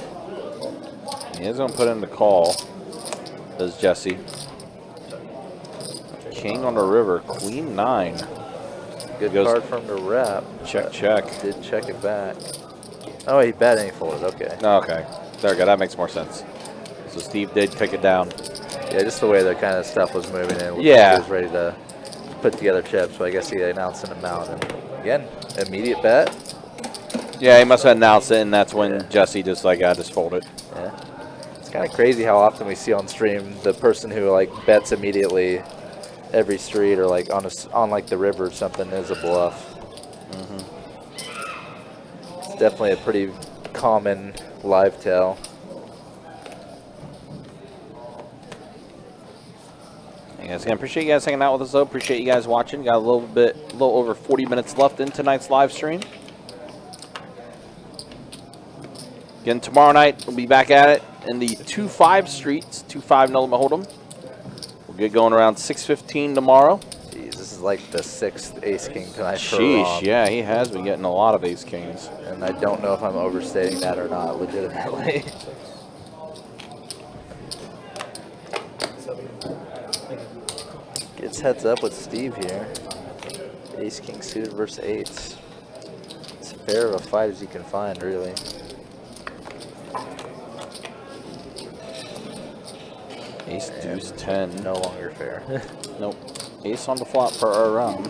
he is going to put in the call. Does Jesse. King on the river, queen 9. Good card from the rep. Check, check. Did check it back. Oh, he bet and he folded. Okay. Okay. There we go. That makes more sense. So Steve did pick it down. Yeah, just the way the kind of stuff was moving in. Yeah. He was ready to put together chips, so I guess he announced an amount. And again, immediate bet. Yeah, he must have announced it, and that's when Jesse just like, I just folded. Yeah. It's kind of crazy how often we see on stream the person who like bets immediately every street or like on like the river or something is a bluff. It's definitely a pretty common live tell. Yes, again, appreciate you guys hanging out with us though. Appreciate you guys watching. Got a little over 40 minutes left in tonight's live stream. Again, tomorrow night we'll be back at it in the 2-5 streets, 2-5 no limit hold'em. We'll get going around 6:15 tomorrow. Jeez, this is like the 6th ace king tonight. Sheesh, yeah, he has been getting a lot of ace kings. And I don't know if I'm overstating that or not, legitimately. Gets heads up with Steve here. Ace king suited versus 8s. It's fair of a fight as you can find, really. Ace deuce 10. No longer fair. Nope. Ace on the flop for our round.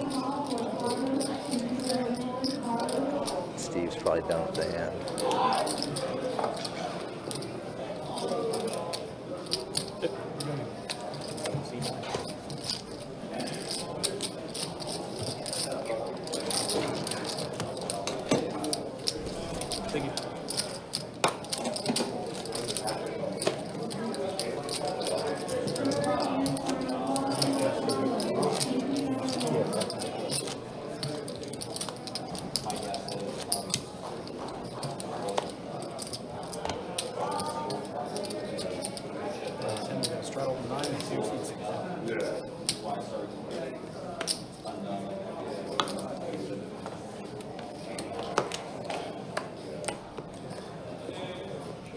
Steve's probably done with the hand.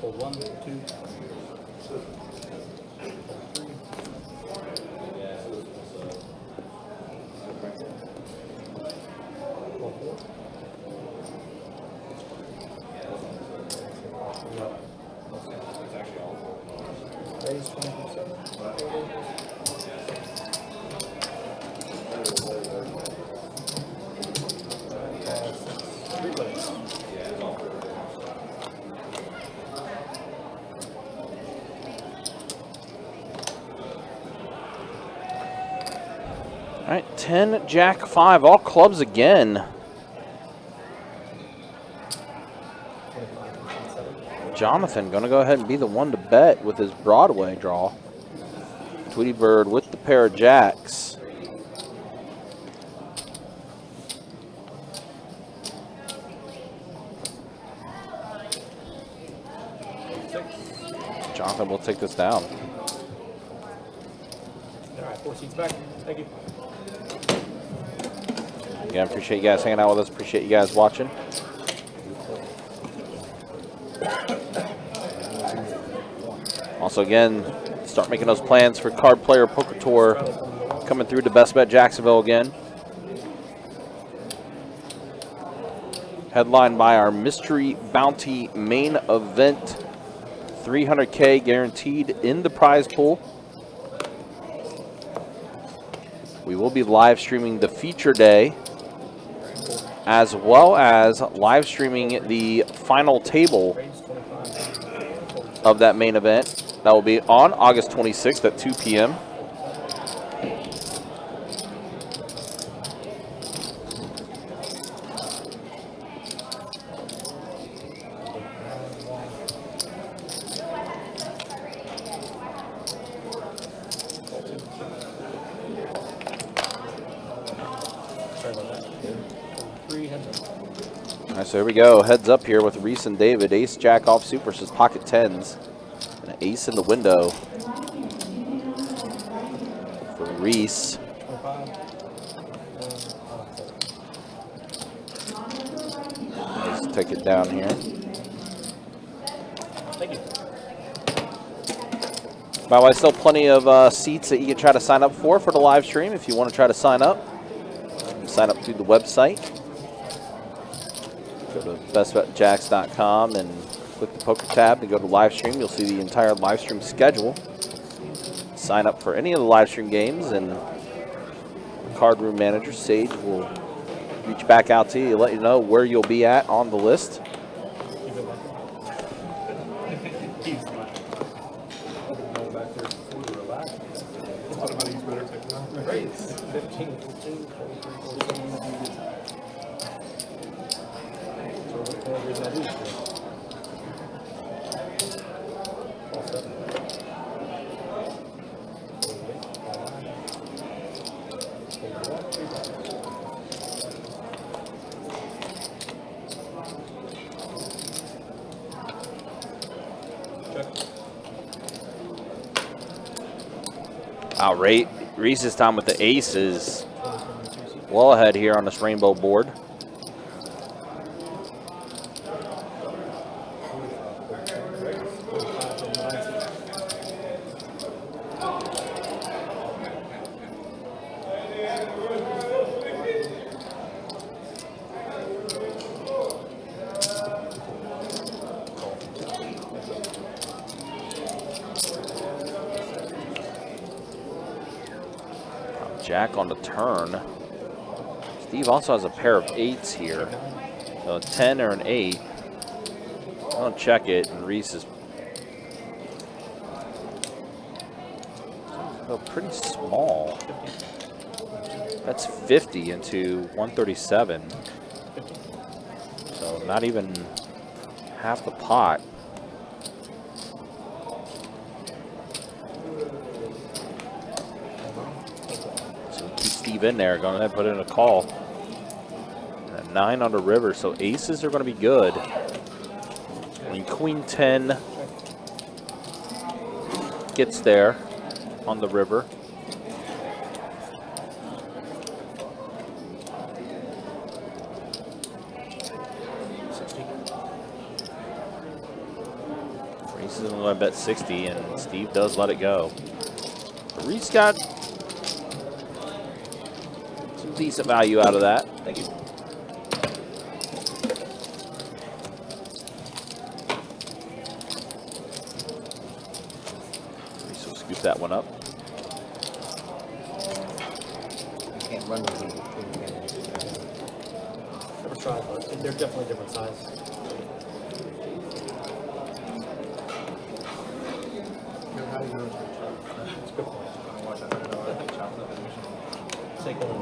Hold 1, 2. Raise 20%. All right, 10, Jack 5, all clubs again. Jonathan going to go ahead and be the one to bet with his Broadway draw. Tweety Bird with the pair of jacks. Jonathan will take this down. All right, 4 seats back. Thank you. Again, appreciate you guys hanging out with us. Appreciate you guys watching. Also, again, start making those plans for Card Player Poker Tour coming through to Best Bet Jacksonville again. Headlined by our Mystery Bounty main event. $300K guaranteed in the prize pool. We will be live streaming the feature day as well as live streaming the final table of that main event. That will be on August 26th at 2 p.m. All right, so here we go. Heads up here with Reese and David. Ace, Jack off Super versus pocket tens. And an ace in the window for Reese. Let's take it down here. Thank you. By the way, still plenty of seats that you can try to sign up for the live stream. If you want to try to sign up, sign up through the website. Go to bestbetjacks.com and click the poker tab to go to live stream. You'll see the entire live stream schedule. Sign up for any of the live stream games, and the card room manager, Sage, will reach back out to you, let you know where you'll be at on the list. Wow, Reese's time with the aces. Well ahead here on this rainbow board. Jack on the turn. Steve also has a pair of eights here. So a 10 or an 8. I'll check it, and Reese is pretty small. That's 50 into 137. So not even half the pot. Steve in there, going ahead and put in a call. And a 9 on the river, so aces are going to be good. When Queen 10 gets there on the river. Reese is going to bet 60, and Steve does let it go. Reese got decent value out of that. Thank you. So scoop that one up. You can't run with them. Never tried, but they're definitely different size. That's a good point. Take one.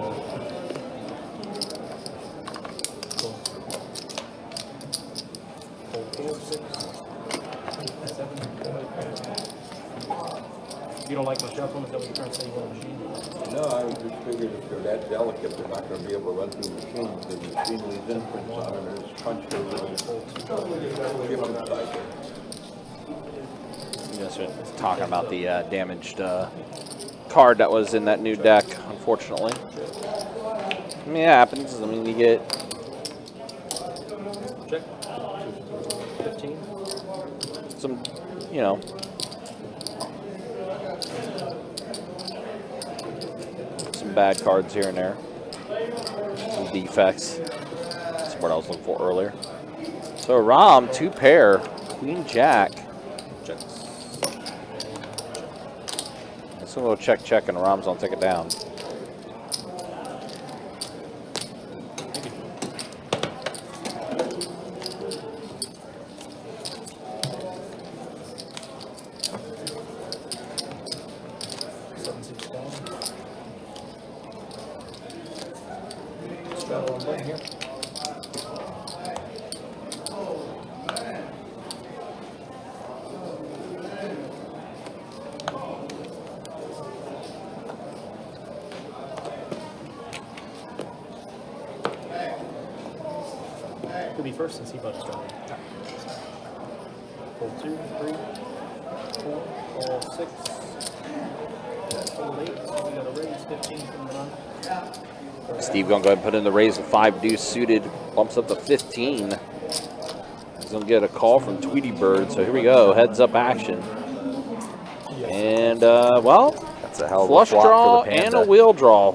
You don't like my shuffle? Is that what you're trying to say? You want a machine? No, I just figured if they're that delicate, they're not going to be able to run through the machine. The machine leaves imprints on them and it's punched over the different side. Just talking about the damaged card that was in that new deck, unfortunately. I mean, it happens. I mean, you get Check. 15. some, you know, some bad cards here and there, some defects. That's what I was looking for earlier. So Rom, 2 pair, Queen Jack. Check. So we'll check, and Rom's gonna take it down. here. He'll be first since he button started. Pull 2, 3, 4, all 6. Pull 8, so we got a raise 15 from the none. Steve gonna go ahead and put in the raise of 5 deuce suited, bumps up to 15. He's gonna get a call from Tweety Bird, so here we go, heads up action. And well, That's a hell of a flush flop draw for the Panda. and a wheel draw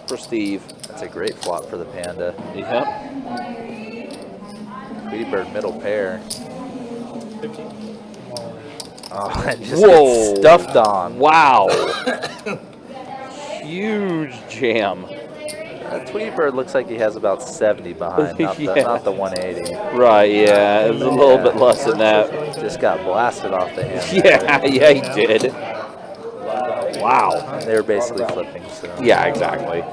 for Steve. That's a great flop for the Panda. Yep. Tweety Bird middle pair. 15. Oh, and just Whoa. gets stuffed on. Wow. Huge jam. Tweety Bird looks like he has about 70 behind, not, Yeah. not the 180. Right, yeah, it was a little bit less than that. Just got blasted off the hand. Yeah, yeah, he did. Wow. They were basically flipping, so. Yeah, exactly.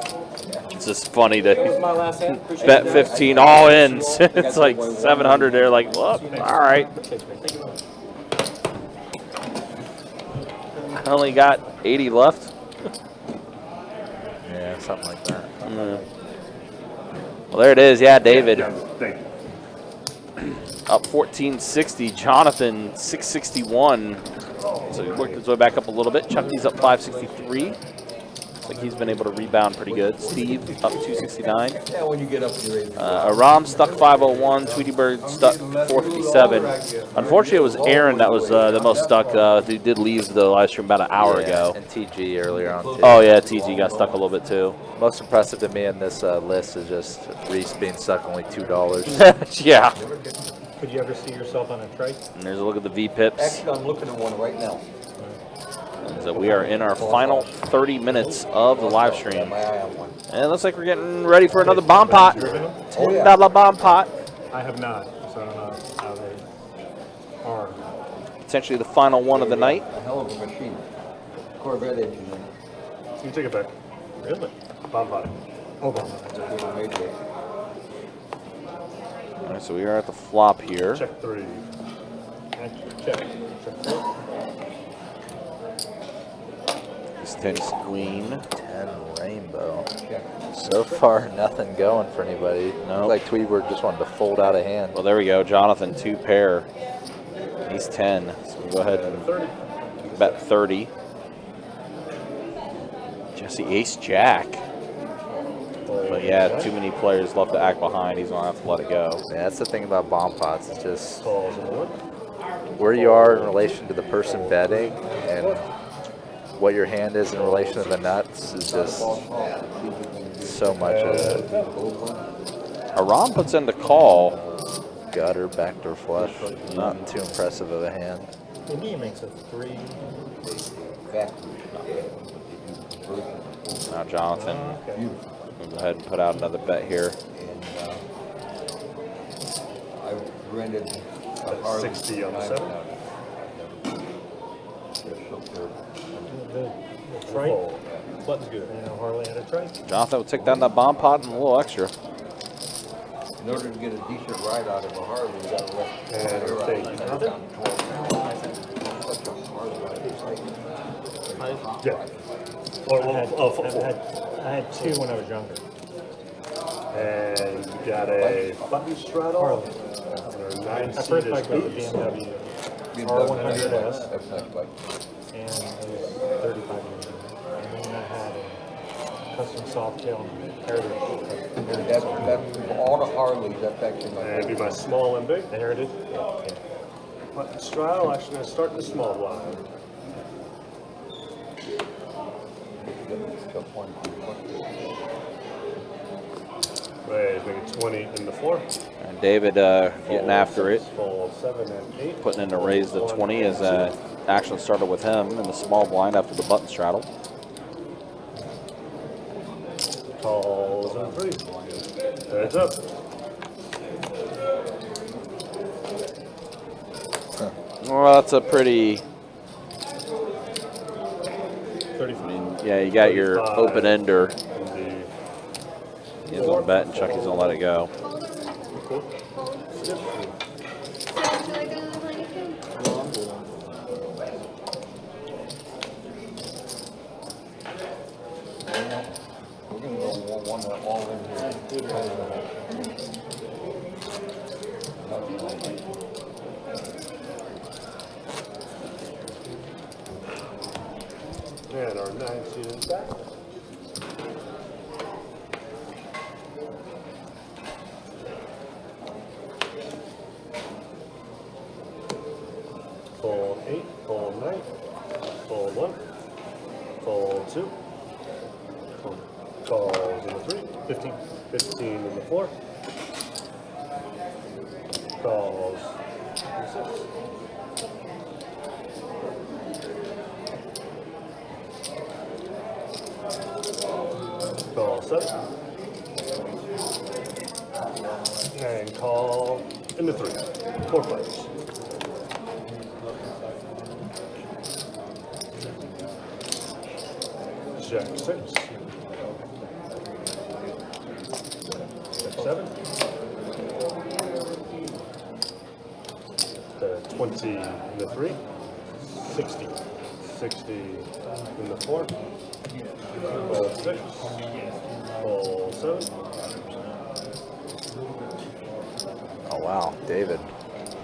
It's just funny to My last hand. Appreciate bet it. 15 all ins. It's like 700 there, like, well, all right. I only got 80 left. Yeah, something like that. Well, there it is. Yeah, David. Thank you. Up 1460. Jonathan 661. So he worked his way back up a little bit. Chucky's up 563. Looks like he's been able to rebound pretty good. Steve up 269. Yeah, when you get up to your age. Aram stuck 501. Tweety Bird stuck 457. Unfortunately, it was Aaron that was the most stuck, who did leave the live stream about an hour ago. And TG earlier on, too. Oh, yeah, TG got stuck a little bit, too. Most impressive to me in this list is just Reese being stuck only $2. Yeah. Could you ever see yourself on a trike? And there's a look at the V-pips. Actually, I'm looking at one right now. So we are in our final 30 minutes of the live stream. My eye on one. And it looks like we're getting ready for another bomb pot. Oh, yeah. $10 bomb pot. I have not, so I don't know how they are. Potentially the final one of the night. A hell of a machine. Corvette engine in it. So you take it back. Really? Bomb pot. Oh, bomb. They made it. All right, so we are at the flop here. Check 3. Check. This 10 queen. 10 rainbow. So far, nothing going for anybody. No. Looks like Tweety Bird just wanted to fold out a hand. Well, there we go. Jonathan, 2 pair. He's 10. So we'll go ahead and bet 30. Jesse, ace jack. But yeah, too many players left to act behind. He's going to have to let it go. Yeah, that's the thing about bomb pots. It's just Calls in the one. where you are in relation to the person betting and what your hand is in relation to the nuts is just so much of it. Aram puts in the call. Gutter, backdoor flush. Not too impressive of a hand. Maybe he makes a 3. Now Jonathan will go ahead and put out another bet here. And I rented a Harley. 60 on the 7. Trike? Button's good. You know, Harley had a trike. Jonathan will take down that bomb pot and a little extra. In order to get a decent ride out of a Harley, you got to let And air out. take I another. got down 12. Such a hard ride. It's like, Yeah. Or, I had 2 when I was younger. and you got a button straddle. Harley. Or I 9 first seated bike was the hoops. BMW being R100S, That's not like, and it was 35 years old. And then I had a custom soft tail heritage. that's all the Harleys, that's actually my And be my small and big. The heritage? Button straddle. Actually, going to start in the small blind. Raise, make it 20 in the floor. And David getting after it. Fold 7 and 8. Putting in a raise to 20 as action started with him in the small blind after the button straddle. Calls and 3. Heads up. Well, that's a pretty... 35. I mean, yeah, you got your 35. open ender. In the You know, a bet, and Chucky's gonna let it go. We're gonna go one all in here. And our 9 seed is back. Fold 8, fold 9, fold 1, fold 2, calls in the 3, 15, 15 in the 4, calls in the 6. Call 7. And call in the 3. 4 players. Jack 6. Jack 7. The 20 in the 3. 60. 60 in the 4. Call 6. Call 7. Oh wow, David.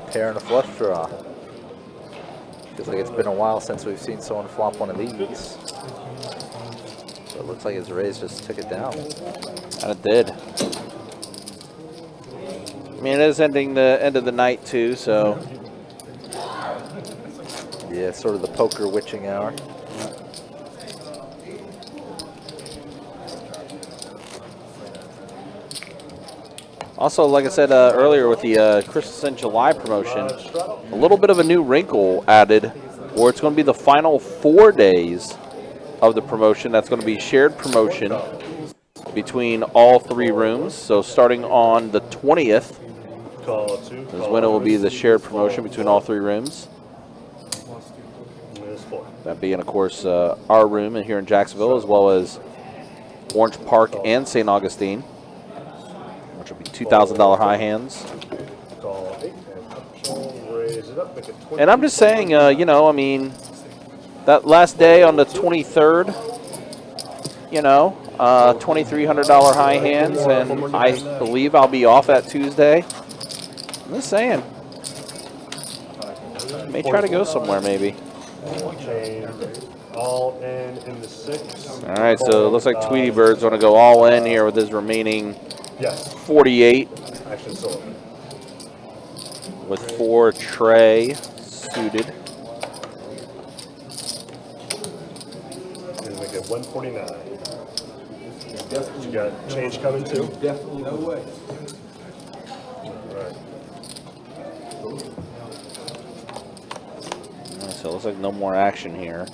Pair and a flush draw. Feels like it's been a while since we've seen someone flop one of these. So it looks like his raise just took it down. And it did. I mean, it is ending the end of the night too, so. Yeah, sort of the poker witching hour. Also, like I said earlier with the Christmas in July promotion, a little bit of a new wrinkle added, where it's going to be the final 4 days of the promotion. That's going to be shared promotion between all 3 rooms. So starting on the 20th is when it will be the shared promotion between all 3 rooms. That being, of course, our room here in Jacksonville, as well as Orange Park and St. Augustine, which will be $2,000 high hands. And I'm just saying, you know, I mean, that last day on the 23rd, you know, $2,300 high hands, and I believe I'll be off that Tuesday. I'm just saying. May try to go somewhere, maybe. All in the 6. All right, so it looks like Tweety Bird's going to go all in here with his remaining 48. Action sold. With 4 Trey suited. And we get 149. You got change coming too? Definitely no way. Right. So it looks like no more action here.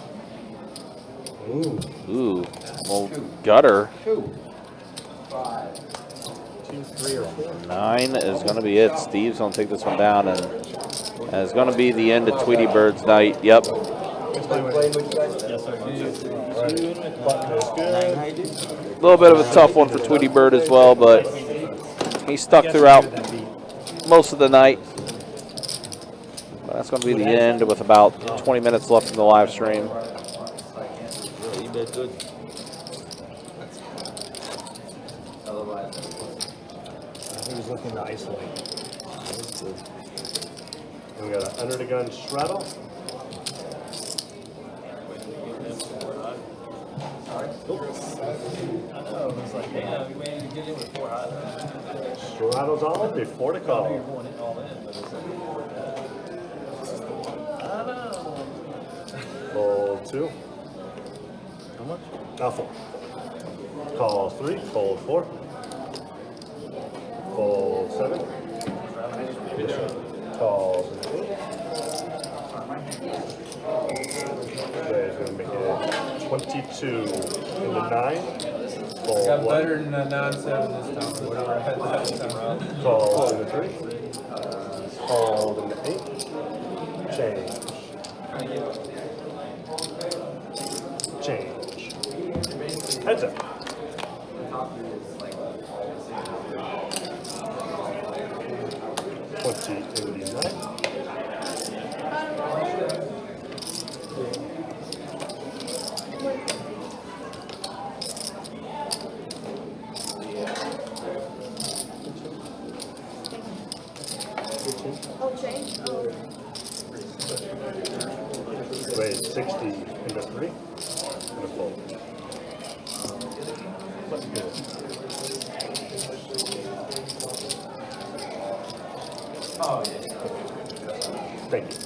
Ooh. Ooh, well, gutter. 2, 5. 2, 3, or 4. 9 is going to be it. Steve's going to take this one down, and it's going to be the end of Tweety Bird's night. Yep. Yes, sir. A little bit of a tough one for Tweety Bird as well, but he stuck throughout most of the night. But that's going to be the end with about 20 minutes left in the live stream. He bet good. He was looking to isolate. That's good. And we got an under the gun straddle. Straddles all before the call. Fold 2. How much? 4. Call 3. Fold 4. Fold 7. Calls in 8. He's going to make it 22 in the 9. Fold Got 1. better than a non-7 this time, or whatever I had last time. Calls in the 3. Fold in the 8. Change. Change. Heads up. 20 in the 9. Oh, Jay? Oh. Raise 60 into 3. And a fold. Let's go. Oh, yeah. Thank you.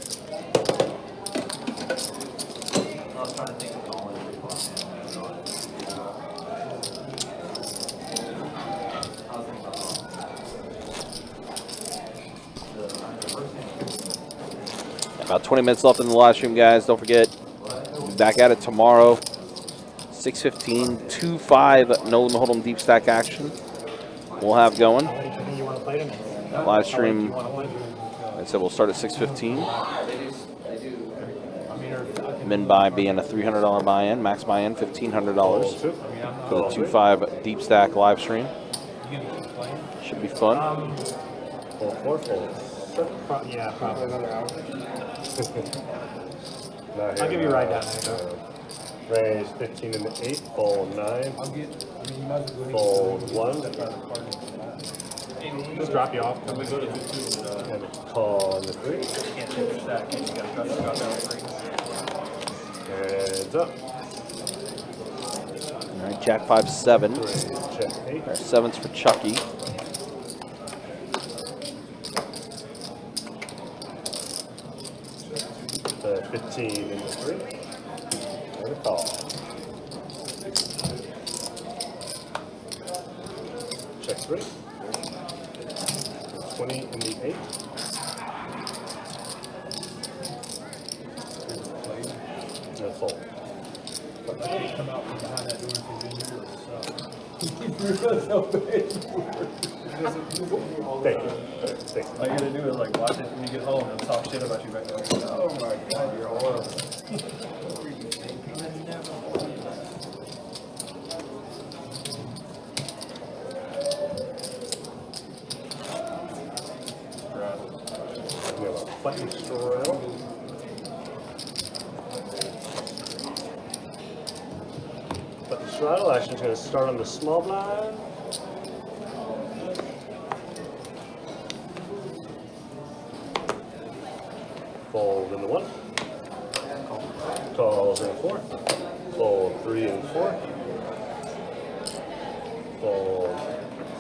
I was trying to think of all in About 20 minutes left in the live stream, guys. Don't forget, we'll be back at it tomorrow. 6:15, 2-5 no limit hold'em deep stack action. We'll have going. How late do you think you want to play tonight? Live stream. I said we'll start at 6:15. Min buy being a $300 buy-in, max buy-in $1,500 for the 2-5 deep stack live stream. Should be fun. Yeah, probably another hour. I'll give you a ride down there. Raise 15 into 8, fold 9, fold 1, Just drop you off. We go to 2-2, and a call on the 3. can't finish that. You gotta drop down 3. Heads up. All right, Jack 5-7. Raise check 8. Our 7's for Chucky. The 15 into 3. And a call. Check 3. 20 in the 8. And a fold. Come out from behind that door and say, Thank you. Thank All you gotta do is like watch it when you get home and talk shit about you back there. Oh my god, you're horrible. We have a button straddle. Button straddle action is going to start on the small blind. Fold in the 1. Calls in 4. Fold 3 and 4. Fold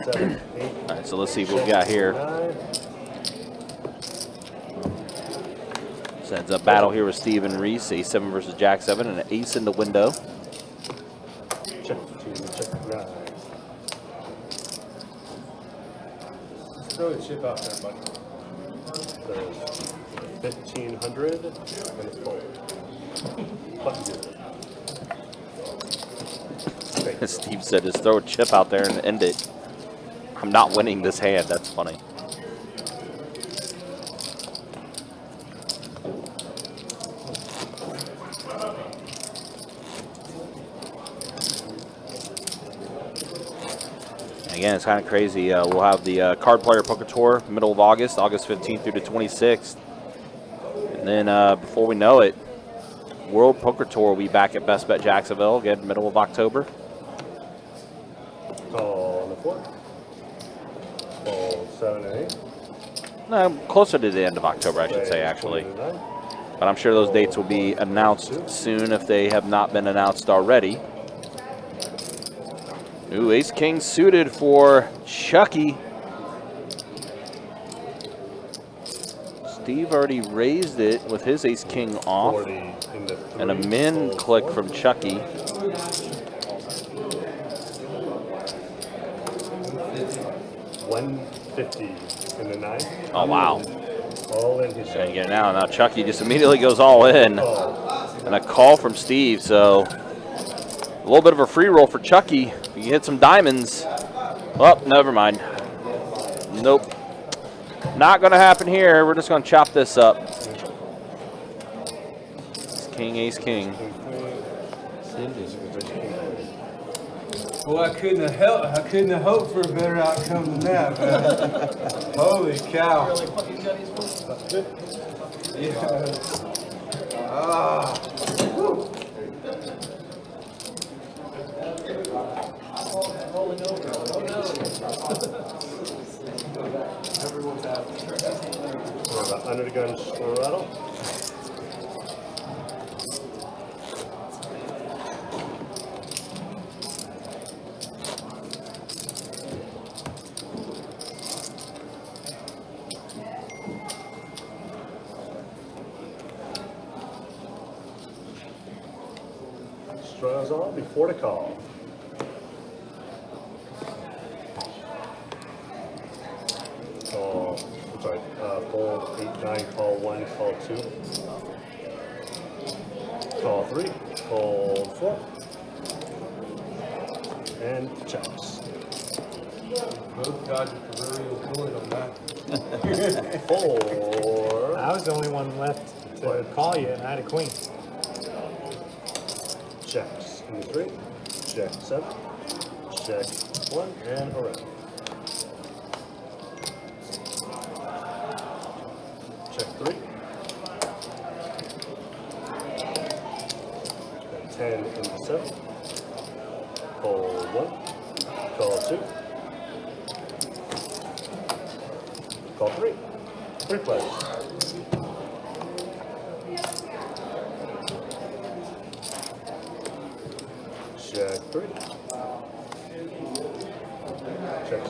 7, 8. All right, so let's see what we got here. 9. So it's a battle here with Steve and Reese, A7 versus Jack 7, and an ace in the window. Check 2, check 9. Just throw the chip out there, buddy. There's 1,500 and a fold. Button good. Steve said, just throw a chip out there and end it. I'm not winning this hand. That's funny. Again, it's kind of crazy. We'll have the Card Player Poker Tour middle of August 15th through the 26th. And then before we know it, World Poker Tour will be back at Best Bet Jacksonville again, middle of October. Call on the 4. Fold 7 and 8. No, closer to the end of October, I should say, actually. But I'm sure those dates will be announced soon if they have not been announced already. Ooh, Ace-King suited for Chucky. Steve already raised it with his Ace-King off. And a min click from Chucky. 150 in the 9. Oh, wow. All in his Trying to get it now. Now Chucky just immediately goes all in. And a call from Steve, so a little bit of a free roll for Chucky. If he hit some diamonds. Well, never mind. Nope. Not going to happen here. We're just going to chop this up. It's King, Ace, King. Well, I couldn't have hoped for a better outcome than that, man. Holy cow. Yeah. Ah. Whew. Everyone's happy. We're about under the gun straddle. Straws on before the call. Call, I'm sorry, call 8, 9, call 1, call 2. Call 3, call 4. And checks. Both dodged the proverbial bullet on that. 4. I was the only one left to call you, and I had a queen. Checks. And 3. Check 7. Check 1. And around. Check 3. 10 into 7. Call 1. Call 2. Call 3. 3 players. Check 3. Check 7.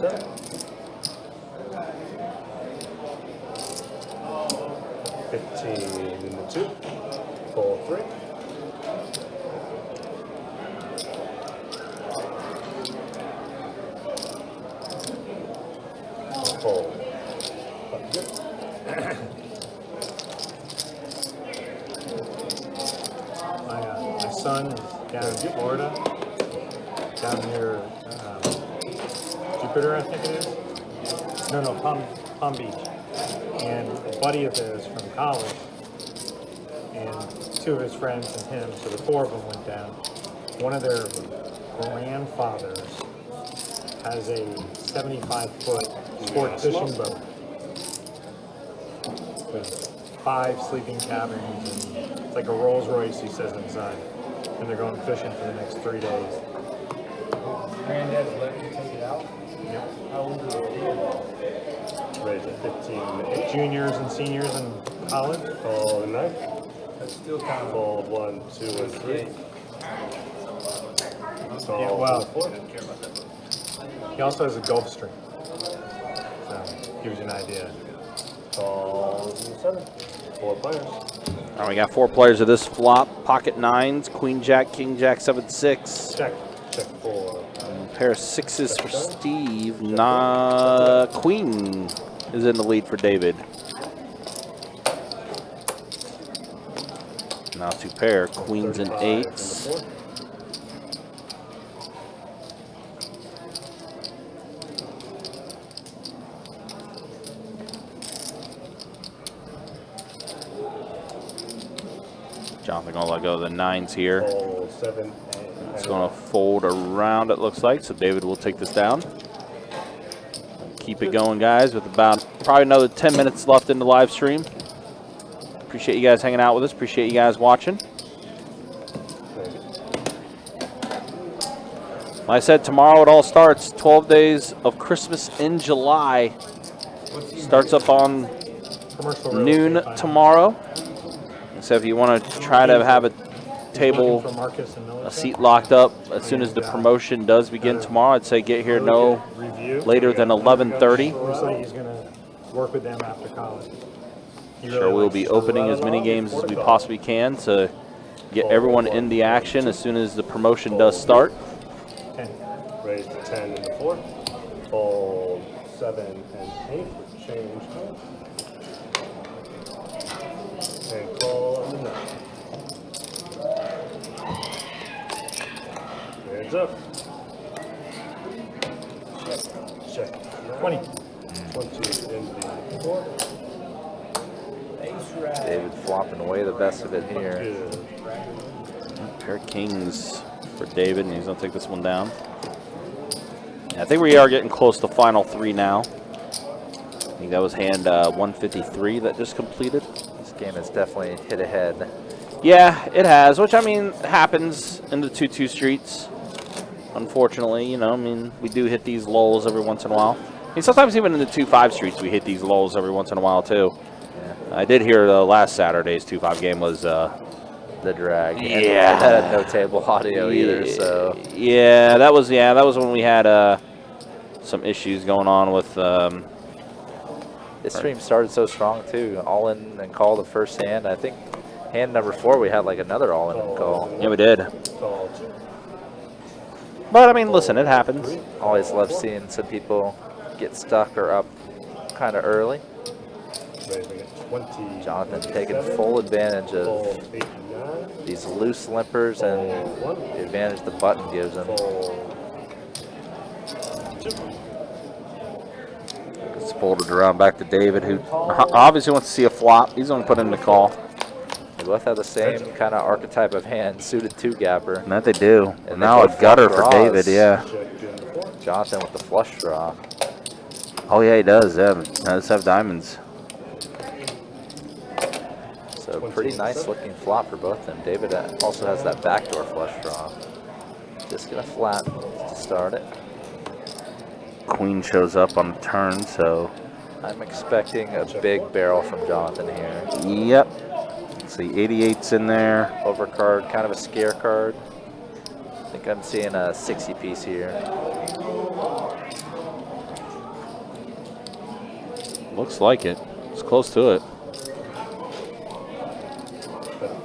15 into 2. Call 3. Call. My son is down in Florida, down near Jupiter, I think it is. No, Palm Beach. And a buddy of his from college, and 2 of his friends and him, so the 4 of them went down. One of their grandfathers has a 75-foot sport fishing boat with 5 sleeping cabins, and it's like a Rolls Royce, he says, inside. And they're going fishing for the next 3 days. Granddad's letting you take it out? Yep. How old are they? Raise at 15. Juniors and seniors in college. Call 9. That's still kind of Call 1, 2, and 3. Call Yeah, well, 4. he also has a Gulfstream. So, gives you an idea. Call 7. 4 players. All right, we got 4 players of this flop. Pocket 9s, Queen Jack, King Jack, 7-6. Check. Check 4. Pair of 6s for Steve. Queen is in the lead for David. Now 2 pair, queens and 8s. Jonathan gonna let go of the 9s here. Call 7. It's gonna fold around, it looks like, so David will take this down. Keep it going, guys, with about probably another 10 minutes left in the live stream. Appreciate you guys hanging out with us. Appreciate you guys watching. Like I said, tomorrow it all starts. 12 days of Christmas in July. Starts up on noon tomorrow. So if you want to try to have a table, a seat locked up as soon as the promotion does begin tomorrow, I'd say get here no later than 11:30. Looks like he's going to work with them after college. Sure, we'll be opening as many games as we possibly can to get everyone in the action as soon as the promotion does start. 10. Raise to 10 and the 4. Fold 7 and 8. Change. And call on the 9. Hands up. Check. 20. 20 in the 4. David flopping away the best of it here. Good. Pair of kings for David, and he's going to take this one down. I think we are getting close to final 3 now. I think that was hand 153 that just completed. This game has definitely hit ahead. Yeah, it has, which, I mean, happens in the 2-2 streets. Unfortunately, you know, I mean, we do hit these lulls every once in a while. I mean, sometimes even in the 2-5 streets, we hit these lulls every once in a while, too. Yeah. I did hear last Saturday's 2-5 game was... the drag. Yeah. And that had no table audio either, so... Yeah, that was when we had some issues going on with... this stream started so strong, too. All in and call the first hand. I think hand number 4, we had like another all in and call. Yeah, we did. Call 2. But, I mean, listen, it happens. Always love seeing some people get stuck or up kind of early. Raising it 20. Jonathan taking full advantage of Fold 8, 9. these loose limpers and Fold 1. the advantage the button gives him. Fold 2. It's folded around back to David, who obviously wants to see a flop. He's going to put in the call. They both have the same kind of archetype of hand, suited 2-gapper. And that they do. And now a both gutter flush for David, draws. yeah. Jonathan with the flush draw. Oh, yeah, he does. Yeah, does have diamonds. So pretty nice looking flop for both of them. David also has that backdoor flush draw. Just gonna flat to start it. Queen shows up on the turn, so... I'm expecting a big barrel from Jonathan here. Yep. Let's see, 88's in there. Overcard, kind of a scare card. I think I'm seeing a 60 piece here. Looks like it. It's close to it.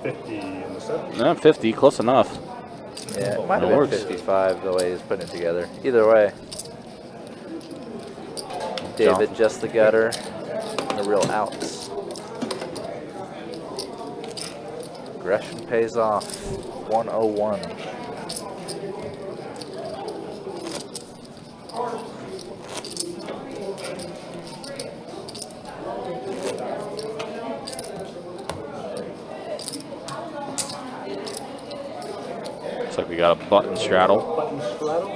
50 in the set. No, 50, close enough. Yeah, it might have It been works. 55 the way he's putting it together. Either way. David just the gutter. The real outs. Aggression pays off. 101. Looks like we got a button straddle. Button straddle.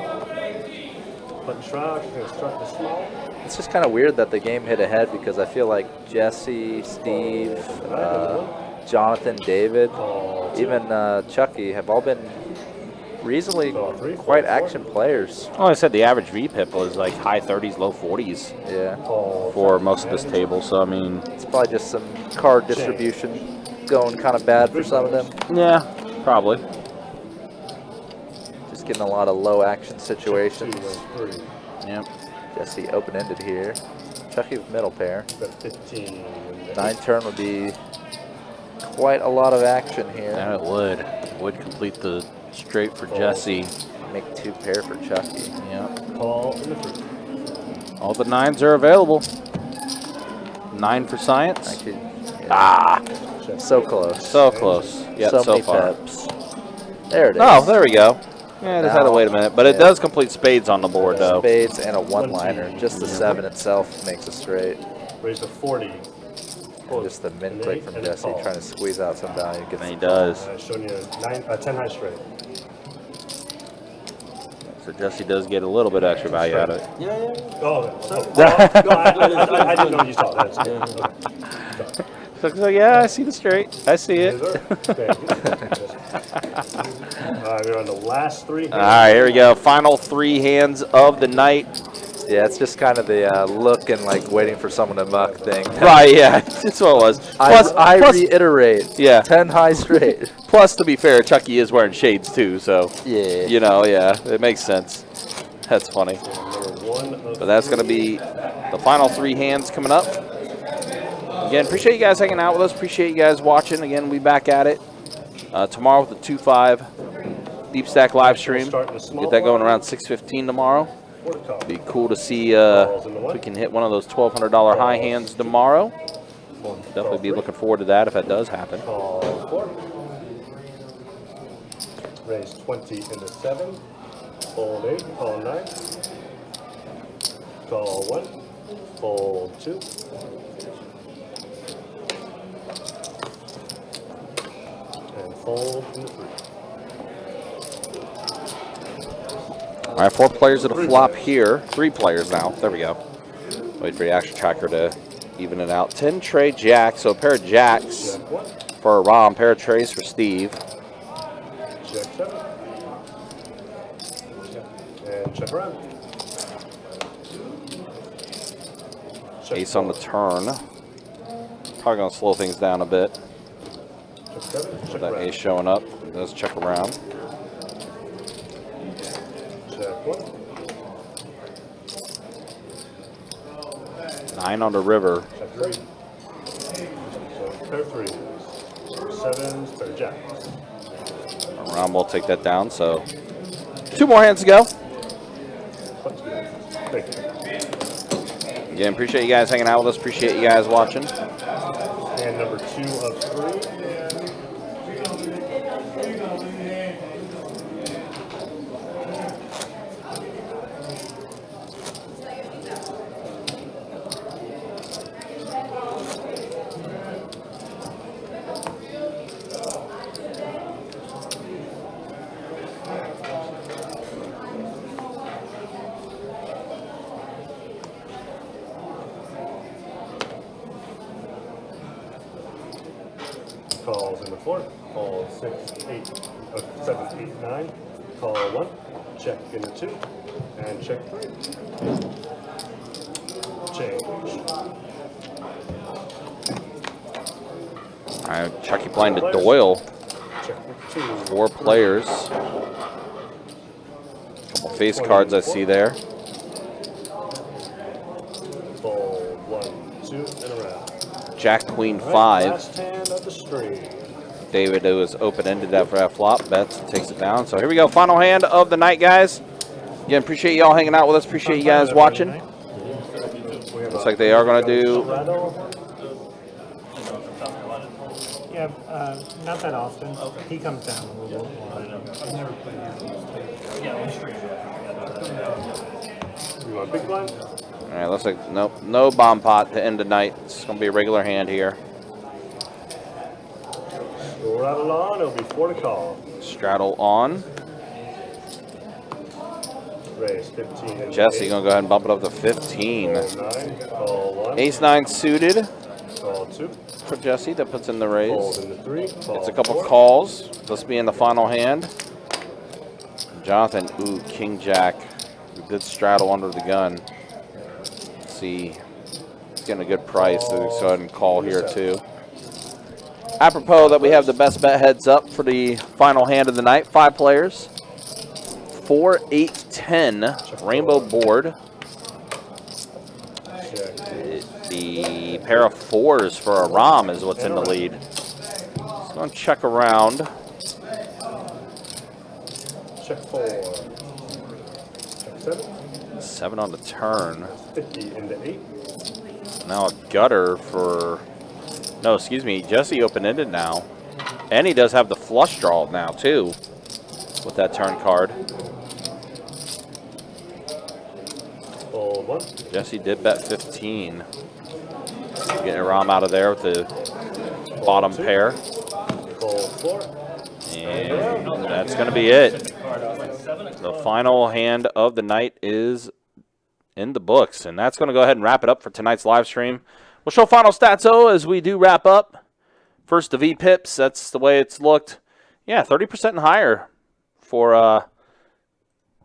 Button straddle. You're going to start the small. It's just kind of weird that the game hit ahead because I feel like Jesse, Steve, Jonathan, David, even Chucky have all been reasonably quite action players. Well, I said the average VPIP was like high 30s, low 40s. Yeah. For most of this table, so I mean... It's probably just some card distribution going kind of bad for some of them. Yeah, probably. Just getting a lot of low action situations. Yep. Jesse open-ended here. Chucky with middle pair. 15. 9 turn would be quite a lot of action here. Yeah, it would. It would complete the straight for Jesse. Make 2 pair for Chucky. Yep. Call in the 3. All the 9s are available. 9 for science. Actually, yeah. Ah! So close. So close. Yep, so many far. peps. There it is. Oh, there we go. Yeah, I just had to wait a minute. But it Yeah. does complete spades on the board, though. Spades and a one-liner. Just the 7 itself makes a straight. Raise to 40. And just the min click from Jesse trying to squeeze out some value. Gets And he does. Showing you a 10 high straight. So Jesse does get a little bit extra value out of it. Oh, no, I didn't know you saw that. So yeah, I see the straight. I see it. We're on the last 3 hands. All right, here we go. Final 3 hands of the night. Yeah, it's just kind of the look and like waiting for someone to muck thing. Right, yeah, that's what it was. I reiterate. Yeah. 10 high straight. Plus, to be fair, Chucky is wearing shades too, so Yeah. you know, yeah, it makes sense. That's funny. But that's going to be the final 3 hands coming up. Again, appreciate you guys hanging out with us. Appreciate you guys watching. Again, we'll be back at it tomorrow with the 2-5 Deep Stack live stream. Get that going around 6:15 tomorrow. Be cool to see if we can hit one of those $1,200 high hands tomorrow. Definitely be looking forward to that if that does happen. Call 4. Raise 20 in the 7. Fold 8. Call 9. Call 1. Fold 2. And fold in the 3. All right, 4 players at a flop here. 3 players now. There we go. Wait for the action tracker to even it out. 10 tray jacks, so a pair of jacks for Rom, pair of trays for Steve. Check 7. And check around. Check Ace on the turn. Probably going to slow things down a bit. Check 7. Check That around. ace showing up. It does check around. Check 1. 9 on the river. Check 3. So pair 3s. 7s, pair jacks. Rom will take that down, so 2 more hands to go. Thank you. Again, appreciate you guys hanging out with us. Appreciate you guys watching. And number 2 of 3. Calls in the floor. Call 6, 8, 7, 8, 9. Call 1. Check in the 2. And check 3. Change. All right, Chucky blind to Doyle. Check 2. 4 players. Couple face cards I see there. Fold 1, 2, and around. Jack, Queen, All right, 5. last hand of the stream. David, it was open-ended after that flop. Bets, takes it down. So here we go. Final hand of the night, guys. Again, appreciate you all hanging out with us. Appreciate you guys watching. Looks like they are going to do... Yeah, not that often. He comes down a little bit. You want big blind? All right, looks like no bomb pot to end the night. It's going to be a regular hand here. Rattle on, it'll be 4 to call. Straddle on. Raise 15. Jesse going to go ahead and bump it up to 15. Call 9, call 1. Ace-9 suited Call 2. for Jesse. That puts in the raise. Fold in the 3. Call It's a couple 4. calls. This being the final hand. Jonathan, ooh, King Jack. Good straddle under the gun. Let's see. He's getting a good price, so let's go ahead and call here too. Apropos that we have the best bet heads up for the final hand of the night. 5 players. 4, 8, 10. Rainbow board. The pair of 4s for a Rom is what's in the lead. Just going to check around. Check 4. Check 7. 7 on the turn. 50 into 8. Now a gutter for... No, excuse me. Jesse open-ended now. And he does have the flush draw now, too, with that turn card. Fold 1. Jesse did bet 15. Getting a Rom out of there with the bottom pair. Fold 4. And that's going to be it. The final hand of the night is in the books. And that's going to go ahead and wrap it up for tonight's live stream. We'll show final stats, though, as we do wrap up. First, the V-Pips. That's the way it's looked. Yeah, 30% and higher for... Oh,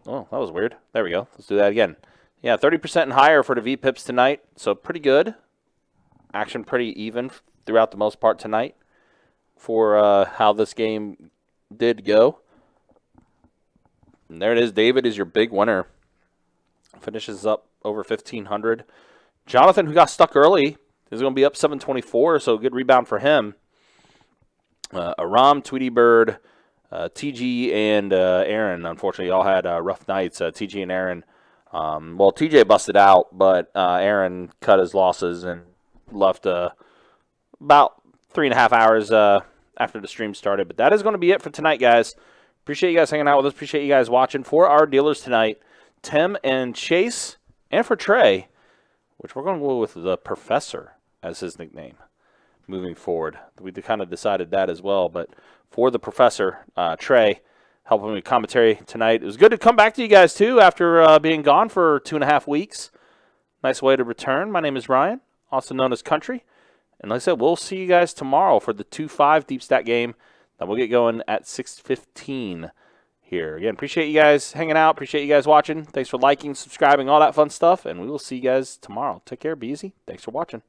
that was weird. There we go. Let's do that again. Yeah, 30% and higher for the V-Pips tonight. So pretty good. Action pretty even throughout the most part tonight for how this game did go. And there it is. David is your big winner. Finishes up over 1,500. Jonathan, who got stuck early, is going to be up 724, so good rebound for him. Aram, Tweety Bird, TG, and Aaron, unfortunately, all had rough nights. TG and Aaron, well, TJ busted out, but Aaron cut his losses and left about 3.5 hours after the stream started. But that is going to be it for tonight, guys. Appreciate you guys hanging out with us. Appreciate you guys watching. For our dealers tonight, Tim and Chase, and for Trey, which we're going to go with the Professor as his nickname moving forward. We kind of decided that as well, but for the Professor, Trey, helping me with commentary tonight. It was good to come back to you guys, too, after being gone for 2.5 weeks. Nice way to return. My name is Ryan, also known as Country. And like I said, we'll see you guys tomorrow for the 2-5 Deep Stack game that will get going at 6:15 here. Again, appreciate you guys hanging out. Appreciate you guys watching. Thanks for liking, subscribing, all that fun stuff. And we will see you guys tomorrow. Take care. Be easy. Thanks for watching.